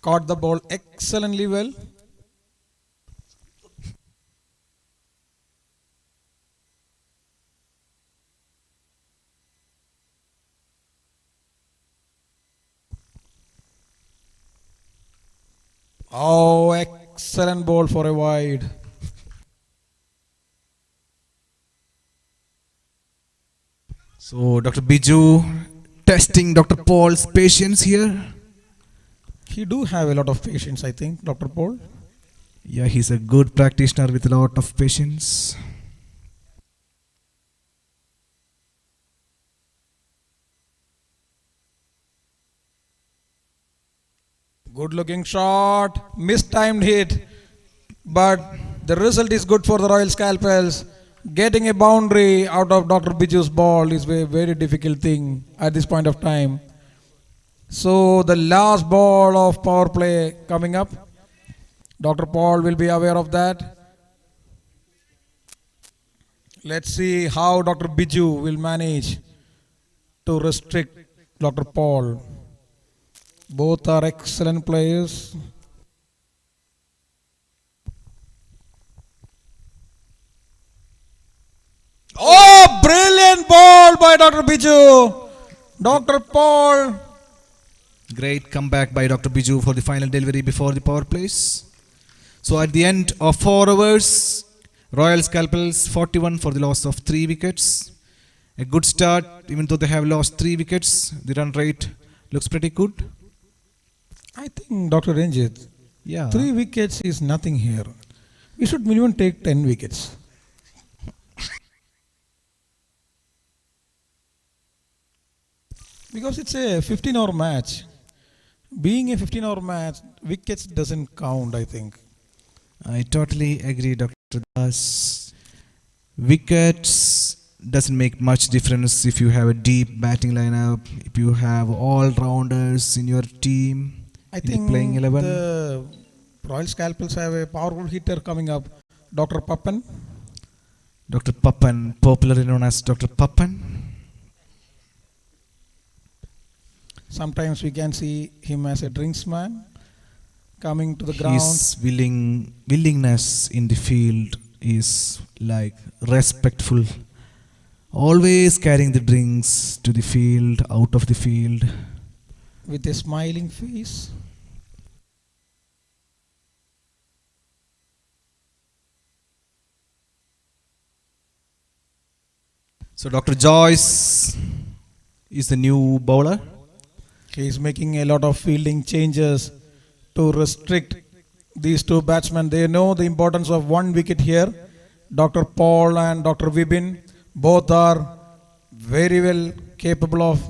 caught the ball excellently well. Oh, excellent ball for a wide. So Dr. Biju testing Dr. Paul's patience here. He do have a lot of patience, I think, Dr. Paul. Yeah, he's a good practitioner with a lot of patience. Good looking shot, mistimed hit, but the result is good for the Royal Scalpels. Getting a boundary out of Dr. Biju's ball is a very difficult thing at this point of time. So the last ball of power play coming up. Dr. Paul will be aware of that. Let's see how Dr. Biju will manage to restrict Dr. Paul. Both are excellent players. Oh, brilliant ball by Dr. Biju. Dr. Paul. Great comeback by Dr. Biju for the final delivery before the power plays. So at the end of 4 overs, Royal Scalpels 41 for the loss of 3 wickets. A good start, even though they have lost 3 wickets. The run rate looks pretty good. I think Dr. Ranjit, Yeah. 3 wickets is nothing here. We should minimum take 10 wickets. Because it's a 15-hour match. Being a 15-hour match, wickets doesn't count, I think. I totally agree, Dr. Das. Wickets doesn't make much difference if you have a deep batting lineup, if you have all-rounders in your team, I in the think playing 11. the Royal Scalpels have a powerful hitter coming up, Dr. Papan. Dr. Papan, popularly known as Dr. Papan. Sometimes we can see him as a drinksman coming to the ground. His willingness in the field is like respectful. Always carrying the drinks to the field, out of the field. With a smiling face. So Dr. Joyce is the new bowler. He is making a lot of fielding changes to restrict these 2 batsmen. They know the importance of 1 wicket here. Dr. Paul and Dr. Vibin both are very well capable of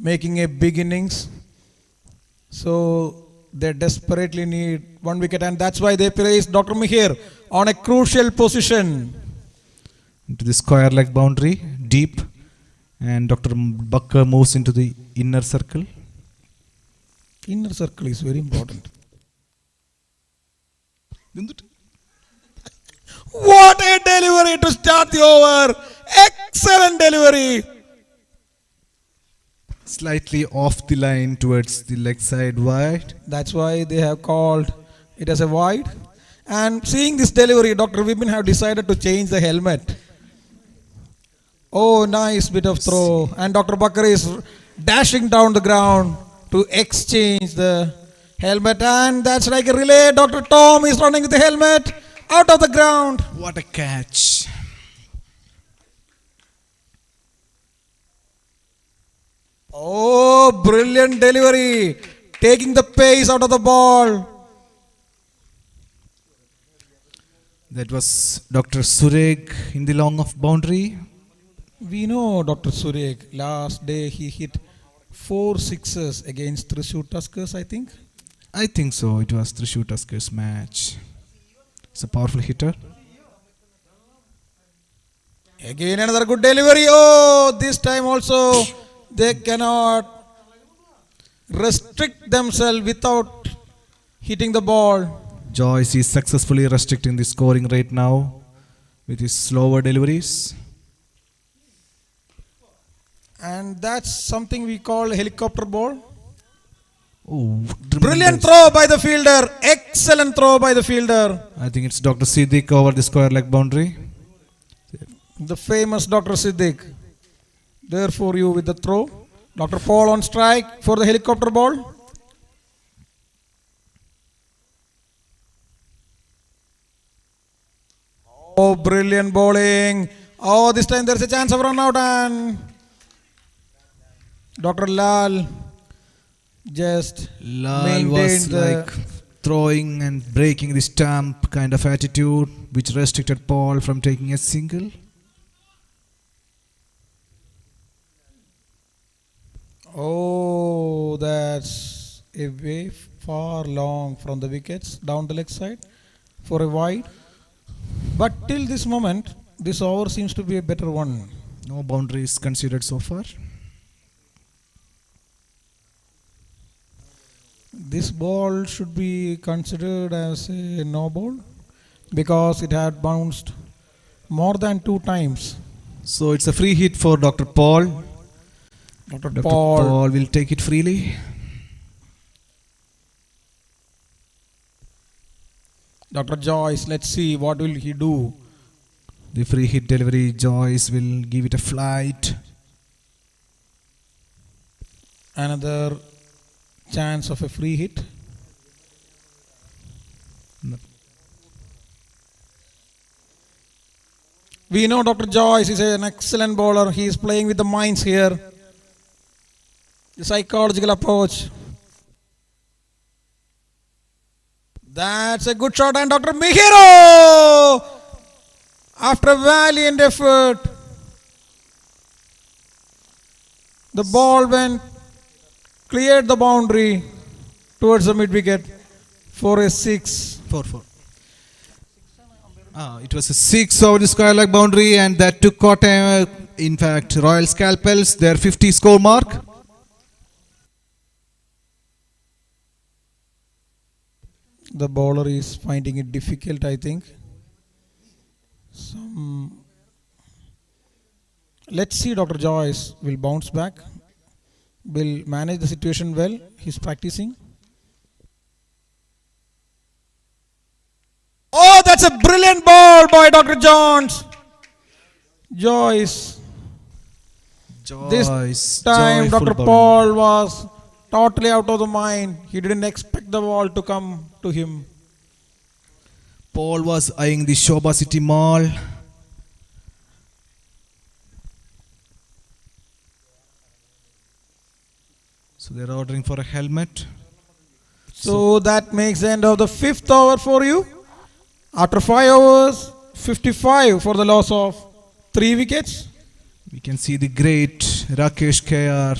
making a big innings. So they desperately need 1 wicket, and that's why they placed Dr. Mihir on a crucial position. Into the square leg boundary, deep. And Dr. Bakker moves into the inner circle. Inner circle is very important. What a delivery to start the over! Excellent delivery! Slightly off the line towards the leg side wide. That's why they have called it as a wide. And seeing this delivery, Dr. Vibin have decided to change the helmet. Oh, nice bit of throw. And Dr. Bakker is dashing down the ground to exchange the helmet. And that's like a relay. Dr. Tom is running with the helmet out of the ground. What a catch. Oh, brilliant delivery. Taking the pace out of the ball. That was Dr. Sureg in the long off boundary. We know Dr. Surek. Last day he hit 4 sixes against Thrissur Tuskers, I think. I think so. It was Thrissur Tuskers match. It's a powerful hitter. Again another good delivery. Oh, this time also they cannot restrict themselves without hitting the ball. Joyce is successfully restricting the scoring rate now with his slower deliveries. And that's something we call helicopter ball. Oh, Brilliant throw by the fielder. Excellent throw by the fielder. I think it's Dr. Siddiq over the square leg boundary. The famous Dr. Siddiq. There for you with the throw. Dr. Paul on strike for the helicopter ball. Oh, brilliant bowling. Oh, this time there's a chance of run out, and Dr. Lal just Lal was maintained the. like throwing and breaking the stump kind of attitude, which restricted Paul from taking a single. Oh, that's a way far long from the wickets down the leg side for a wide. But till this moment, this over seems to be a better one. No boundaries considered so far. This ball should be considered as a no ball because it had bounced more than 2 times. So it's a free hit for Dr. Paul. Dr. Dr. Paul. Paul will take it freely. Dr. Joyce, let's see what will he do. The free hit delivery, Joyce will give it a flight. Another chance of a free hit. No. We know Dr. Joyce is an excellent bowler. He is playing with the minds here. The psychological approach. That's a good shot, and Dr. Mihiro, after a valiant effort, the ball went, cleared the boundary towards the mid wicket for a 6. 4-4. It was a 6 over the square leg boundary, and that took Kottayam, in fact, Royal Scalpels, their 50 score mark. The bowler is finding it difficult, I think. Let's see, Dr. Joyce will bounce back, will manage the situation well. He's practicing. Oh, that's a brilliant ball by Dr. Joyce. This time, Dr. Paul was totally out of the mind. He didn't expect the ball to come to him. Paul was eyeing the Shobha City Mall. So they're ordering for a helmet. So that makes the end of the 5th over for you. After 5 overs, 55 for the loss of 3 wickets. We can see the great Rakesh KR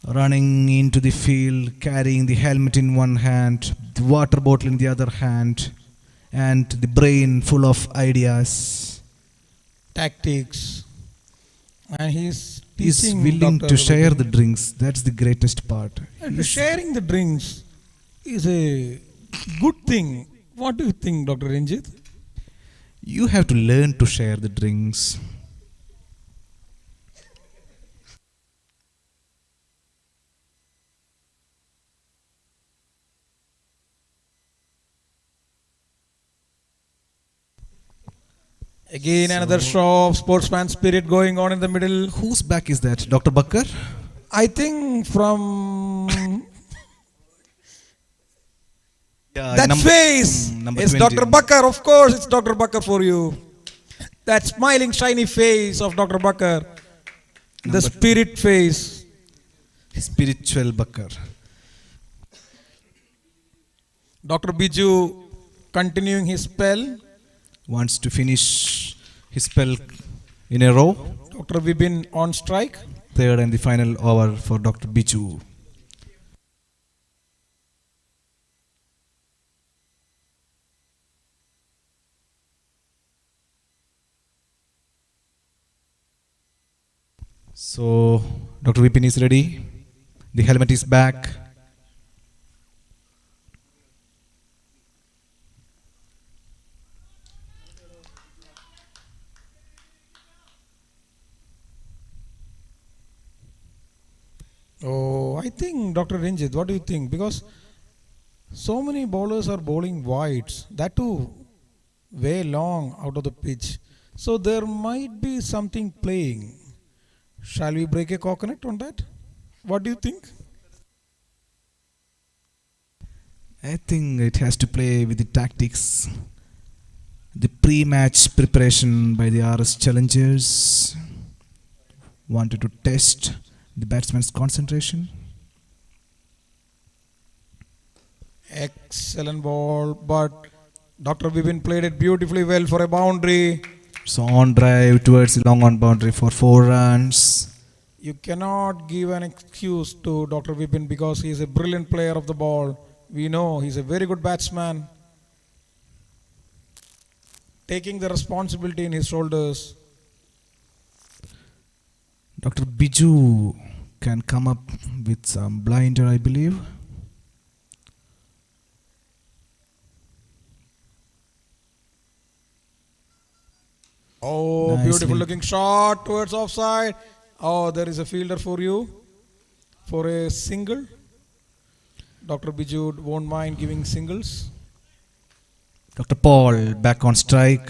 running into the field, carrying the helmet in one hand, the water bottle in the other hand, and the brain full of ideas. Tactics. And he's He's teaching willing Dr. to share the drinks. That's the greatest part. And sharing the drinks is a good thing. What do you think, Dr. Ranjit? You have to learn to share the drinks. Again, another show of sportsman spirit going on in the middle. Whose back is that? Dr. Bakkar? I think from that face, it's 20. Dr. Bakkar. Of course, it's Dr. Bakkar for you. That smiling, shiny face of Dr. Bakkar. The spirit face. Spiritual Bakkar. Dr. Biju continuing his spell. Wants to finish his spell in a row. Dr. Vibin on strike. Third and the final over for Dr. Biju. So Dr. Vipin is ready. The helmet is back. Oh, I think Dr. Ranjit, what do you think? Because so many bowlers are bowling wides, that too way long out of the pitch. So there might be something playing. Shall we break a coconut on that? What do you think? I think it has to play with the tactics. The pre-match preparation by the RS challengers wanted to test the batsman's concentration. Excellent ball, but Dr. Vipin played it beautifully well for a boundary. So on drive towards the long on boundary for 4 runs. You cannot give an excuse to Dr. Vipin because he is a brilliant player of the ball. We know he's a very good batsman, taking the responsibility in his shoulders. Dr. Biju can come up with some blinder, I believe. Oh, Nicely. beautiful looking shot towards offside. Oh, there is a fielder for you for a single. Dr. Biju won't mind giving singles. Dr. Paul back on strike.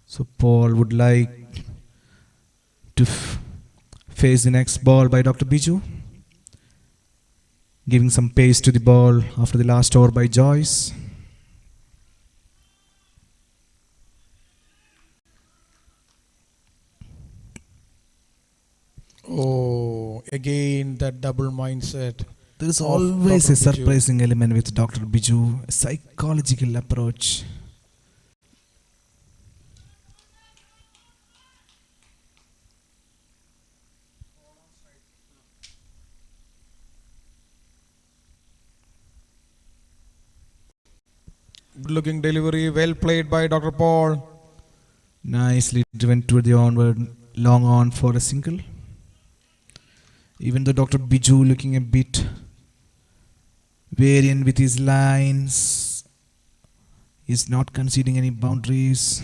So Paul would like to face the next ball by Dr. Biju, giving some pace to the ball after the last over by Joyce. Oh, again that double mindset. There is Of always Dr. a Biju. surprising element with Dr. Biju, a psychological approach. Good looking delivery, well played by Dr. Paul. Nicely driven toward the onward, long on for a single. Even though Dr. Biju looking a bit variant with his lines, he's not conceding any boundaries.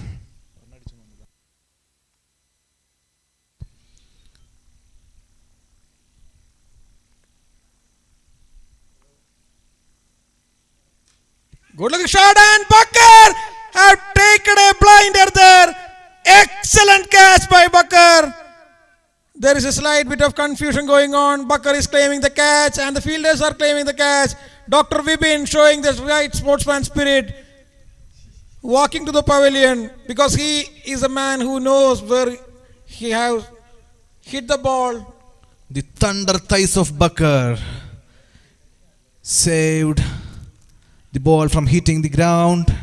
Good looking shot and Bakar have taken a blinder there. Excellent catch by Bakar. There is a slight bit of confusion going on. Bakar is claiming the catch and the fielders are claiming the catch. Dr. Vipin showing the right sportsman spirit, walking to the pavilion because he is a man who knows where he has hit the ball. The thunder thighs of Bakar saved the ball from hitting the ground.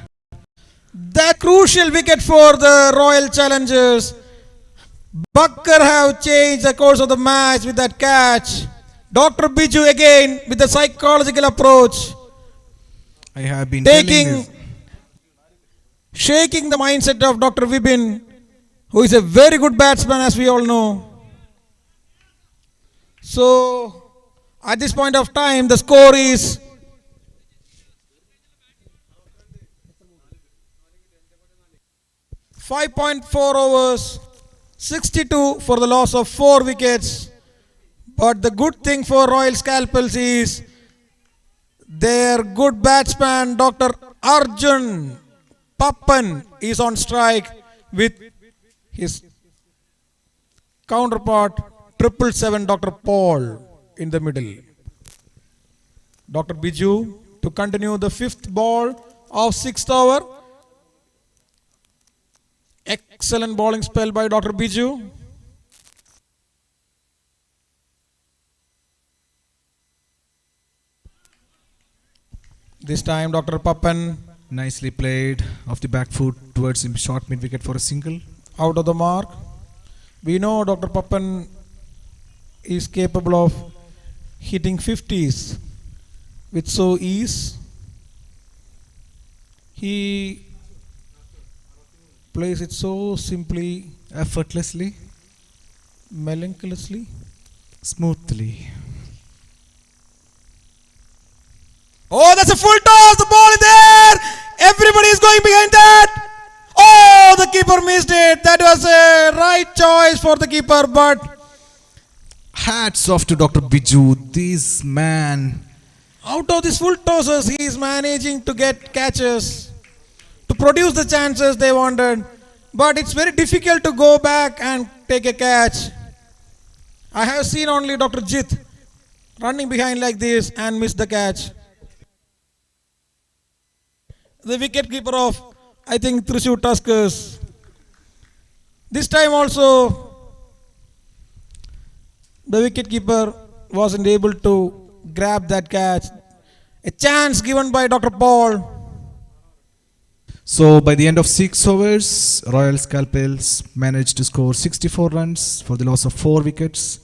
That crucial wicket for the Royal Challengers. Bakar have changed the course of the match with that catch. Dr. Biju again with the psychological approach, I have been telling this. shaking the mindset of Dr. Vipin, who is a very good batsman as we all know. So, at this point of time, the score is 5.4 overs, 62 for the loss of 4 wickets. But the good thing for Royal Scalpels is their good batsman Dr. Arjun Pappan is on strike with his counterpart 777 Dr. Paul in the middle. Dr. Biju to continue the 5th ball of 6th over. Excellent bowling spell by Dr. Biju. This time Dr. Pappan Nicely played off the back foot towards the short mid wicket for a single. out of the mark. We know Dr. Pappan is capable of hitting 50s with so ease. He plays it so simply, Effortlessly, melancholy. smoothly. Oh, that's a full toss. The ball is there. Everybody is going behind that. Oh, the keeper missed it. That was a right choice for the keeper, but Hats off to Dr. Biju. This man, out of these full tosses, he is managing to get catches, to produce the chances they wanted. but it's very difficult to go back and take a catch. I have seen only Dr. Jit running behind like this and miss the catch. The wicket keeper of, I think, Thrissur Tuskers. This time also, the wicket keeper wasn't able to grab that catch. A chance given by Dr. Paul. So by the end of 6 overs, Royal Scalpels managed to score 64 runs for the loss of 4 wickets.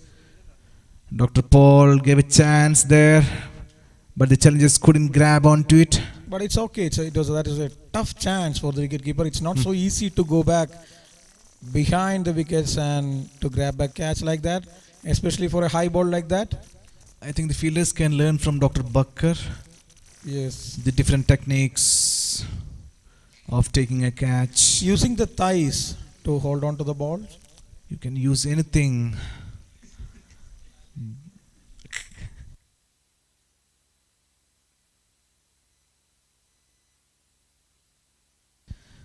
Dr. Paul gave a chance there, but the challengers couldn't grab onto it. But it's okay. That is a tough chance for the wicketkeeper. It's not so easy to go back behind the wickets and to grab a catch like that, especially for a high ball like that. I think the fielders can learn from Dr. Bakker Yes. the different techniques of taking a catch. Using the thighs to hold on to the ball. You can use anything.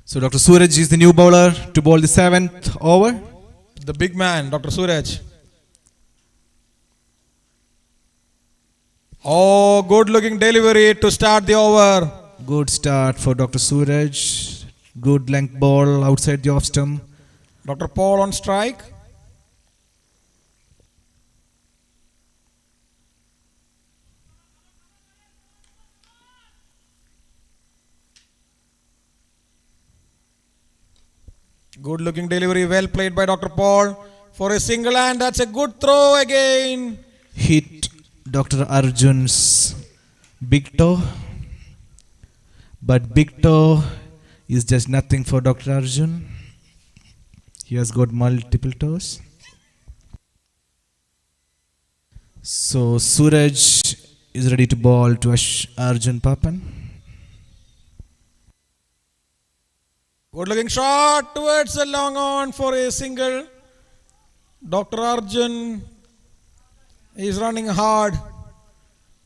So Dr. Suraj is the new bowler to bowl the 7th over. The big man, Dr. Suraj. Oh, good looking delivery to start the over. Good start for Dr. Suraj. Good length ball outside the off stump. Dr. Paul on strike. Good looking delivery, well played by Dr. Paul for a single, and that's a good throw again. Hit Dr. Arjun's big toe. But big toe is just nothing for Dr. Arjun. He has got multiple toes. So Suraj is ready to bowl to Arjun Papan. Good looking shot towards the long on for a single. Dr. Arjun is running hard.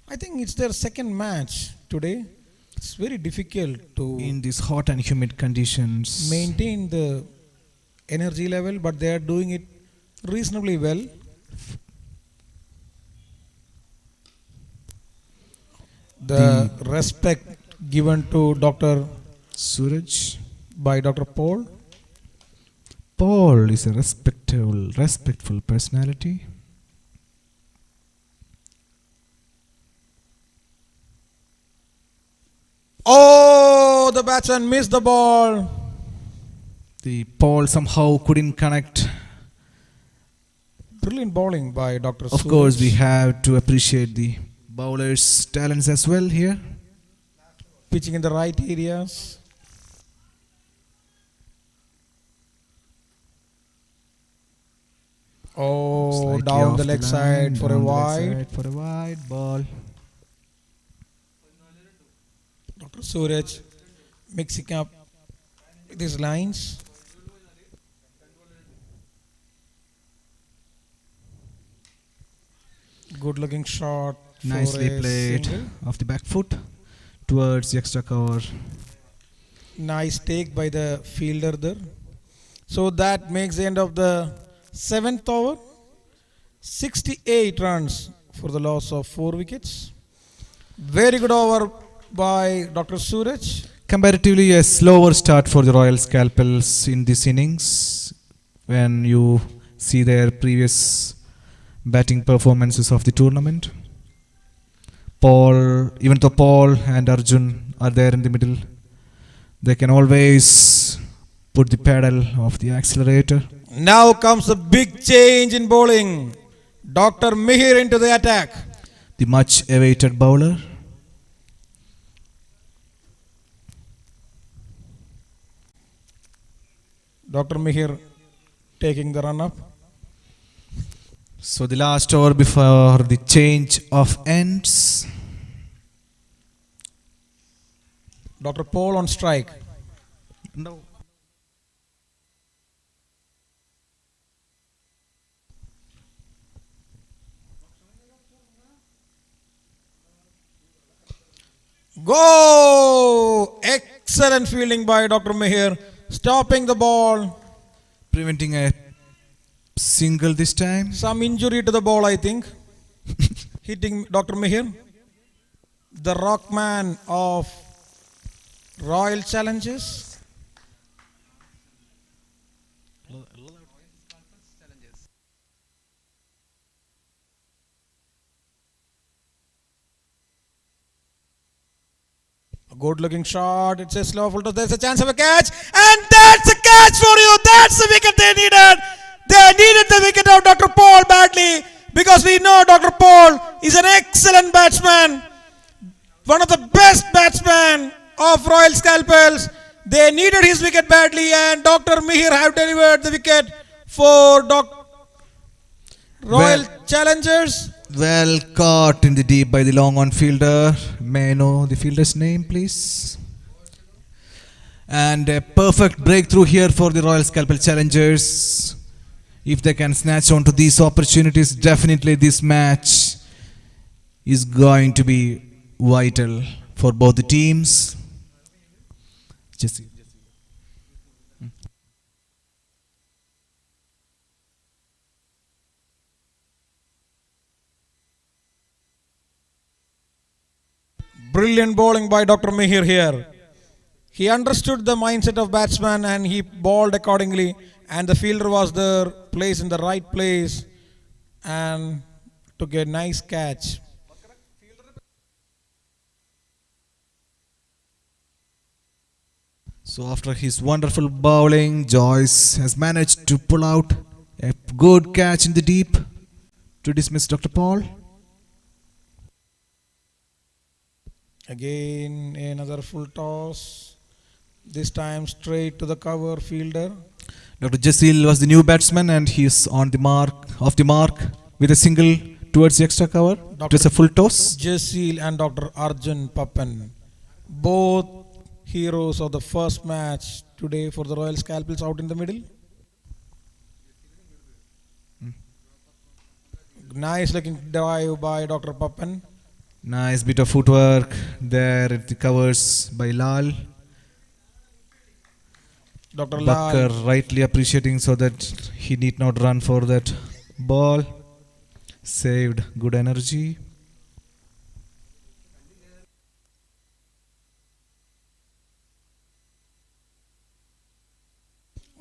I think it's their second match today. It's very difficult to In these hot and humid conditions, maintain the energy level, but they are doing it reasonably well. The respect given to Dr. Suraj. by Dr. Paul. Paul is a respectful personality. Oh, the batsman missed the ball. The Paul somehow couldn't connect. Brilliant bowling by Dr. Of course, we have to appreciate the bowler's talents as well here. Pitching in the right areas. Oh, Slightly down off the leg line, side for a down the leg wide. side for a wide ball. Dr. Suraj mixing up these lines. Good looking shot. for Nicely a played single. off the back foot towards the extra cover. Nice take by the fielder there. So that makes the end of the 7th over. 68 runs for the loss of 4 wickets. Very good over by Dr. Suraj. Comparatively a slower start for the Royal Scalpels in this innings when you see their previous batting performances of the tournament. Even though Paul and Arjun are there in the middle, they can always put the pedal of the accelerator. Now comes the big change in bowling. Dr. Mihir into the attack. The much awaited bowler. Dr. Mihir taking the run up. So the last over before the change of ends. Dr. Paul on strike. No. Go! Excellent fielding by Dr. Mihir. stopping the ball. Preventing a single this time. Some injury to the ball, I think. Hitting Dr. Mihir, the rockman of Royal Challengers. A good looking shot. It's a slow full toss. There's a chance of a catch. And that's a catch for you. That's the wicket they needed. They needed the wicket of Dr. Paul badly. Because we know Dr. Paul is an excellent batsman. One of the best batsmen of Royal Scalpels. They needed his wicket badly. And Dr. Mihir have delivered the wicket for Royal Challengers. Well caught in the deep by the long on fielder. May I know the fielder's name, please? And a perfect breakthrough here for the Royal Scalpel Challengers. If they can snatch onto these opportunities, definitely this match is going to be vital for both the teams. Jesse. Brilliant bowling by Dr. Mihir here. He understood the mindset of batsman and he bowled accordingly. And the fielder was there, placed in the right place and took a nice catch. So after his wonderful bowling, Joyce has managed to pull out a good catch in the deep to dismiss Dr. Paul. Again another full toss. This time straight to the cover fielder. Dr. Jasil was the new batsman and he is on the mark, off the mark with a single towards the extra cover. It was a full toss. Jasil and Dr. Arjun Papan, both heroes of the first match today for the Royal Scalpels out in the middle. Nice looking dive by Dr. Papan. Nice bit of footwork there at the covers by Lal. Dr. Bakkar Lal. rightly appreciating so that he need not run for that ball. Saved good energy.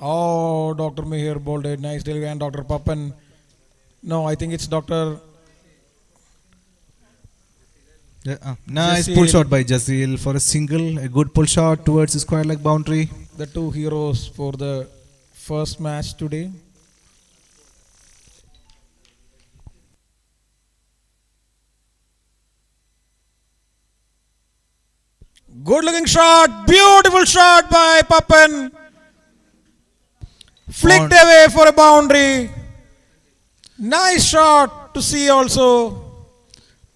Oh, Dr. Mihir bowled a nice delivery and Dr. Papan. No, I think it's Dr. Nice Jasil. pull shot by Jasil for a single. A good pull shot towards the square leg boundary. The two heroes for the first match today. Good looking shot, beautiful shot by Papan. Flicked away for a boundary. Nice shot to see also.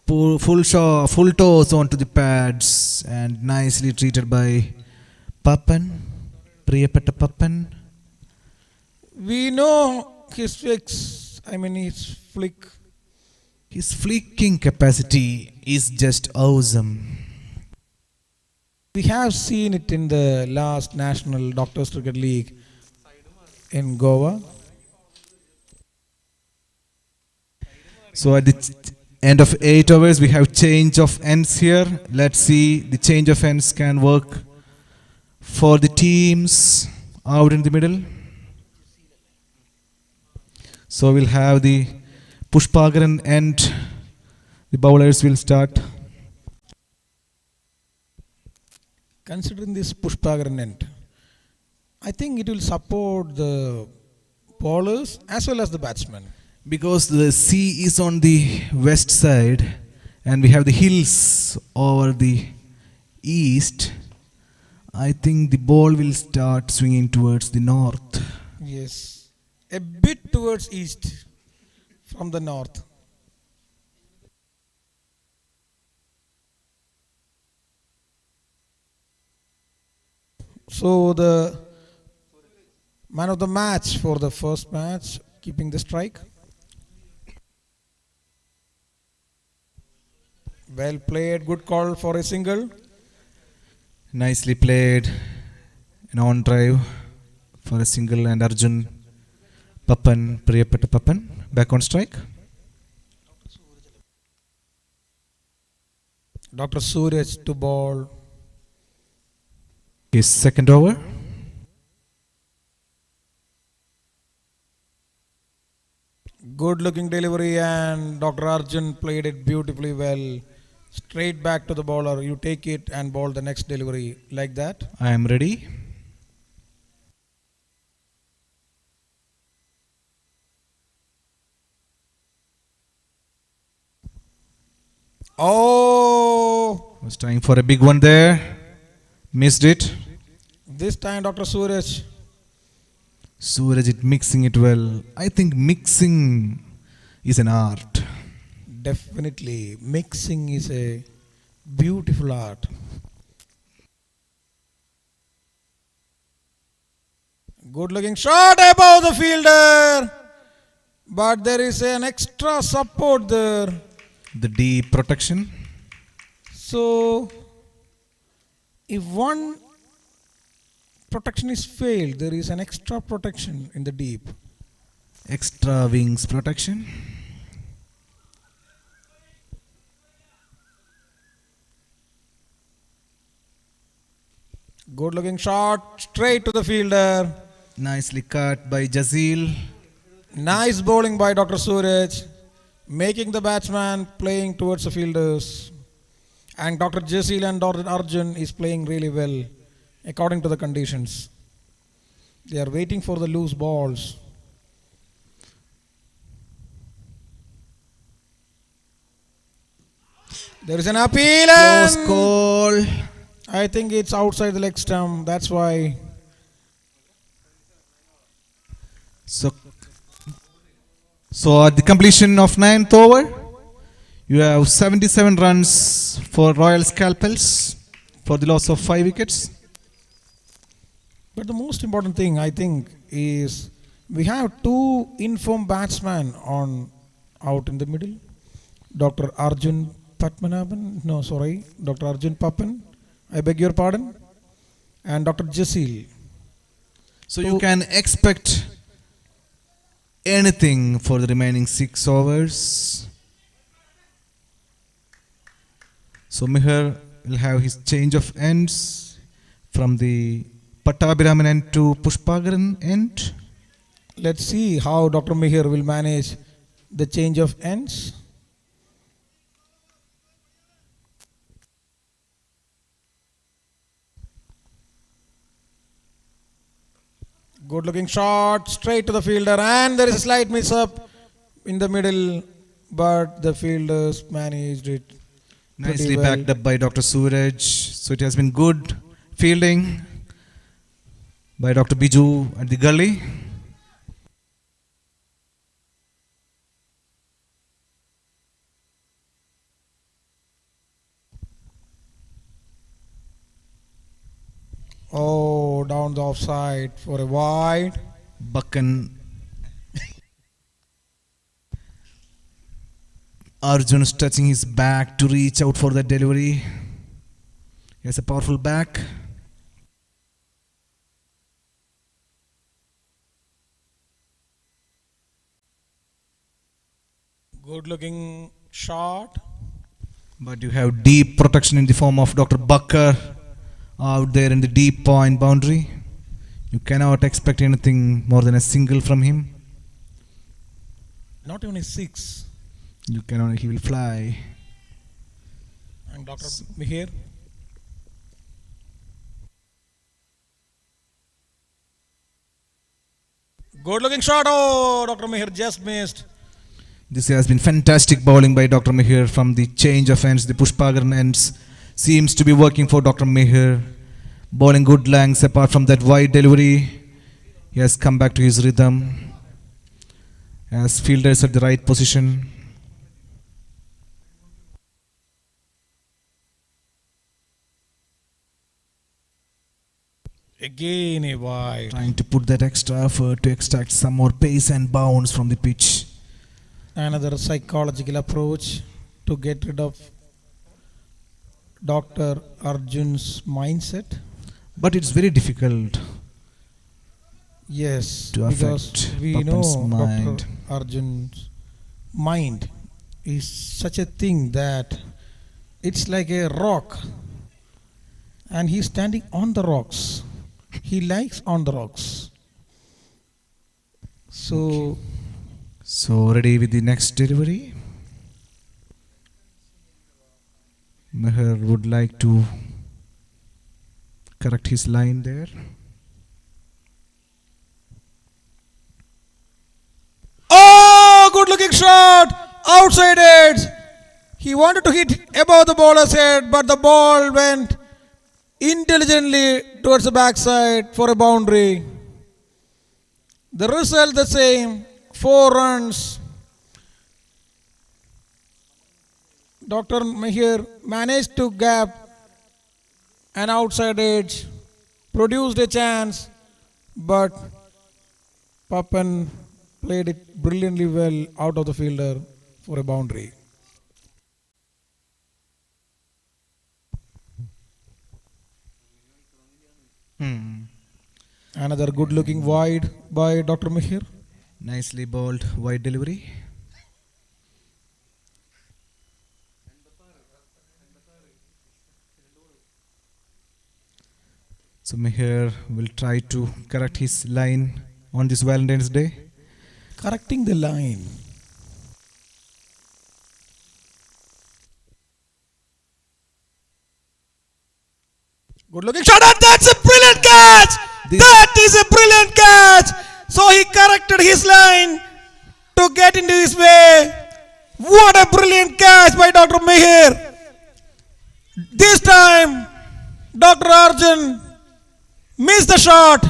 Full shot, full toss onto the pads and nicely treated by Papan. Priyapetta Papan. We know his flicks, his flick. His flicking capacity is just awesome. We have seen it in the last National Doctors Cricket League in Goa. So at the end of 8 overs, we have change of ends here. Let's see the change of ends can work for the teams out in the middle. So we'll have the Pushpagaran end. The bowlers will start. Considering this Pushpagaran end, I think it will support the bowlers as well as the batsmen. Because the sea is on the west side and we have the hills over the east, I think the ball will start swinging towards the north. Yes, a bit towards east from the north. So the man of the match for the first match, keeping the strike. Well played, good call for a single. Nicely played, an on drive. for a single, and Arjun Papan, Priyapetta Papan, back on strike. Dr. Suraj to ball. His second over. Good looking delivery, and Dr. Arjun played it beautifully well. Straight back to the bowler. You take it and bowl the next delivery like that. I am ready. Oh, Was trying for a big one there. Missed it. this time Dr. Suraj. Suraj it mixing it well. I think mixing is an art. Definitely, mixing is a beautiful art. Good looking shot above the fielder, but there is an extra support there. The deep protection. So, if one protection is failed, there is an extra protection in the deep. Extra wings protection. Good looking shot straight to the fielder. Nicely cut by Jazeel. Nice bowling by Dr. Suraj, making the batsman playing towards the fielders. And Dr. Jasil and Dr. Arjun is playing really well according to the conditions. They are waiting for the loose balls. There is an appeal, Close and call. I think it's outside the leg stump. That's why. So at the completion of 9th over, you have 77 runs for Royal Scalpels for the loss of 5 wickets. But the most important thing, I think, is we have two informed batsmen out in the middle. Dr. Arjun Patmanabhan, no, sorry, Dr. Arjun Papan, I beg your pardon, and Dr. Jasil. So you can expect anything for the remaining 6 overs. So Mihir will have his change of ends from the Pattabhiraman end to Pushpagaran end. Let's see how Dr. Mihir will manage the change of ends. Good looking shot straight to the fielder, and there is a slight miss up in the middle, but the fielders managed it Nicely well. backed up by Dr. Suraj. So it has been good fielding by Dr. Biju at the gully. Oh, down the offside for a wide. Bakkan. Arjun is touching his back to reach out for that delivery. He has a powerful back. Good looking shot. But you have deep protection in the form of Dr. Bakkar out there in the deep point boundary. You cannot expect anything more than a single from him. Not even a six. You cannot, he will fly. And Dr. Mihir. Good looking shot. Oh, Dr. Mihir just missed. This has been fantastic bowling by Dr. Mihir from the change of ends. The Pushpagaran ends seems to be working for Dr. Mihir. Bowling good lengths apart from that wide delivery. He has come back to his rhythm. As fielders at the right position. Again a wide. Trying to put that extra effort to extract some more pace and bounce from the pitch. Another psychological approach to get rid of Dr. Arjun's mindset. But it's very difficult Yes, to because affect we Papan's know mind. Dr. Arjun's mind is such a thing that it's like a rock, and he's standing on the rocks. He likes on the rocks. So, So ready with the next delivery. Meher would like to correct his line there. oh, good looking shot! Outside edge! He wanted to hit above the bowler's head, but the ball went intelligently towards the backside for a boundary. The result the same, 4 runs. Dr. Mahir managed to gap an outside edge, produced a chance, but Papan played it brilliantly well out of the fielder for a boundary. Another good looking wide by Dr. Mahir. Nicely bowled wide delivery. So Meher will try to correct his line on this Valentine's Day. Correcting the line. Good looking shot, and that's a brilliant catch! That is a brilliant catch! So he corrected his line to get into his way. What a brilliant catch by Dr. Mehir. This time, Dr. Arjun missed the shot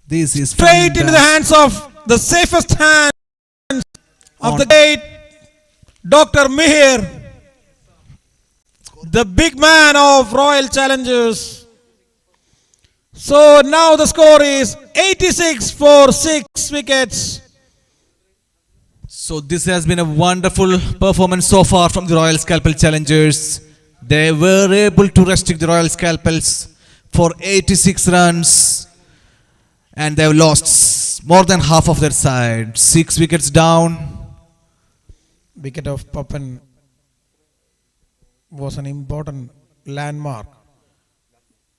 This is straight into the hands of the safest hands of the great Dr. Mehir, the big man of Royal Challengers. So now the score is 86 for 6 wickets. So this has been a wonderful performance so far from the Royal Scalpel Challengers. They were able to restrict the Royal Scalpels for 86 runs, and they have lost more than half of their side. 6 wickets down. Wicket of Papan was an important landmark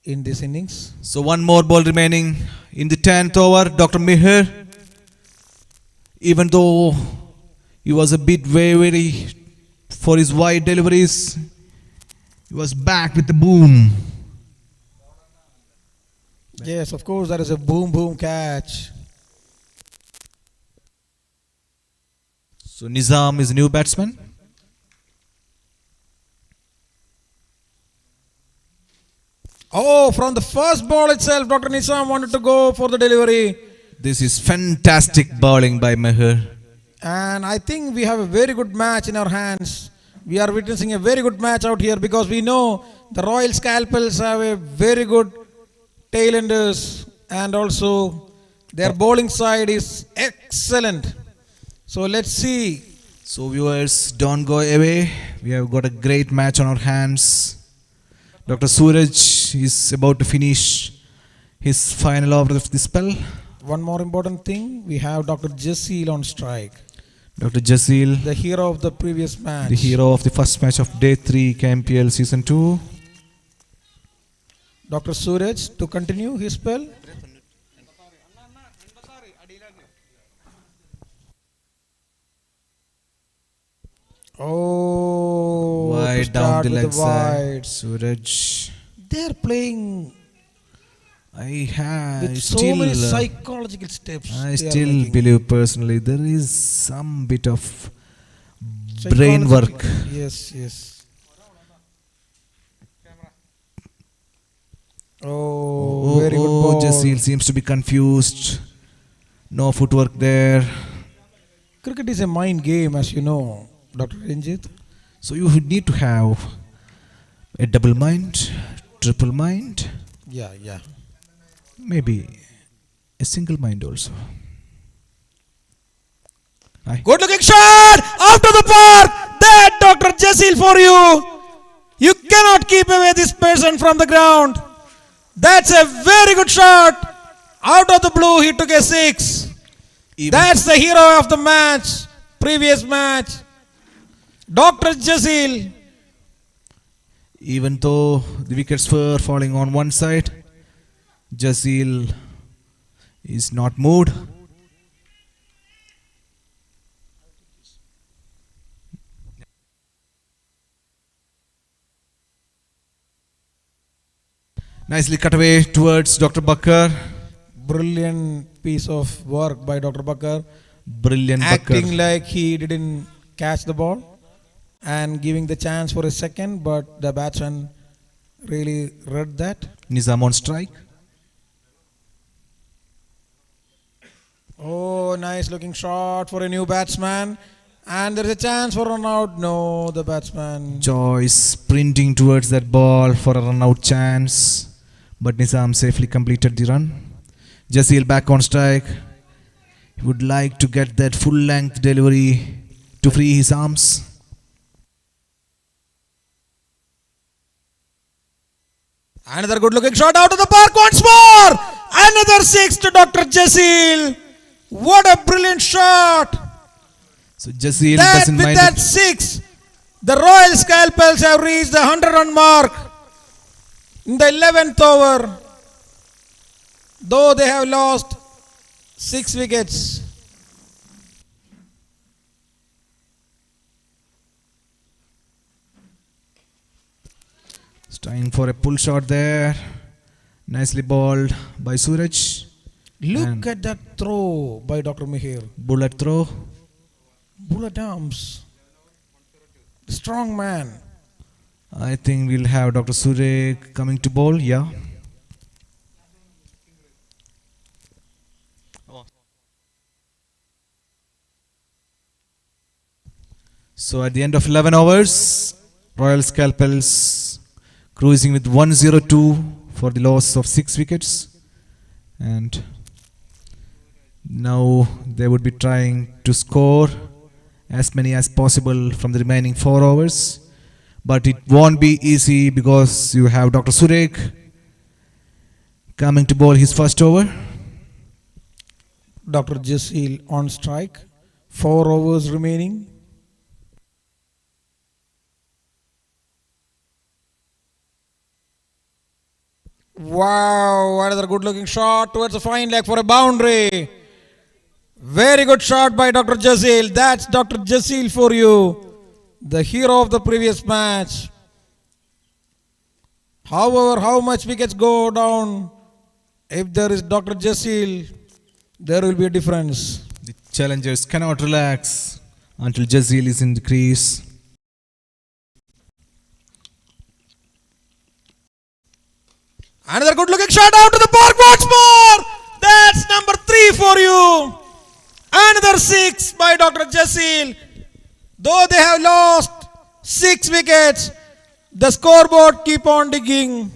in this innings. So one more ball remaining in the 10th over. Dr. Mehir, even though he was a bit wary for his wide deliveries, he was back with the boom. Yes, of course, that is a boom boom catch. So Nizam is a new batsman. Oh, from the first ball itself, Dr. Nizam wanted to go for the delivery. This is fantastic bowling by Mehir. And I think we have a very good match in our hands. We are witnessing a very good match out here because we know the Royal Scalpels have a very good tailenders, and also their bowling side is excellent. So let's see. So viewers, don't go away. We have got a great match on our hands. Dr. Suraj is about to finish his final over of the spell. One more important thing, we have Dr. Jasil on strike, Dr. Jasil, the hero of the previous match. the hero of the first match of Day 3 KMPL Season 2. Dr. Suraj to continue his spell. Oh, to Wide down start the with leg the side. wide. Suraj. They're playing I have with so still, many psychological steps. I they are still making. believe personally there is some bit of brain Psychological- work. Yes, yes. Oh, very good ball. Jasil seems to be confused. No footwork there. Cricket is a mind game, as you know, Dr. Ranjit. So you would need to have a double mind, triple mind, Yeah, yeah. maybe a single mind also. Good looking shot out of the park. That Dr. Jasil for you. You cannot keep away this person from the ground. That's a very good shot. Out of the blue, he took a 6. That's the hero of the match. Previous match. Dr. Jasil. Even though the wickets were falling on one side, Jasil is not moved. Nicely cut away towards Dr. Bakar. Brilliant piece of work by Dr. Bakar. Brilliant Acting Bakar. like he didn't catch the ball and giving the chance for a second, but the batsman really read that. Nizam on strike. Oh, nice looking shot for a new batsman. And there is a chance for run out. No, the batsman. Joyce sprinting towards that ball for a run out chance. But Nizam safely completed the run. Jasil back on strike. He would like to get that full length delivery to free his arms. Another good looking shot out of the park once more. Another 6 to Dr. Jasil. What a brilliant shot. So Jasil That doesn't with mind that it. 6, the Royal Scalpels have reached the 100-run mark in the 11th over. Though they have lost 6 wickets. Trying for a pull shot there. Nicely balled by Suraj. Look And at that throw by Dr. Mihir. bullet throw. Bullet arms. Strong man. I think we'll have Dr. Suraj coming to bowl. Yeah. So at the end of 11 overs, Royal Scalpels cruising with 102 for the loss of 6 wickets. And now they would be trying to score as many as possible from the remaining 4 overs. But it won't be easy because you have Dr. Surek coming to bowl his first over. Dr. Jasil on strike. 4 overs remaining. Wow, another good looking shot towards a fine leg for a boundary. Very good shot by Dr. Jasil. That's Dr. Jasil for you. The hero of the previous match. However, how much wickets go down, if there is Dr. Jasil, there will be a difference. The challengers cannot relax until Jazil is in the crease. Another good looking shot out to the park once more. That's number 3 for you. Another 6 by Dr. Jasil. Though they have lost 6 wickets, the scoreboard keep on digging.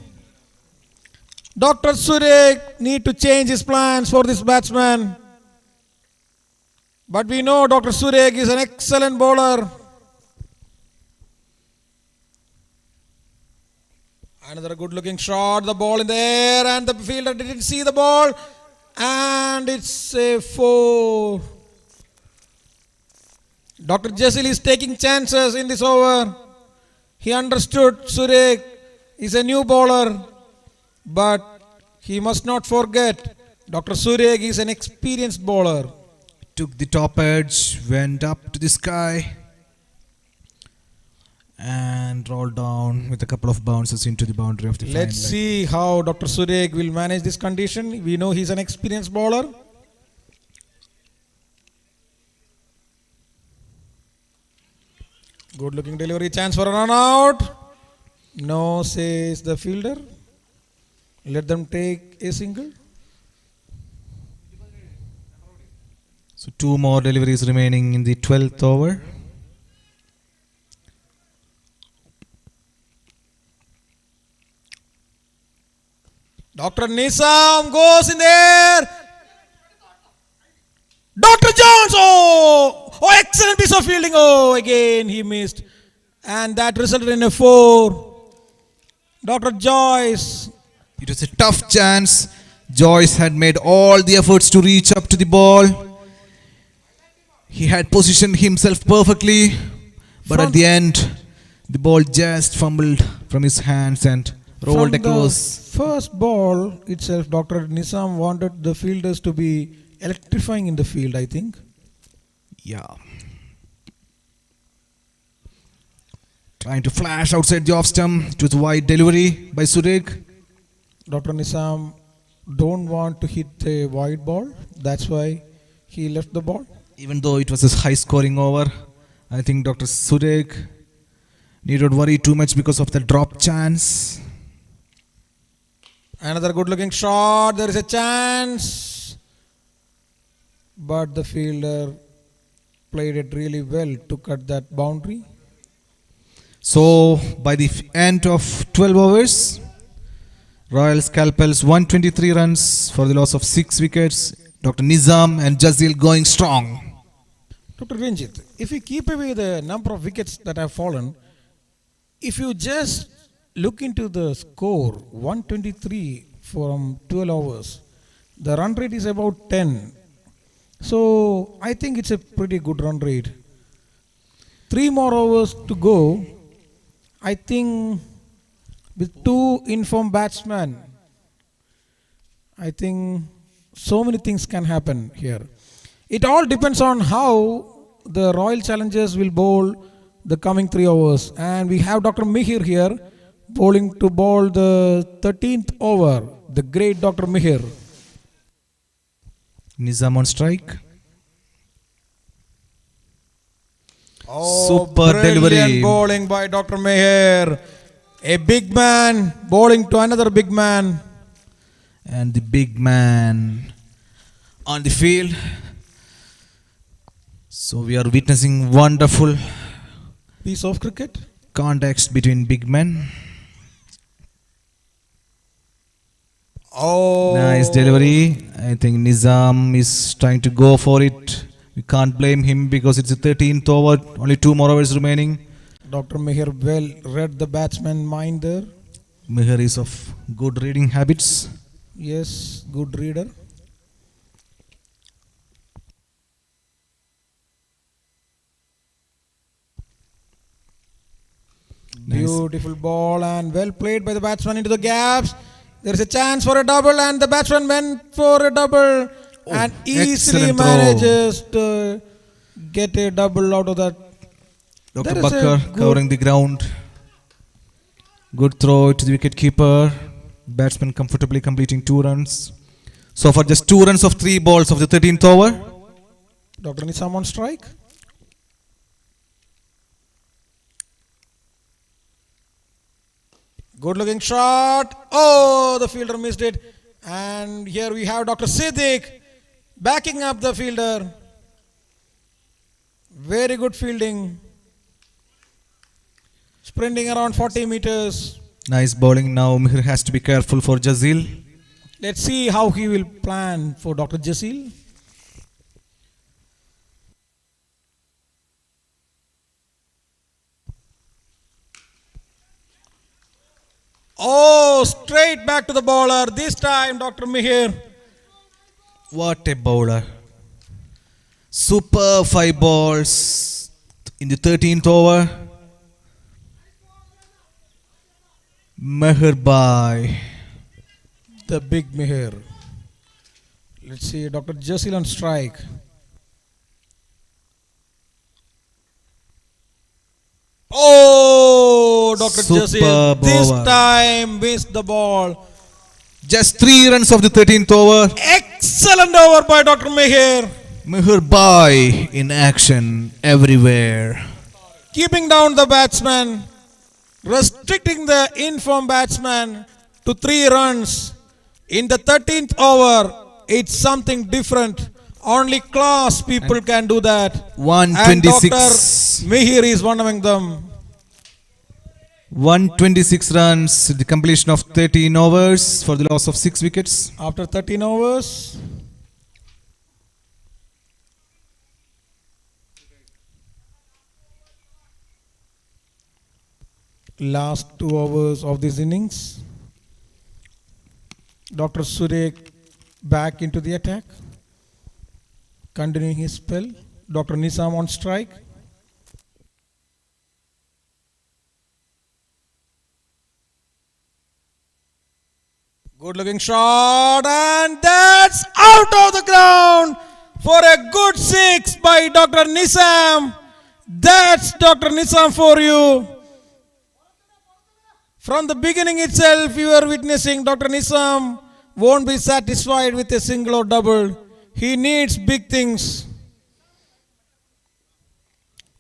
Dr. Surek need to change his plans for this batsman. But we know Dr. Surek is an excellent bowler. Another good looking shot, the ball in the air and the fielder didn't see the ball and it's a 4. Dr. Jasil is taking chances in this over. He understood Surek is a new bowler, but he must not forget Dr. Surek is an experienced bowler. Took the top edge, went up to the sky and rolled down with a couple of bounces into the boundary of the fine Let's leg. see how Dr. Surek will manage this condition. We know he's an experienced bowler. Good looking delivery, chance for a run out. No, says the fielder. Let them take a single. So 2 more deliveries remaining in the 12th over. Dr. Nisam goes in there. Dr. Jones, oh, excellent piece of fielding. Oh, again he missed. And that resulted in a 4. Dr. Joyce. It was a tough chance Joyce had made all the efforts to reach up to the ball. He had positioned himself perfectly, but at the end, the ball just fumbled from his hands and rolled From the across. first ball itself, Dr. Nizam wanted the fielders to be electrifying in the field, I think. Yeah. Trying to flash outside the off stump. It was wide delivery by Surek. Dr. Nizam don't want to hit a wide ball. That's why he left the ball. Even though it was a high scoring over, I think Dr. Surek needed worry too much because of the drop chance. Another good looking shot. There is a chance. But the fielder played it really well to cut that boundary. So by the end of 12 overs, Royal Scalpels 123 runs for the loss of 6 wickets. Dr. Nizam and Jazil going strong. Dr. Ranjit, if we keep away the number of wickets that have fallen, if you just look into the score, 123 from 12 overs, the run rate is about 10. So I think it's a pretty good run rate. 3 more overs to go. I think with 2 informed batsmen, I think so many things can happen here. It all depends on how the Royal Challengers will bowl the coming 3 overs. And we have Dr. Mihir here bowling to bowl the 13th over. The great Dr. Mihir. Nizam on strike. Oh, Super brilliant delivery. bowling by Dr. Mihir. A big man bowling to another big man. And the big man on the field. So we are witnessing wonderful Piece of cricket. context between big men. Oh, Nice delivery. I think Nizam is trying to go for it. We can't blame him because it's the 13th over. Only 2 more overs remaining. Dr. Mihir well read the batsman mind there. Mihir is of good reading habits. Yes, good reader. Nice. Beautiful ball and well played by the batsman into the gaps. There is a chance for a double and the batsman went for a double and easily excellent throw. manages to get a double out of that. Dr. That is a Bakkar good- covering the ground. Good throw to the wicket keeper. Batsman comfortably completing 2 runs. So far just 2 runs of 3 balls of the 13th over. Dr. Nizam on strike. Good looking shot. Oh, the fielder missed it. And here we have Dr. Siddiq backing up the fielder. Very good fielding. Sprinting around 40 meters. Nice bowling. Now Mihir has to be careful for Jazil. Let's see how he will plan for Dr. Jasil. Oh, straight back to the bowler. This time, Dr. Mihir. What a bowler. Super 5 balls in the 13th over. Mihir bhai. The big Mihir. Let's see Dr. Jasil on strike. Oh, Dr. Jasil Superb this over. time missed the ball. Just 3 runs of the 13th over. Excellent over by Dr. Mihir. Mihir bhai in action everywhere. Keeping down the batsman, restricting the informed batsman to 3 runs. In the 13th over, it's something different. Only class people can do that. And Dr. 126. Mihir is one among them. 126 runs, the completion of 13 overs for the loss of 6 wickets. After 13 overs, last 2 overs of this innings, Dr. Surek back into the attack. Continuing his spell. Dr. Nizam on strike. Good looking shot, and that's out of the ground for a good six by Dr. Nizam. That's Dr. Nizam for you. From the beginning itself, you are witnessing Dr. Nizam won't be satisfied with a single or double. He needs big things.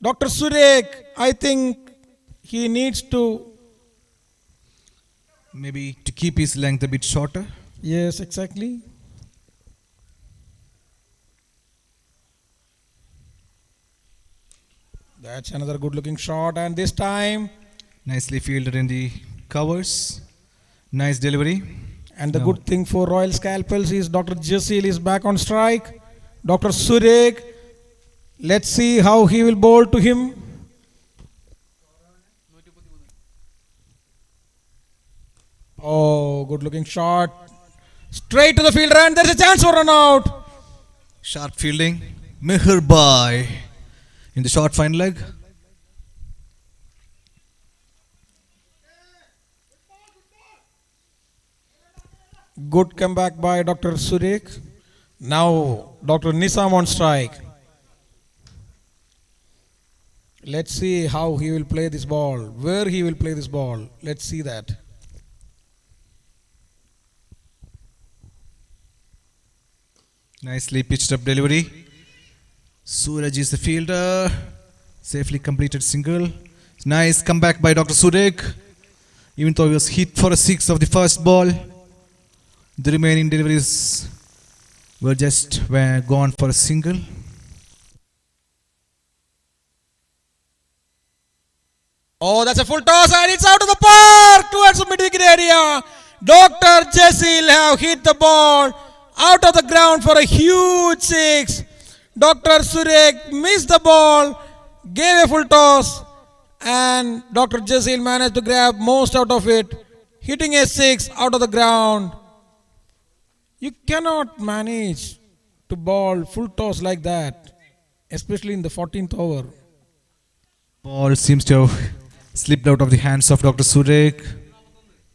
Dr. Surek, I think he needs to. Maybe to keep his length a bit shorter. Yes, exactly. That's another good looking shot, and this time. Nicely fielded in the covers. Nice delivery. And the No. good thing for Royal Scalpels is Dr. Jasil is back on strike. Dr. Surek, let's see how he will bowl to him. Oh, good looking shot. Straight to the fielder, and there's a chance for run out. Sharp fielding. Meherbai in the short fine leg. Good comeback by Dr. Surek. Now Dr. Nizam on strike. Let's see how he will play this ball. Where he will play this ball. Let's see that. Nicely pitched up delivery. Suraj is the fielder. Safely completed single. Nice comeback by Dr. Surek. Even though he was hit for a six of the first ball, the remaining deliveries were gone for a single. Oh, that's a full toss, and it's out of the park towards the mid-wicket area. Dr. Jasil have hit the ball out of the ground for a huge six. Dr. Surek missed the ball, gave a full toss, and Dr. Jasil managed to grab most out of it, hitting a six out of the ground. You cannot manage to bowl full toss like that, especially in the 14th over. Ball seems to have slipped out of the hands of Dr. Surek.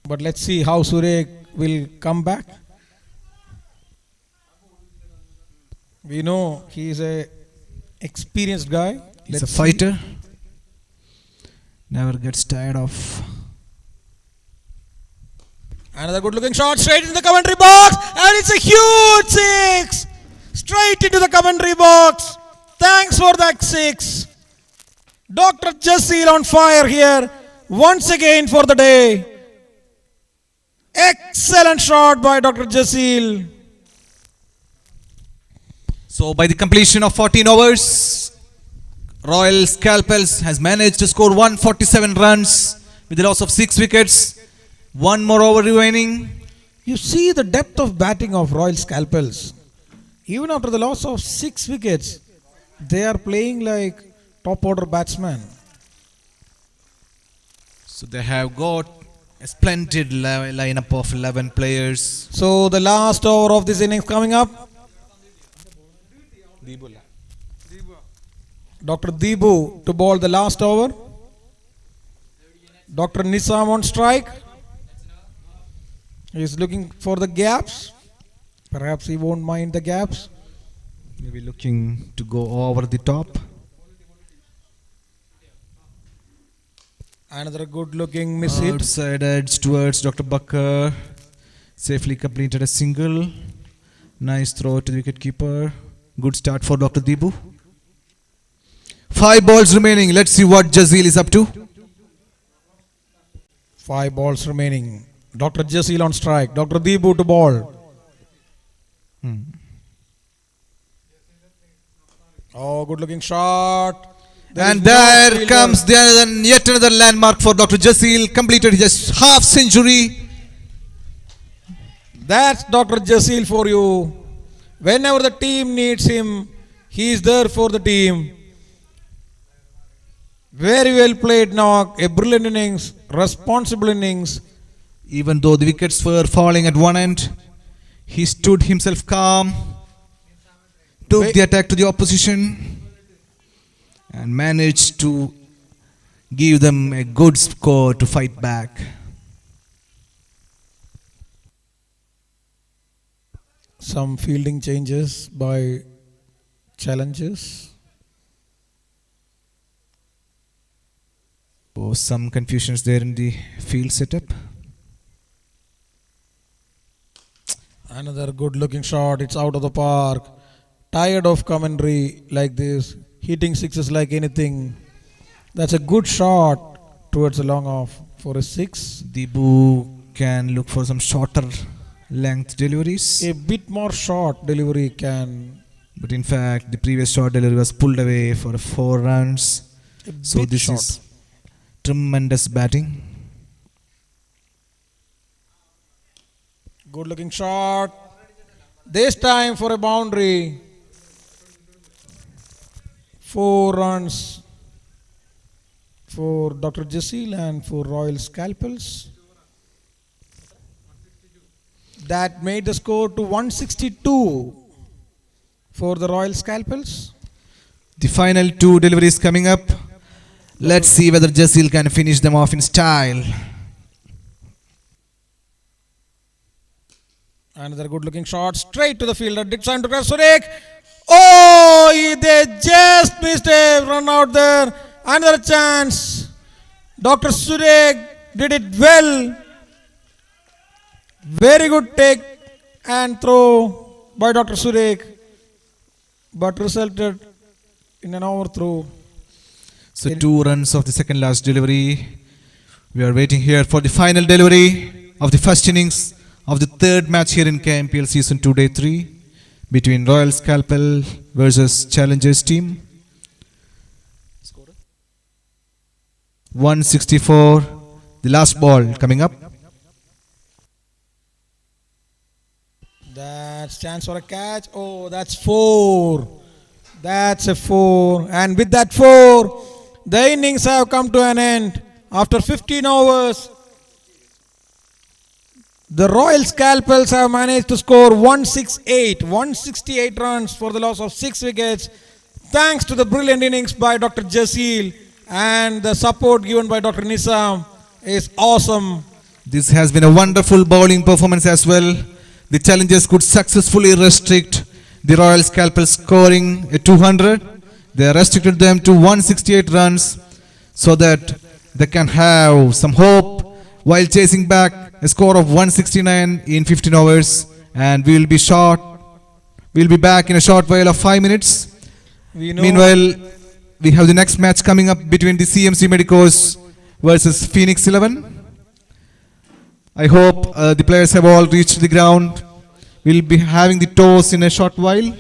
But let's see how Surek will come back. We know he is a experienced guy. He's Let's a see. fighter. Never gets tired of. Another good looking shot straight into the commentary box, and it's a huge six straight into the commentary box. Thanks for that six. Dr. Jasil on fire here once again for the day. Excellent shot by Dr. Jasil. So by the completion of 14 overs, Royal Scalpels has managed to score 147 runs with the loss of 6 wickets. One more over remaining. You see the depth of batting of Royal Scalpels. Even after the loss of 6 wickets, they are playing like top order batsmen. So they have got a splendid lineup of 11 players. So the last over of this innings coming up. Dr. Deebu to bowl the last over. Dr. Nizam on strike. He is looking for the gaps. Perhaps he won't mind the gaps. Maybe looking to go over the top. Another good looking miss hit. Outside edge towards Dr. Bakker. Safely completed a single. Nice throw to the wicketkeeper. Good start for Dr. Deebu. 5 balls remaining. Let's see what Jasil is up to. 5 balls remaining. Dr. Jasil on strike. Dr. Deebu to bowl. Oh, good looking shot. And there comes yet another landmark for Dr. Jasil. Completed his half century. That's Dr. Jasil for you. Whenever the team needs him, he is there for the team. Very well played now. A brilliant innings, responsible innings. Even though the wickets were falling at one end, He stood himself calm, took the attack to the opposition, and managed to give them a good score to fight back. Some fielding changes by challengers. Oh, some confusions there in the field setup. Another good looking shot. It's out of the park. Tired of commentary like this. Hitting sixes like anything. That's a good shot towards the long off for a six. Debu can look for some shorter length deliveries. A bit more short delivery can. But in fact, the previous short delivery was pulled away for 4 runs. So this short. is tremendous batting. Good looking shot. This time for a boundary. 4 runs for Dr. Jasil and for Royal Scalpels. That made the score to 162 for the Royal Scalpels. The final 2 deliveries coming up. Let's see whether Jasil can finish them off in style. Another good looking shot straight to the fielder. Did sign to Surik. Oh, they just missed a run out there. Another chance. Dr. Surik did it well. Very good take and throw by Dr. Surik, but resulted in an overthrow. So 2 runs of the second last delivery. We are waiting here for the final delivery of the first innings of the 3rd match here in KMPL Season 2 Day 3 between Royal Scalpel versus Challengers team. 164, the last ball coming up. That's chance for a catch. Oh, that's 4. That's a 4. And with that 4, the innings have come to an end. After 15 overs, the Royal Scalpels have managed to score 168 runs for the loss of 6 wickets. Thanks to the brilliant innings by Dr. Jasil and the support given by Dr. Nizam is awesome. This has been a wonderful bowling performance as well. The challengers could successfully restrict the Royal Scalpel scoring a 200. They restricted them to 168 runs so that they can have some hope while chasing back a score of 169 in 15 overs. And we will be back in a short while of 5 minutes. Meanwhile, we have the next match coming up between the CMC Medicos versus Phoenix 11. I hope the players have all reached the ground. We'll be having the toss in a short while.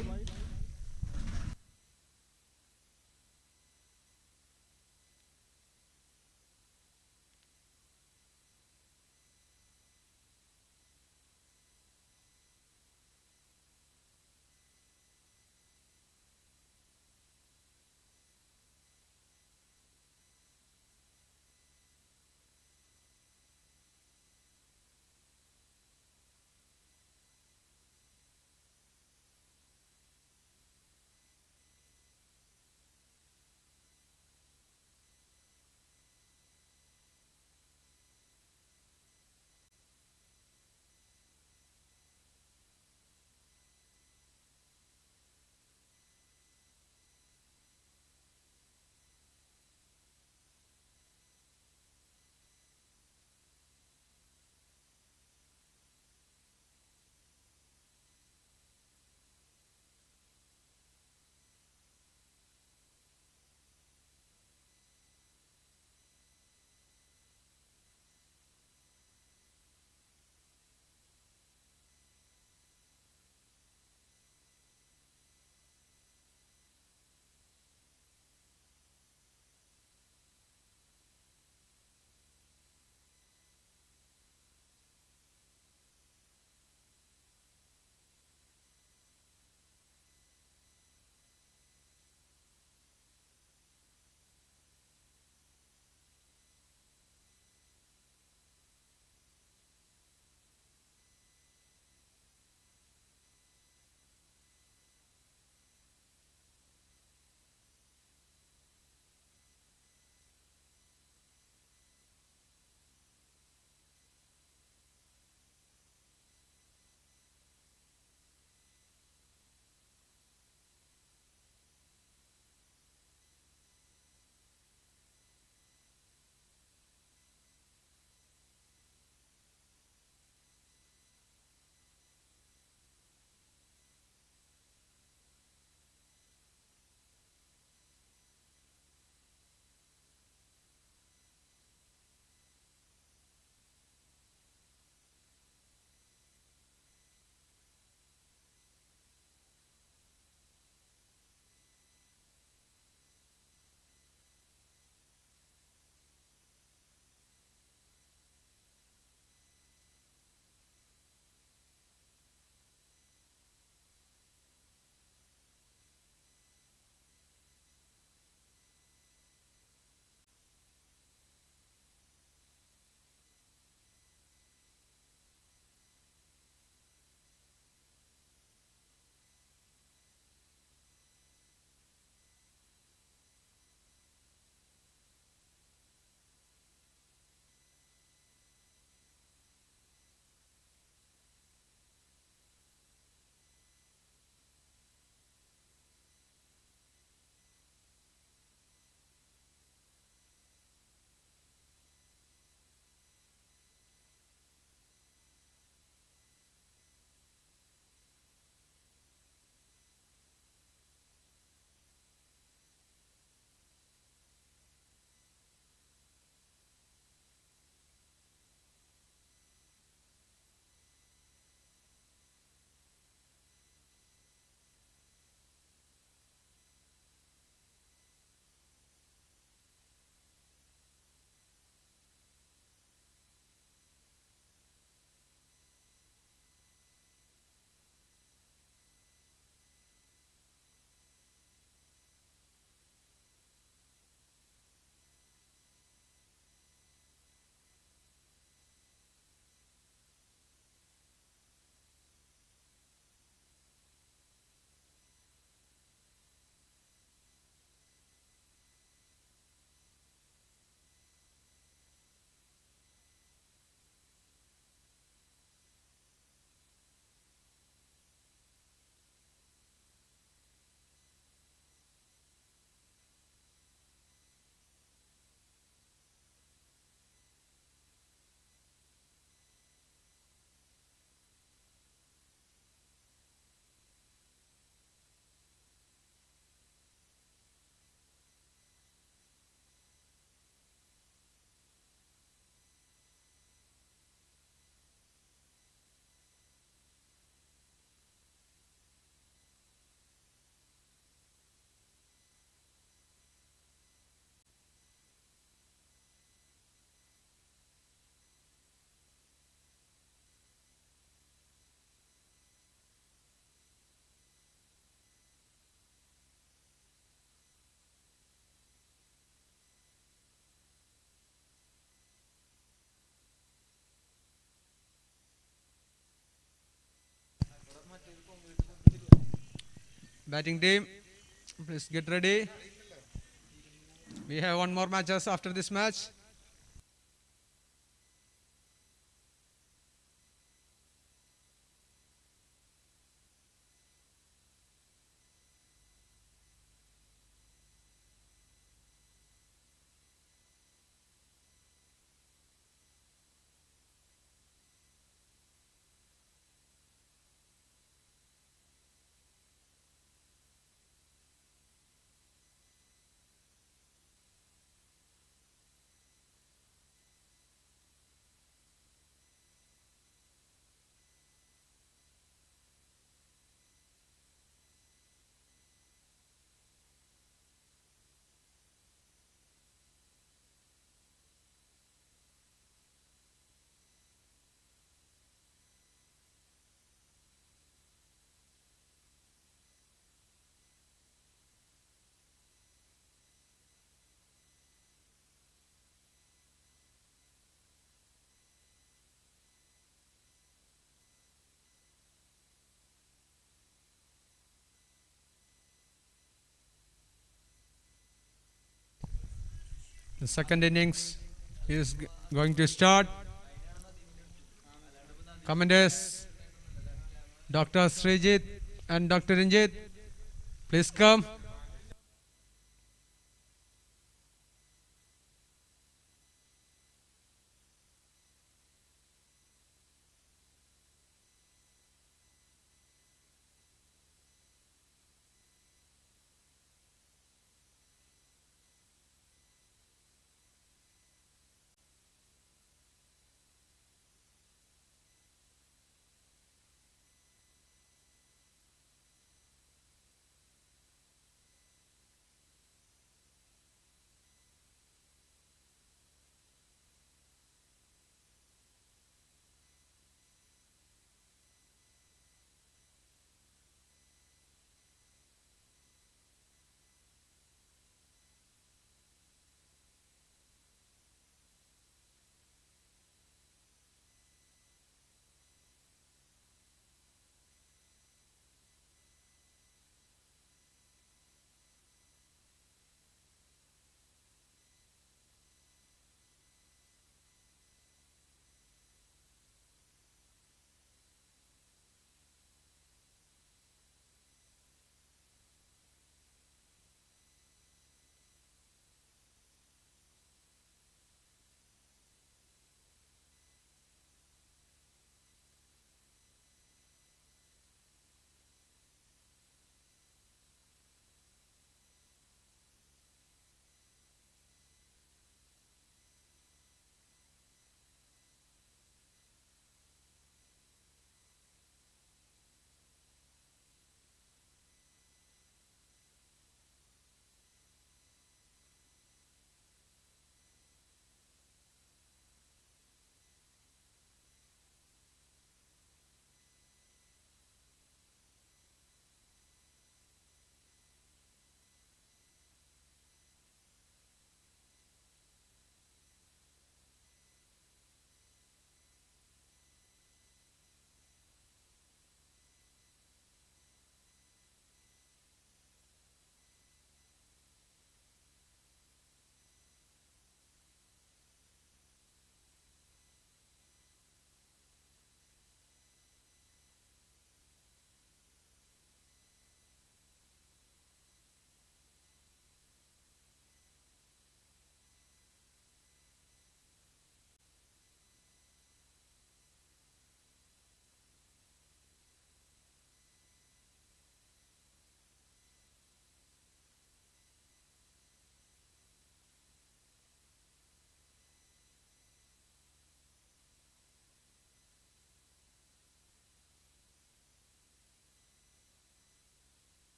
Batting team, please get ready. We have one more matches after this match. The second innings is going to start. Commanders, Dr. Srijit and Dr. Ranjit, please come.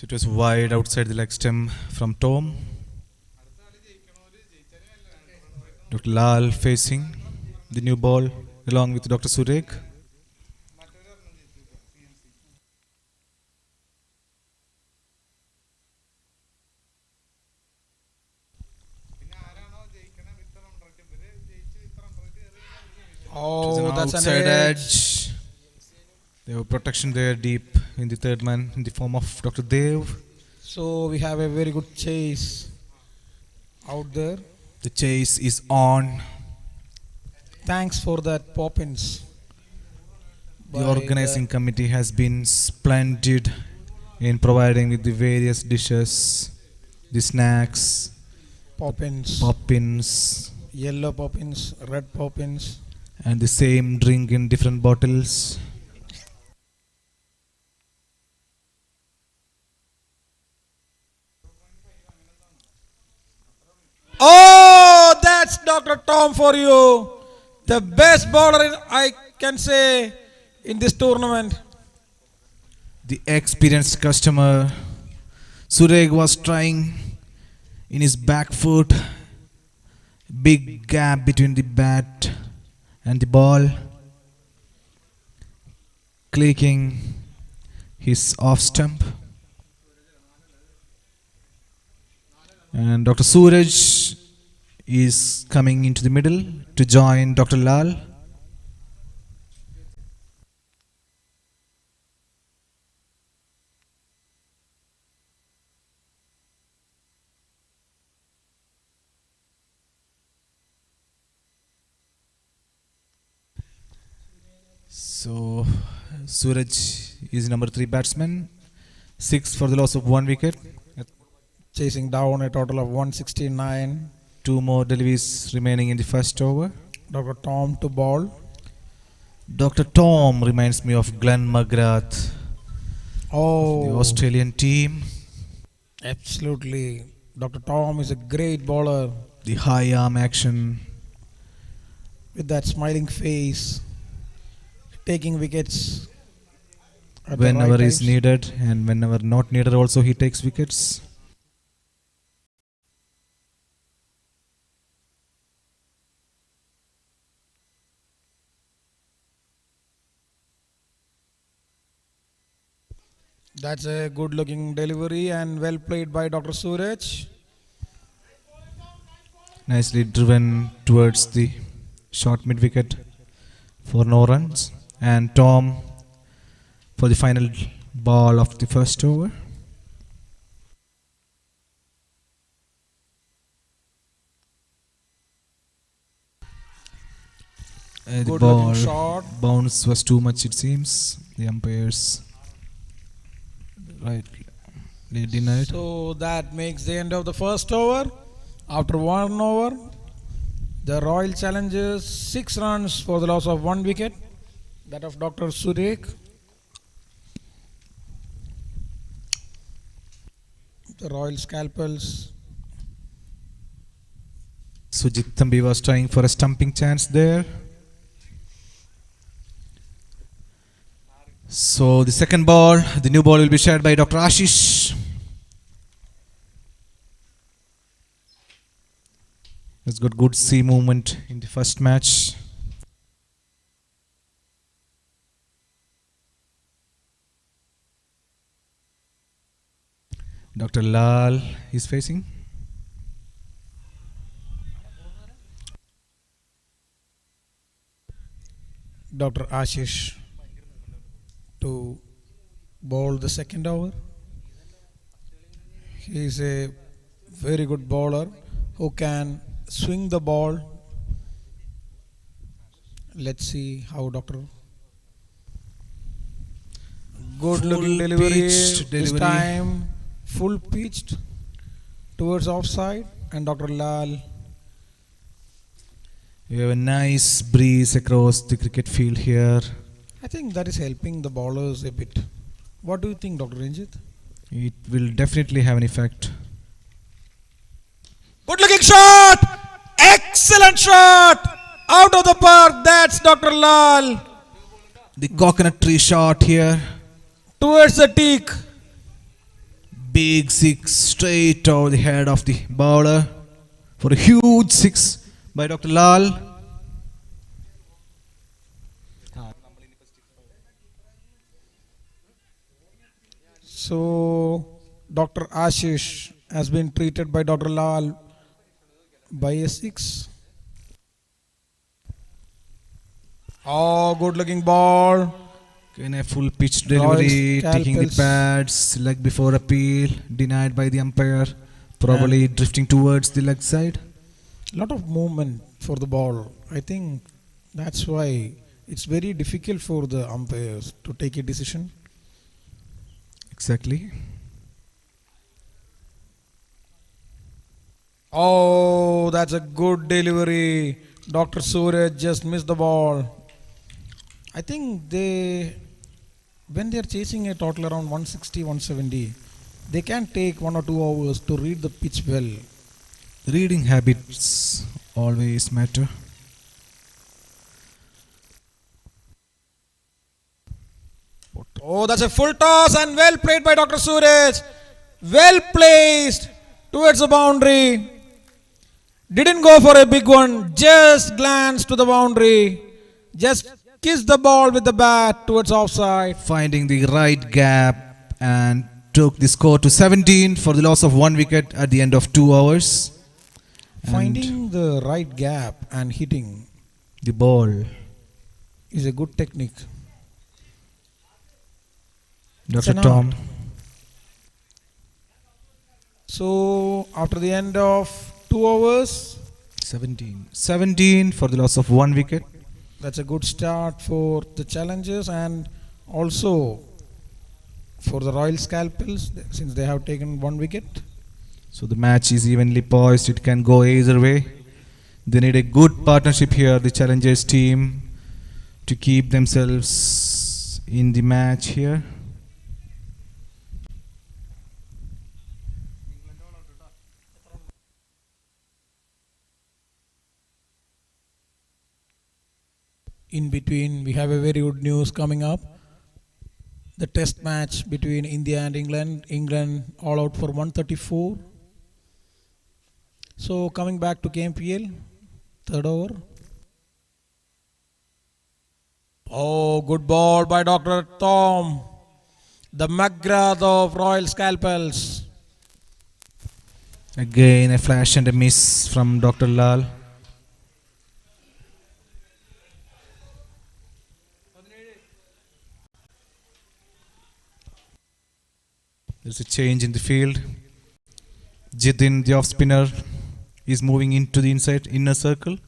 So it was wide outside the leg stem from Tom. Dr. Lal facing the new ball along with Dr. Surek. It was an Oh, that's an outside edge. edge. They have protection there deep in the third man in the form of Dr. Dev. So we have a very good chase out there. The chase is on. Thanks for that Poppins. The organizing committee has been splendid in providing with the various dishes, the snacks, Poppins, poppins, yellow Poppins, red Poppins. and the same drink in different bottles. Oh, that's Dr. Tom for you. The best bowler I can say in this tournament. The experienced customer, Sureg, was trying in his back foot, big gap between the bat and the ball, clicking his off stump. And Dr. Suraj is coming into the middle to join Dr. Lal. So Suraj is number 3 batsman, 6 for the loss of 1 wicket. Chasing down a total of 169. 2 more deliveries remaining in the first over. Dr. Tom to ball. Dr. Tom reminds me of Glenn McGrath, the Oh, Australian team. absolutely. Dr. Tom is a great bowler The high arm action, with that smiling face, taking wickets at the whenever right is times. needed and whenever not needed also he takes wickets. That's a good looking delivery and well played by Dr. Suraj. Nicely driven towards the short mid wicket for no runs. And Tom for the final ball of the first over. The Good ball looking shot. bounce was too much, it seems. The umpires they denied. So that makes the end of the first over. After 1 over, the Royal Challengers 6 runs for the loss of 1 wicket. That of Dr. Surek. The Royal Scalpels. Sujit Thambi was trying for a stumping chance there. So the second ball, the new ball will be shared by Dr. Ashish. Has got good sea movement in the first match. Dr. Lal is facing. Dr. Ashish to bowl the second over. He is a very good bowler who can swing the ball. Let's see how Dr. Good looking Full delivery. pitched This delivery. time full pitched towards offside, and Dr. Lal. We have a nice breeze across the cricket field here. I think that is helping the bowlers a bit. What do you think, Dr. Ranjit? It will definitely have an effect. Good looking shot! Excellent shot! Out of the park, that's Dr. Lal. The coconut tree shot here. Towards the teak. Big six straight over the head of the bowler for a huge six by Dr. Lal. So, Dr. Ashish has been treated by Dr. Lal by a 6. Oh, good looking ball. Again a full pitch delivery, Royal taking the scalpels. pads, leg before appeal, denied by the umpire, probably drifting towards the leg side. Lot of movement for the ball. I think that's why it's very difficult for the umpires to take a decision. Exactly. Oh, that's a good delivery. Dr. Suraj just missed the ball. I think when they're chasing a total around 160, 170, they can take 1 or 2 hours to read the pitch well. Reading habits always matter. Oh, that's a full toss and well played by Dr. Suraj. Well placed towards the boundary. Didn't go for a big one, just glanced to the boundary. Just kissed the ball with the bat towards offside. Finding the right gap and took the score to 17 for the loss of 1 wicket at the end of 2 hours. And Finding the right gap and hitting the ball. is a good technique. Dr. an art. Tom. So, after the end of 2 hours, 17 for the loss of 1 wicket. that's a good start for the challengers and also for the Royal Scalpels since they have taken 1 wicket. So the match is evenly poised. It can go either way. They need a good partnership here, the challengers team, to keep themselves in the match here. In between, we have a very good news coming up. The test match between India and England. England all out for 134. So coming back to KMPL, third over. Oh, good ball by Dr. Tom. The McGrath of Royal Scalpels. Again a flash and a miss from Dr. Lal. There's a change in the field. Jitin, the off spinner, is moving into the inner circle.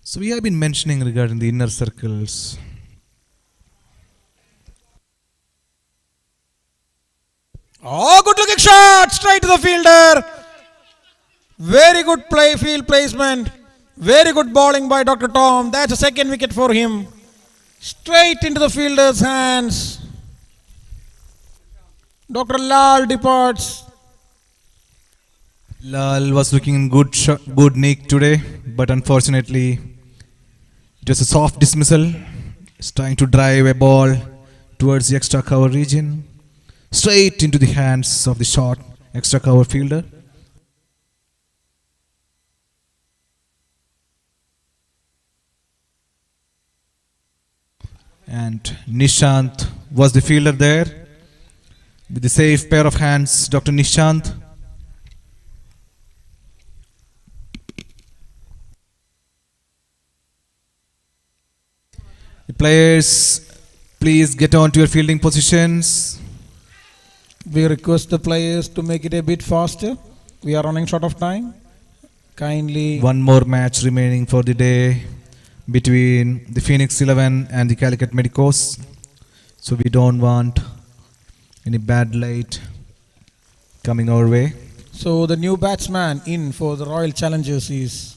So we have been mentioning regarding the inner circles. Oh, good looking shot straight to the fielder. Very good field placement. Very good bowling by Dr. Tom. That's a second wicket for him. Straight into the fielder's hands. Dr. Lal departs. Lal was looking in good nick today, but unfortunately, it was a soft dismissal. He's trying to drive a ball towards the extra cover region, straight into the hands of the short extra cover fielder. And Nishant was the fielder there. With the safe pair of hands, Dr. Nishant. The players, please get on to your fielding positions. We request the players to make it a bit faster. We are running short of time. Kindly. One more match remaining for the day between the Phoenix 11 and the Calicut Medicos. So we don't want any bad light coming our way. So the new batsman in for the Royal Challengers is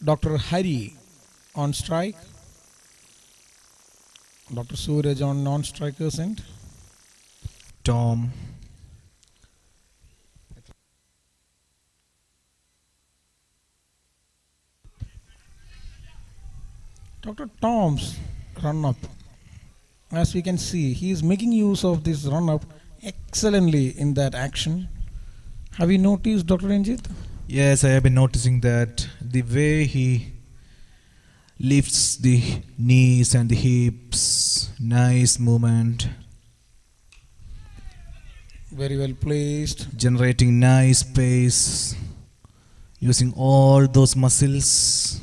Dr. Hari on strike. Dr. Suraj on non-strikers end. Tom. Dr. Tom's run-up. As we can see, he is making use of this run-up excellently in that action. Have you noticed, Dr. Ranjit? Yes, I have been noticing that the way he lifts the knees and the hips, nice movement, Very well placed. generating nice pace, using all those muscles.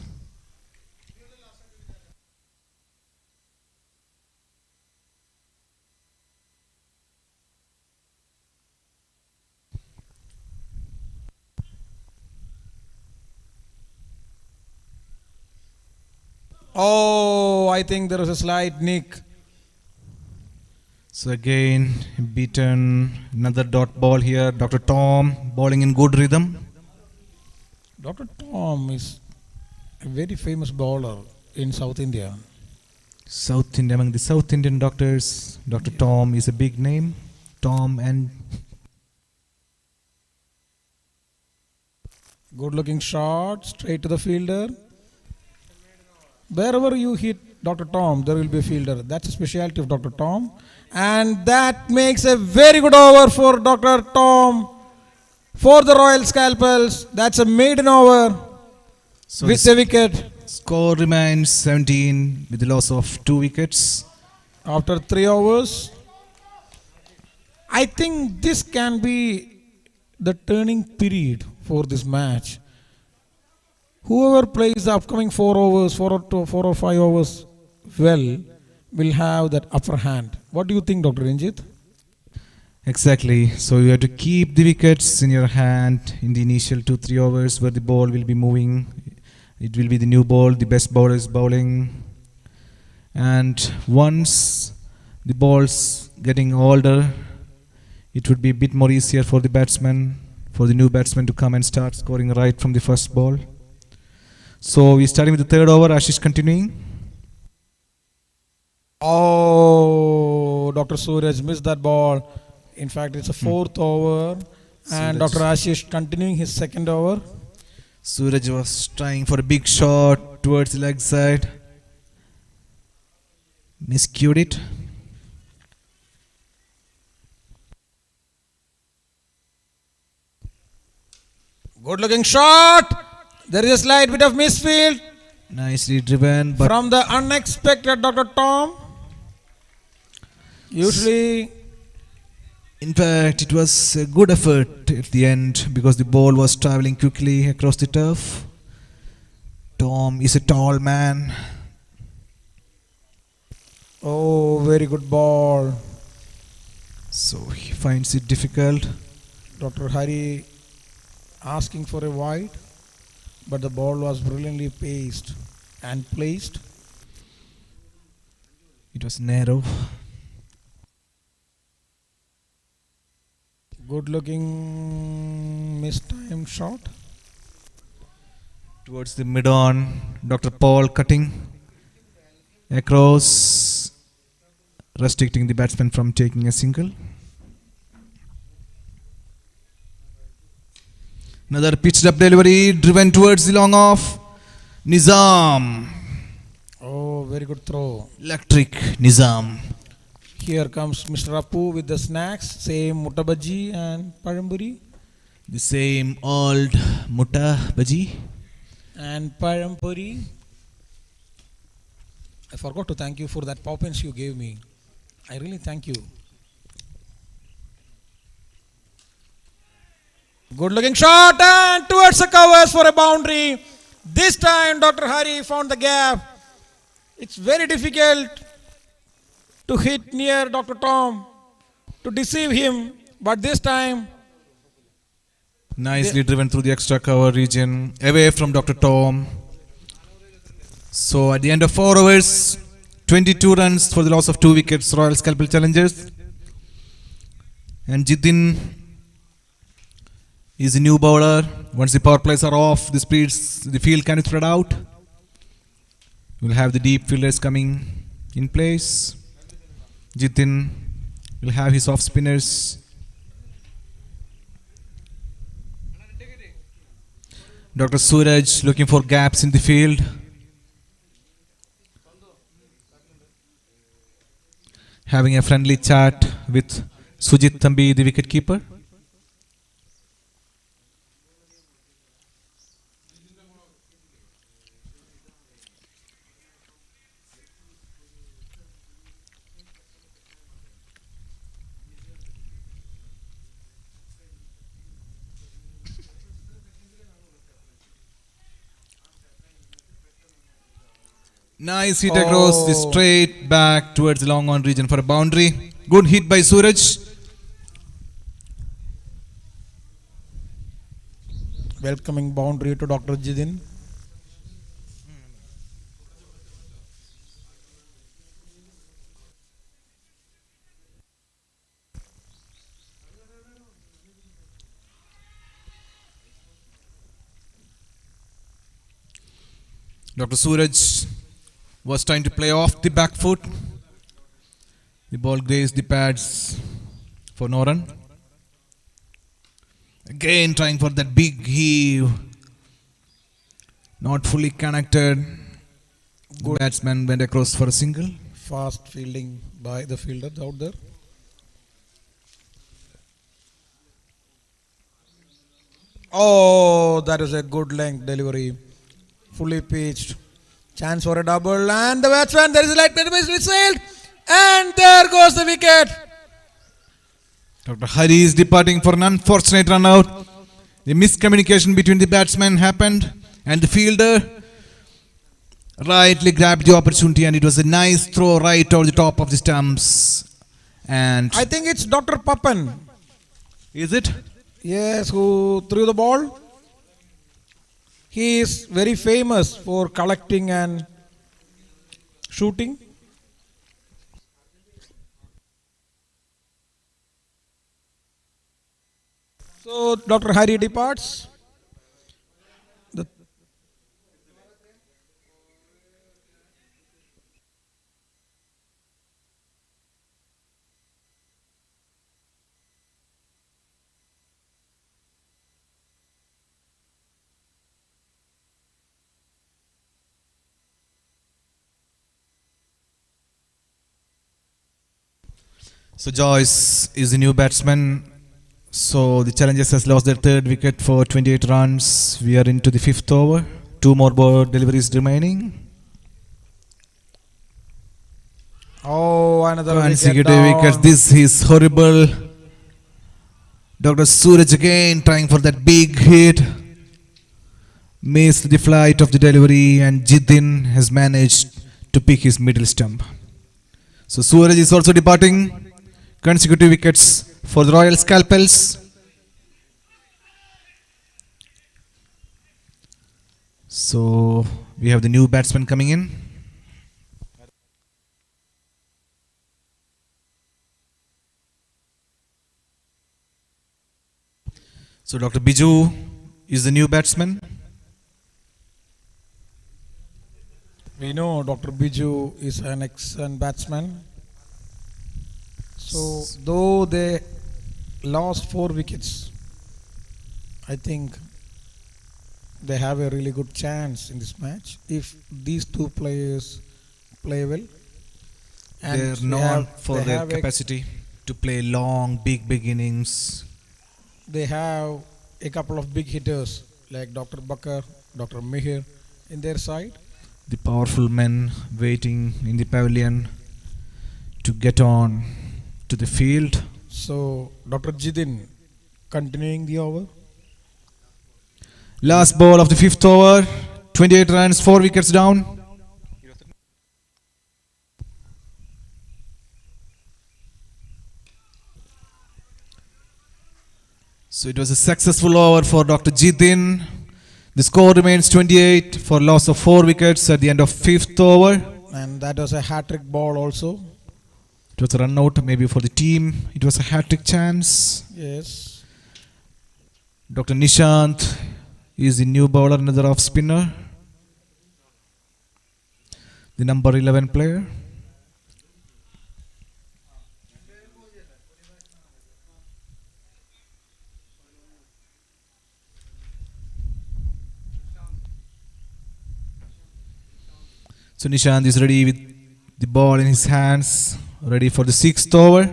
Oh, I think there was a slight nick. So again, beaten. Another dot ball here. Dr. Tom bowling in good rhythm. Dr. Tom is a very famous bowler in South India. South Indian, among the South Indian doctors, Dr. Tom is a big name. Tom and Good looking shot, straight to the fielder. Wherever you hit Dr. Tom, there will be a fielder. That's a specialty of Dr. Tom. And that makes a very good over for Dr. Tom for the Royal Scalpels. That's a maiden over so with the a wicket. score remains 17 with the loss of 2 wickets. After 3 overs, I think this can be the turning period for this match. Whoever plays the upcoming 4 overs, 4 or 5 overs well, will have that upper hand. What do you think, Dr. Ranjit? Exactly. So you have to keep the wickets in your hand in the initial 2-3 overs where the ball will be moving. It will be the new ball, the best bowler is bowling. And once the ball's getting older, it would be a bit more easier for the batsman, for the new batsman to come and start scoring right from the first ball. So we're starting with the 3rd over. Ashish continuing. Oh, Dr. Suraj missed that ball. In fact, it's a 4th over. And Suraj. Dr. Ashish continuing his 2nd over. Suraj was trying for a big shot towards the leg side. Miscued it. Good looking shot. There is a slight bit of misfield Nicely driven, but from the unexpected Dr. Tom. Usually, in fact, it was a good effort at the end because the ball was traveling quickly across the turf. Tom is a tall man. oh, very good ball. So he finds it difficult. Dr. Hari asking for a wide, but the ball was brilliantly paced and placed. It was narrow. Good looking mistimed shot. Towards the mid-on, Dr. Paul cutting across, restricting the batsman from taking a single. Another pitched up delivery driven towards the long off. Nizam. Oh, very good throw. Electric Nizam. Here comes Mr. Appu with the snacks, same mutta bhaji and pazhamburi. The same old mutta bhaji. And pazhamburi. I forgot to thank you for that poppins you gave me. I really thank you. Good looking shot and towards the covers for a boundary. This time Dr. Hari found the gap. It's very difficult to hit near Dr. Tom, to deceive him, but this time Nicely driven through the extra cover region, away from Dr. Tom. So at the end of 4 overs, 22 runs for the loss of 2 wickets, Royal Scalpel challengers. And Jitin is the new bowler. Once the power plays are off, the field can be spread out. We'll have the deep fielders coming in place. Jitin will have his off spinners. Dr. Suraj looking for gaps in the field. Having a friendly chat with Sujit Thambi, the wicketkeeper. Nice hit across the straight back towards the long on region for a boundary. Good hit by Suraj. welcoming boundary to Dr. Jidin. Dr. Suraj was trying to play off the back foot. The ball grazed the pads for no run. Again trying for that big heave. Not fully connected. The batsman went across for a single. Fast fielding by the fielders out there. Oh, that is a good length delivery. Fully pitched. Chance for a double. And the batsman, there is a light missile. And there goes the wicket. Dr. Hari is departing for an unfortunate run out. The miscommunication between the batsman happened and the fielder rightly grabbed the opportunity, and it was a nice throw right over the top of the stumps. And I think it's Dr. Papan. is it? Yes, who threw the ball. He is very famous for collecting and shooting. So Dr. Hari departs. The So Joyce is the new batsman. So the Challengers has lost their third wicket for 28 runs. We are into the fifth over. Two more ball deliveries remaining. Oh, another Consecutive wicket wickets. down. This is horrible. Dr. Suraj again trying for that big hit. Missed the flight of the delivery, and Jidin has managed to pick his middle stump. So Suraj is also departing. Consecutive wickets for the Royal Scalpels. So we have the new batsman coming in. So Dr. Biju is the new batsman. We know Dr. Biju is an excellent batsman. So, though they lost 4 wickets, I think they have a really good chance in this match if these two players play well. And They are they known have- for they their have a- capacity to play long, big innings. They have a couple of big hitters like Dr. Bakar, Dr. Mihir in their side. The powerful men waiting in the pavilion to get on to the field. So, Dr. Jidin continuing the over. Last ball of the fifth over. 28 runs, 4 wickets down. So it was a successful over for Dr. Jidin. The score remains 28 for loss of 4 wickets at the end of fifth over. And that was a hat-trick ball also. It was a run out maybe for the team. It was a hat-trick chance. Yes. Dr. Nishant is the new bowler, another off spinner. The number 11 player. So Nishant is ready with the ball in his hands, ready for the sixth over.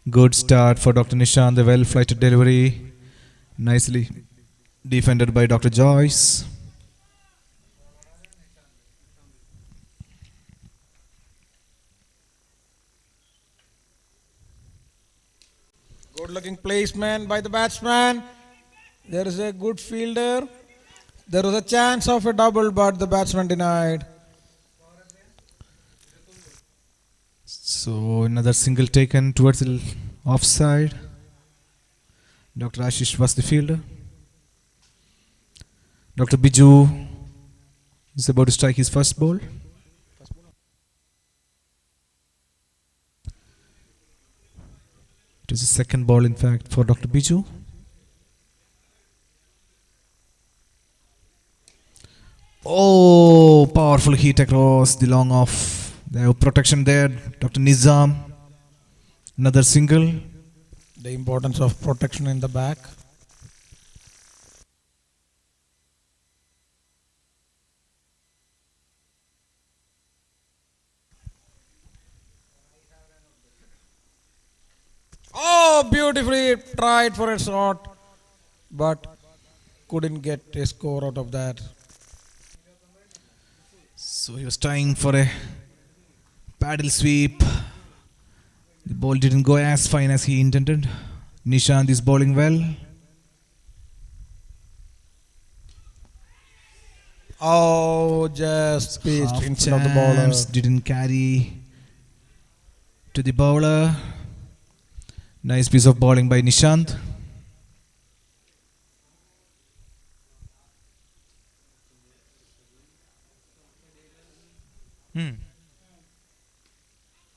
Good start for Dr. Nishant, the well-flighted delivery. Nicely defended by Dr. Joyce. Good looking placement by the batsman. There is a good fielder. There was a chance of a double, but the batsman denied. So another single taken towards the offside. Dr. Ashish was the fielder. Dr. Biju is about to strike his first ball. It is the second ball, in fact, for Dr. Biju. Oh, powerful hit across the long off. They have protection there. Dr. Nizam. Another single. The importance of protection in the back. Oh, beautifully tried for a shot, but couldn't get a score out of that. So he was trying for a paddle sweep. The ball didn't go as fine as he intended. Nishant is bowling well. Oh, just pitched Half instead of the bowler. chance, didn't carry to the bowler. Nice piece of bowling by Nishant.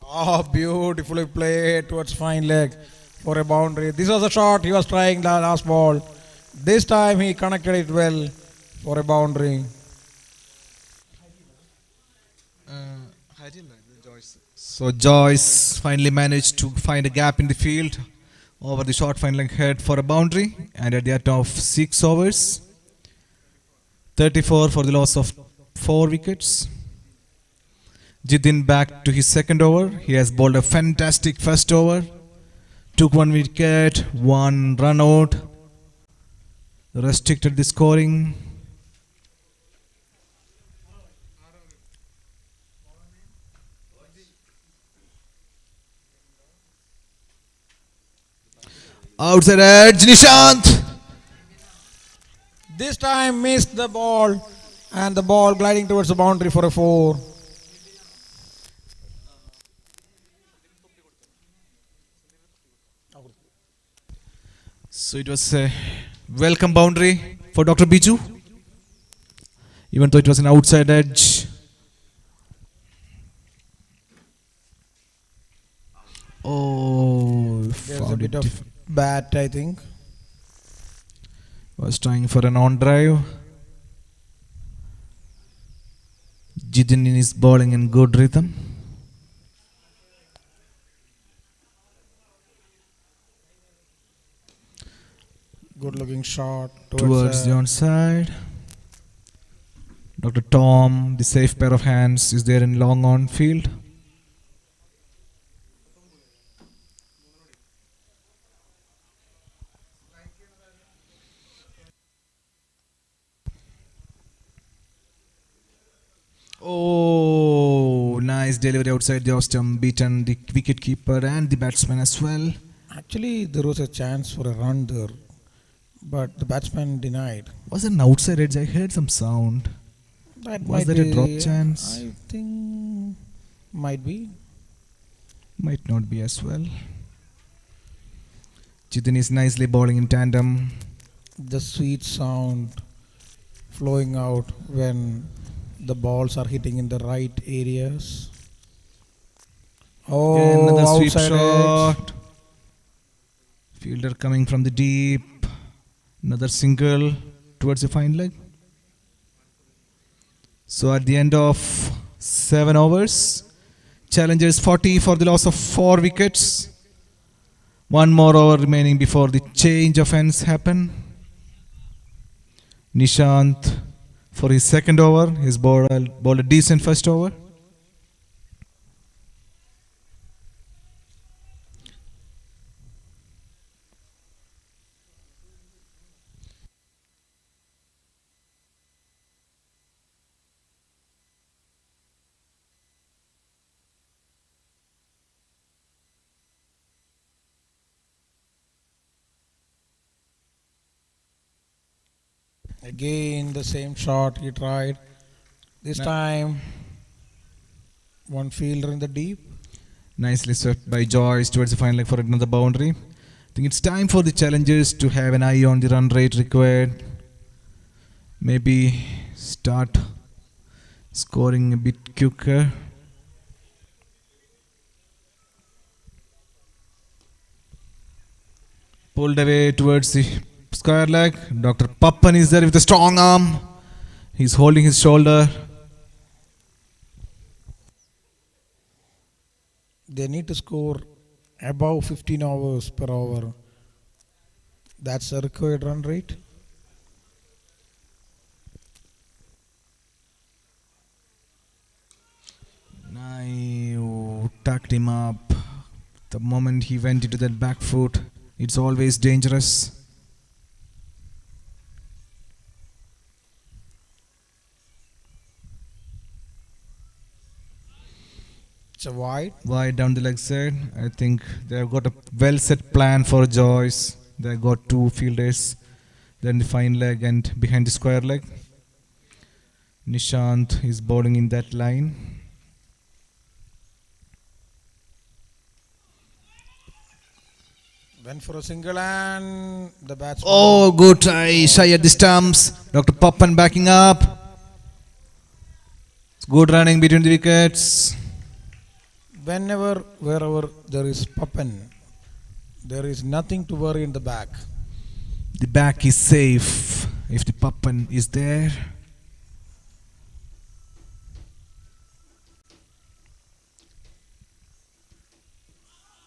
Oh, beautifully played towards fine leg for a boundary. This was a shot he was trying the last ball. This time he connected it well for a boundary. So Joyce finally managed to find a gap in the field over the short fine leg head for a boundary, and at the end of 6 overs, 34 for the loss of 4 wickets. Jidin back to his second over. He has bowled a fantastic first over. Took 1 wicket, 1 run out. Restricted the scoring. Outside edge, Nishant. This time missed the ball and the ball gliding towards the boundary for a 4. So it was a welcome boundary for Dr. Biju, even though it was an outside edge. Oh, There's a found bit it. of bat, I think. Was trying for an on drive. Jidin is bowling in good rhythm. Good looking shot Towards the onside. Dr. Tom, the safe pair of hands, is there in long on field. Oh, nice delivery outside the off stump, beaten the wicket keeper and the batsman as well. Actually, there was a chance for a run there, but the batsman denied. Was it an outside edge? I heard some sound. That Was might that a be, drop chance? I think might be. Might not be as well. Jidin is nicely bowling in tandem. The sweet sound flowing out when the balls are hitting in the right areas. Oh, Again, another sweep outside edge. shot. Fielder coming from the deep. Another single towards the fine leg. So at the end of 7 overs, challengers 40 for the loss of 4 wickets. 1 more over remaining before the change of ends happen. Nishant for his second over. He's bowled a decent first over. Again, the same shot he tried. This time, one fielder in the deep. Nicely swept by Joyce towards the fine leg for another boundary. I think it's time for the challengers to have an eye on the run rate required. Maybe start scoring a bit quicker. Pulled away towards the square leg. Dr. Pappan is there with a strong arm. He's holding his shoulder. They need to score above 15 hours per hour. That's the required run rate. Now tucked him up. The moment he went into that back foot, it's always dangerous. It's a wide. Wide down the leg side. I think they've got a well set plan for Joyce. They've got two fielders. Then the fine leg and behind the square leg. Nishant is bowling in that line. Went for a single and the batsman. Oh, good try. Shy at the stumps. Dr. Pappan backing up. Good running between the wickets. Whenever, wherever there is Pappan, there is nothing to worry in the back. The back is safe if the Pappan is there.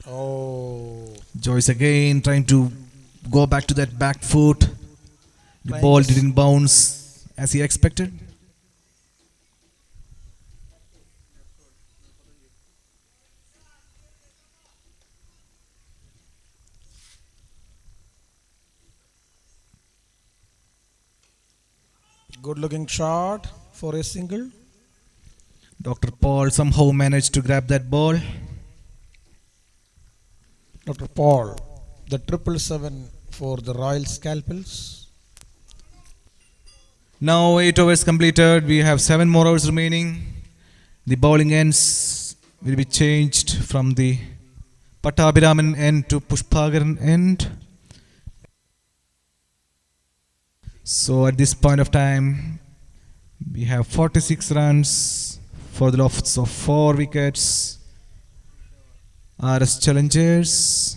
Oh. Joyce again trying to go back to that back foot. The Trying ball to didn't bounce as he expected. Good looking shot for a single. Dr. Paul somehow managed to grab that ball. Dr. Paul, the 777 for the Royal Scalpels. Now 8 overs completed. We have 7 more overs remaining. The bowling ends will be changed from the Pattabhiraman end to Pushpagaran end. So at this point of time, we have 46 runs for the loss of 4 wickets. RS challengers.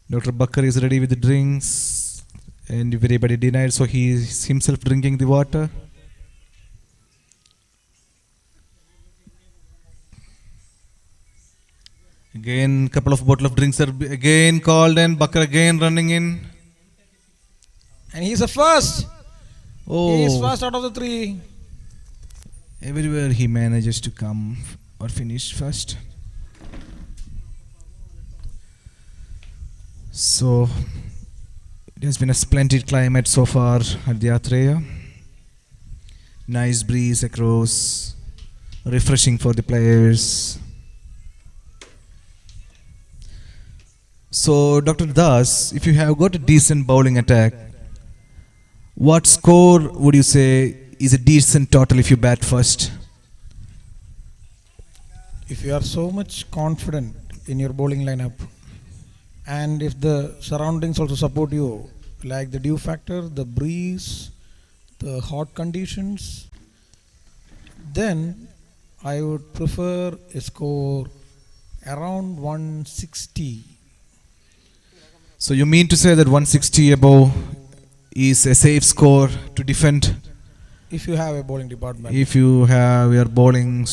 Dr. Bakar is ready with the drinks and everybody denied, so he is himself drinking the water. Again, couple of bottle of drinks are again called and Bakar again running in. And he's a first. He is Oh, first out of the 3. everywhere he manages to come or finish first. So it has been a splendid climate so far at the Atreya. Nice breeze across, refreshing for the players. So Dr. Das, if you have got a decent bowling attack, what score would you say is a decent total if you bat first? If you are so much confident in your bowling lineup, and if the surroundings also support you, like the dew factor, the breeze, the hot conditions, then I would prefer a score around 160. So you mean to say that 160 above is a safe score to defend If you have a bowling department. if you have your bowling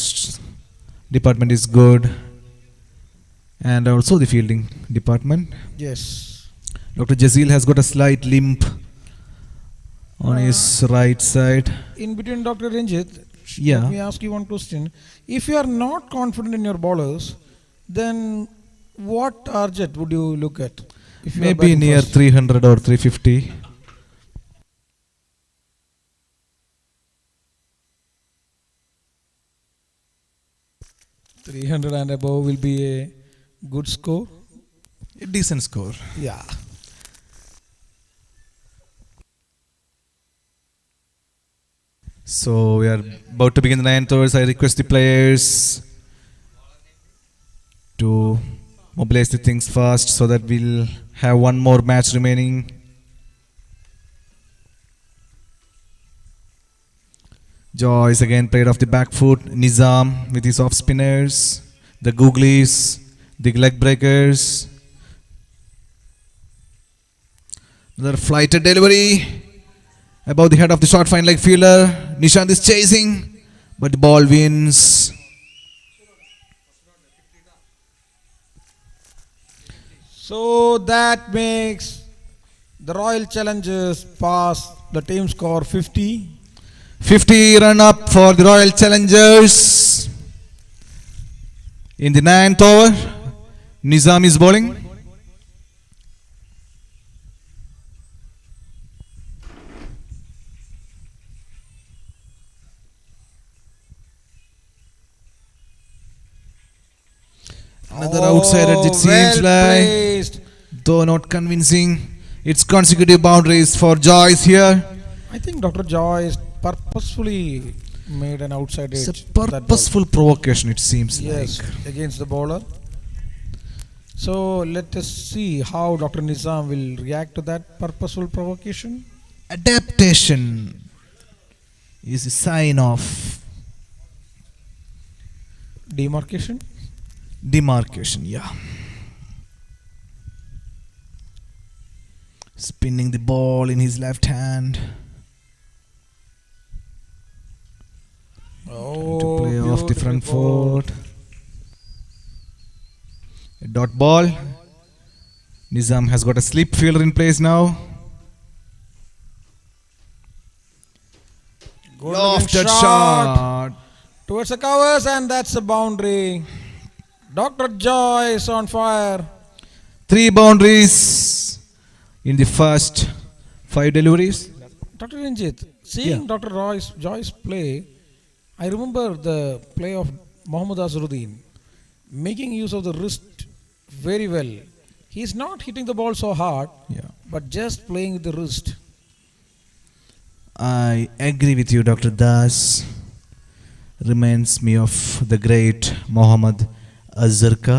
department is good and also the fielding department. Yes. Dr. Jazeel has got a slight limp on his right side. In between, Dr. Ranjit, Yeah. let me ask you one question. If you are not confident in your bowlers, then what target would you look at? If you are Maybe batting near first? 300 or 350. $300 and above will be a good score. A decent score. Yeah. So we are about to begin the 9th overs. I request the players to mobilize the things fast so that we'll have one more match remaining. Joyce again played off the back foot. Nizam with his off spinners, the googlies, the leg breakers. Another flighted delivery above the head of the short fine leg fielder. Nishant is chasing, but the ball wins. So that makes the Royal Challengers pass the team score 50. 50 run up for the Royal Challengers. In the 9th over, Nizam is bowling. Another outside edge, it seems like, placed. though not convincing. It's consecutive boundaries for Joyce here. I think Dr. Joyce purposefully made an outside edge. It's a to that ball. purposeful provocation, it seems Yes, like. against the bowler. So let us see how Dr. Nizam will react to that purposeful provocation. Adaptation is a sign of Demarcation. demarcation, yeah. Spinning the ball in his left hand. Oh, To play off the front beautiful ball. foot. A dot ball. Nizam has got a slip fielder in place now. Good Lofted looking shot. towards the covers, and that's a boundary. Dr. Joyce on fire. 3 boundaries in the first 5 deliveries. Dr. Ranjit, seeing Yeah. Dr. Joyce play, I remember the play of Mohammad Azharuddin, making use of the wrist very well. He's not hitting the ball so hard, Yeah. but just playing with the wrist. I agree with you, Dr. Das. Reminds me of the great Mohammad Azharka.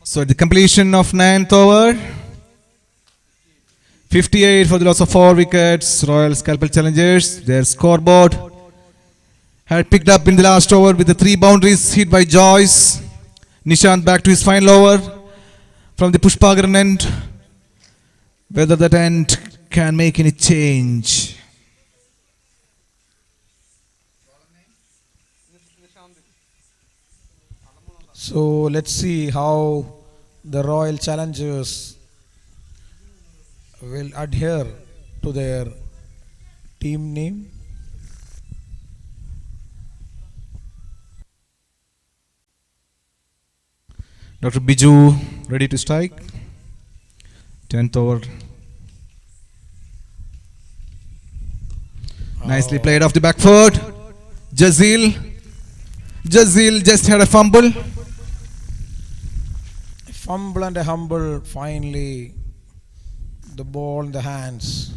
So at the completion of 9th over, 58 for the loss of 4 wickets. Royal Scalpel Challengers, their scoreboard had picked up in the last over with the 3 boundaries hit by Joyce. Nishant back to his final over from the Pushpagaran end. Whether that end can make any change. So let's see how the Royal Challengers will adhere to their team name. Dr. Biju ready to strike. 10th over. Nicely played off the back foot. Jazeel just had a fumble. A fumble and a humble, finally the ball in the hands.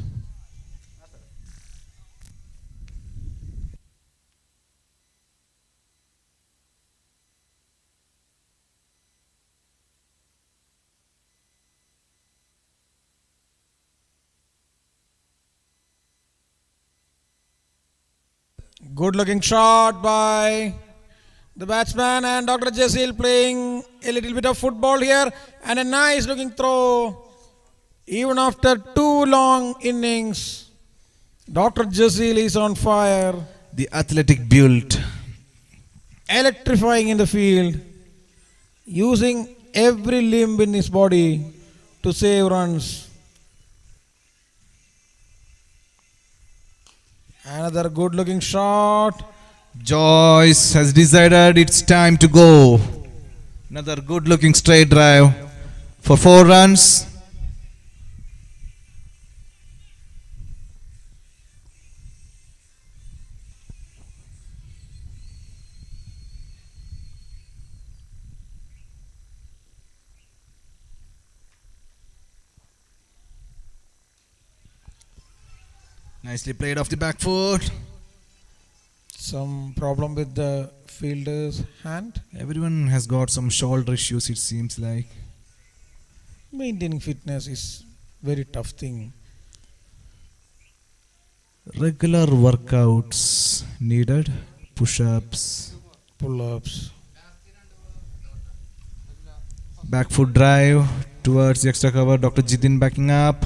Good looking shot by the batsman, and Dr. Jasil playing a little bit of football here, and a nice looking throw. Even after 2 long innings, Dr. Jasil is on fire, The athletic build. electrifying in the field, using every limb in his body to save runs. Another good looking shot. Joyce has decided it's time to go. Another good looking straight drive for 4 runs. Nicely played off the back foot. Some problem with the fielder's hand. Everyone has got some shoulder issues, it seems like. Maintaining fitness is very tough thing. Regular workouts needed. Push-ups. Pull-ups. Back foot drive towards the extra cover. Dr. Jitin backing up.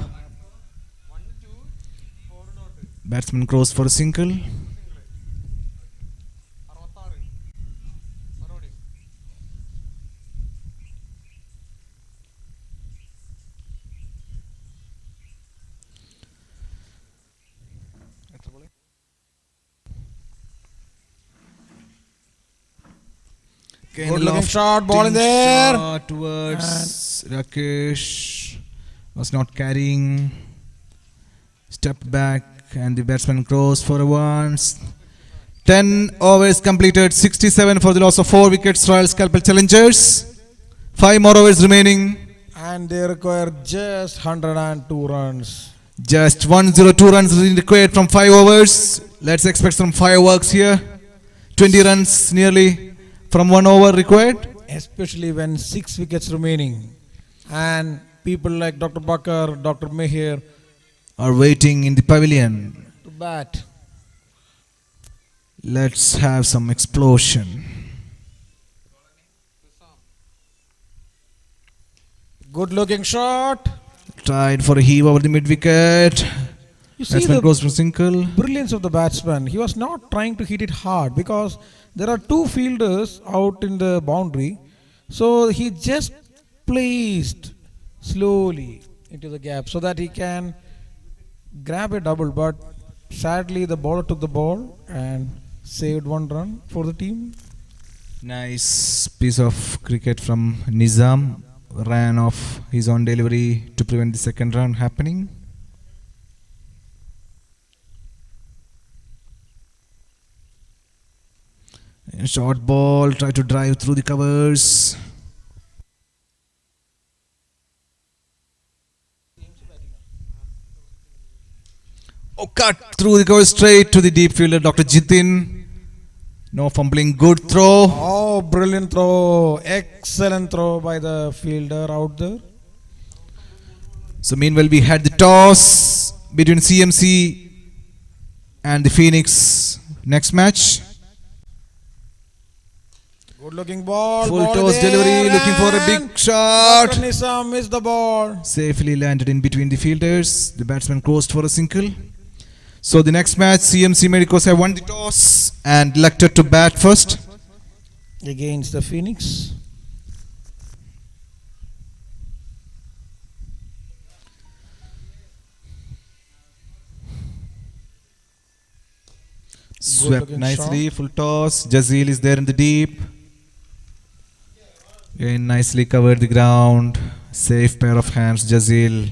Batsman cross for a single. Good looking shot, ball in there. Shot towards Rakesh. Was not carrying. Stepped back and the batsman crossed for a once. 10 overs completed. 67 for the loss of 4 wickets. Royal Scalpel Challengers. 5 more overs remaining. And they require just 102 runs. Just 102 runs required from 5 overs. Let's expect some fireworks here. 20 runs nearly from 1 over required. Especially when 6 wickets remaining. And people like Dr. Bakar, Dr. Mehir Are waiting in the pavilion. to bat. Let's have some explosion. Good looking shot. Tried for a heave over the mid wicket. You see Batsman the goes for single. brilliance of the batsman. He was not trying to hit it hard because there are 2 fielders out in the boundary. So he just placed slowly into the gap so that he can grab a double. But sadly the bowler took the ball and saved 1 run for the team. Nice piece of cricket from Nizam. Ran off his own delivery to prevent the second run happening. And short ball, try to drive through the covers. Oh, cut through the cover straight to the deep fielder, Dr. Jitin. No fumbling, good throw. Oh, brilliant throw. Excellent throw by the fielder out there. So meanwhile we had the toss between CMC and the Phoenix next match. Good looking ball. Full ball toss there, delivery, looking for a and big shot. Dr. Nizam missed the ball. Safely landed in between the fielders. The batsman crossed for a single. So the next match, CMC Medicos have won the toss and elected to bat first. Against the Phoenix. Swept looking nicely, full toss. Jazeel is there in the deep. Again, nicely covered the ground. Safe pair of hands, Jazeel.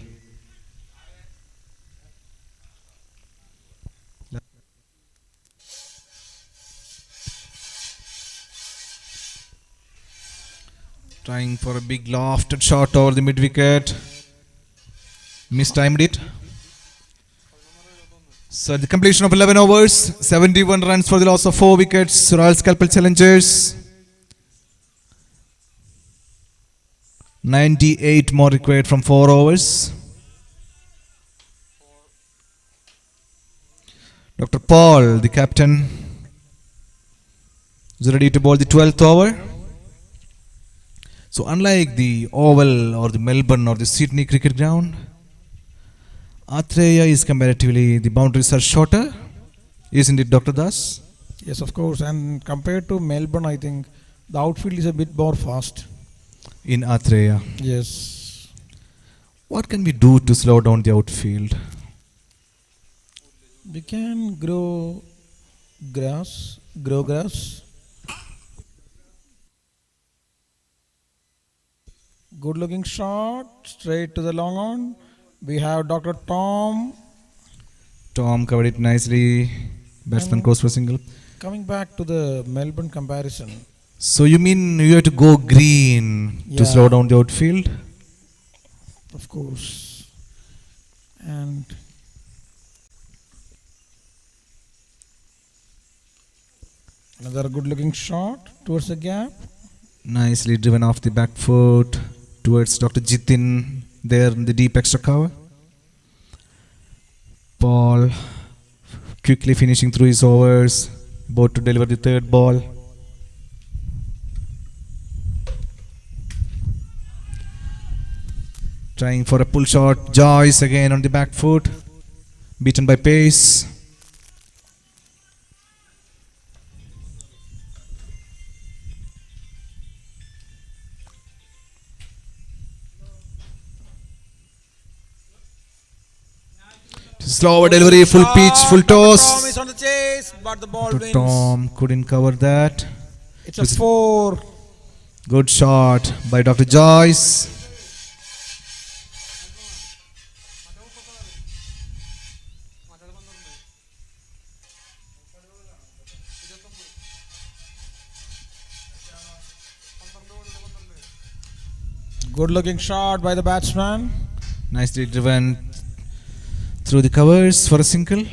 Trying for a big lofted shot over the mid wicket. Mistimed it. So the completion of 11 overs, 71 runs for the loss of 4 wickets. Royal Scalpel Challengers. 98 more required from 4 overs. Dr. Paul, the captain, is ready to bowl the 12th over. So unlike the Oval or the Melbourne or the Sydney cricket ground, Atreya is comparatively, the boundaries are shorter, isn't it, Dr. Das? Yes, of course. And compared to Melbourne, I think the outfield is a bit more fast. In Atreya. Yes. What can we do to slow down the outfield? We can grow grass. Good looking shot. Straight to the long on. We have Dr. Tom. Tom covered it nicely. Batsman goes for single. Coming back to the Melbourne comparison. So you mean you have to go green to Yeah. slow down the outfield? Of course. And Another good looking shot towards the gap. Nicely driven off the back foot towards Dr. Jitin there in the deep extra cover. Paul quickly finishing through his overs, about to deliver the third ball. Trying for a pull shot. Joyce again on the back foot, beaten by pace. Slower delivery, full pitch, full toss. Tom is on the chase, but the ball But wins. Tom couldn't cover that. It's a 4. Good shot by Dr. Joyce. Good looking shot by the batsman. Nicely driven through the covers for a single.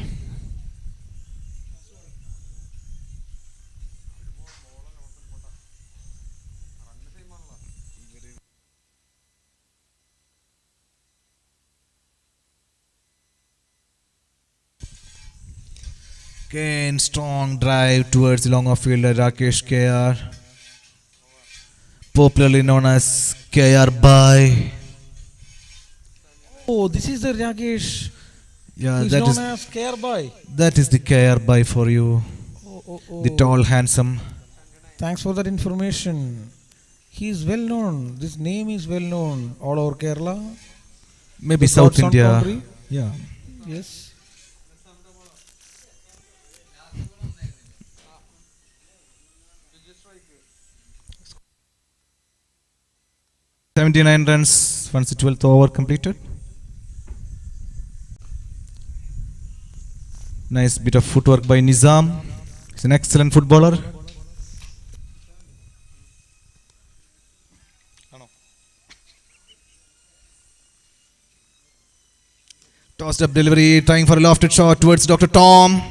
Again, strong drive towards the long off fielder Rakesh KR, popularly known as KR Bhai. Oh, this is the Rakesh. Yeah, He's known as Care Boy. that is the KR Bhai for you. Oh. The tall, handsome. Thanks for that information. He is well known. This name is well known all over Kerala. Maybe The South South India. Boundary. Yeah. Yes. 79 runs once the 12th over completed. Nice bit of footwork by Nizam. He's an excellent footballer. Tossed up delivery, trying for a lofted shot towards Dr. Tom.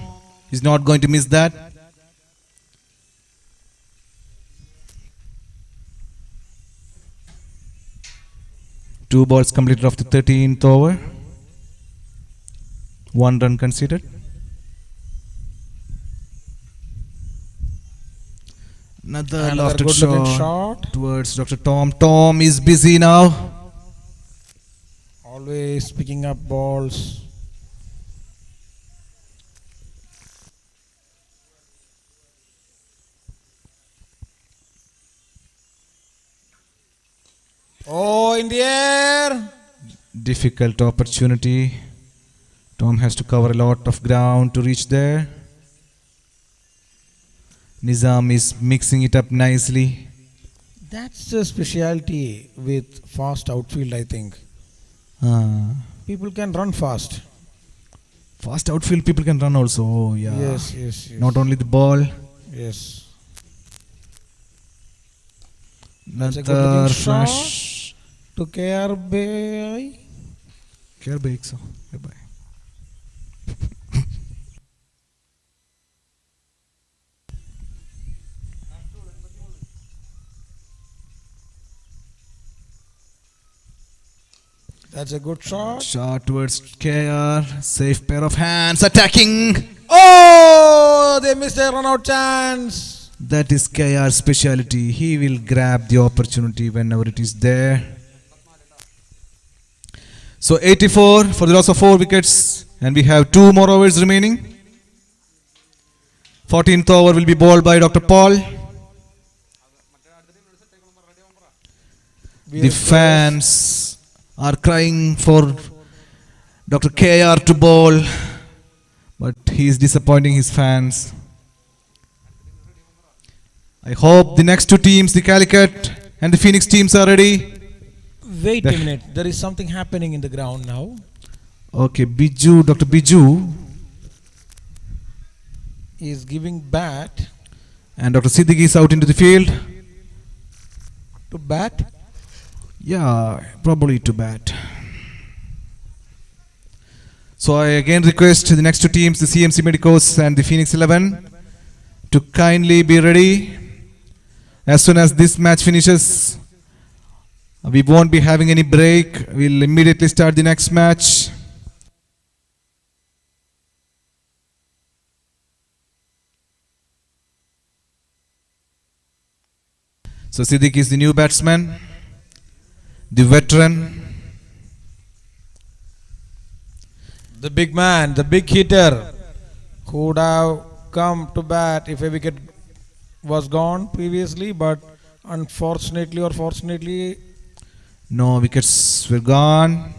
He's not going to miss that. Two balls completed of the 13th over. 1 run conceded. Another lofted good looking shot shot. towards Dr. Tom. Tom is busy now. Always picking up balls. Oh, in the air. Difficult opportunity. Tom has to cover a lot of ground to reach there. Nizam is mixing it up nicely. That's the specialty with fast outfield, I think. People can run fast. Fast outfield people can run also. Oh, yeah. Yes. Not only the ball. Yes. That's a good Another looking shot. flash. To KRBI. Care break, so bye. That's a good shot. Shot towards KR. Safe pair of hands. Attacking. Oh, they missed their run out chance. That is KR's speciality. He will grab the opportunity whenever it is there. So 84 for the loss of 4 wickets. And we have 2 more overs remaining. 14th over will be bowled by Dr. Paul. The fans are crying for Dr. KR to bowl, but he is disappointing his fans. I hope the next 2 teams, the Calicut and the Phoenix teams, are ready. Wait a minute. There is something happening in the ground now. Okay, Biju, Dr. Biju He is giving bat and Dr. Siddiqui is out into the field. to bat. Yeah, probably to bat. So I again request the next 2 teams, the CMC Medicos and the Phoenix 11, to kindly be ready. As soon as this match finishes, we won't be having any break. We'll immediately start the next match. So Siddiq is the new batsman, the veteran. The big man, the big hitter, who would have come to bat if a wicket was gone previously, but unfortunately or fortunately, No wickets were gone.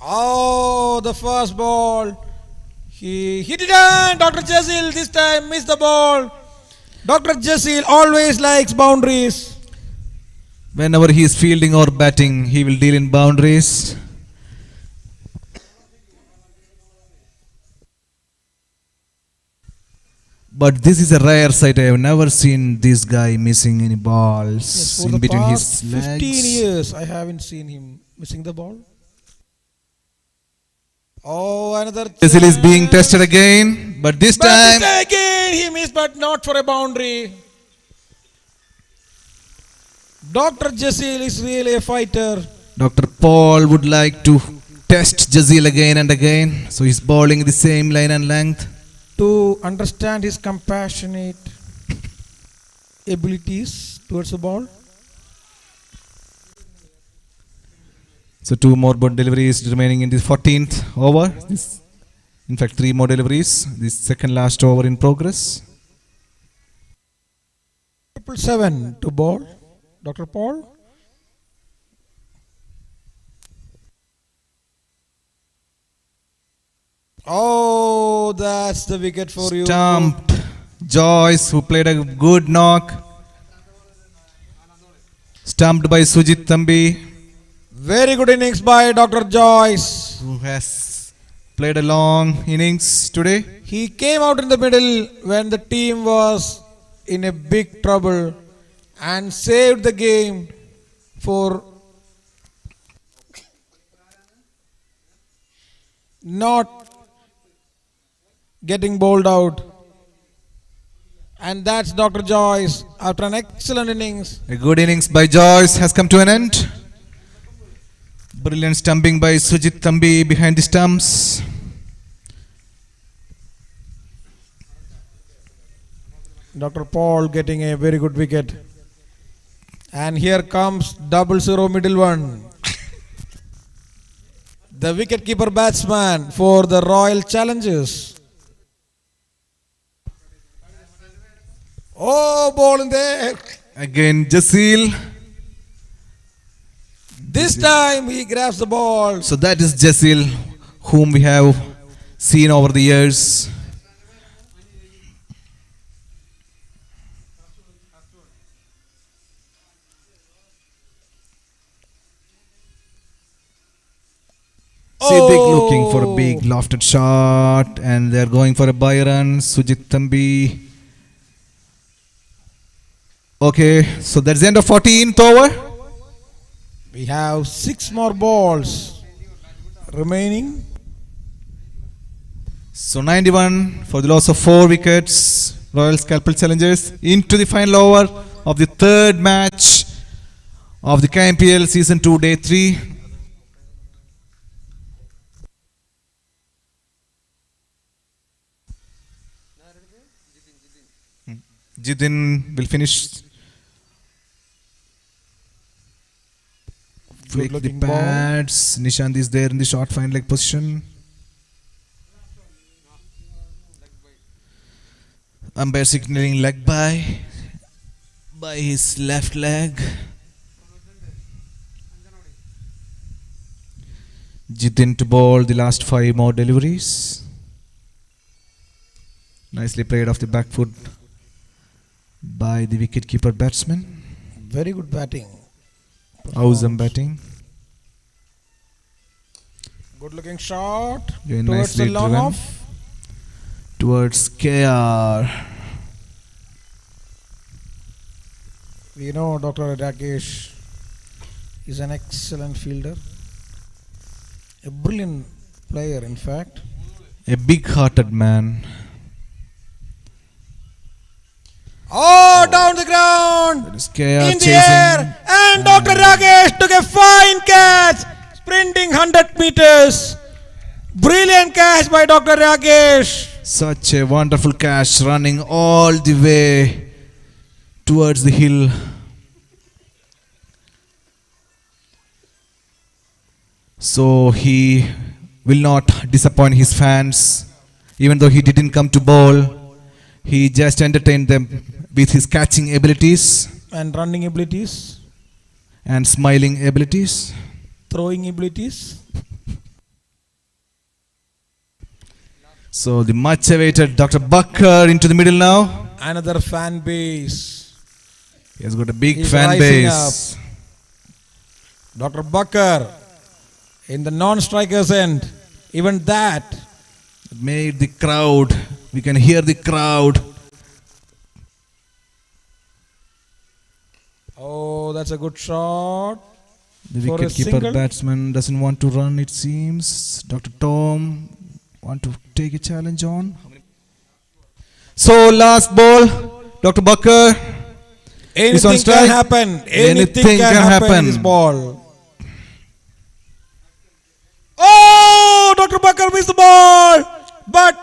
oh, the first ball. He hit it and Dr. Jasil this time missed the ball. Dr. Jasil always likes boundaries. Whenever he is fielding or batting, he will deal in boundaries. But this is a rare sight. I have never seen this guy missing any balls Yes, for in the between past his 15 legs. years, I haven't seen him missing the ball. Oh, another Cecil is being chance. tested again, but this But time this time again he missed, but not for a boundary. Dr. Jasil is really a fighter. Dr. Paul would like to test Jazil again and again. So he's bowling the same line and length. To understand his compassionate abilities towards the ball. So two more ball deliveries remaining in the 14th over. In fact, three more deliveries. This second last over in progress. 777 to ball. Dr. Paul. Oh, that's the wicket for you. Stumped Joyce, who played a good knock. Stumped by Sujit Thambi, Very good innings by Dr. Joyce. who has played a long innings today. He came out in the middle when the team was in a big trouble and saved the game for not getting bowled out. And that's Dr. Joyce after an excellent innings. A good innings by Joyce has come to an end. Brilliant stumping by Sujit Thambi behind the stumps. Dr. Paul getting a very good wicket. And here comes 0-0 middle one. The wicket-keeper batsman for the Royal Challengers. Oh, ball in there. Again, Jasil. This time he grabs the ball. So that is Jasil, whom we have seen over the years. Siddiq looking for a big lofted shot, and they're going for a by run. Sujit Thambi. Okay, so that's the end of 14th over. We have 6 more balls remaining. So 91 for the loss of 4 wickets. Royal Scalpel Challengers into the final over of the third match of the KMPL Season 2 Day 3. Jidin will finish. Flick the looking ball. pads. Nishant is there in the short fine leg position. Umpire signaling leg by his left leg. Jitin to bowl the last 5 more deliveries. Nicely played off the back foot by the wicket-keeper batsman. Very good batting. Awesome batting. Good looking shot Very towards the nicely long driven. off. Towards KR. We know Dr. Rakesh is an excellent fielder, a brilliant player, in fact. A big-hearted man. Oh, down the ground. That is KR In the chasing. air. And Dr. Rakesh took a fine catch. Sprinting 100 meters. Brilliant catch by Dr. Rakesh. Such a wonderful catch, running all the way towards the hill. So he will not disappoint his fans. Even though he didn't come to bowl, he just entertained them with his catching abilities And running abilities. and smiling abilities. Throwing abilities. So the much awaited Dr. Bucker into the middle now. Another fan base. He has got a big He's fan rising base. Dr. Bucker in the non-strikers end. Even that. It made the crowd. We can hear the crowd. Oh, that's a good shot. The For a wicket keeper single? batsman doesn't want to run, it seems. Dr. Tom want to take a challenge on. So last ball, Dr. Bucker. He's on Anything strike. can happen. Anything can happen in this ball. Oh, Dr. Bucker missed the ball, but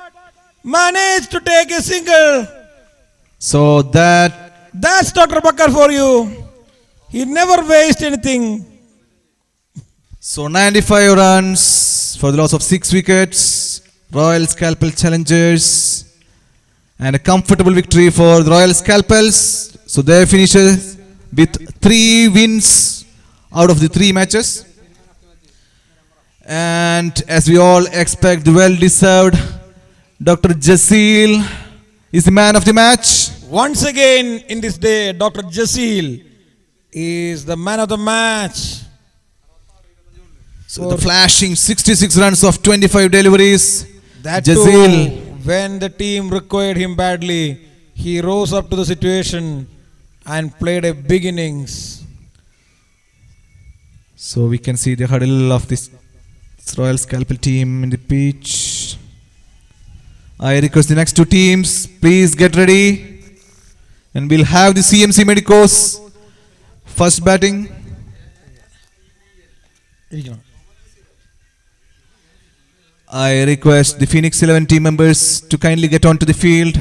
managed to take a single. So That's Dr. Bucker for you. He never wastes anything. so 95 runs for the loss of 6 wickets. Royal Scalpel Challengers. And a comfortable victory for the Royal Scalpels. So they finishes with 3 wins out of the 3 matches. And as we all expect, the well-deserved Dr. Jasil is the man of the match. Once again in this day, Dr. Jasil is the man of the match. So the flashing 66 runs of 25 deliveries. That Jasil. too, when the team required him badly, he rose up to the situation and played a big innings. So we can see the huddle of this Royal Scalpel team in the pitch. I request the next 2 teams, please get ready. And we'll have the CMC Medicos first batting. I request the Phoenix 11 team members to kindly get onto the field.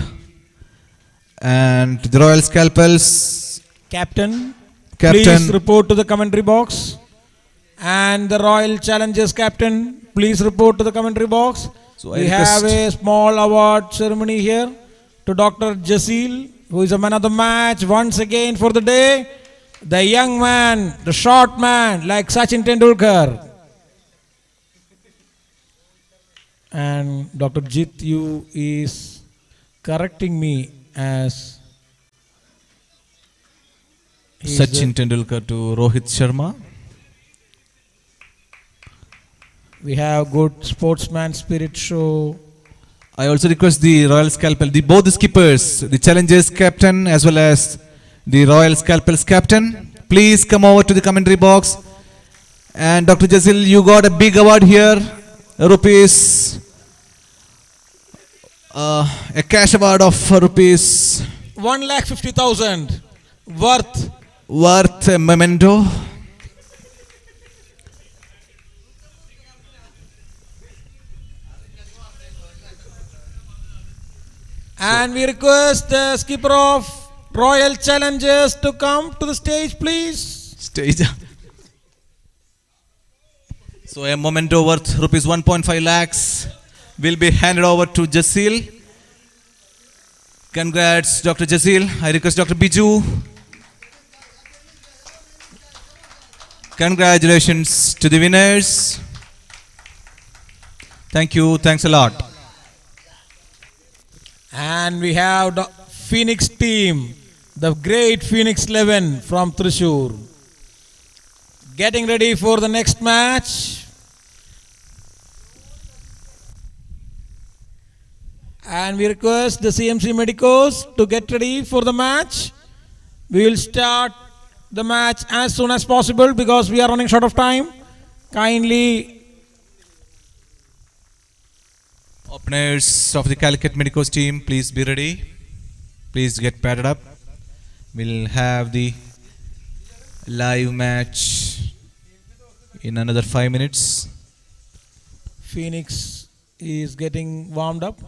And the Royal Scalpels Captain, Captain. please report to the commentary box. And the Royal Challengers captain, please report to the commentary box. So I we have request- a small award ceremony here to Dr. Jasil, who is a man of the match once again for the day. The young man, the short man, like Sachin Tendulkar. And Dr. Jit, you is correcting me as he is Sachin Tendulkar to Rohit Sharma. we have good sportsman spirit show. I also request the Royal Scalpel, both the skippers, the Challengers captain as well as the Royal Scalpels captain. Please come over to the commentary box. And Dr. Jasil, you got a big award here, rupees, a cash award of rupees 1,50,000 worth a memento. And we request the skipper of Royal Challengers to come to the stage, please. Stage. So a memento worth rupees 1.5 lakhs will be handed over to Jasil. Congrats, Dr. Jasil. I request Dr. Biju. Congratulations to the winners. Thank you. Thanks a lot. And we have the Phoenix team, the great Phoenix 11 from Thrissur, getting ready for the next match. And we request the CMC Medicos to get ready for the match. We will start the match as soon as possible because we are running short of time. Kindly Openers of the Calicut Medicos team, please be ready. Please get padded up. We'll have the live match in another 5 minutes. Phoenix is getting warmed up.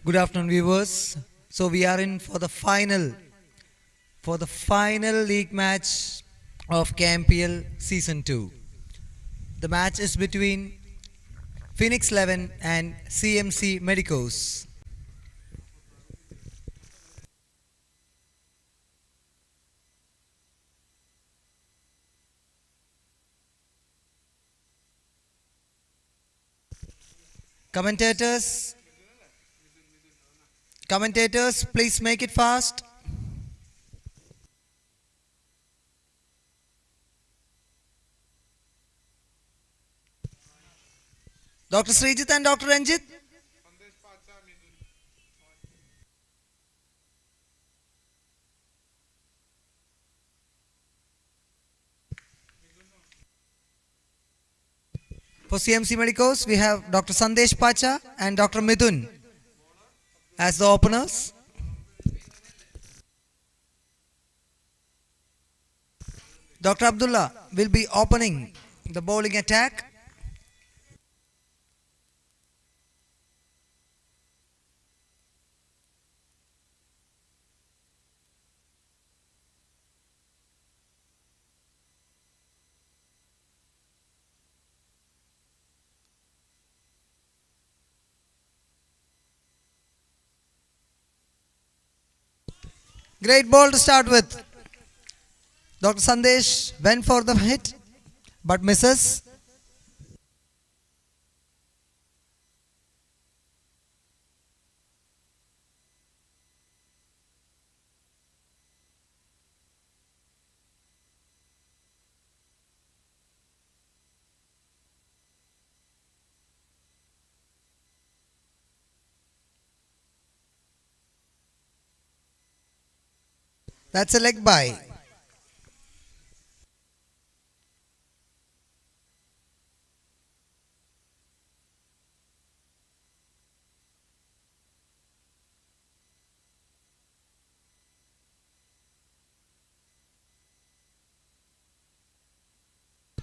Good afternoon, viewers. So we are in for the final league match of KMPL Season 2. The match is between Phoenix 11 and CMC Medicos. Commentators, please make it fast. Dr. Srijit and Dr. Ranjit. For CMC Medicos, we have Dr. Sandesh Pacha and Dr. Mithun as the openers. Dr. Abdullah will be opening the bowling attack. Great ball to start with. Dr. Sandesh went for the hit but misses. That's a leg bye.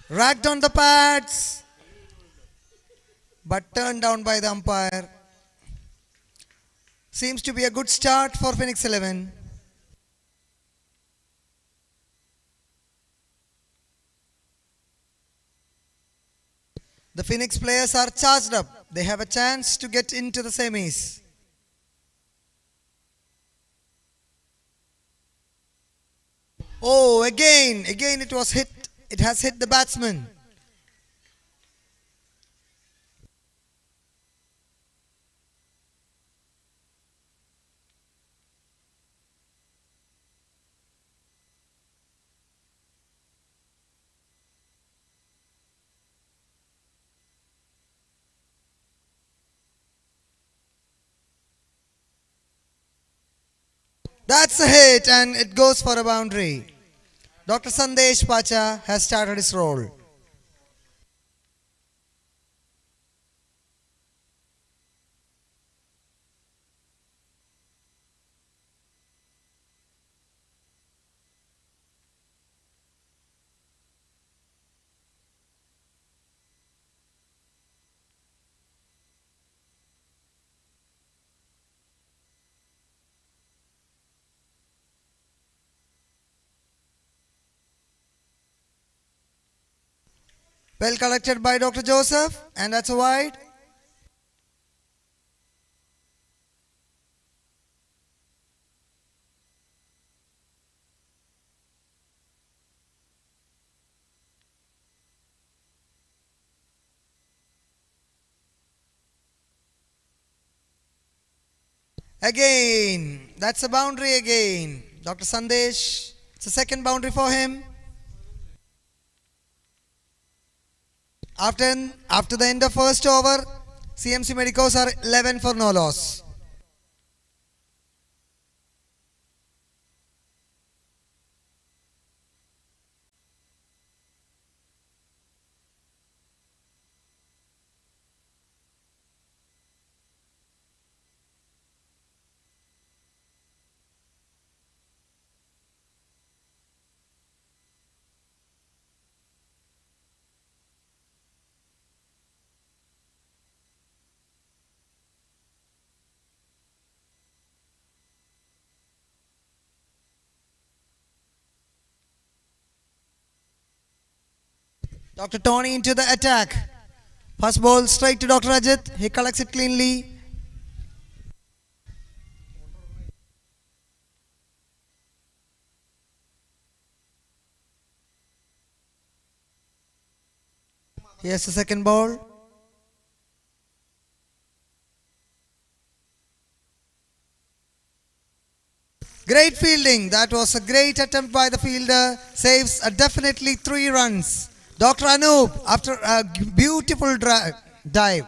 Racked on the pads, but turned down by the umpire. Seems to be a good start for Phoenix 11. The Phoenix players are charged up. They have a chance to get into the semis. Oh, again it was hit. It has hit the batsman. That's a hit and it goes for a boundary. Dr. Sandesh Pacha has started his role. Well collected by Dr. Joseph, and that's a wide. Again, that's a boundary again. Dr. Sandesh, it's a second boundary for him. After the end of first over, CMC Medicos are 11 for no loss. Dr. Tony into the attack. First ball straight to Dr. Ajit. He collects it cleanly. Here's the second ball. Great fielding. That was a great attempt by the fielder. Saves definitely 3 runs. Dr. Anup after a beautiful dive.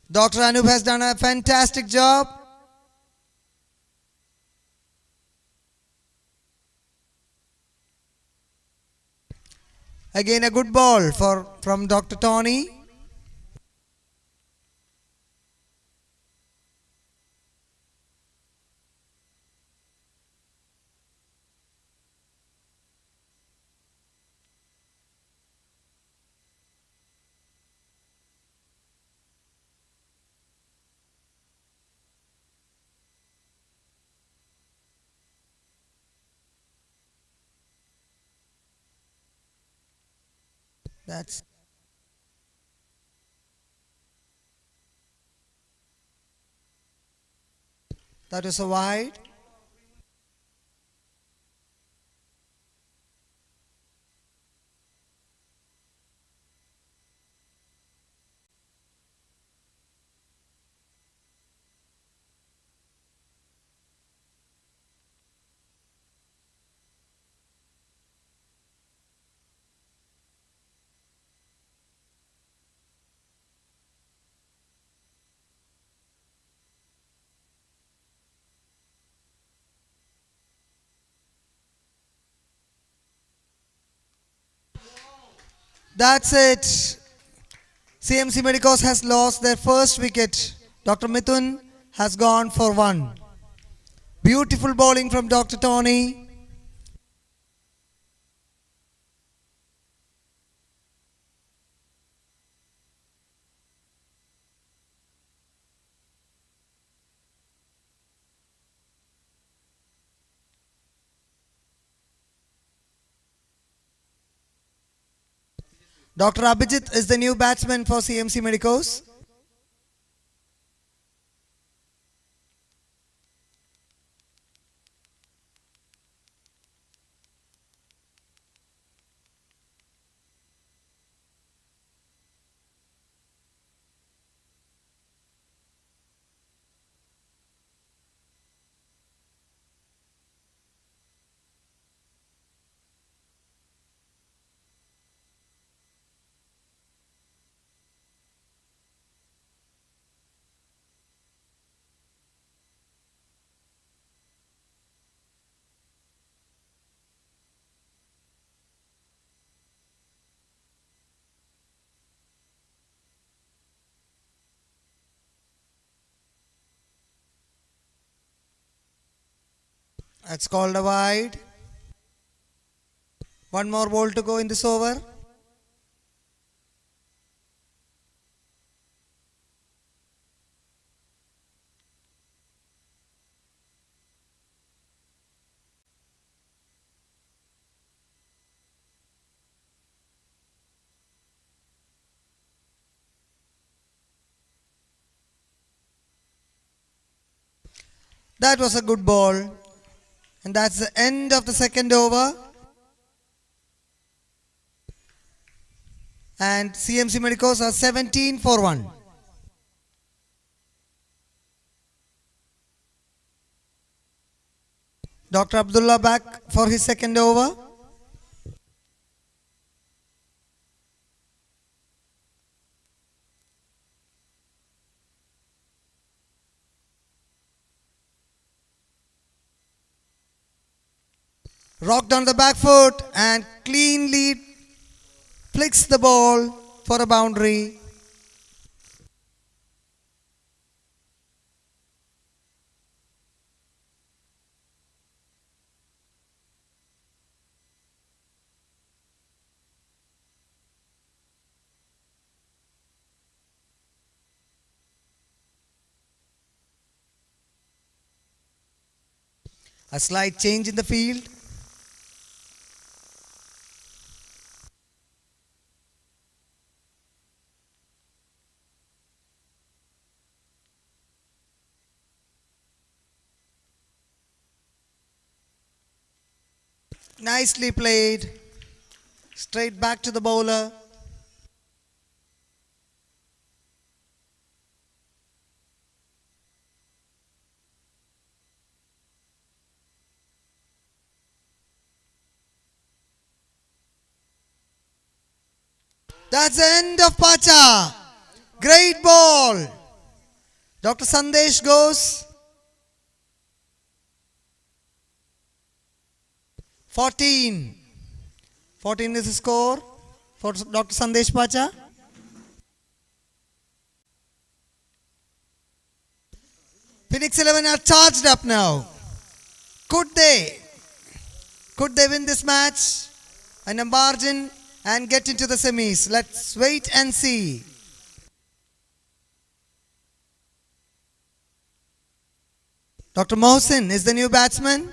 Dr. Anup has done a fantastic job. Again a good ball from Dr. Tony. That is a wide. That's it. CMC Medicos has lost their first wicket. Dr. Mithun has gone for 1. Beautiful bowling from Dr. Tony. Dr. Abhijit is the new batsman for CMC Medicos. That's called a wide. One more ball to go in this over. That was a good ball. And that's the end of the second over. And CMC Medicos are 17 for 1. Dr. Abdullah back for his second over. Rocked on the back foot and cleanly flicks the ball for a boundary. A slight change in the field. Nicely played. Straight back to the bowler. That's the end of Pacha. Great ball. Dr. Sandesh goes. 14. 14 is the score for Dr. Sandesh Pacha. Phoenix 11 are charged up now. Could they win this match and a margin and get into the semis? Let's wait and see. Dr. Mohsin is the new batsman.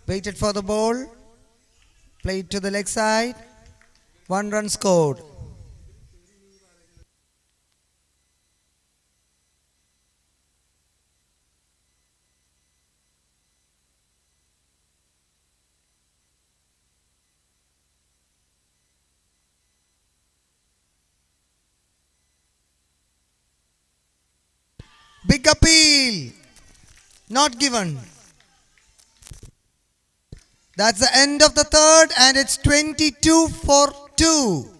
Waited for the ball. Played to the leg side. 1 run scored. Big appeal. Not given. That's the end of the third, and it's 22 for 2.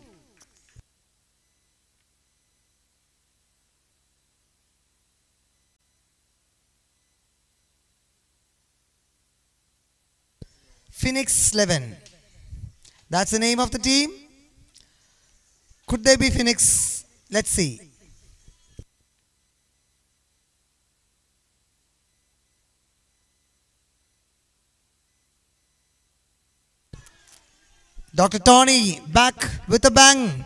Phoenix 11. That's the name of the team. Could they be Phoenix? Let's see. Dr. Tony back with a bang.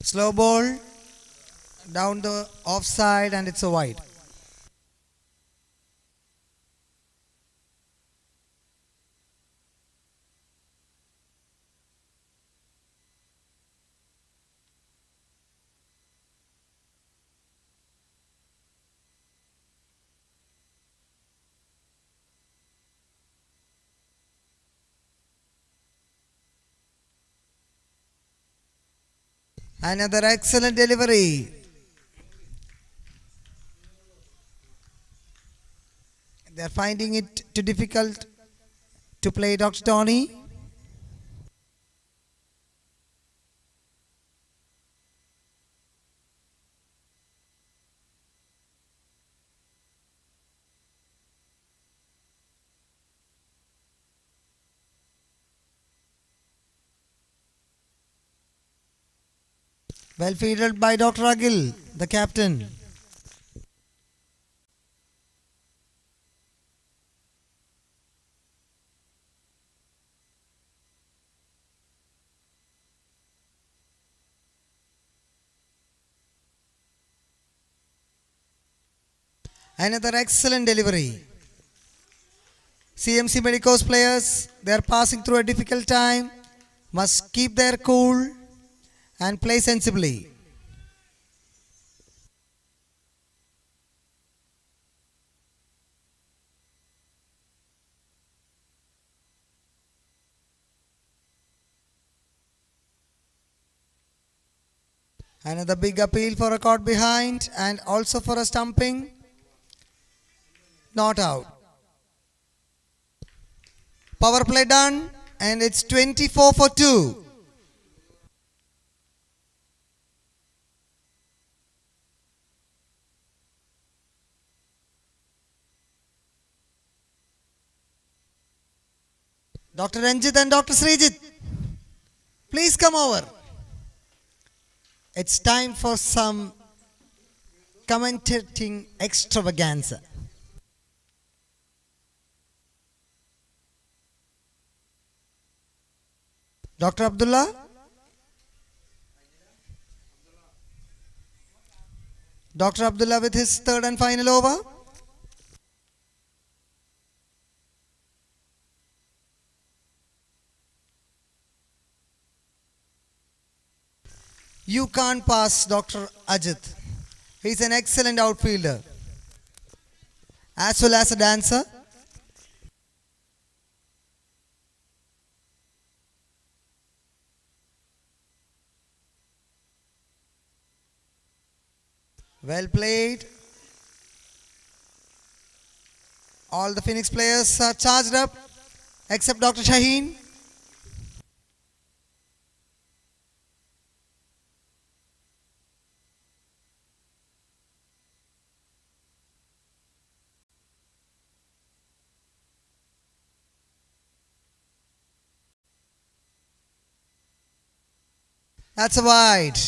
Slow ball down the offside, and it's a wide. Another excellent delivery. They're finding it too difficult to play Dr. Tony. Well fielded by Dr. Agil, the captain. Another excellent delivery. CMC Medicos players, they are passing through a difficult time, must keep their cool and play sensibly. Another big appeal for a caught behind and also for a stumping. Not out. Power play done, and it's 24 for 2. Dr. Ranjit and Dr. Srijit, please come over. It's time for some commentating extravaganza. Dr. Abdullah? Dr. Abdullah with his third and final over. You can't pass Dr. Ajit. He's an excellent outfielder as well as a dancer. Well played. All the Phoenix players are charged up except Dr. Shaheen. That's a wide.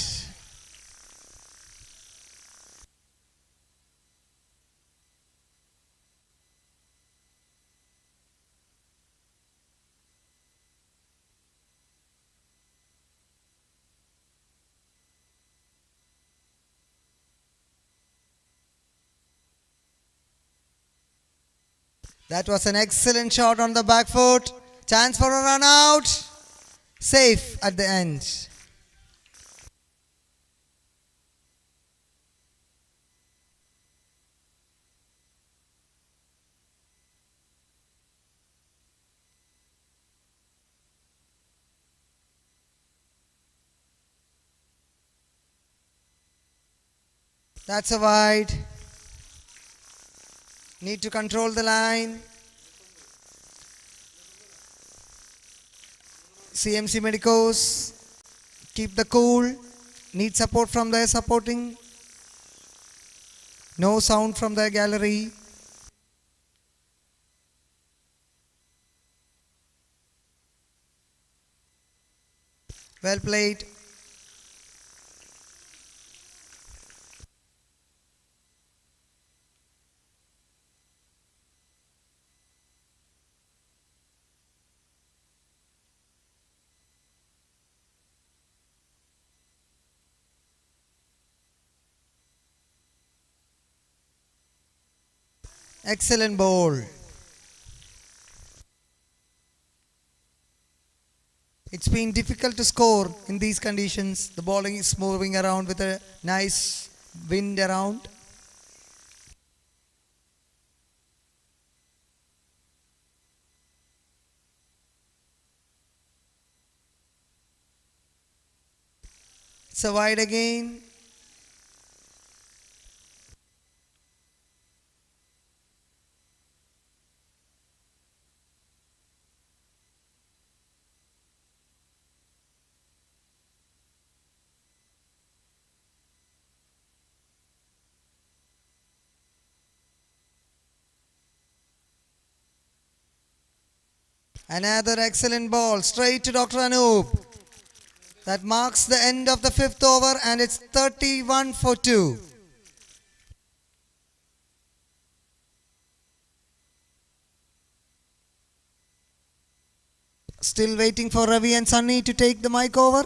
That was an excellent shot on the back foot. Chance for a run out. Safe at the end. That's a wide. Need to control the line. CMC Medicos, keep the cool. Need support from their supporting. No sound from the gallery. Well played. Excellent ball. It's been difficult to score in these conditions. The bowling is moving around with a nice wind around. It's a wide again. Another excellent ball straight to Dr. Anoop. That marks the end of the fifth over and it's 31 for 2. Still waiting for Ravi and Sunny to take the mic over.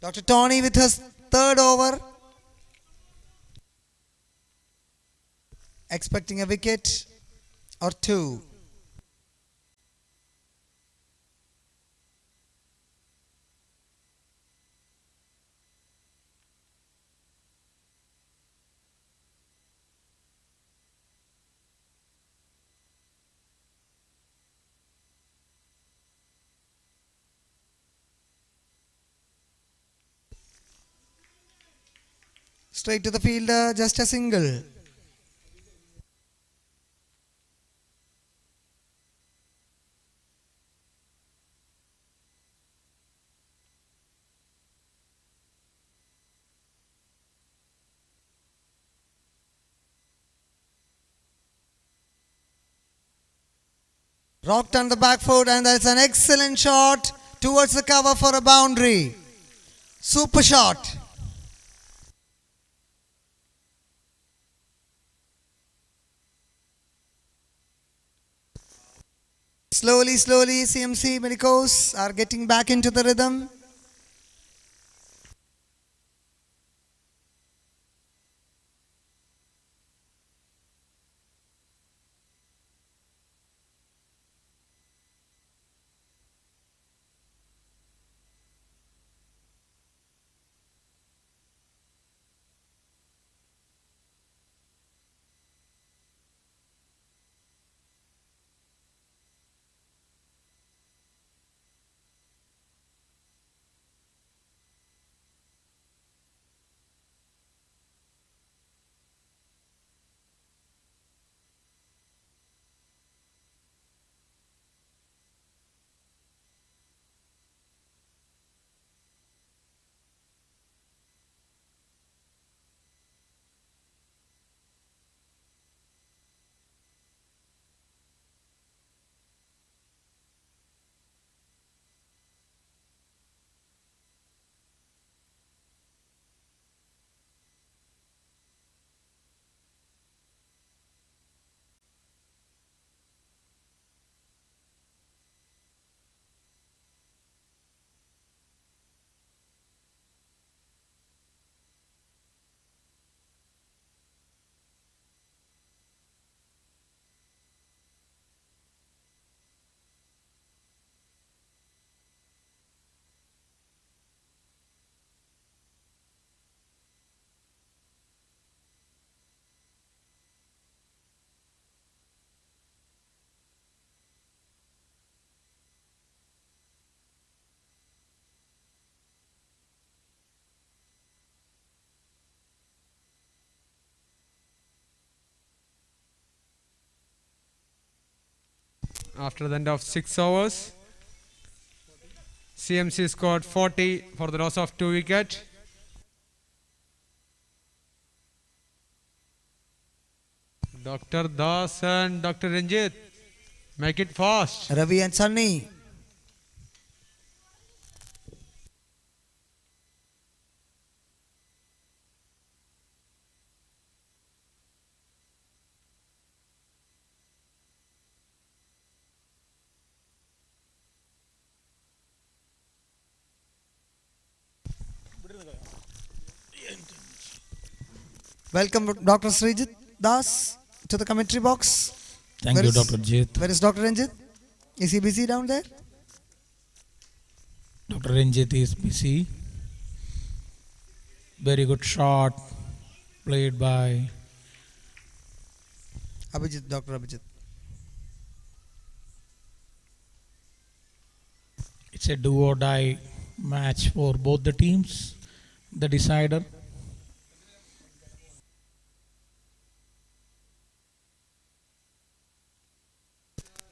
Dr. Tony with his third over. Expecting a wicket or two. Straight to the fielder, just a single. Rocked on the back foot and that's an excellent shot towards the cover for a boundary. Super shot. Slowly, CMC Medicos are getting back into the rhythm. after the end of 6 overs. CMC scored 40 for the loss of 2 wickets. Dr. Das and Dr. Ranjit, make it fast. Ravi and Sunny. Welcome Dr. Srijit Das to the commentary box. Thank you, Dr. Jit. Where is Dr. Ranjit? Is he busy down there? Dr. Ranjit is busy. Very good shot played by Abhijit, Dr. Abhijit. it's a do or die match for both the teams. The decider.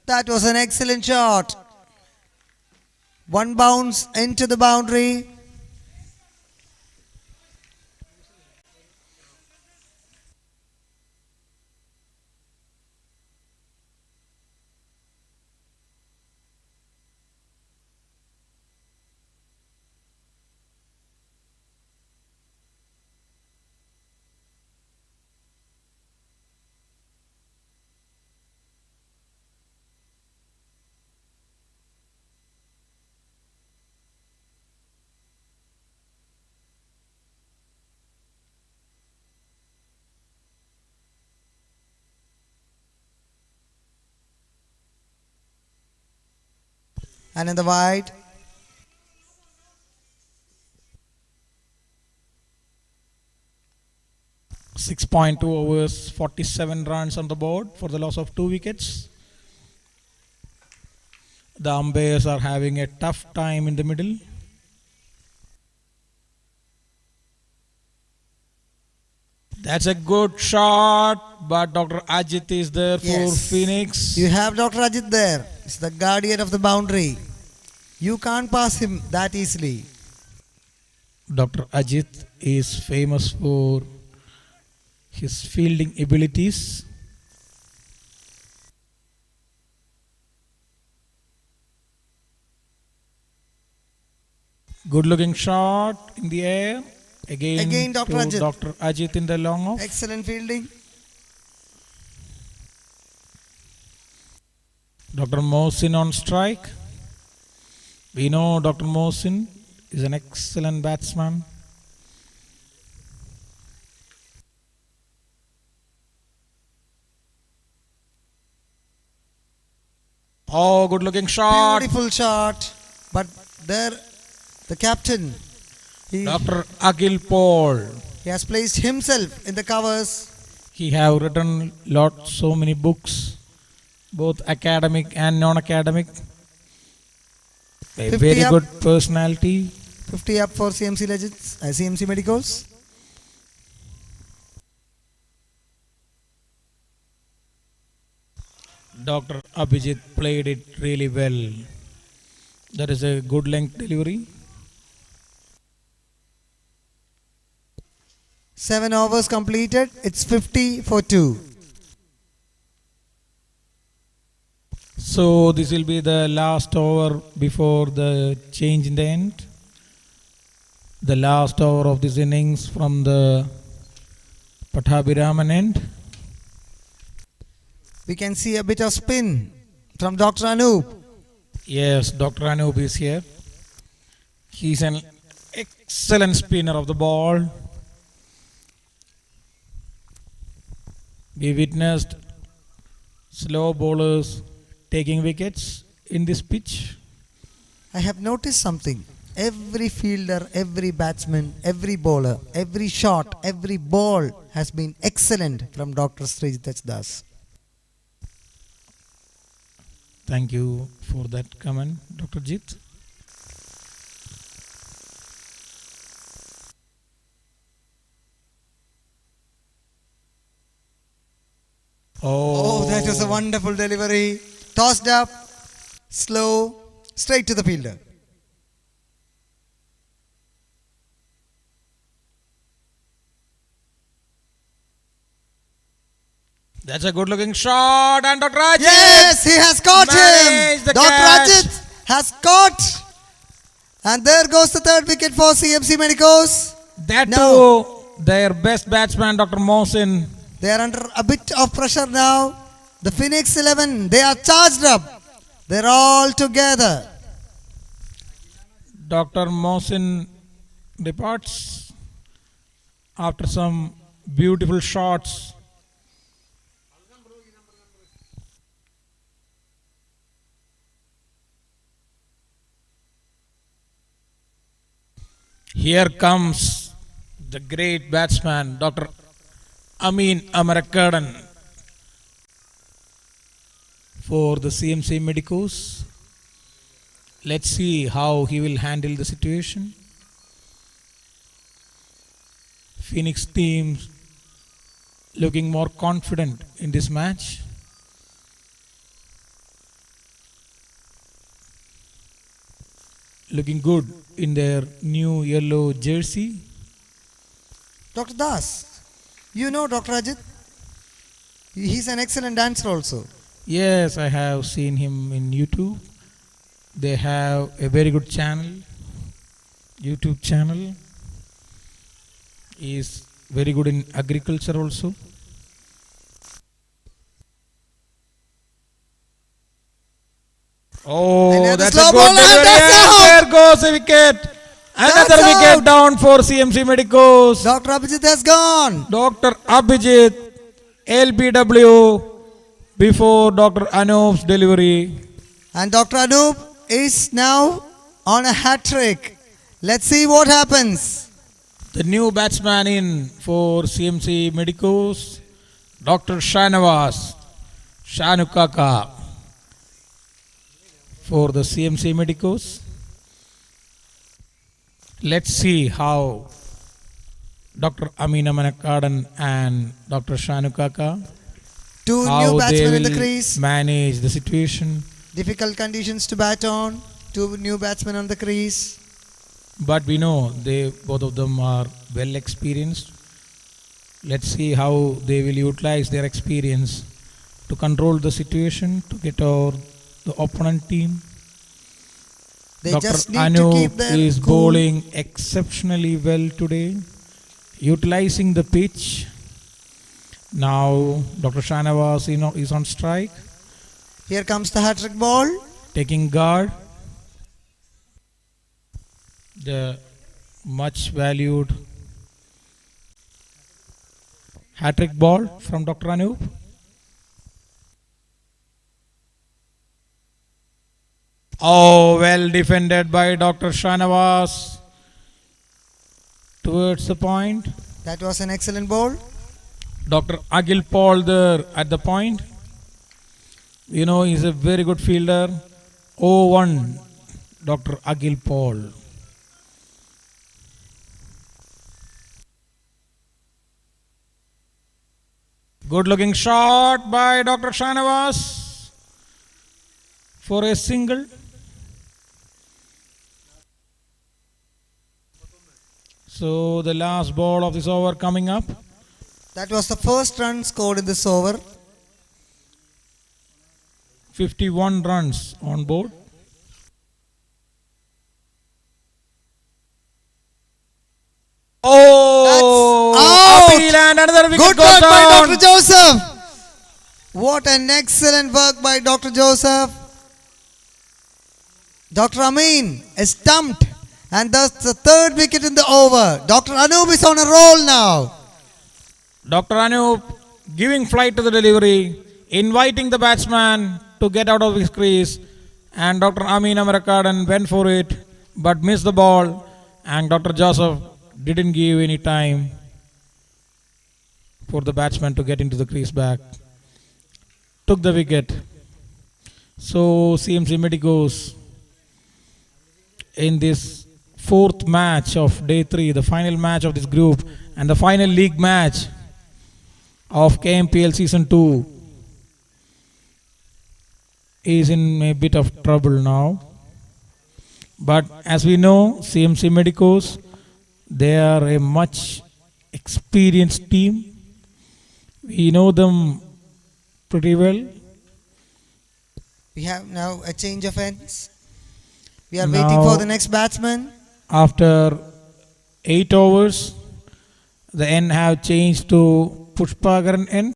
That was an excellent shot. One bounce into the boundary. And in the wide. .2 overs, 47 runs on the board for the loss of 2 wickets. The umpires are having a tough time in the middle. That's a good shot, but Dr. Ajit is there for Yes. Phoenix. You have Dr. Ajit there. He's the guardian of the boundary. You can't pass him that easily. Dr. Ajit is famous for his fielding abilities. Good looking shot in the air. Again Dr. to Ajit. Dr. Ajit in the long off. Excellent fielding. Dr. Mohsin on strike. We know Dr. Mohsin is an excellent batsman. Oh, good looking shot. Beautiful shot. But there, the captain, he Dr. Akhil Paul. has placed himself in the covers. He have written so many books, both academic and non-academic. A 50 very up. good personality. 50 up for CMC Legends, CMC Medicals. Dr. Abhijit played it really well. That is a good length delivery. 7 overs completed. It's 50 for 2. So this will be the last over before the change in the end. The last over of this innings from the Pathabhiraman end. We can see a bit of spin from Dr. Anoop. Yes, Dr. Anoop is here. He's an excellent spinner of the ball. We witnessed slow bowlers taking wickets in this pitch. I have noticed something. Every fielder, every batsman, every bowler, every shot, every ball has been excellent from Dr. Srijit Das. Thank you for that comment, Dr. Jit. Oh, that was a wonderful delivery. tossed up, slow, straight to the fielder. That's a good looking shot, and Dr. Ajit. Yes, he has caught managed him. the Dr. catch. Ajit has caught. And there goes the third wicket for CMC Medicos. That No. too, their best batsman, Dr. Mohsin. They are under a bit of pressure now. The Phoenix 11, they are charged up. They're all together. Dr. Mohsin departs after some beautiful shots. Here comes the great batsman, Dr. Amin Amarakadan for the CMC Medicos. Let's see how he will handle the situation. Phoenix team looking more confident in this match. Looking good in their new yellow jersey. Dr. Das, you know Dr. Ajit? He's an excellent dancer also. Yes, I have seen him in YouTube. They have a very good channel, YouTube channel. He is very good in agriculture also. Oh, Another that's slow a good ball, and delivery, that's and out. there goes a wicket. Another That's wicket out. down for CMC Medicos. Dr. Abhijit has gone. Dr. Abhijit, LBW, before Dr. Anup's delivery. And Dr. Anup is now on a hat trick. Let's see what happens. The new batsman in for CMC Medicos, Dr. Shanawaz Shanukaka for the CMC Medicos. Let's see how Dr. Amina Manakadan and Dr. Shanukaka, Two how new they batsmen in the will crease. manage the situation. Difficult conditions to bat on. Two new batsmen on the crease. But we know both of them are well experienced. Let's see how they will utilize their experience to control the situation, to get over the opponent team. They Dr. just need to keep Anup their is cool. bowling exceptionally well today, utilizing the pitch. Now Dr. Shanawaz is on strike, Here comes the hat trick ball. taking guard. The much valued hat-trick ball from Dr. Anup. Oh, well defended by Dr. Shanawaz towards the point. That was an excellent ball. Dr. Agil Paul there at the point. You know, he's a very good fielder. 0-1, Dr. Agil Paul. Good looking shot by Dr. Shanawaz for a single. So the last ball of this over coming up. That was the first run scored in this over. 51 runs on board. Oh, That's out. appeal and another wicket Good goes work by down. Dr. Joseph. What an excellent work by Dr. Joseph. Dr. Amin is stumped, and that's the third wicket in the over. Dr. Anup is on a roll now. Dr. Anup giving flight to the delivery, inviting the batsman to get out of his crease, and Dr. Amin Amarakadan went for it but missed the ball, and Dr. Joseph didn't give any time for the batsman to get into the crease back. Took the wicket. So CMC Medicos in this fourth match of day 3, the final match of this group and the final league match of KMPL season 2, is in a bit of trouble now. But as we know, CMC Medicos, they are a much experienced team. We know them pretty well. We have now a change of ends. We are Now, waiting for the next batsman. after 8 overs, the end have changed to Pushpagaran end.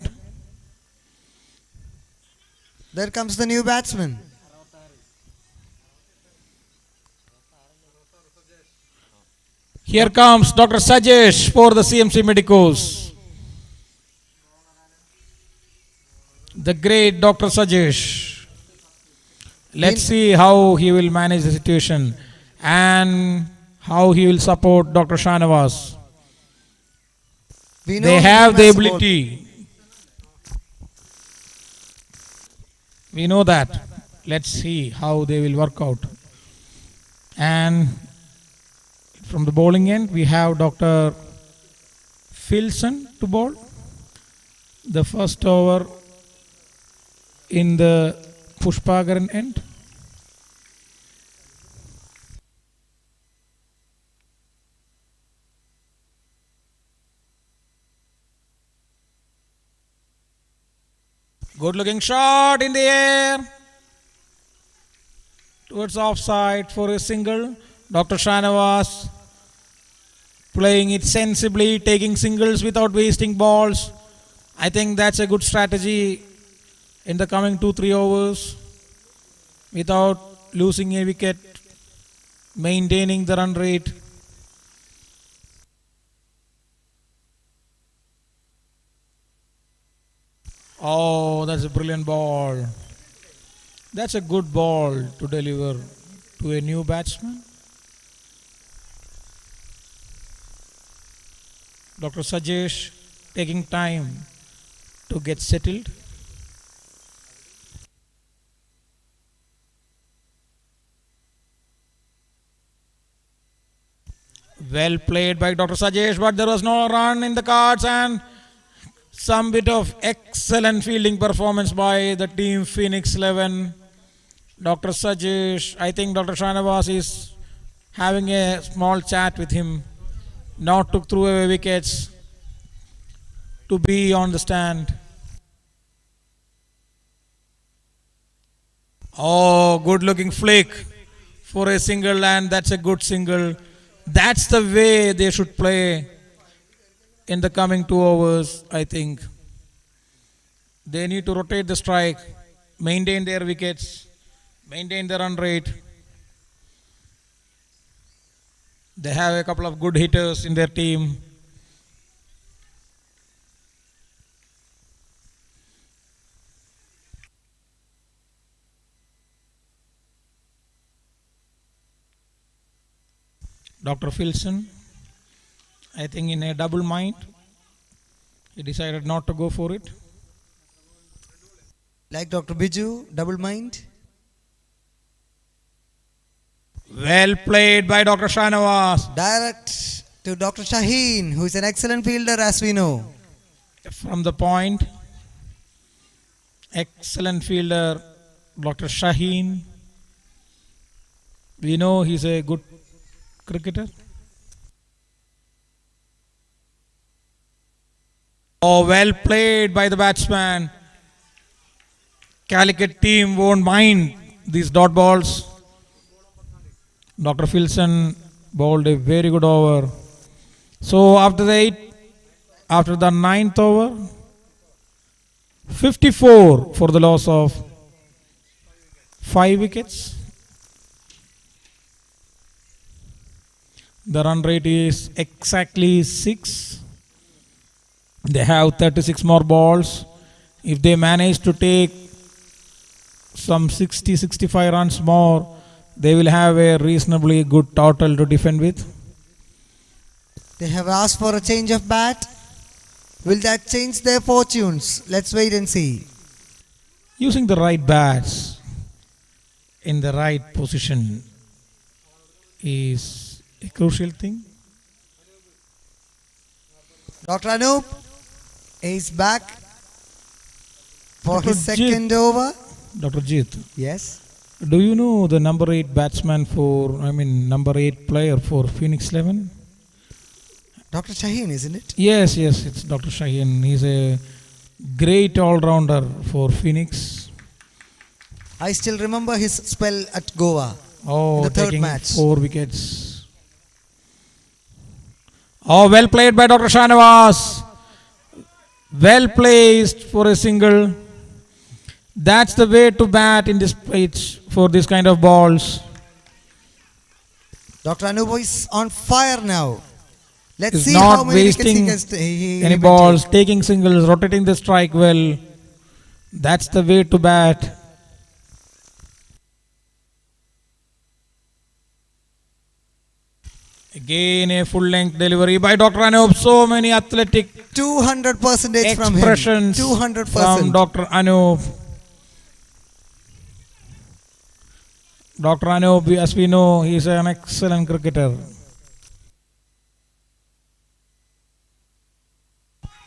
There comes the new batsman. Here comes Dr. Sajesh for the CMC Medicos. The great Dr. Sajesh. Let's see how he will manage the situation and how he will support Dr. Shanavas. We know They he have the has support. ability. We know that. Let's see how they will work out. And from the bowling end, we have Dr. Filson to bowl. The first over in the Pushpagaran end. Good looking shot in the air towards offside for a single. Dr. Shanavas playing it sensibly, taking singles without wasting balls. I think that's a good strategy in the coming 2-3 overs without losing a wicket, maintaining the run rate. Oh, that's a brilliant ball. That's a good ball to deliver to a new batsman. Dr. Sajesh taking time to get settled. Well played by Dr. Sajesh, but there was no run in the cards and some bit of excellent fielding performance by the team Phoenix 11. Dr. Sajesh, I think Dr. Shanavas is having a small chat with him not to throw away wickets, to be on the stand. Oh, good looking flick for a single, and that's a good single. That's the way they should play in the coming 2 overs, I think. They need to rotate the strike, maintain their wickets, maintain the run rate. They have a couple of good hitters in their team. Dr. Filson, I think in a double mind, he decided not to go for it. Like Dr. Biju, double mind. Well played by Dr. Shanavas. Direct to Dr. Shaheen, who is an excellent fielder as we know. From the point, excellent fielder, Dr. Shaheen. We know he's a good cricketer. Oh, well played by the batsman. Calicut team won't mind these dot balls. Dr. Filson bowled a very good over. So after the 9th over, 54 for the loss of 5 wickets. The run rate is exactly 6. They have 36 more balls. If they manage to take some 60-65 runs more, they will have a reasonably good total to defend with. They have asked for a change of bat. Will that change their fortunes? Let's wait and see. Using the right bats in the right position is a crucial thing. Dr. Anup is back for Dr. his second over. Dr. Jit, Yes. do you know the number 8 batsman number 8 player for Phoenix 11? Dr. Shaheen, isn't it? Yes, it's Dr. Shaheen. He's a great all-rounder for Phoenix. I still remember his spell at Goa. Oh, The third taking match. 4 wickets. Oh, well played by Dr. Shanavas. Well placed for a single. That's the way to bat in this pitch for this kind of balls. Dr. Anup is on fire now. Let's Is see not how many wickets he wasting can he any will balls, take. taking singles, rotating the strike well. That's the way to bat. Again a full length delivery by Dr. Anup. So many athletic 200% from him. expressions 200%. from Dr. Anup. Dr. Anup, as we know, he is an excellent cricketer.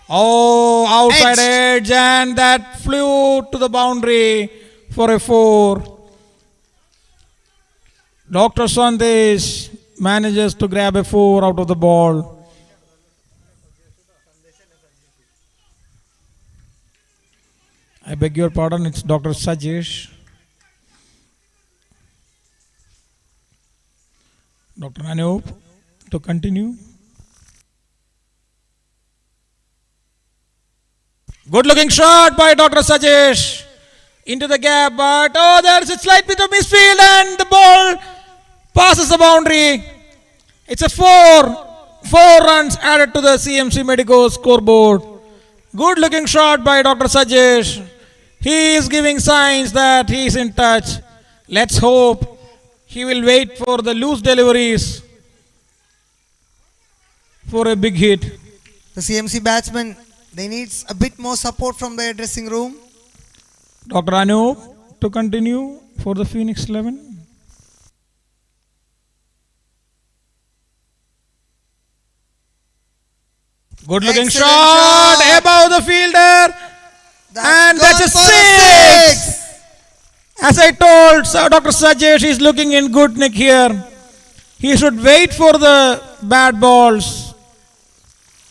Oh, outside edge, and that flew to the boundary for a 4. Dr. Sandesh manages to grab a 4 out of the ball. I beg your pardon, it's Dr. Sajesh. Dr. Anup to continue. Good looking shot by Dr. Sajesh into the gap, but there's a slight bit of misfield and the ball passes the boundary. It's a 4 runs added to the CMC Medico scoreboard. Good looking shot by Dr. Sajesh. He is giving signs that he is in touch. Let's hope he will wait for the loose deliveries for a big hit. The CMC batsmen, they need a bit more support from their dressing room. Dr. Anup to continue for the Phoenix 11. Good looking Excellent shot shot. above the fielder. And that's a gone for 6. As I told Dr. Sajesh is looking in good nick here. He should wait for the bad balls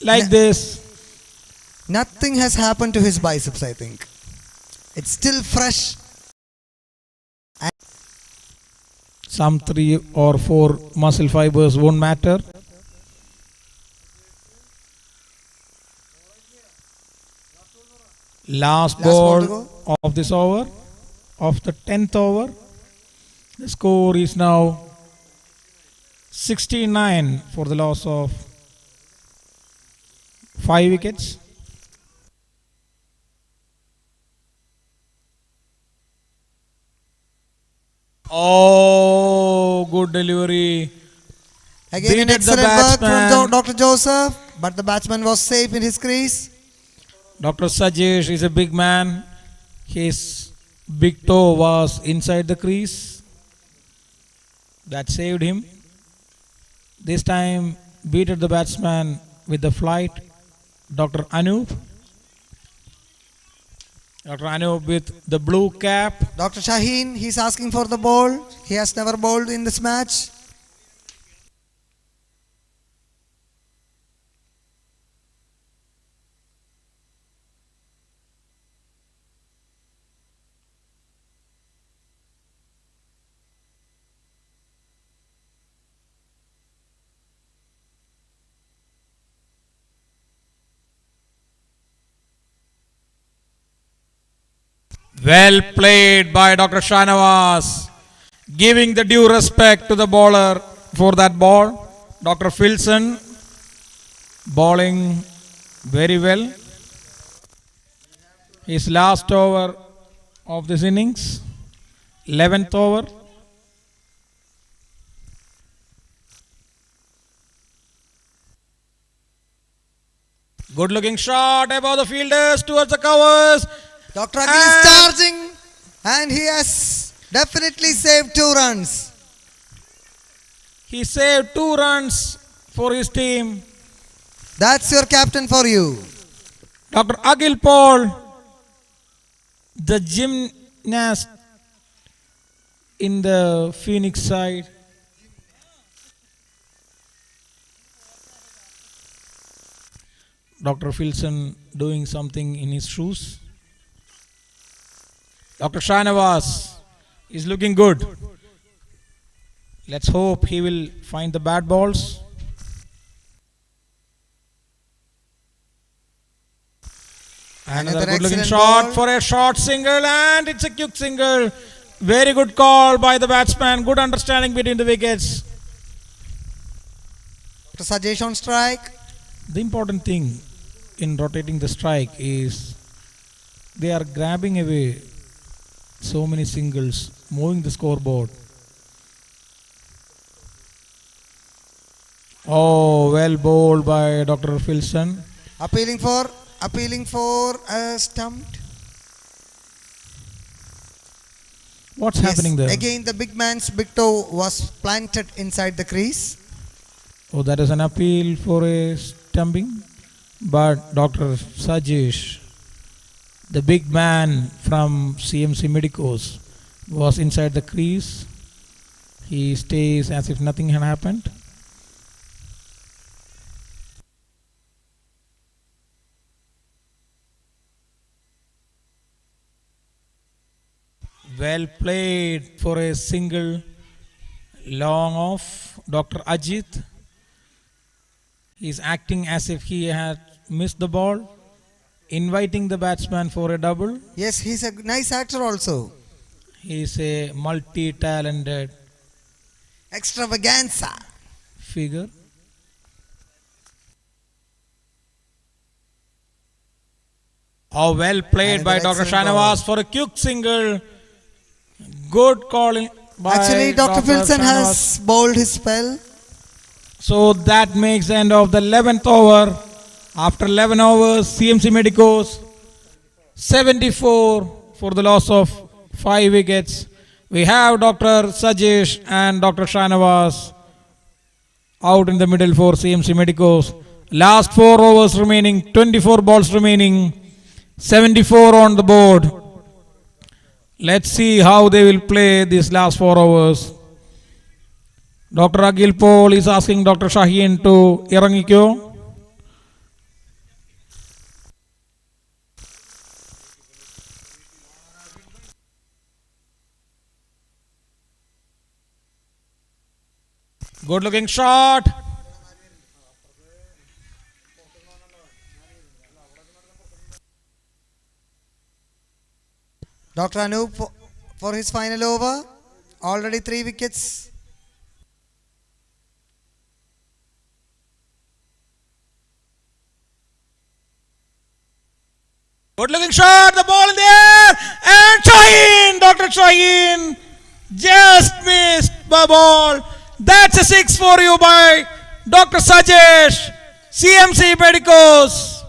like this. Nothing has happened to his biceps, I think. It's still fresh. Some 3 or 4 muscle fibers won't matter. Last ball to ball of this over, of the 10th over. The score is now 69 for the loss of 5 wickets. Oh, good delivery. Again, an Beat the excellent work batsman. from Dr. Joseph, but the batsman was safe in his crease. Dr. Sajesh is a big man. His big toe was inside the crease. That saved him. This time beated the batsman with the flight. Dr. Anup. Dr. Anup with the blue cap. Dr. Shaheen, he's asking for the ball. He has never bowled in this match. Well played by Dr. Shanavas, giving the due respect to the bowler for that ball. Dr. Filson bowling very well. His last over of this innings, 11th over. Good looking shot above the fielders towards the covers. Dr. Akhil is charging and he has definitely saved 2 runs. He saved 2 runs for his team. That's your captain for you. Dr. Akhil Paul, the gym nest in the Phoenix side. Dr. Filson doing something in his shoes. Dr. Shanavas is looking good. Let's hope he will find the bad balls. Another good looking shot ball. for a short single, and it's a quick single. Very good call by the batsman. Good understanding between the wickets. Dr. Sajesh on strike. The important thing in rotating the strike is they are grabbing away so many singles, moving the scoreboard. Oh, well bowled by Dr. Filson. Appealing for a stump. What's happening there? Again, the big man's big toe was planted inside the crease. Oh, that is an appeal for a stumping. But Dr. Sajesh, the big man from CMC Medicos, was inside the crease. He stays as if nothing had happened. Well played for a single, long off. Dr. Ajit is acting as if he had missed the ball, inviting the batsman for a double. Yes, he's a nice actor also. He is a multi-talented Extravaganza. figure. Oh, well played by Another Dr. excellent Shanavas ball. for a quick single. Good calling by Actually, Dr. Filson Shanavas. has bowled his spell. So that makes the end of the 11th over. After 11 overs, CMC Medicos 74 for the loss of 5 wickets. We have Dr. Sajesh and Dr. Shanavas out in the middle for CMC Medicos. Last 4 overs remaining, 24 balls remaining, 74 on the board. Let's see how they will play these last 4 overs. Dr. Akhil Paul is asking Dr. Shaheen to Irangikyo. Good looking shot. Dr. Anup for his final over. Already 3 wickets. Good looking shot. The ball in the air. And Shaheen. Dr. Shaheen just missed the ball. That's a 6 for you by Dr. Sajesh. CMC Medicos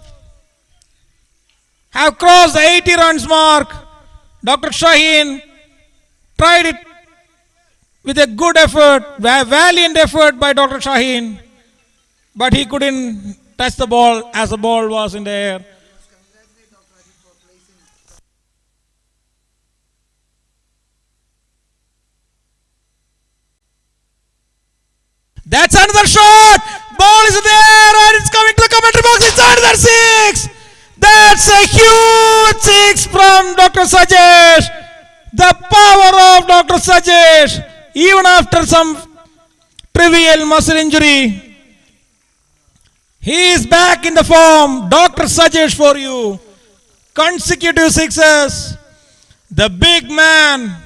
have crossed the 80 runs mark. Dr. Shaheen tried it with a good effort, a valiant effort by Dr. Shaheen, but he couldn't touch the ball as the ball was in the air. That's another shot. Ball is there and it's coming to the commentary box. It's another 6. That's a huge 6 from Dr. Sajesh. The power of Dr. Sajesh, even after some trivial muscle injury, he is back in the form. Dr. Sajesh for you. Consecutive 6s. The big man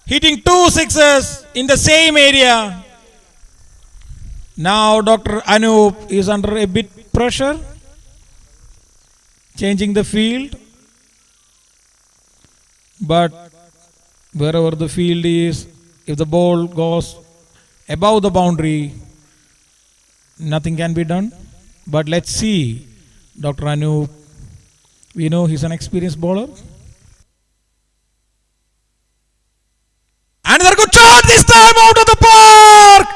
hitting 2 6s in the same area. Now Dr. Anup is under a bit pressure, changing the field. But wherever the field is, if the ball goes above the boundary, nothing can be done. But let's see Dr. Anup. We know he's an experienced bowler. Another good shot, this time out of the park!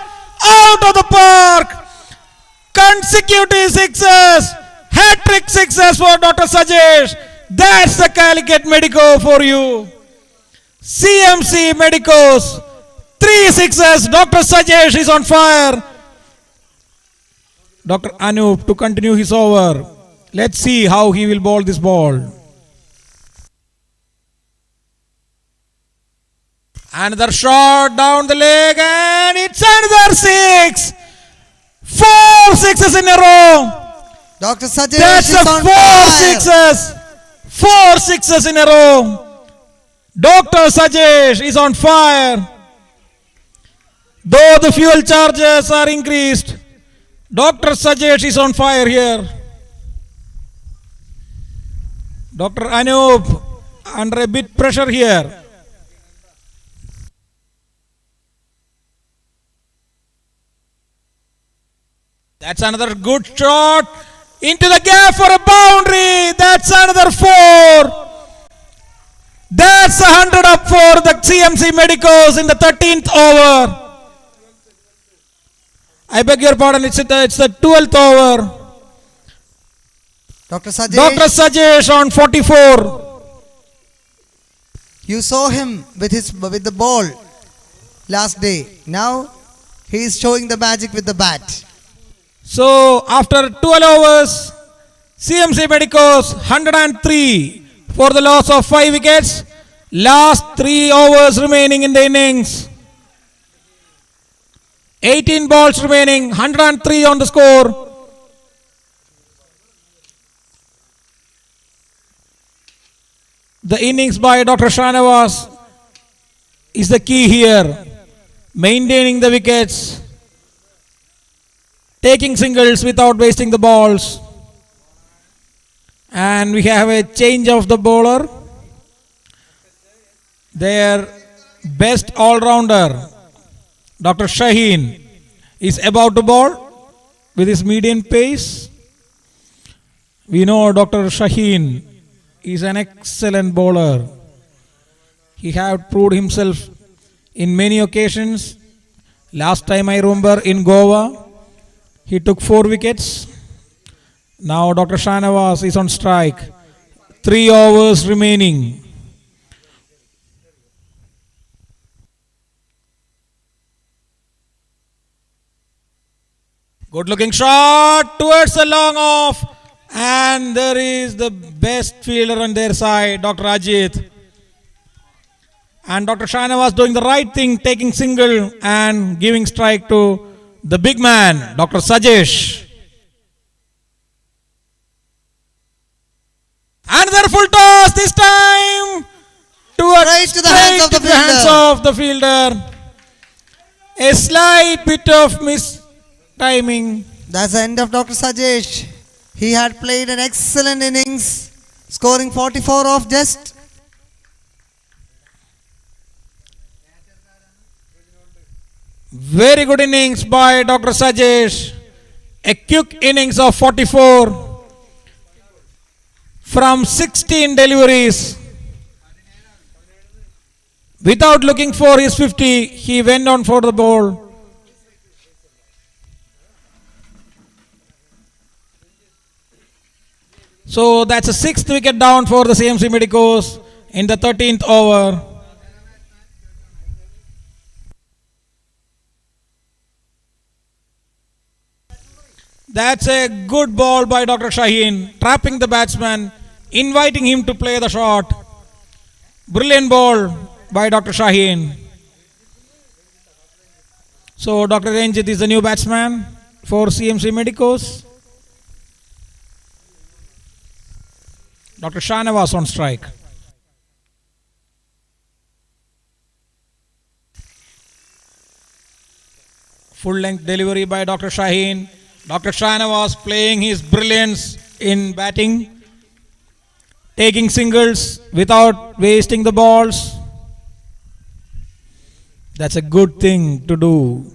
Out of the park! Consecutive 6s, hat-trick 6s for Dr. Sajesh. That's the Calicut Medico for you. CMC Medicos. 3 sixes. Dr. Sajesh is on fire. Dr. Anup to continue his over. Let's see how he will bowl this ball. Another shot down the leg and it's another 6. 4 sixes in a row. Dr. Sajesh That's is a on 4 fire. sixes. 4 sixes in a row. Dr. Sajesh is on fire. Though the fuel charges are increased, Dr. Sajesh is on fire here. Dr. Anup under a bit pressure here. That's another good shot into the gap for a boundary. That's another 4. That's 100 up for the CMC Medicos in the 13th over. I beg your pardon, it's the 12th over. Dr. Sajesh, Dr. Sajesh on 44. you saw him with the ball last day. Now he is showing the magic with the bat. So after 12 overs, CMC Medicos 103 for the loss of 5 wickets. Last 3 overs remaining in the innings. 18 balls remaining, 103 on the score. The innings by Dr. Shanavas is the key here. Maintaining the wickets, taking singles without wasting the balls. And we have a change of the bowler. Their best all-rounder, Dr. Shaheen, is about to bowl with his medium pace. We know Dr. Shaheen is an excellent bowler. He have proved himself in many occasions. Last time I remember in Goa, he took 4 wickets. Now Dr. Shanavas is on strike. 3 overs remaining. Good looking shot towards the long off. And there is the best fielder on their side, Dr. Ajit. And Dr. Shanavas doing the right thing, taking single and giving strike to the big man, Dr. Sajesh. Another full toss this time towards Straight to the hands of the into hands of the fielder. A slight bit of timing. That's the end of Dr. Sajesh. He had played an excellent innings, scoring 44 off just. Very good innings by Dr. Sajesh. A quick innings of 44 from 16 deliveries. Without looking for his 50, he went on for the ball. So that's a 6th wicket down for the CMC Medicos in the 13th over. That's a good ball by Dr. Shaheen, trapping the batsman, inviting him to play the shot. Brilliant ball by Dr. Shaheen. So Dr. Ranjit is the new batsman for CMC Medicos. Dr. Shanavas on strike. Full length delivery by Dr. Shaheen. Dr. Shanavas playing his brilliance in batting, taking singles without wasting the balls. That's a good thing to do.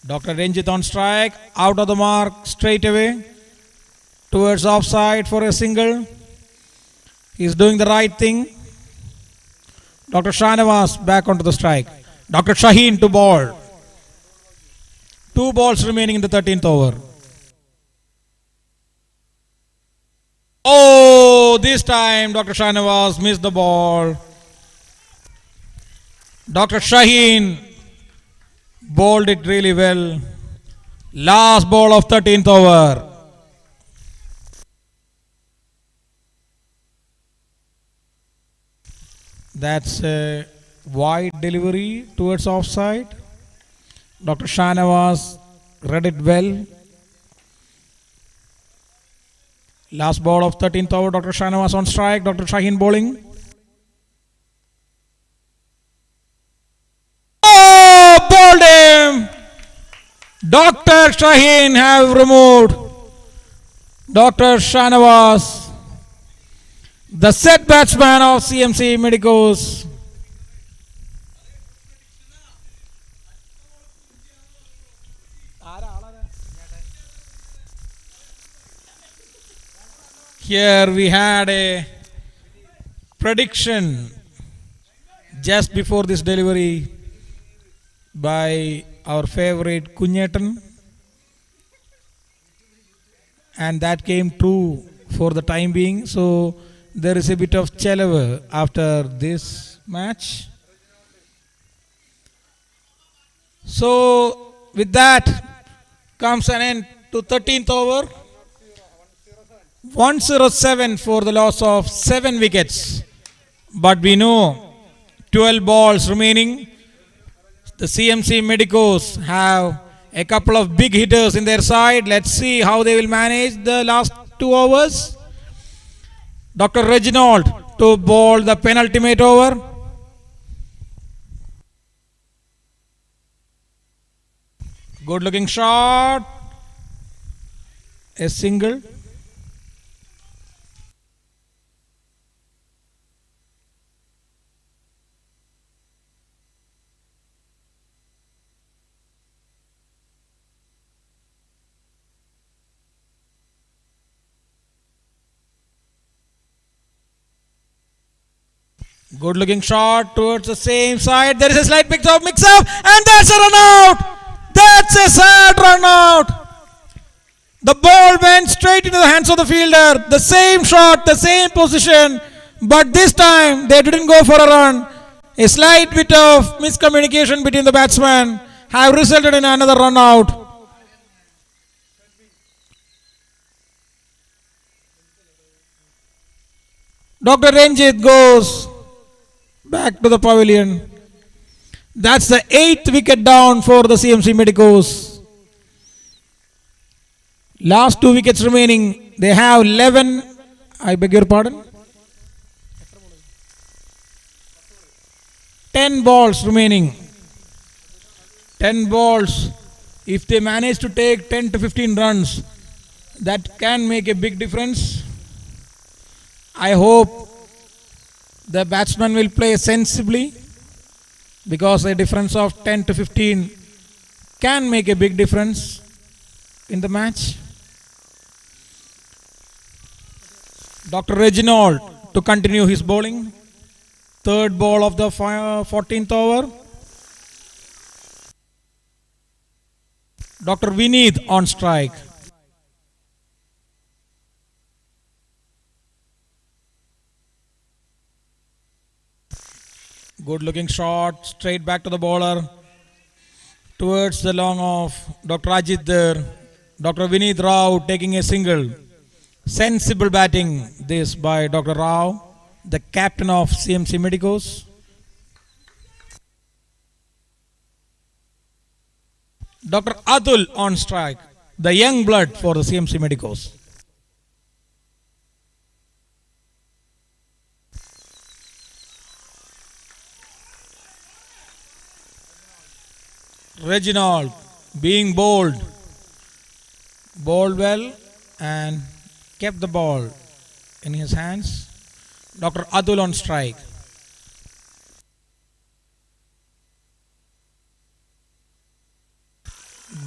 Dr. Ranjit on strike, out of the mark straight away towards offside for a single. He's doing the right thing. Dr. Shanavas back onto the strike. Dr. Shaheen to ball. 2 balls remaining in the 13th over. Oh, this time Dr. Shanawaz missed the ball. Dr. Shaheen bowled it really well. Last ball of 13th over. That's a wide delivery towards offside. Dr. Shanawaz read it well. Last ball of 13th over. Dr. Shanawaz on strike. Dr. Shaheen bowling. Oh, bowled him. Dr. Shaheen have removed Dr. Shanawaz, the set batsman of CMC Medicos. Here we had a prediction just before this delivery by our favorite Kunyetan, and that came true for the time being. So there is a bit of chalava after this match. So with that comes an end to 13th over. 107 for the loss of 7 wickets. But we know 12 balls remaining. The CMC Medicos have a couple of big hitters in their side. Let's see how they will manage the last 2 overs. Dr. Reginald to bowl the penultimate over. Good looking shot. A single. Good looking shot towards the same side. There is a slight mix up, and that's a run out. That's a sad run out. The ball went straight into the hands of the fielder. The same shot, the same position, but this time they didn't go for a run. A slight bit of miscommunication between the batsmen have resulted in another run out. Dr. Ranjit goes back to the pavilion. That's the 8th wicket down for the CMC Medicos. Last 2 wickets remaining. They have 11. I beg your pardon. 10 balls remaining. 10 balls. If they manage to take 10 to 15 runs, that can make a big difference. I hope the batsman will play sensibly, because a difference of 10 to 15 can make a big difference in the match. Dr. Reginald to continue his bowling. 3rd ball of the 14th over. Dr. Vineet on strike. Good looking shot, straight back to the bowler, towards the long off. Dr. Ajit there. Dr. Vineet Rao taking a single. Sensible batting this by Dr. Rao, the captain of CMC Medicos. Dr. Atul on strike, the young blood for the CMC Medicos. Reginald being bowled well and kept the ball in his hands. Dr. Atul on strike.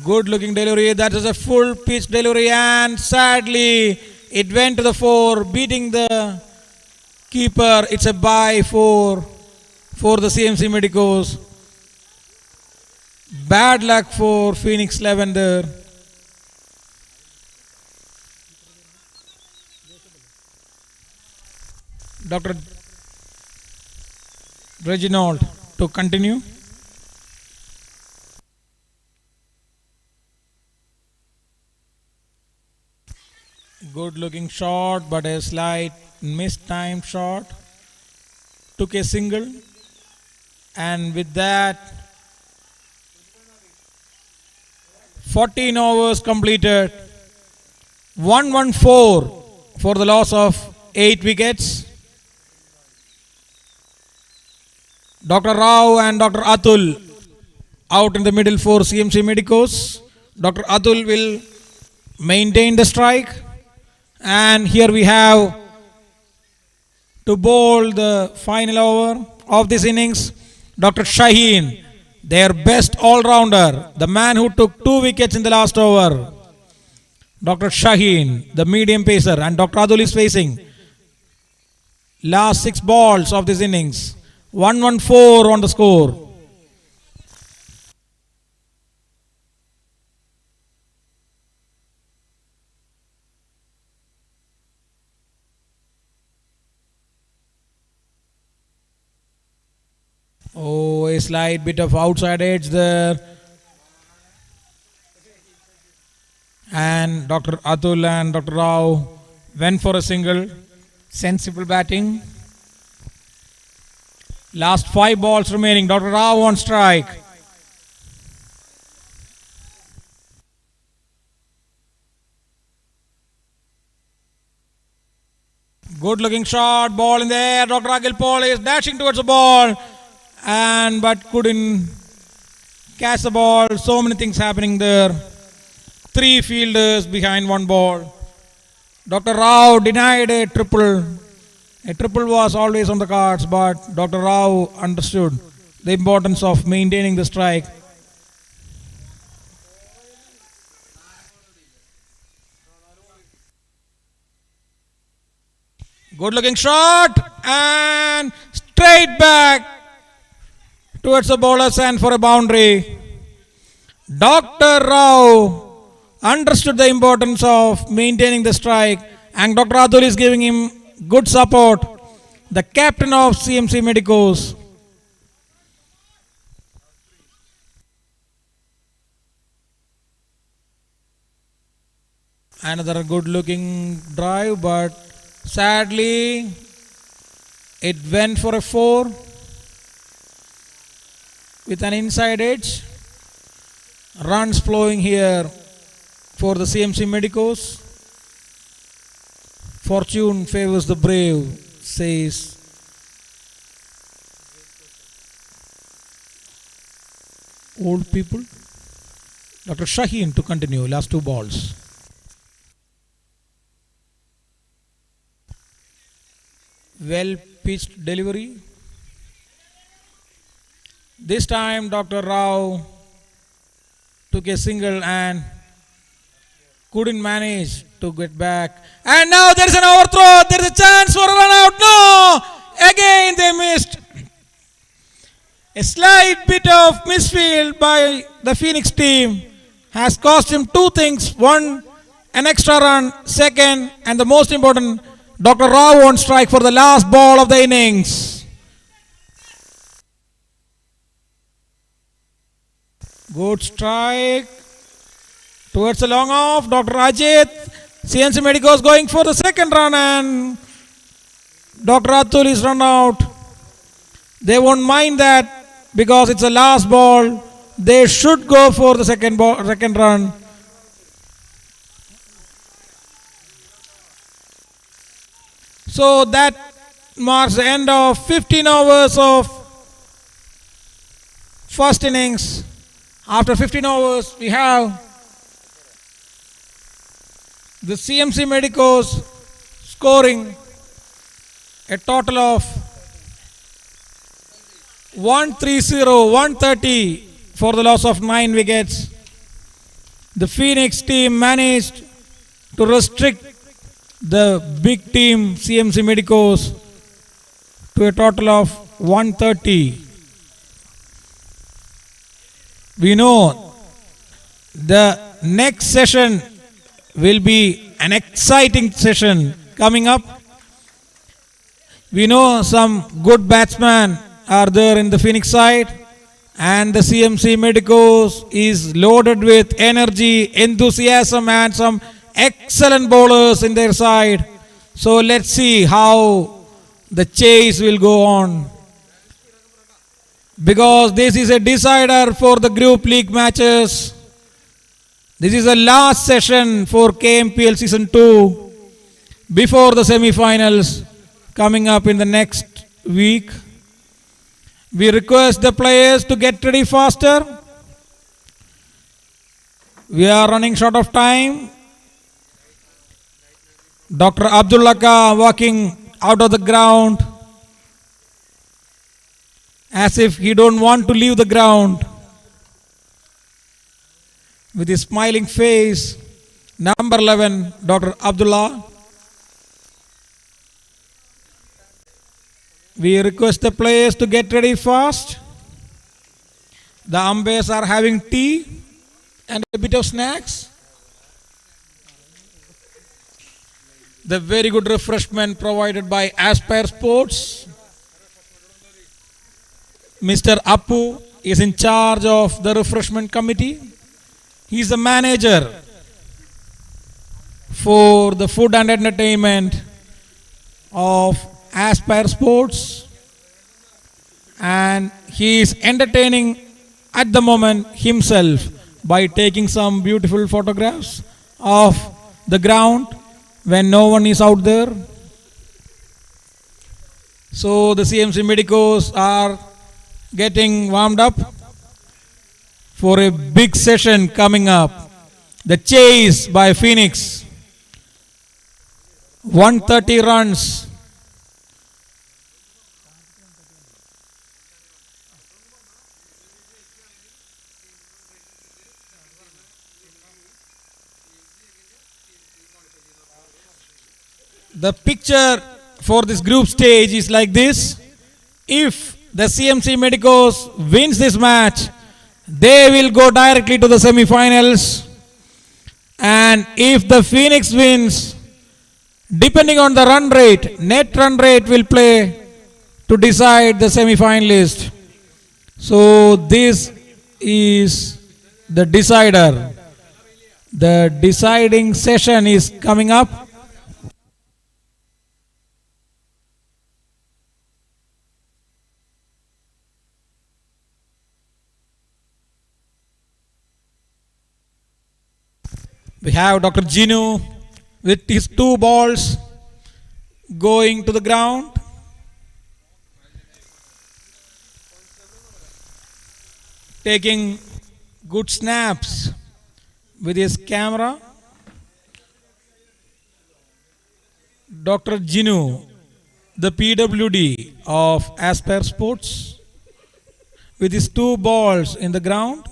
Good looking delivery. That is a full pitch delivery, and sadly it went to the 4, beating the keeper. It's a bye for the CMC Medicos. Bad luck for Phoenix 11 there. Dr. Reginald to continue. Good looking shot, but a slight mistimed shot. Took a single, and with that, 14 overs completed. 114 for the loss of 8 wickets. Dr. Rao and Dr. Atul out in the middle for CMC Medicos. Dr. Atul will maintain the strike, and here we have to bowl the final over of this innings, Dr. Shaheen, their best all-rounder, the man who took 2 wickets in the last over. Dr. Shaheen, the medium pacer, and Dr. Adul is facing last 6 balls of this innings. 114 on the score. Oh, a slight bit of outside edge there. And Dr. Atul and Dr. Rao went for a single. Sensible batting. Last 5 balls remaining. Dr. Rao on strike. Good looking shot. Ball in the air. Dr. Akhil Paul is dashing towards the ball, but couldn't catch the ball. So many things happening there. 3 fielders behind 1 ball. Dr. Rao denied a triple. A triple was always on the cards, but Dr. Rao understood the importance of maintaining the strike. Good looking shot, and straight back towards the bowlers and for a boundary. Dr. Rao understood the importance of maintaining the strike, and Dr. Atul is giving him good support. The captain of CMC Medicos. Another good looking drive, but sadly it went for a 4 with an inside edge. Runs flowing here for the CMC Medicos. Fortune favors the brave, says old people. Dr. Shaheen to continue, last 2 balls. Well pitched delivery. This time Dr. Rao took a single and couldn't manage to get back. And now there is an overthrow. There is a chance for a run out. No! Again they missed. A slight bit of misfield by the Phoenix team has cost him 2 things. 1, an extra run. 2nd, and the most important, Dr. Rao on strike for the last ball of the innings. Good strike towards the long off. Dr. Ajit, CNC Medicos going for the 2nd run, and Dr. Atul is run out. They won't mind that because it's the last ball. They should go for the second run. So that marks the end of 15 overs of first innings. After 15 overs, we have the CMC Medicos scoring a total of 130 for the loss of 9 wickets. The Phoenix team managed to restrict the big team CMC Medicos to a total of 130. We know the next session will be an exciting session coming up. We know some good batsmen are there in the Phoenix side, and the CMC Medicos is loaded with energy, enthusiasm, and some excellent bowlers in their side. So let's see how the chase will go on, because this is a decider for the group league matches. This is the last session for KMPL season 2 before the semi-finals coming up in the next week. We request the players to get ready faster. We are running short of time. Dr. Abdullah Ka walking out of the ground as if he don't want to leave the ground. With his smiling face, number 11, Dr. Abdullah. We request the players to get ready fast. The umpires are having tea and a bit of snacks. The very good refreshment provided by Aspire Sports. Mr. Appu is in charge of the refreshment committee. He is the manager for the food and entertainment of Aspire Sports, and he is entertaining at the moment himself by taking some beautiful photographs of the ground when no one is out there. So the CMC Medicos are getting warmed up for a big session coming up. The chase by Phoenix. 130 runs. The picture for this group stage is like this. If the CMC Medicos wins this match, they will go directly to the semi-finals. And if the Phoenix wins, depending on the run rate, net run rate will play to decide the semi-finalist. So this is the decider. The deciding session is coming up. We have Dr. Jinu with his 2 balls going to the ground. Taking good snaps with his camera. Dr. Jinu, the PWD of Aspire Sports, with his 2 balls in the ground.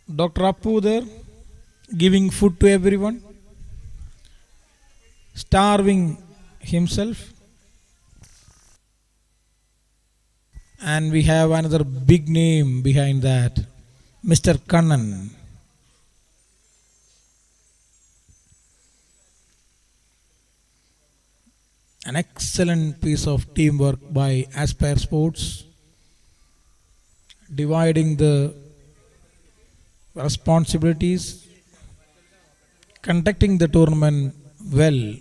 Dr. Appu there, giving food to everyone, starving himself. And we have another big name behind that, Mr. Kannan. An excellent piece of teamwork by Aspire Sports, dividing the responsibilities, conducting the tournament well,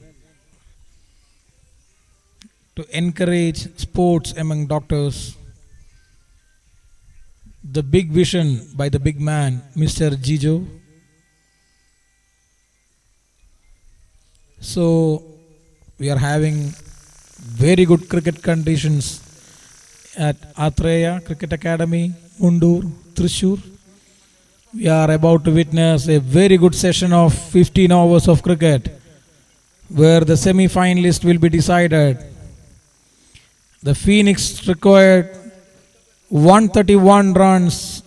to encourage sports among doctors. The big vision by the big man, Mr. Jijo. So we are having very good cricket conditions at Atreya Cricket Academy, Mundur, Thrissur. We are about to witness a very good session of 15 hours of cricket, where the semi-finalist will be decided. The Phoenix required 131 runs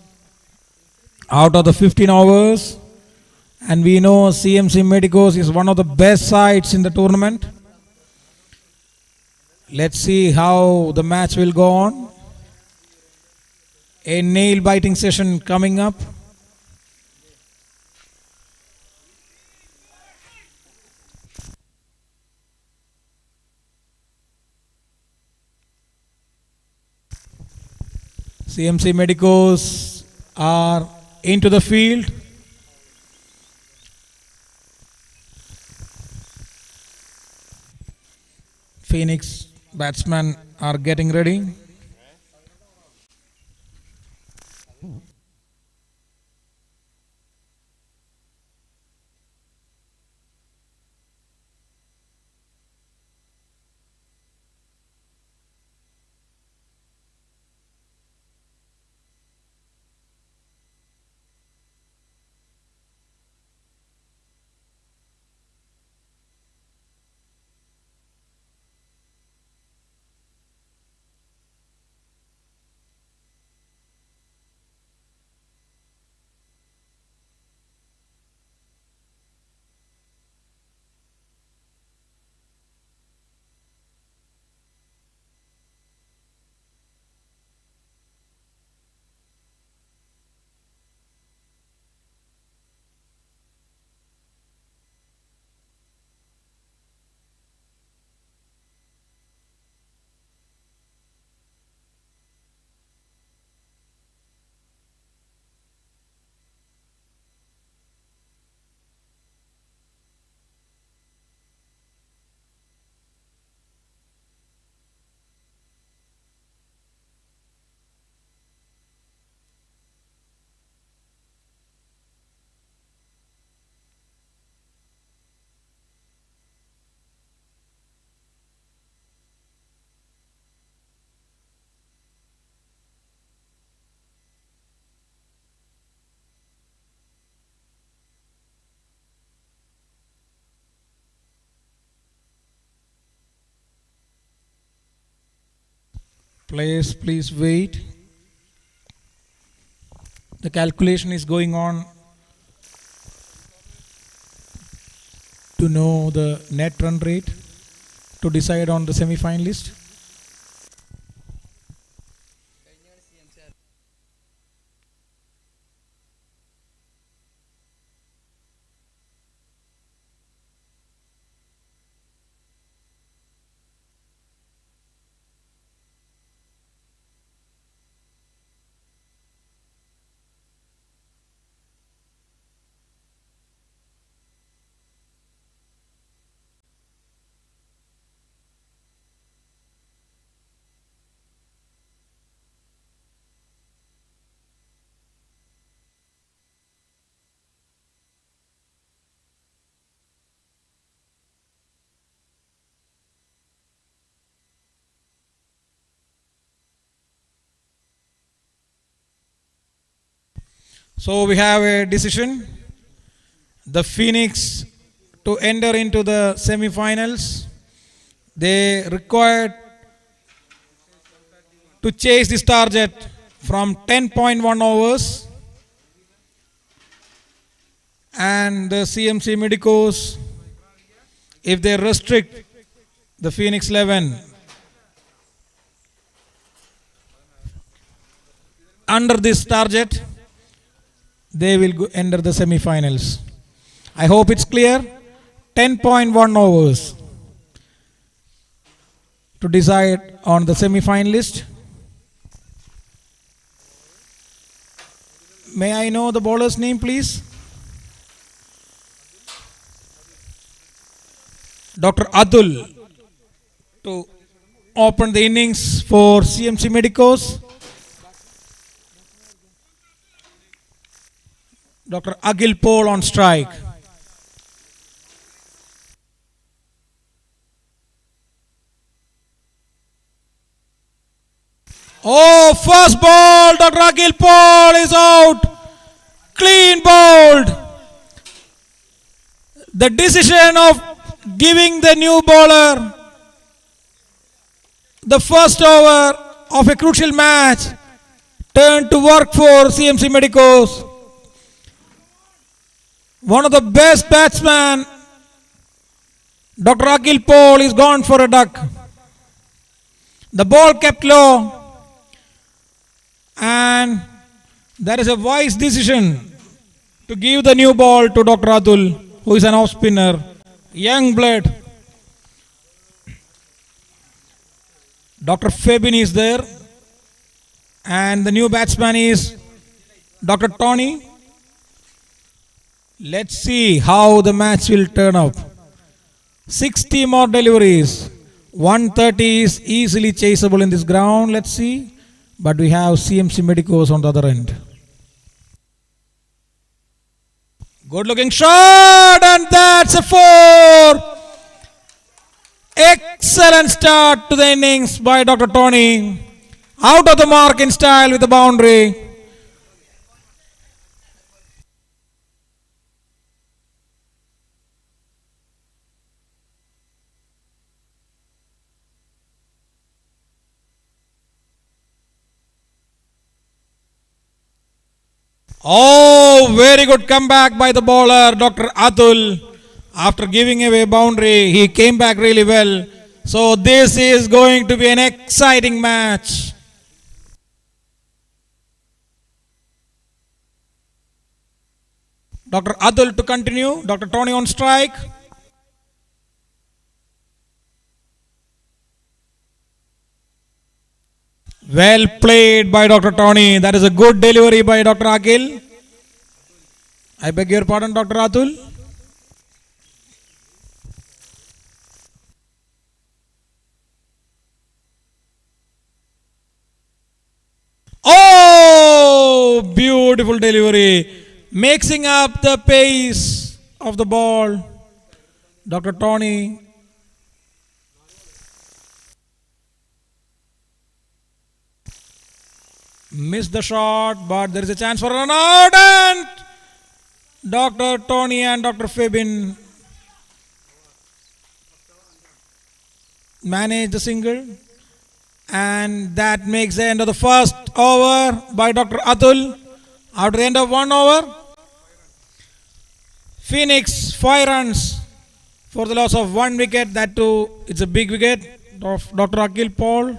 out of the 15 hours, and we know CMC Medicos is one of the best sides in the tournament. Let's see how the match will go on. A nail-biting session coming up. CMC Medicos are into the field. Phoenix batsmen are getting ready. Players, please wait. The calculation is going on to know the net run rate to decide on the semi-finalist. So we have a decision. The Phoenix to enter into the semi-finals, they required to chase this target from 10.1 overs, and the CMC Medicos, if they restrict the Phoenix 11 under this target, they will enter the semi-finals. I hope it's clear. 10.1 overs to decide on the semi-finalist. May I know the bowler's name, please? Dr. Adul to open the innings for CMC Medicos. Dr. Agil Paul on strike. Oh, first ball, Dr. Agil Paul is out. Clean bowled. The decision of giving the new bowler the first over of a crucial match turned to work for CMC Medicos. One of the best batsmen, Dr. Agil Paul, is gone for a duck. The ball kept low, and there is a wise decision to give the new ball to Dr. Adul, who is an off spinner, young blood. Dr. Febin is there, And the new batsman is Dr. Tony. Let's see how the match will turn up. 60 more deliveries. 130 is easily chaseable in this ground. Let's see. But we have CMC Medicos on the other end. Good looking shot, and that's a 4. Excellent start to the innings by Dr. Tony. Out of the mark in style with the boundary. Oh, very good comeback by the bowler, Dr. Atul. After giving away boundary, he came back really well. So this is going to be an exciting match. Dr. Atul to continue. Dr. Tony on strike. Well played by Dr. Tony. That is a good delivery by Dr. Akhil. I beg your pardon, Dr. Atul. Oh, beautiful delivery. Mixing up the pace of the ball. Dr. Tony. Missed the shot, but there is a chance for a run out, and Dr. Tony and Dr. Fabin manage the single, and that makes the end of the first over by Dr. Atul. After the end of 1 over, Phoenix 5 runs for the loss of 1 wicket. That too, it's a big wicket of Dr. Akhil Paul.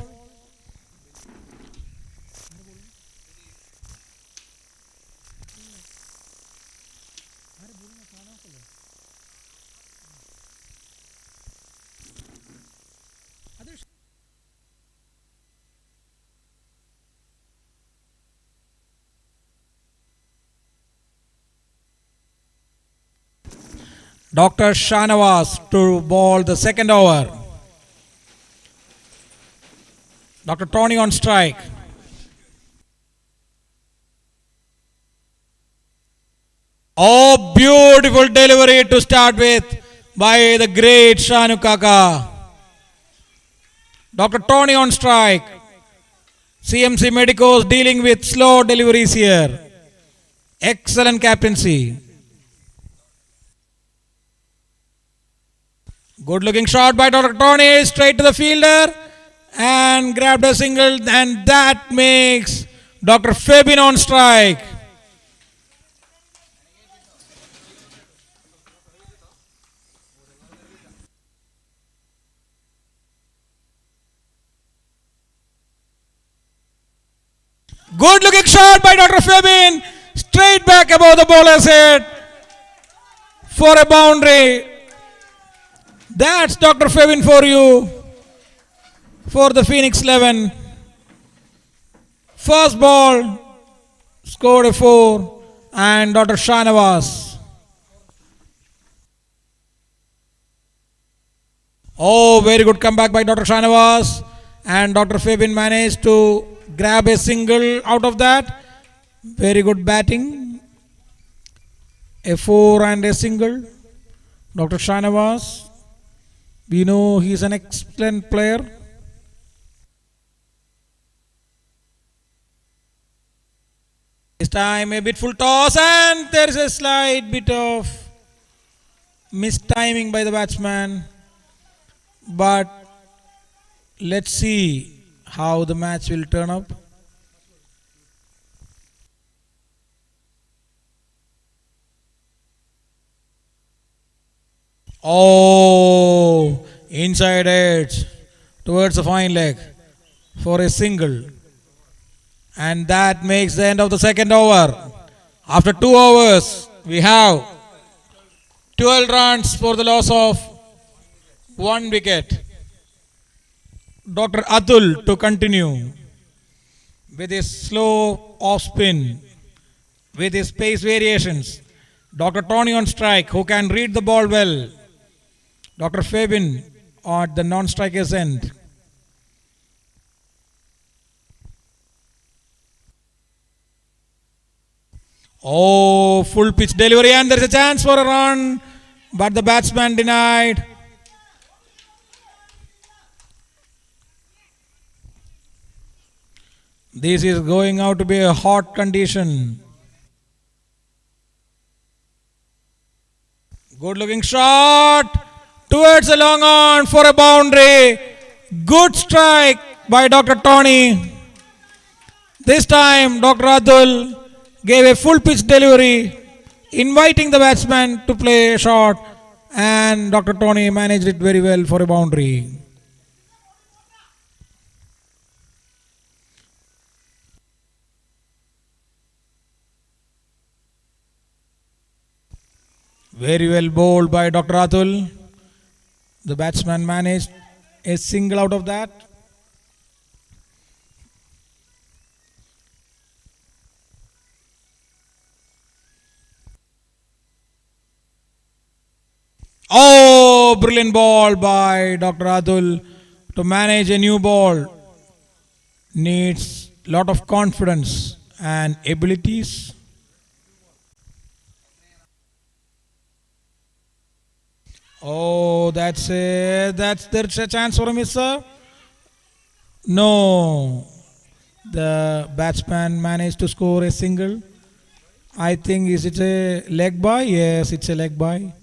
Dr. Shanawaz to bowl the second over. Dr. Tony on strike. Oh, beautiful delivery to start with by the great Shanu Kaka. Dr. Tony on strike. CMC Medicos dealing with slow deliveries here. Excellent captaincy. Good looking shot by Dr. Tony, straight to the fielder and grabbed a single, and that makes Dr. Fabin on strike. Good looking shot by Dr. Fabin, straight back above the bowler's head for a boundary. That's Dr. Fabin for you for the Phoenix 11. First ball scored a 4 and Dr. Shanawaz. Oh, very good comeback by Dr. Shanawaz, and Dr. Fabin managed to grab a single out of that. Very good batting. A 4 and a single. Dr. Shanawaz. We know he is an excellent player. This time a bit full toss, and there is a slight bit of mistiming by the batsman. But let's see how the match will turn up. Oh, inside edge towards the fine leg for a single. And that makes the end of the second over. After 2 overs, we have 12 runs for the loss of 1 wicket. Dr. Atul to continue. with his slow off spin, with his pace variations. Dr. Tony on strike, who can read the ball well. Dr. Fabian at the non-striker's end. Oh, full pitch delivery, and there's a chance for a run, but the batsman denied. This is going out to be a hot condition. Good looking shot towards the long on for a boundary. Good strike by Dr. Tony. This time Dr. Atul gave a full pitch delivery, inviting the batsman to play a shot, and Dr. Tony managed it very well for a boundary. Very well bowled by Dr. Atul. The batsman managed a single out of that. Oh, brilliant ball by Dr. Atul. To manage a new ball needs lot of confidence and abilities. Oh, there's a chance for a misser. No, the batsman managed to score a single. I think is it a leg by? Yes, it's a leg by.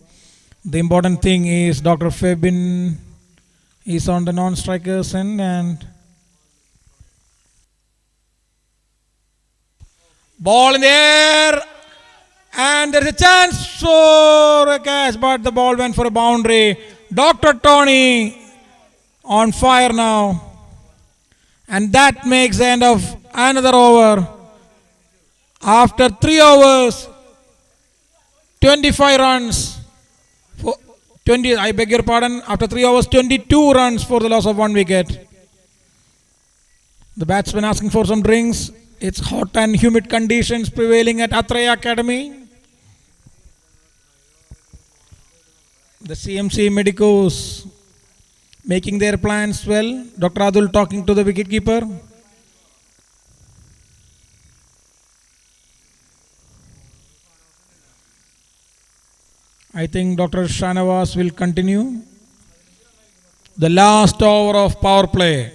The important thing is Dr. Fabian is on the non-strikers end, and ball in the air, and there is a chance for a catch, but the ball went for a boundary. Dr. Tony on fire now, and that makes the end of another over. After 3 overs, 25 runs. 20, I beg your pardon, after 3 overs, 22 runs for the loss of 1 wicket. The batsman asking for some drinks. It's hot and humid conditions prevailing at Atreya Academy. The CMC medicos making their plans well. Dr. Adul talking to the wicketkeeper. I think Dr. Shanavas will continue. The last over of power play.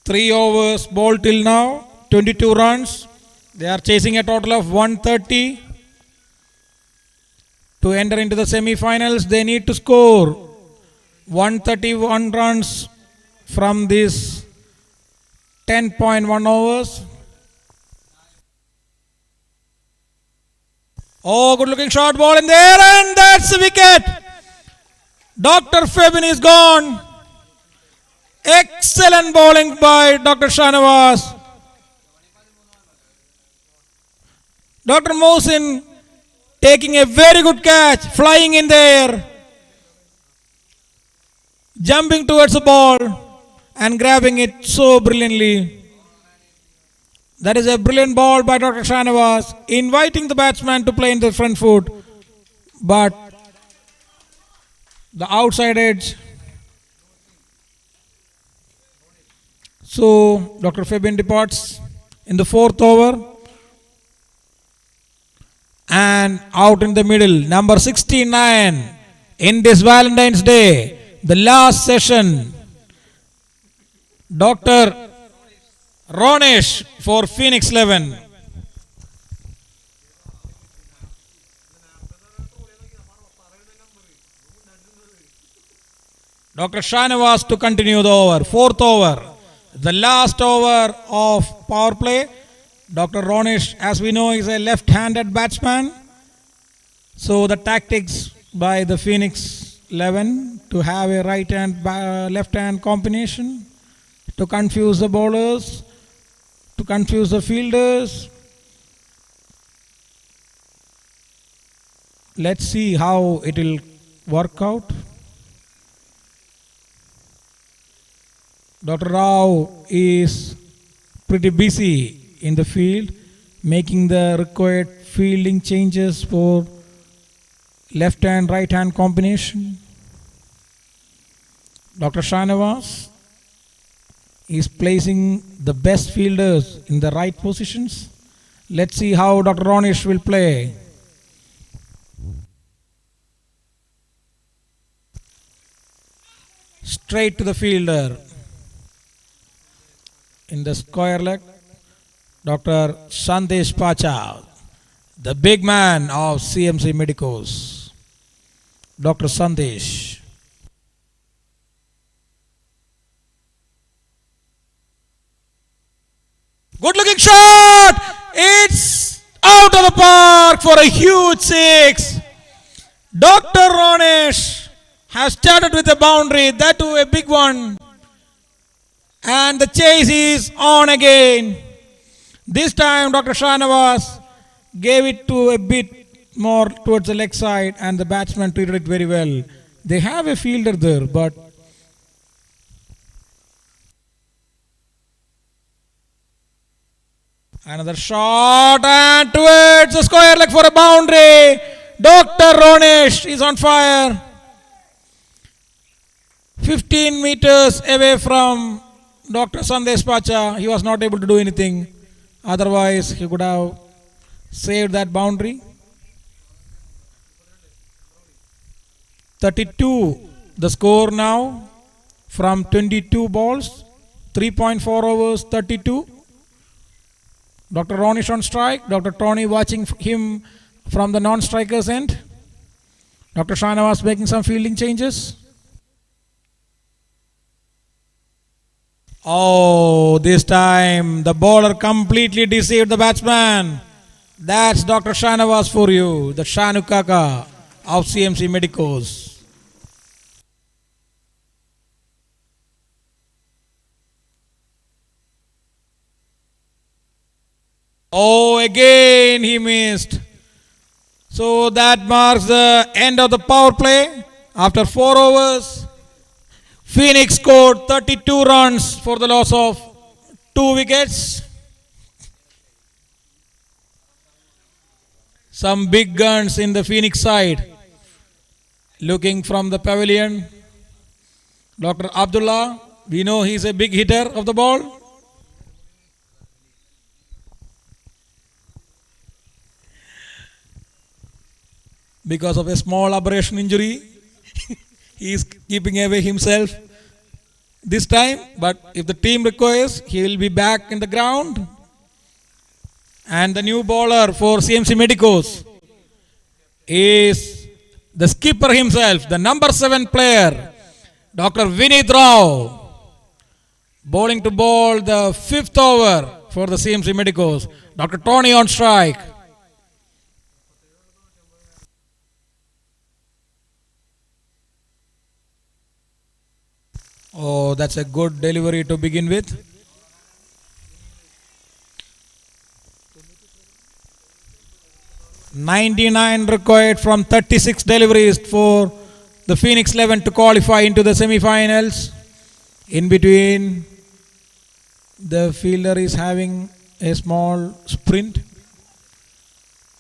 3 overs bowled till now, 22 runs. They are chasing a total of 130. To enter into the semi-finals, they need to score 131 runs from these 10.1 overs. Oh, good looking short ball in there, and that's the wicket. Dr. Fabian is gone. Excellent bowling by Dr. Shanavas. Dr. Mohsin taking a very good catch, flying in there, jumping towards the ball and grabbing it so brilliantly. That is a brilliant ball by Dr. Shanavas, inviting the batsman to play in the front foot, but the outside edge. So Dr. Fabian departs in the 4th over, and out in the middle, number 69 in this Valentine's Day, the last session, Dr. Ronesh for Phoenix 11. Dr. Shanavas to continue the over. 4th over, the last over of power play. Dr. Ronesh, as we know, is a left-handed batsman. So the tactics by the Phoenix 11 to have a right-hand, left-hand combination to confuse the bowlers, to confuse the fielders. Let's see how it will work out. Dr. Rao is pretty busy in the field, making the required fielding changes for left hand right hand combination. Dr. Shanavas is placing the best fielders in the right positions. Let's see how Dr. Ronish will play. Straight to the fielder. In the square leg, Dr. Sandesh Pacha, the big man of CMC Medicos. Dr. Sandesh. Good looking shot! It's out of the park for a huge six. Dr. Ronesh has started with a boundary, that too a big one. And the chase is on again. This time Dr. Shanavas gave it to a bit more towards the leg side and the batsman treated it very well. They have a fielder there, but another shot and towards the square leg for a boundary. Dr. Ronesh is on fire. 15 meters away from Dr. Sandesh Pacha. He was not able to do anything. Otherwise, he could have saved that boundary. 32 the score now from 22 balls. 3.4 overs, 32. Dr. Ronish on strike. Dr. Tony watching him from the non-strikers end. Dr. Shanavas making some fielding changes. Oh, this time the bowler completely deceived the batsman. That's Dr. Shanavas for you, the Shanu Kaka of CMC Medicos. Oh, again he missed. So that marks the end of the power play. After 4 overs, Phoenix scored 32 runs for the loss of 2 wickets. Some big guns in the Phoenix side. Looking from the pavilion, Dr. Abdullah, we know he's a big hitter of the ball. Because of a small aberration injury, he is keeping away himself this time. But if the team requires, he will be back in the ground. And the new bowler for CMC Medicos is the skipper himself, the number 7 player, Dr. Vinith Rao, bowling to bowl the 5th over for the CMC Medicos. Dr. Tony on strike. Oh, that's a good delivery to begin with. $99 required from 36 deliveries for the Phoenix 11 to qualify into the semi-finals. In between, the fielder is having a small sprint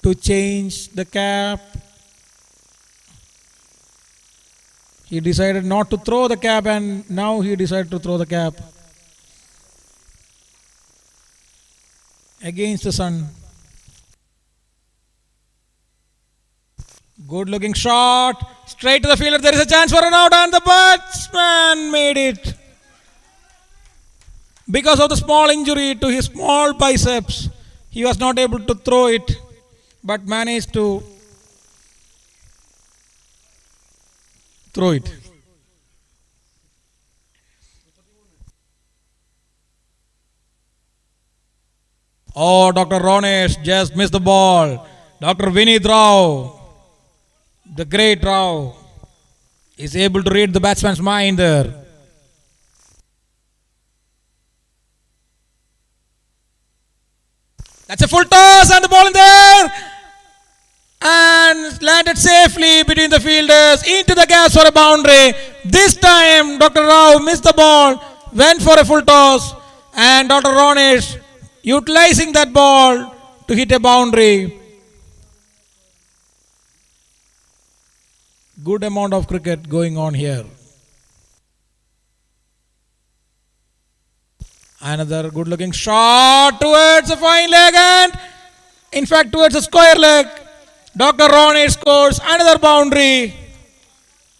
to change the cap. He decided not to throw the cap and now he decided to throw the cap against the sun. Good looking shot. Straight to the fielder. There is a chance for an out and the batsman made it. Because of the small injury to his small biceps, he was not able to throw it but managed to throw it. Oh, Dr. Ronesh just missed the ball. Dr. Vinith Rao, the great Rao, is able to read the batsman's mind there. That's a full toss and the ball in there. And landed safely between the fielders into the gaps for a boundary. This time Dr. Rao missed the ball, went for a full toss. And Dr. Ronish utilizing that ball to hit a boundary. Good amount of cricket going on here. Another good looking shot towards a fine leg and in fact towards a square leg. Dr. Ronish scores another boundary.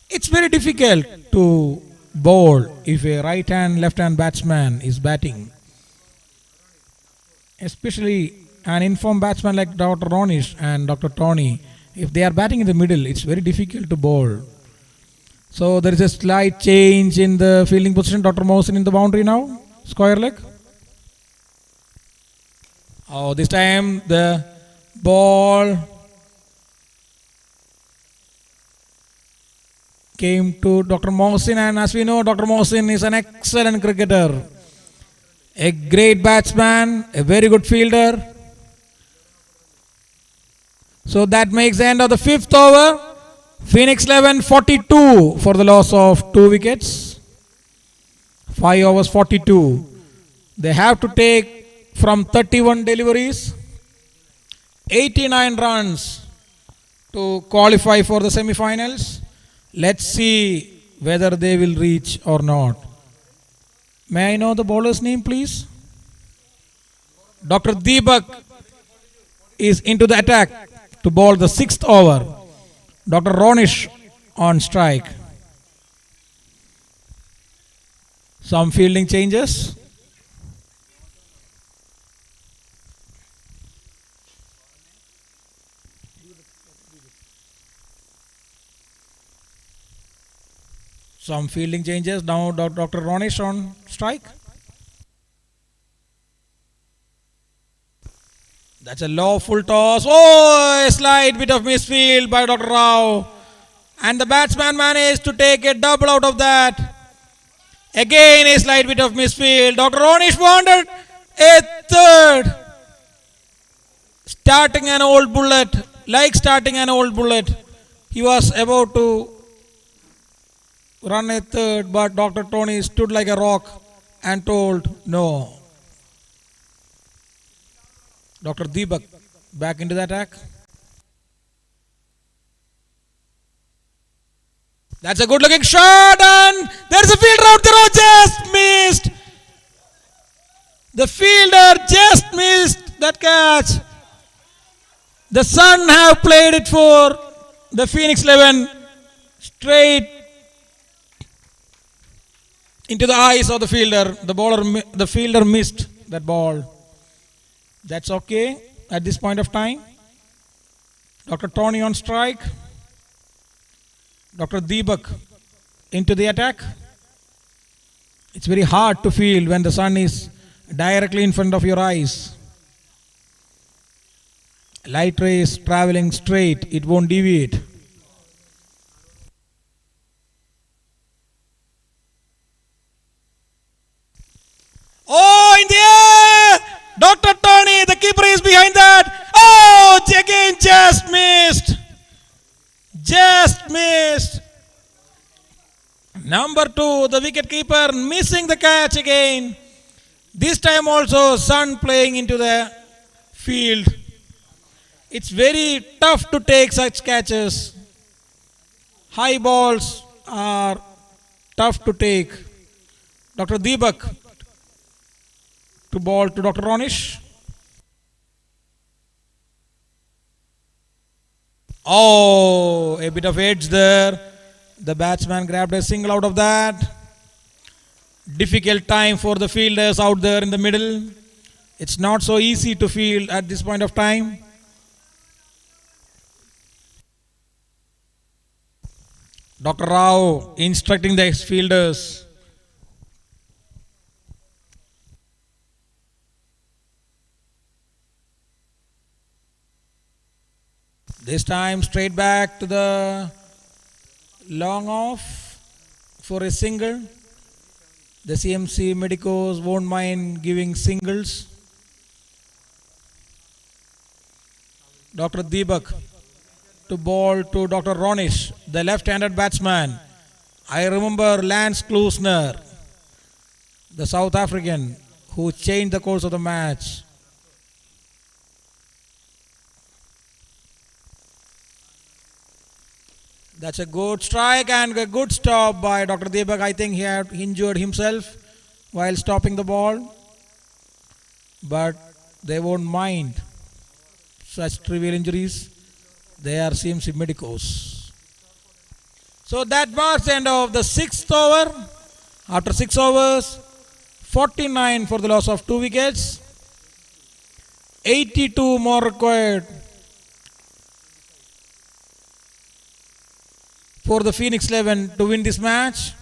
It's very difficult to bowl if a right hand left hand batsman is batting. Especially an informed batsman like Dr. Ronish and Dr. Tony. If they are batting in the middle, it's very difficult to bowl. So there is a slight change in the fielding position. Dr. Mohsin in the boundary now. Square leg. Oh, this time the ball came to Dr. Mohsin, and as we know, Dr. Mohsin is an excellent cricketer. A great batsman, a very good fielder. So that makes the end of the fifth over. Phoenix 11 42 for the loss of 2 wickets. 5 overs 42. They have to take from 31 deliveries 89 runs to qualify for the semi-finals. Let's see whether they will reach or not. May I know the bowler's name, please? Dr. Deepak is into the attack to bowl the 6th over. Dr. Ronish on strike. Some fielding changes. Some fielding changes. Now Dr. Ronish on strike. That's a low full toss. Oh, a slight bit of misfield by Dr. Rao. And the batsman managed to take a double out of that. Again a slight bit of misfield. Dr. Ronish wanted a third. Starting an old bullet. Like starting an old bullet. He was about to run a third, but Dr. Tony stood like a rock and told no. Dr. Deepak back into the attack. That's a good looking shot, and there's a fielder out there who just missed. The fielder just missed that catch. The Sun have played it for the Phoenix 11 straight into the eyes of the fielder. The fielder missed that ball. That's okay at this point of time. Dr. Tony on strike. Dr. Deepak into the attack. It's very hard to field when the sun is directly in front of your eyes. Light rays traveling straight, it won't deviate. Oh, in the air! Dr. Tony, the keeper is behind that. Oh, again just missed. Just missed. Number 2, the wicket keeper missing the catch again. This time also Sun playing into the field. It's very tough to take such catches. High balls are tough to take. Dr. Deepak to ball to Dr. Ronish. Oh, a bit of edge there. The batsman grabbed a single out of that. Difficult time for the fielders out there in the middle. It's not so easy to field at this point of time. Dr. Rao instructing the fielders. This time straight back to the long off for a single. The CMC medicos won't mind giving singles. Dr. Deepak to ball to Dr. Ronish, the left-handed batsman. I remember Lance Klusner, the South African, who changed the course of the match. That's a good strike and a good stop by Dr. Deepak. I think he had injured himself while stopping the ball. But they won't mind such trivial injuries. They are CMC medicos. So that marks the end of the 6th over. After 6 overs, 49 for the loss of 2 wickets. 82 more required for the Phoenix 11 to win this match.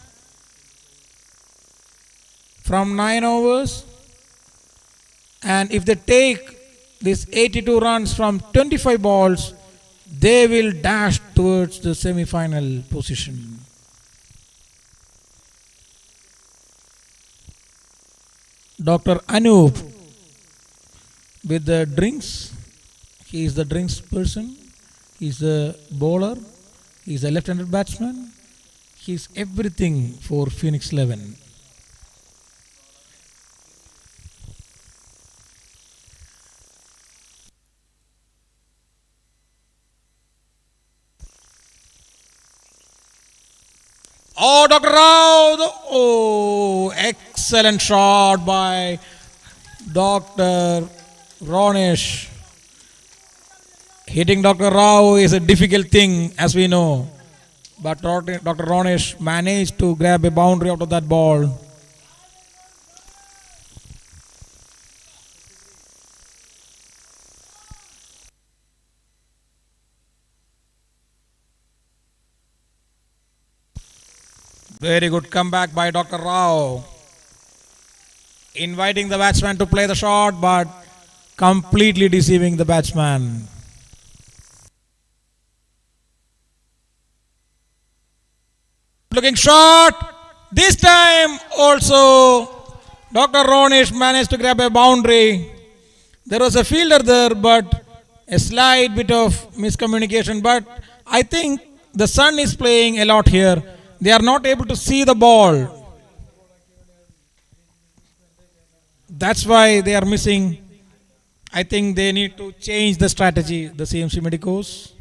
From 9 overs. And if they take this 82 runs from 25 balls, they will dash towards the semi-final position. Dr. Anoop with the drinks. He is the drinks person. He is the bowler. He is a left-handed batsman. He is everything for Phoenix 11. Oh, Dr. Rao! Oh, excellent shot by Dr. Ronesh. Hitting Dr. Rao is a difficult thing, as we know. But Dr. Ronesh managed to grab a boundary out of that ball. Very good comeback by Dr. Rao. Inviting the batsman to play the shot, but completely deceiving the batsman. Looking shot. This time also Dr. Ronesh managed to grab a boundary. There was a fielder there, but a slight bit of miscommunication. But I think the sun is playing a lot here. They are not able to see the ball. That's why they are missing. I think they need to change the strategy, the CMC medicos.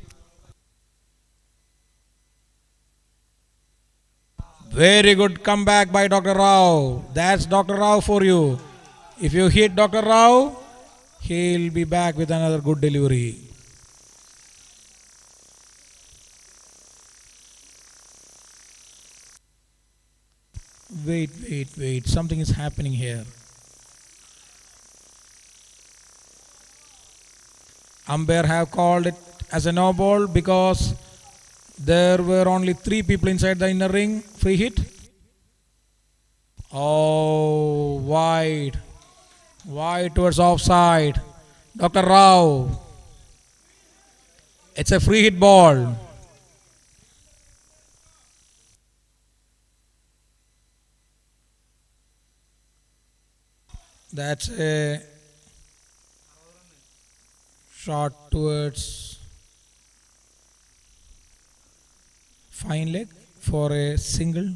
Very good comeback by Dr. Rao. That's Dr. Rao for you. If you hit Dr. Rao, he'll be back with another good delivery. Wait. Something is happening here. Umpire have called it as a no ball because there were only 3 people inside the inner ring. Free hit. Oh, wide. Wide towards offside. Dr. Rao. It's a free hit ball. That's a shot towards fine leg for a single.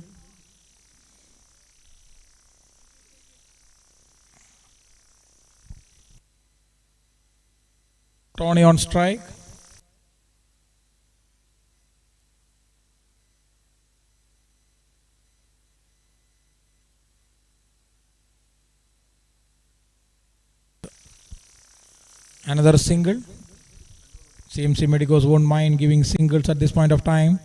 Tony on strike. Another single. CMC medicos won't mind giving singles at this point of time.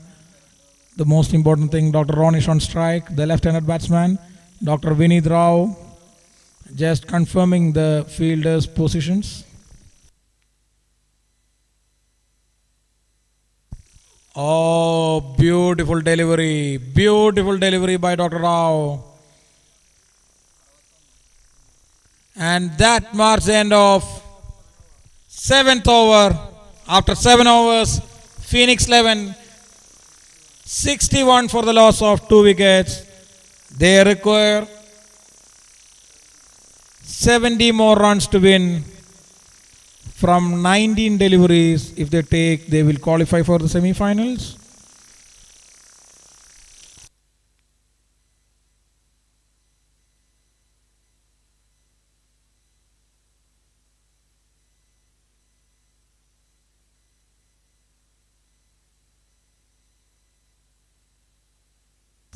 The most important thing, Dr. Ronesh on strike, the left-handed batsman. Dr. Vineet Rao just confirming the fielders' positions. Oh, beautiful delivery. Beautiful delivery by Dr. Rao. And that marks the end of 7th over. After 7 overs, Phoenix 11, 61 for the loss of 2 wickets. They require 70 more runs to win. From 19 deliveries, if they take, they will qualify for the semi-finals.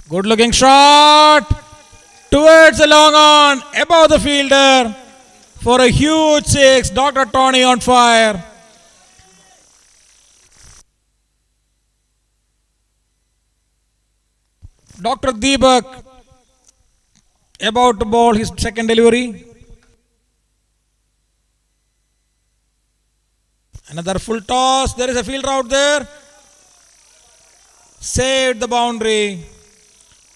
Good looking shot towards the long on, above the fielder for a huge six. Dr. Tony on fire. Dr. Deepak about to bowl his second delivery. Another full toss. There is a fielder out there. Saved the boundary.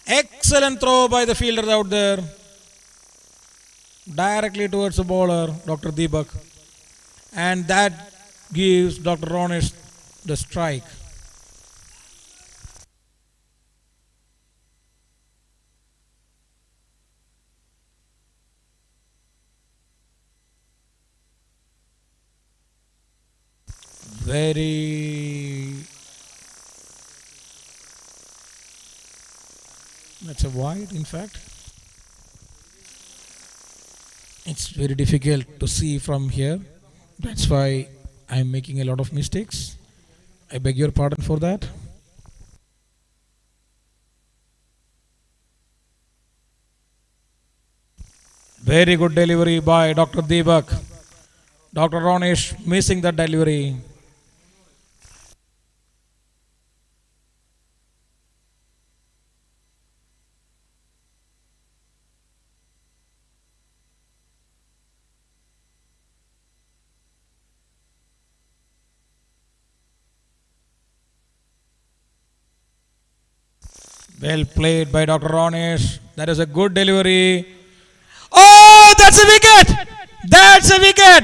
Excellent throw by the fielder out there. Directly towards the bowler, Dr. Deepak. And that gives Dr. Ronesh the strike. That's a wide, in fact. It's very difficult to see from here. That's why I'm making a lot of mistakes. I beg your pardon for that. Very good delivery by Dr. Deepak. Dr. Ronesh missing that delivery. Well played by Dr. Ronesh. That is a good delivery. Oh, that's a wicket! That's a wicket!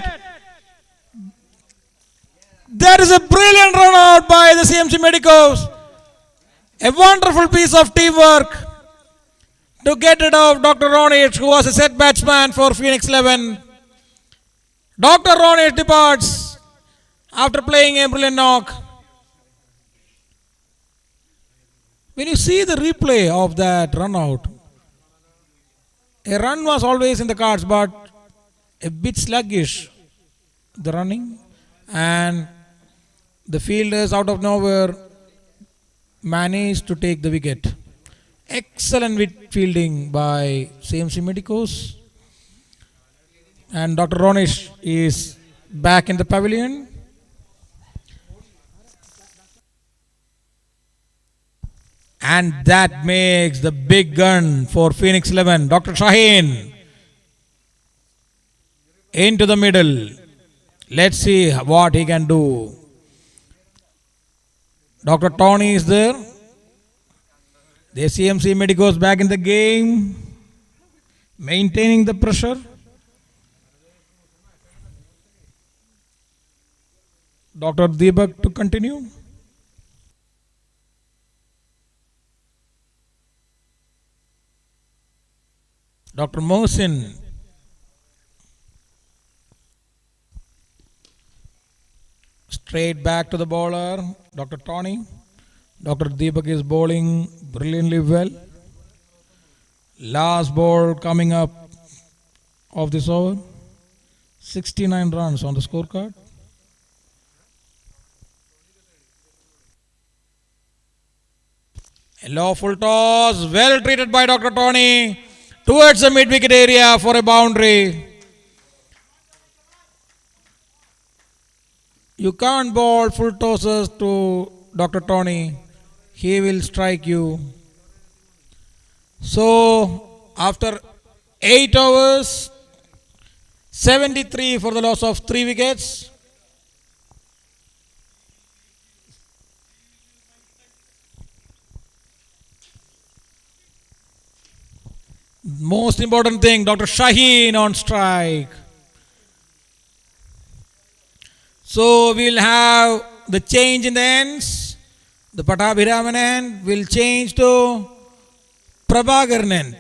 That is a brilliant run out by the CMC Medicos. A wonderful piece of teamwork to get rid of Dr. Ronesh, who was a set batsman for Phoenix 11. Dr. Ronesh departs after playing a brilliant knock. When you see the replay of that run out, a run was always in the cards, but a bit sluggish, the running, and the fielders out of nowhere managed to take the wicket. Excellent fielding by CMC Medicos. And Dr. Ronesh is back in the pavilion. And that makes the big gun for Phoenix 11. Dr. Shaheen into the middle. Let's see what he can do. Dr. Tony is there. The CMC Medicos back in the game. Maintaining the pressure. Dr. Deepak to continue. Dr. Mohsin. Straight back to the bowler, Dr. Tony. Dr. Deepak is bowling brilliantly well. Last ball coming up of this over. 69 runs on the scorecard. A lawful toss, well treated by Dr. Tony towards the mid-wicket area for a boundary. You can't bowl full tosses to Dr. Tony. He will strike you. So, after 8 overs, 73 for the loss of 3 wickets. Most important thing, Dr. Shaheen on strike. So we'll have the change in the ends. The Pattabhiraman end will change to Prabhakarnan.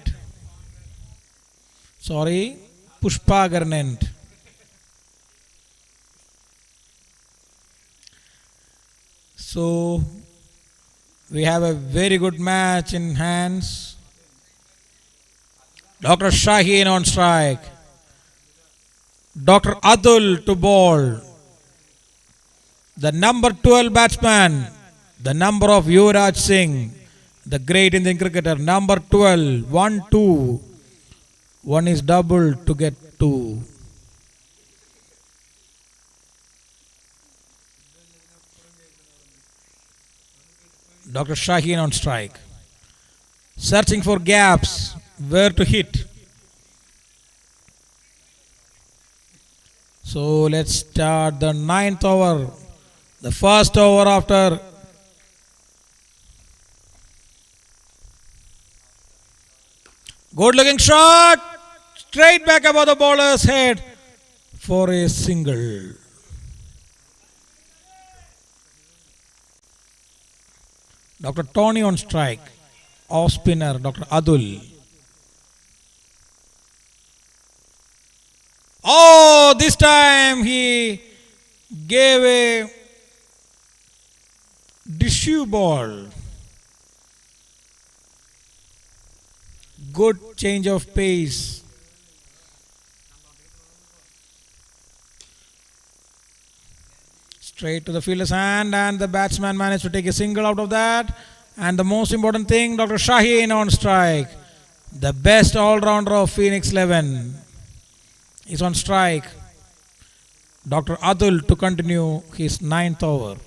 Sorry, Pushpakarnan. So we have a very good match in hands. Dr. Shaheen on strike. Dr. Atul to bowl. The number 12 batsman, the number of Yuvraj Singh, The great Indian cricketer, number 12, 1-2. One is double to get 2. Dr. Shaheen on strike. Searching for gaps, where to hit. So let's start the 9th over. The first over after good looking shot, straight back above the bowler's head for a single. Dr. Tony on strike. Off spinner, Dr. Adul. Oh, this time he gave a tissue ball. Good change of pace. Straight to the fielder's hand, and the batsman managed to take a single out of that. And the most important thing, Dr. Shaheen on strike. The best all-rounder of Phoenix 11 is on strike. Dr. Adul to continue his 9th over.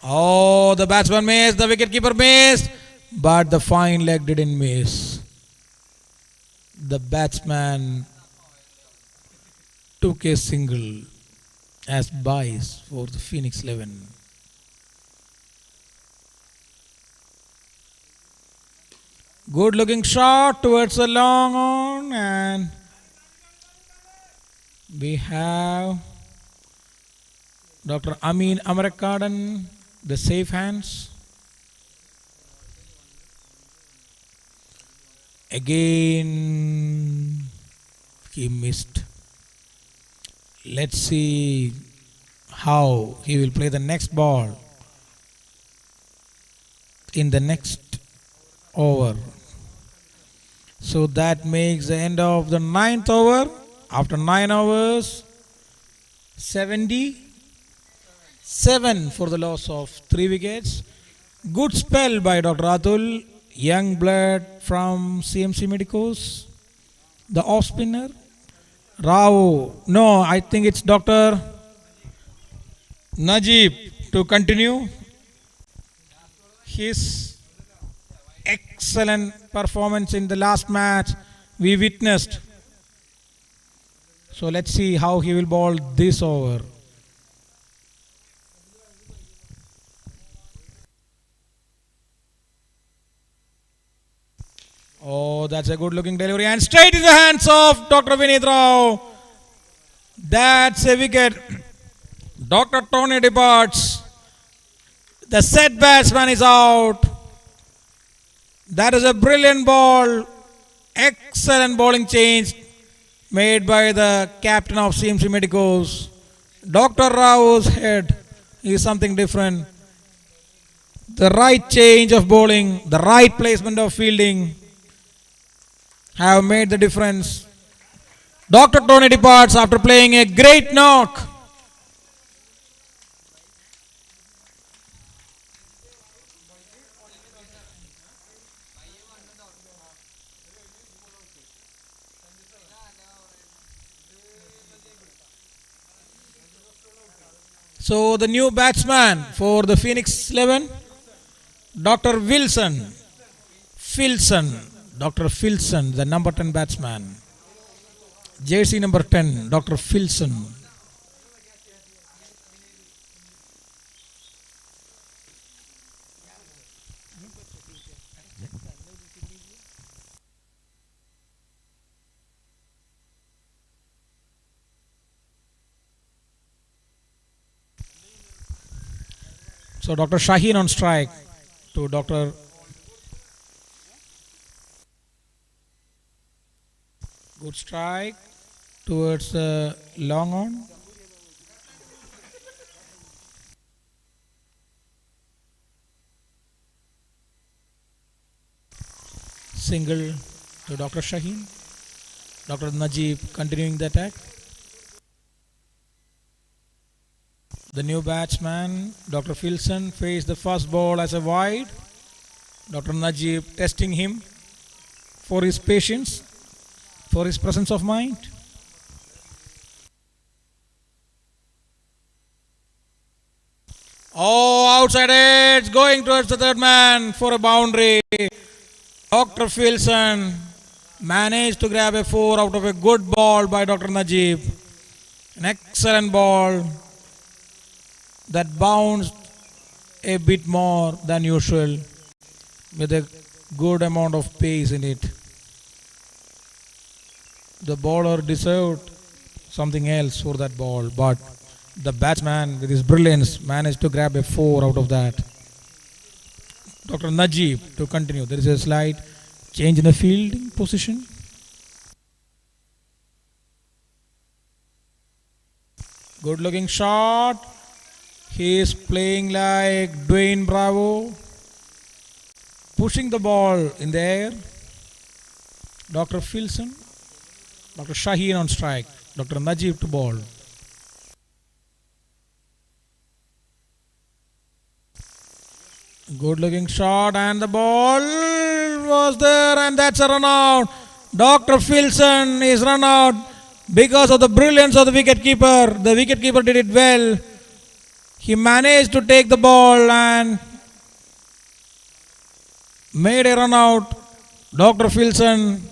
Oh, the batsman missed, the wicketkeeper missed, but the fine leg didn't miss. The batsman took a single as buys for the Phoenix 11. Good looking shot towards the long on, and we have Dr. Amin Amarakadan, the safe hands. Again, he missed. Let's see how he will play the next ball in the next over. So that makes the end of the 9th over. After 9 overs, 77 for the loss of 3 wickets. Good spell by Dr. Atul, young blood from CMC Medicos, the off spinner. Rao, no, I think it's Dr. Najib to continue his excellent performance in the last match we witnessed. So let's see how he will bowl this over. Oh, that's a good looking delivery, and straight in the hands of Dr. Vineet Rao. That's a wicket. Dr. Tony departs. The set batsman is out. That is a brilliant ball. Excellent bowling change made by the captain of CMC Medicos. Dr. Rao's head is something different. The right change of bowling, the right placement of fielding have made the difference. Dr. Tony departs after playing a great knock. So the new batsman for the Phoenix 11, Dr. Filson, Dr. Filson, the number 10 batsman. Jersey number 10, Dr. Filson. So Dr. Shaheen on strike to Dr. Good strike towards the long on. Single to Dr. Shaheen. Dr. Najib continuing the attack. The new batsman, Dr. Filson, faced the first ball as a wide. Dr. Najib testing him for his patience, for his presence of mind. Oh, outside edge, going towards the third man for a boundary. Dr. Filson managed to grab a 4 out of a good ball by Dr. Najib. An excellent ball that bounced a bit more than usual with a good amount of pace in it. The bowler deserved something else for that ball, but the batsman with his brilliance managed to grab a 4 out of that. Dr. Najib to continue. There is a slight change in the fielding position. Good looking shot. He is playing like Dwayne Bravo, pushing the ball in the air. Dr. Filson, Dr. Shaheen on strike, Dr. Najib to ball. Good looking shot and the ball was there, and that's a run out. Dr. Filson is run out because of the brilliance of the wicketkeeper. The wicketkeeper did it well. He managed to take the ball and made a run out. Dr. Filson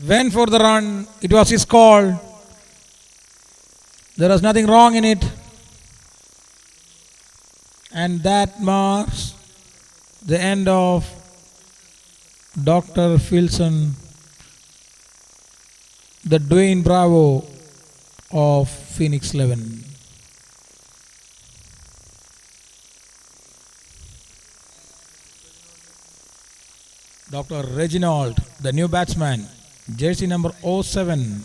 went for the run. It was his call. There was nothing wrong in it. And that marks the end of Dr. Filson, the Dwayne Bravo of Phoenix 11. Dr. Reginald, the new batsman, jersey number 07.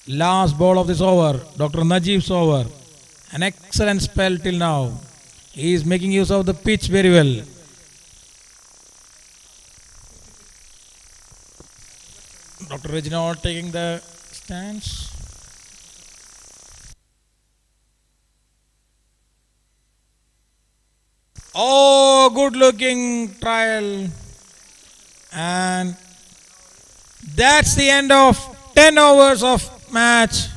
Last ball of this over, Dr. Najib's over. An excellent spell till now. He is making use of the pitch very well. Dr. Reginald taking the stance. Oh, good looking trial. And that's the end of 10 overs of match.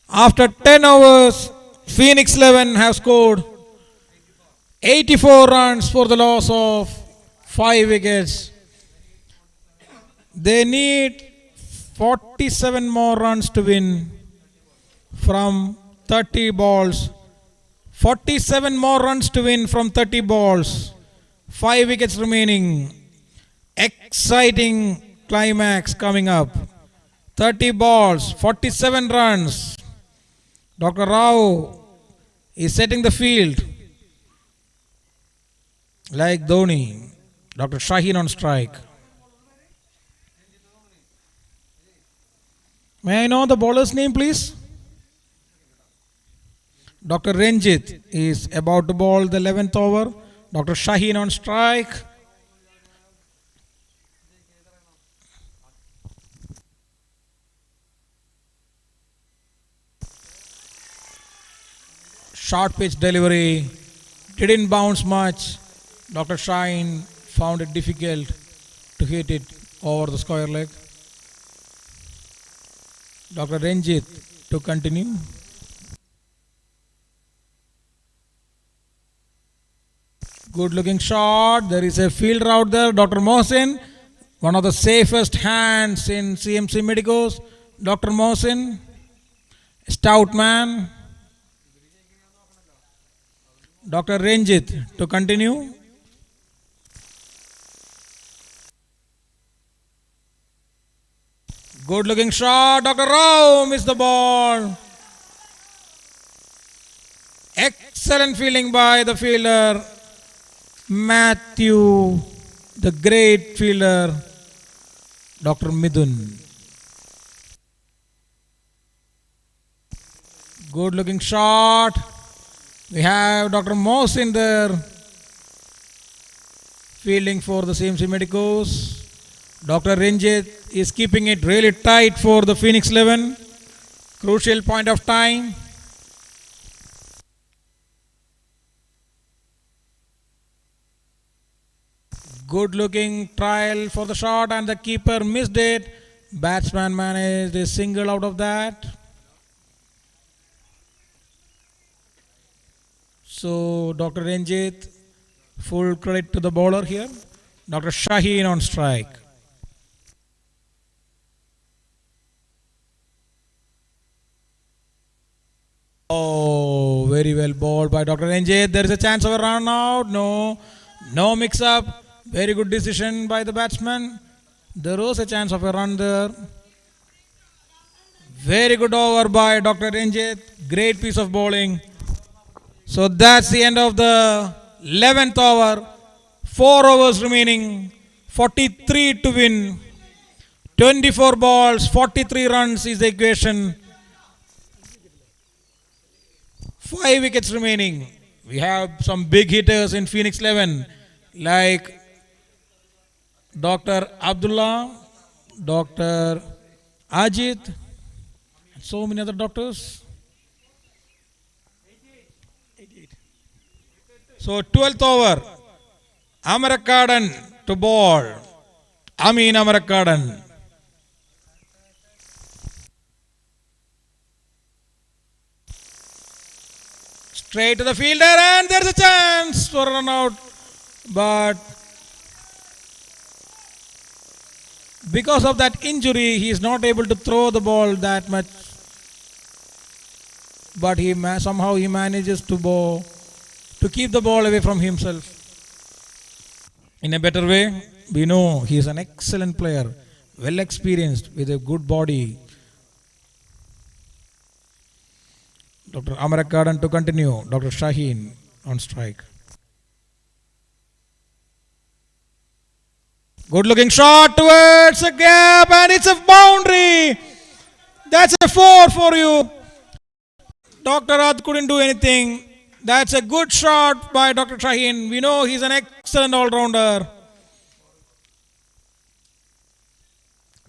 After 10 overs, Phoenix 11 have scored 84 runs for the loss of 5 wickets. They need 47 more runs to win from 30 balls. 47 more runs to win from 30 balls. 5 wickets remaining. Exciting climax coming up. 30 balls, 47 runs. Dr. Rao is setting the field like Dhoni. Dr. Shaheen on strike. May I know the bowler's name, please? Dr. Ranjit is about to bowl the 11th over. Dr. Shaheen on strike. Short pitch delivery, didn't bounce much. Dr. Shaheen found it difficult to hit it over the square leg. Dr. Ranjit to continue. Good looking shot. There is a fielder out there. Dr. Mohsin, one of the safest hands in CMC Medicos. Dr. Mohsin, stout man. Dr. Ranjit to continue. Good looking shot. Dr. Rao missed the ball. Excellent fielding by the fielder. Matthew, the great fielder, Dr. Midun. Good looking shot. We have Dr. Mohsin there, fielding for the CMC Medicos. Dr. Ranjit is keeping it really tight for the Phoenix 11. Crucial point of time. Good looking trial for the shot and the keeper missed it. Batsman managed a single out of that. So Dr. Ranjit, full credit to the bowler here. Dr. Shaheen on strike. Oh, very well bowled by Dr. Ranjit. There is a chance of a run out. No mix up. Very good decision by the batsman. There was a chance of a run there. Very good over by Dr. Ranjit. Great piece of bowling. So that's the end of the 11th over. 4 overs remaining. 43 to win. 24 balls, 43 runs is the equation. 5 wickets remaining. We have some big hitters in Phoenix 11 like Dr. Abdullah, Dr. Ajit, and so many other doctors. So 12th over, Amarakadan to ball. Amin Amarakadan. Straight to the fielder and there's a chance for a run out. But because of that injury, he is not able to throw the ball that much. But somehow he manages to keep the ball away from himself. In a better way, we know he is an excellent player, well experienced with a good body. Dr. Amarakadan to continue. Dr. Shaheen on strike. Good looking shot towards a gap and it's a boundary. That's a 4 for you. Dr. Ad couldn't do anything. That's a good shot by Dr. Shaheen. We know he's an excellent all-rounder.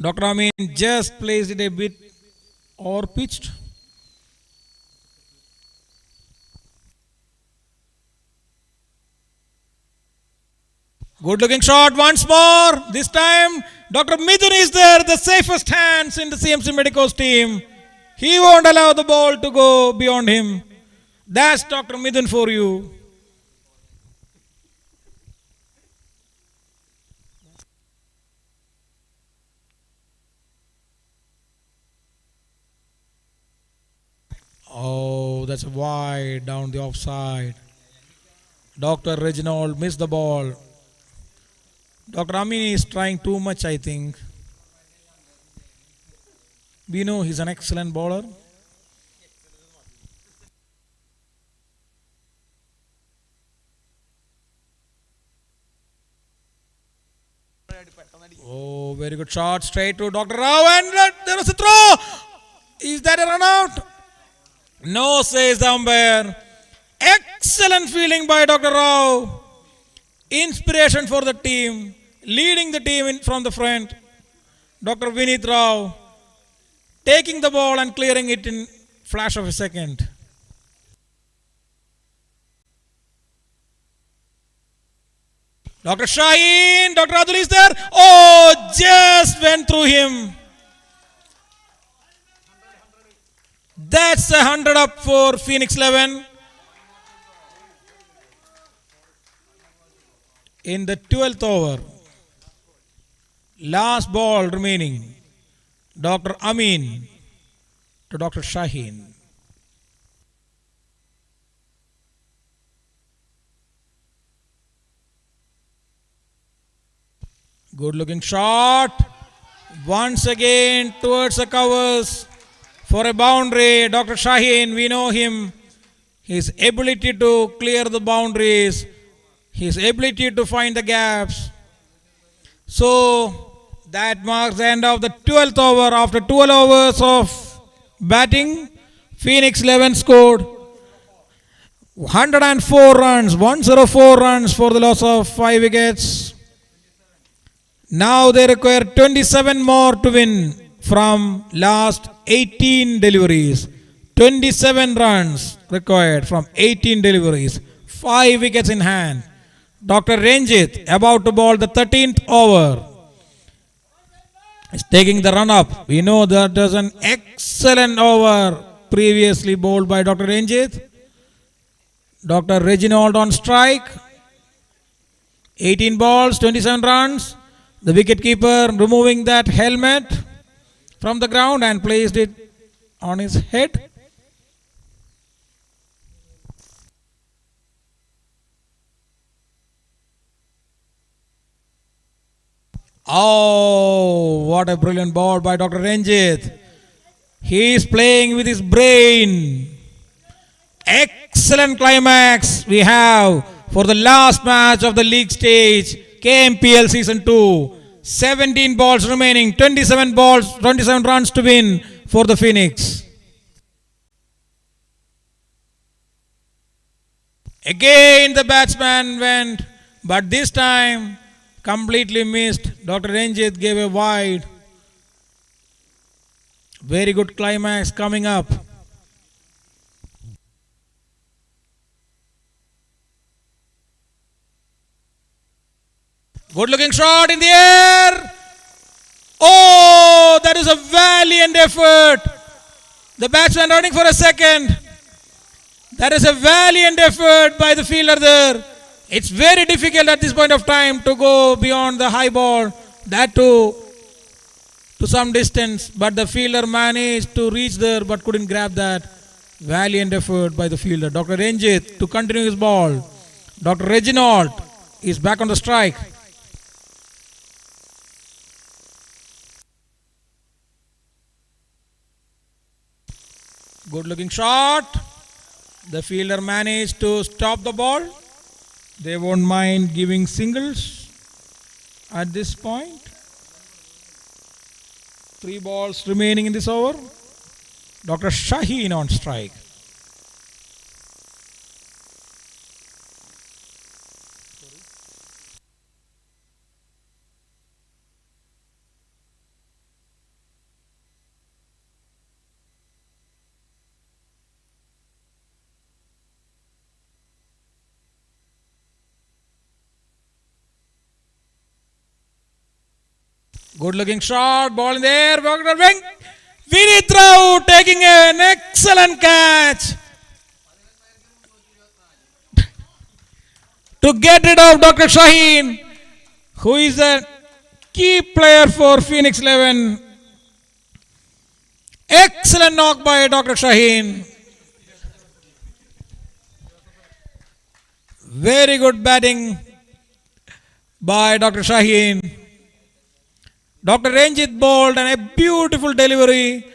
Dr. Amin just placed it a bit or pitched. Good looking shot once more. This time Dr. Mithun is there, the safest hands in the CMC Medicos team. He won't allow the ball to go beyond him. That's Dr. Mithun for you. Oh, that's wide down the offside. Dr. Reginald missed the ball. Dr. Amin is trying too much, I think. We know he's an excellent bowler. Oh, very good shot straight to Dr. Rao and there was a throw. Is that a run out? No, says the umpire. Excellent fielding by Dr. Rao. Inspiration for the team. Leading the team from the front. Dr. Vinith Rao taking the ball and clearing it in flash of a second. Dr. Shaheen, Dr. Adul is there. Oh, just went through him. That's 100 up for Phoenix 11. In the 12th over, last ball remaining, Dr. Amin to Dr. Shaheen. Good looking shot. Once again towards the covers for a boundary. Dr. Shaheen, we know him. His ability to clear the boundaries. His ability to find the gaps. So that marks the end of the 12th over. After 12 overs of batting, Phoenix 11 scored 104 runs, 104 runs for the loss of 5 wickets. Now they require 27 more to win from last 18 deliveries. 27 runs required from 18 deliveries. 5 wickets in hand. Dr. Ranjit about to bowl the 13th over. Is taking the run up. We know that was an excellent over previously bowled by Dr. Ranjit. Dr. Reginald on strike. 18 balls, 27 runs. The wicketkeeper removing that helmet from the ground and placed it on his head. Oh, what a brilliant ball by Dr. Ranjit. He is playing with his brain. Excellent climax we have for the last match of the league stage, KMPL season 2. 17 balls remaining, 27 balls, 27 runs to win for the Phoenix. Again the batsman went, but this time completely missed. Dr. Ranjit gave a wide. Very good climax coming up. Good looking shot in the air. Oh, that is a valiant effort. The batsman running for a second. That is a valiant effort by the fielder there. It's very difficult at this point of time to go beyond the high ball, that too to some distance, but the fielder managed to reach there but couldn't grab that. Valiant effort by the fielder. Dr. Ranjit to continue his ball. Dr. Reginald is back on the strike. Good looking shot. The fielder managed to stop the ball. They won't mind giving singles at this point. 3 balls remaining in this over. Dr. Shaheen on strike. Good looking shot, ball in the air, wing. Vinith Rao taking an excellent catch to get rid of Dr. Shaheen, who is a key player for Phoenix 11. Excellent knock by Dr. Shaheen. Very good batting by Dr. Shaheen. Dr. Ranjit bowled and a beautiful delivery,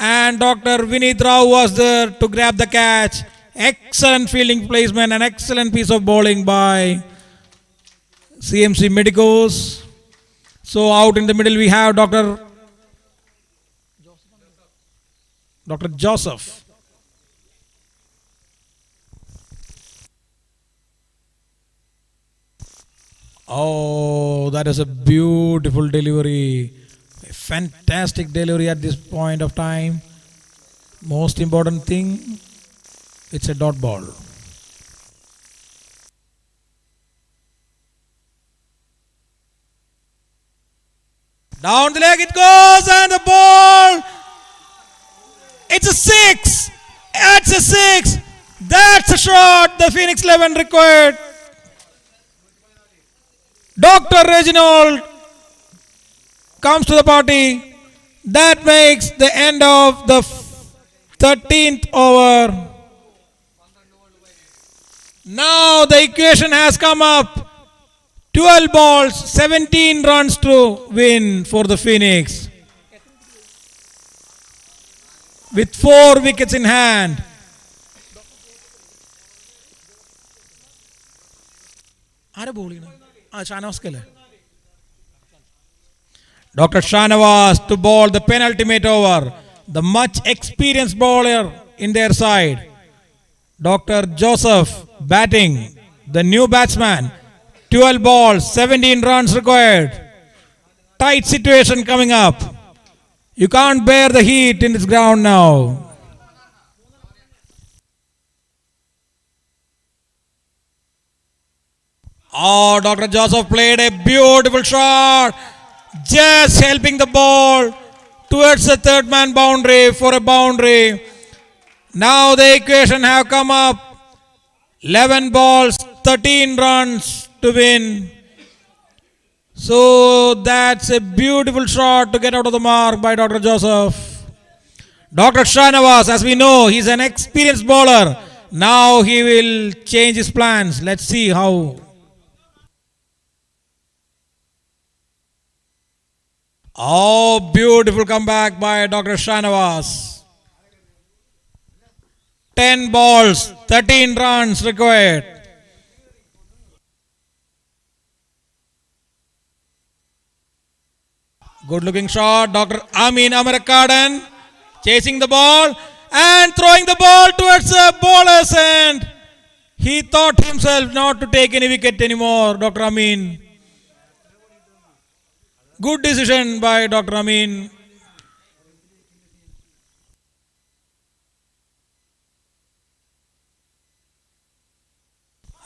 and Dr. Vinith Rao was there to grab the catch. Excellent fielding placement and excellent piece of bowling by CMC Medicos. So out in the middle we have Dr. Joseph. Oh, that is a beautiful delivery. A fantastic delivery at this point of time. Most important thing, it's a dot ball. Down the leg it goes, and the ball. It's a 6. It's a 6. That's a shot the Phoenix 11 required. Dr. Reginald comes to the party. That makes the end of the 13th over. Now the equation has come up. 12 balls, 17 runs to win for the Phoenix. With 4 wickets in hand. Dr. Shanawaz to bowl the penultimate over. The much experienced bowler in their side. Dr. Joseph batting. The new batsman. 12 balls, 17 runs required. Tight situation coming up. You can't bear the heat in this ground now. Oh, Dr. Joseph played a beautiful shot. Just helping the ball towards the third man boundary for a boundary. Now the equation have come up. 11 balls, 13 runs to win. So that's a beautiful shot to get out of the mark by Dr. Joseph. Dr. Shanavas, as we know, he's an experienced bowler. Now he will change his plans. Let's see how. Oh, beautiful comeback by Dr. Shanavas. 10 balls, 13 runs required. Good looking shot. Dr. Amin Amarakadan chasing the ball and throwing the ball towards the bowler's end. He thought himself not to take any wicket anymore, Dr. Amin. Good decision by Dr. Amin.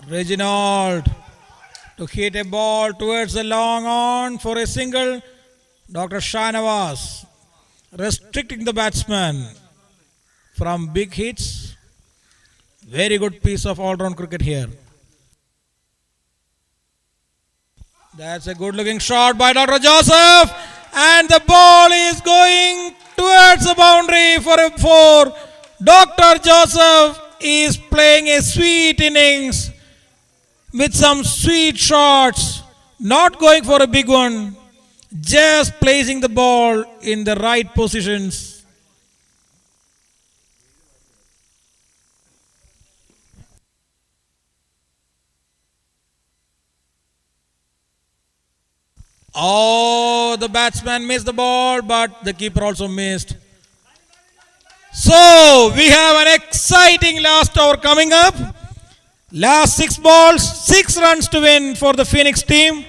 Reginald to hit a ball towards the long on for a single. Dr. Shanavas restricting the batsman from big hits. Very good piece of all-round cricket here. That's a good looking shot by Dr. Joseph, and the ball is going towards the boundary for a 4. Dr. Joseph is playing a sweet innings with some sweet shots, not going for a big one, just placing the ball in the right positions. Oh, the batsman missed the ball, but the keeper also missed. So, we have an exciting last over coming up. Last 6 balls, 6 runs to win for the Phoenix team.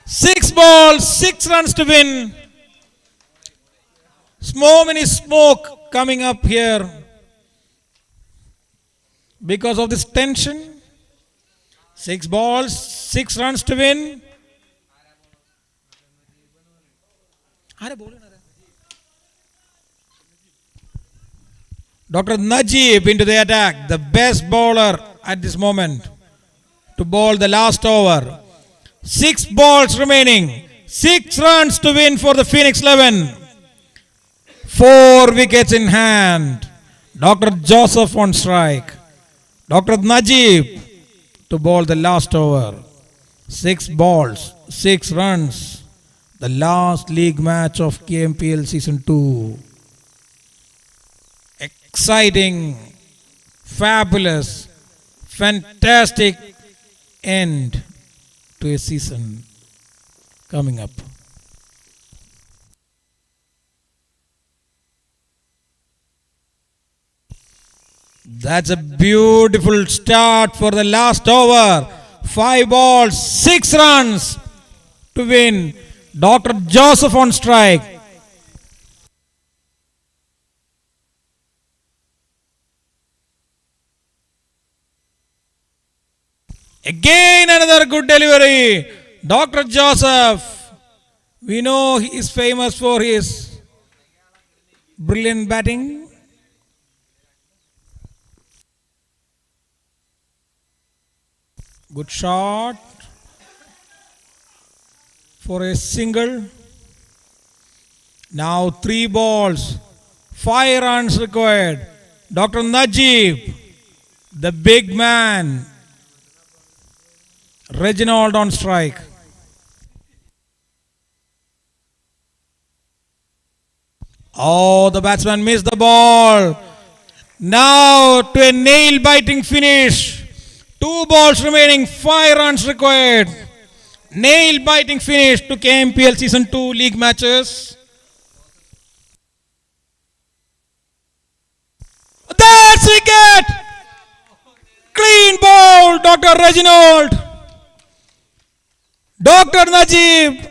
6 balls, 6 runs to win. Many smoke coming up here because of this tension. 6 balls, 6 runs to win. Dr. Najib into the attack, the best bowler at this moment to bowl the last over. 6 balls remaining, 6 runs to win for the Phoenix 11. 4 wickets in hand. Dr. Joseph on strike. Dr. Najib to bowl the last over. 6 balls, 6 runs. The last league match of KMPL Season 2. Exciting, fabulous, fantastic end to a season coming up. That's a beautiful start for the last over. 5 balls, 6 runs to win. Dr. Joseph on strike. Again another good delivery. Dr. Joseph. We know he is famous for his brilliant batting. Good shot for a single. Now 3 balls, 5 runs required. Dr. Najib, the big man. Reginald on strike. Oh, the batsman missed the ball. Now to a nail-biting finish. 2 balls remaining, 5 runs required. Nail-biting finish to KMPL Season 2 league matches. That's wicket! Clean ball, Dr. Reginald. Dr. Najib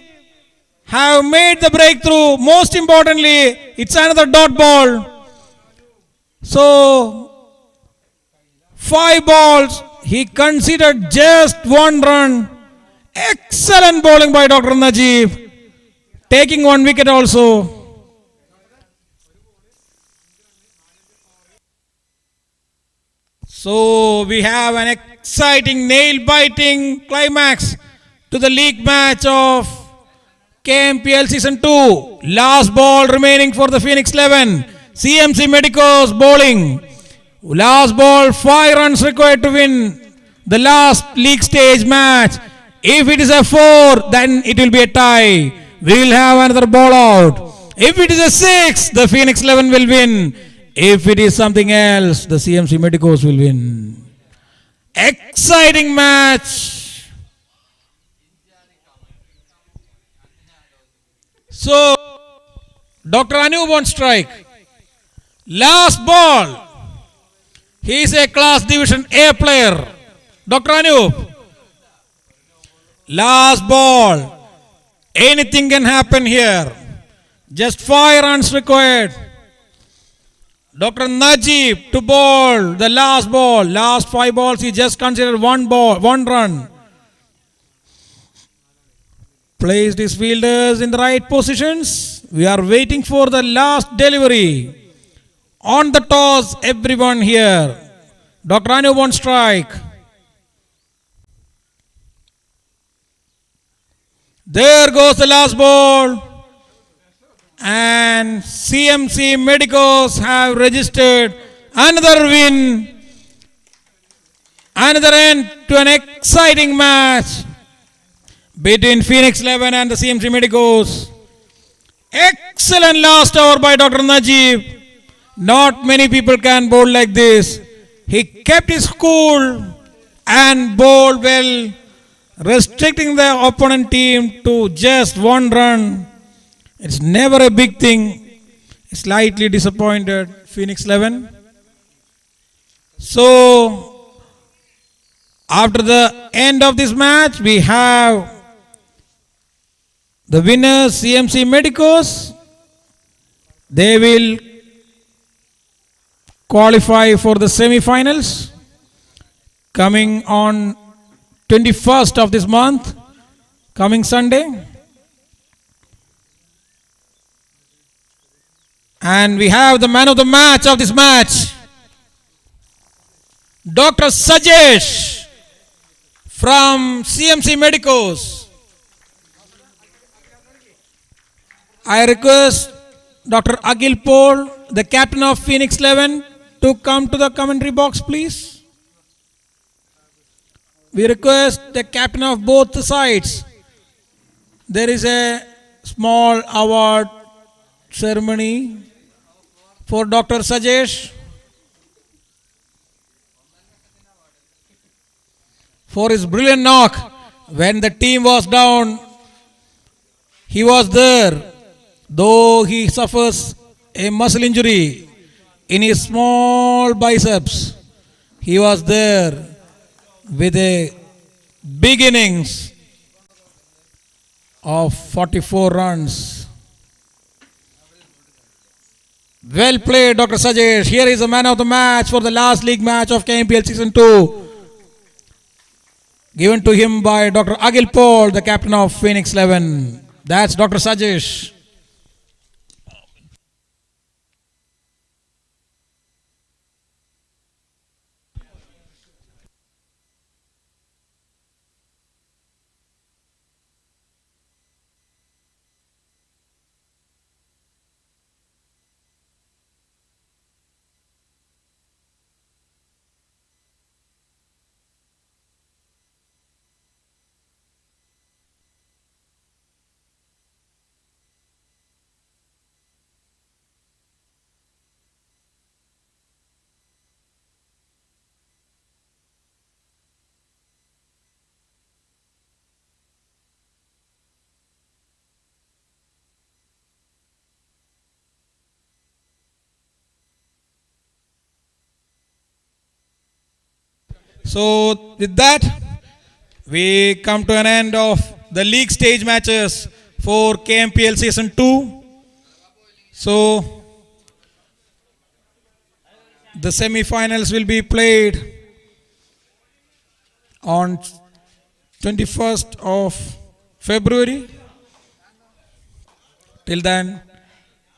have made the breakthrough. Most importantly, it's another dot ball. So, 5 balls, he considered just one run. Excellent bowling by Dr. Najib, taking one wicket also. So we have an exciting, nail-biting climax to the league match of KMPL Season 2. Last ball remaining for the Phoenix 11. CMC Medicos bowling. Last ball, 5 runs required to win the last league stage match. If it is a 4, then it will be a tie. We will have another ball out. If it is a 6, the Phoenix 11 will win. If it is something else, the CMC Medicos will win. Exciting match. So, Dr. Anup on strike. Last ball. He is a class division A player. Dr. Anup. Last ball. Anything can happen here. Just 5 runs required. Dr. Najib to bowl the last ball. Last 5 balls he just considered one run. Placed his fielders in the right positions. We are waiting for the last delivery. On the toss, everyone here. Dr. Anup on strike. There goes the last ball. And CMC Medicos have registered another win. Another end to an exciting match between Phoenix 11 and the CMC Medicos. Excellent last over by Dr. Najib. Not many people can bowl like this. He kept his cool and bowled well, restricting the opponent team to just one run. It's never a big thing. Slightly disappointed Phoenix 11. So, after the end of this match, we have the winners CMC Medicos. They will qualify for the semi-finals coming on 21st of this month, coming Sunday. And we have the man of the match of this match, Dr. Sajesh from CMC Medicos. I request Dr. Agil Paul, the captain of Phoenix 11, to come to the commentary box, please. We request the captain of both the sides. There is a small award ceremony for Dr. Sajesh for his brilliant knock. When the team was down, he was there. Though he suffers a muscle injury in his small biceps, he was there with a big innings of 44 runs. Well played, Dr. Sajesh. Here is the man of the match for the last league match of KMPL Season 2. Given to him by Dr. Agil Paul, the captain of Phoenix 11. That's Dr. Sajesh. So with that, we come to an end of the league stage matches for KMPL Season 2. So the semi-finals will be played on 21st of February. Till then,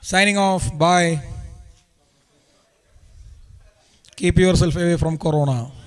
signing off. Bye. Keep yourself away from Corona.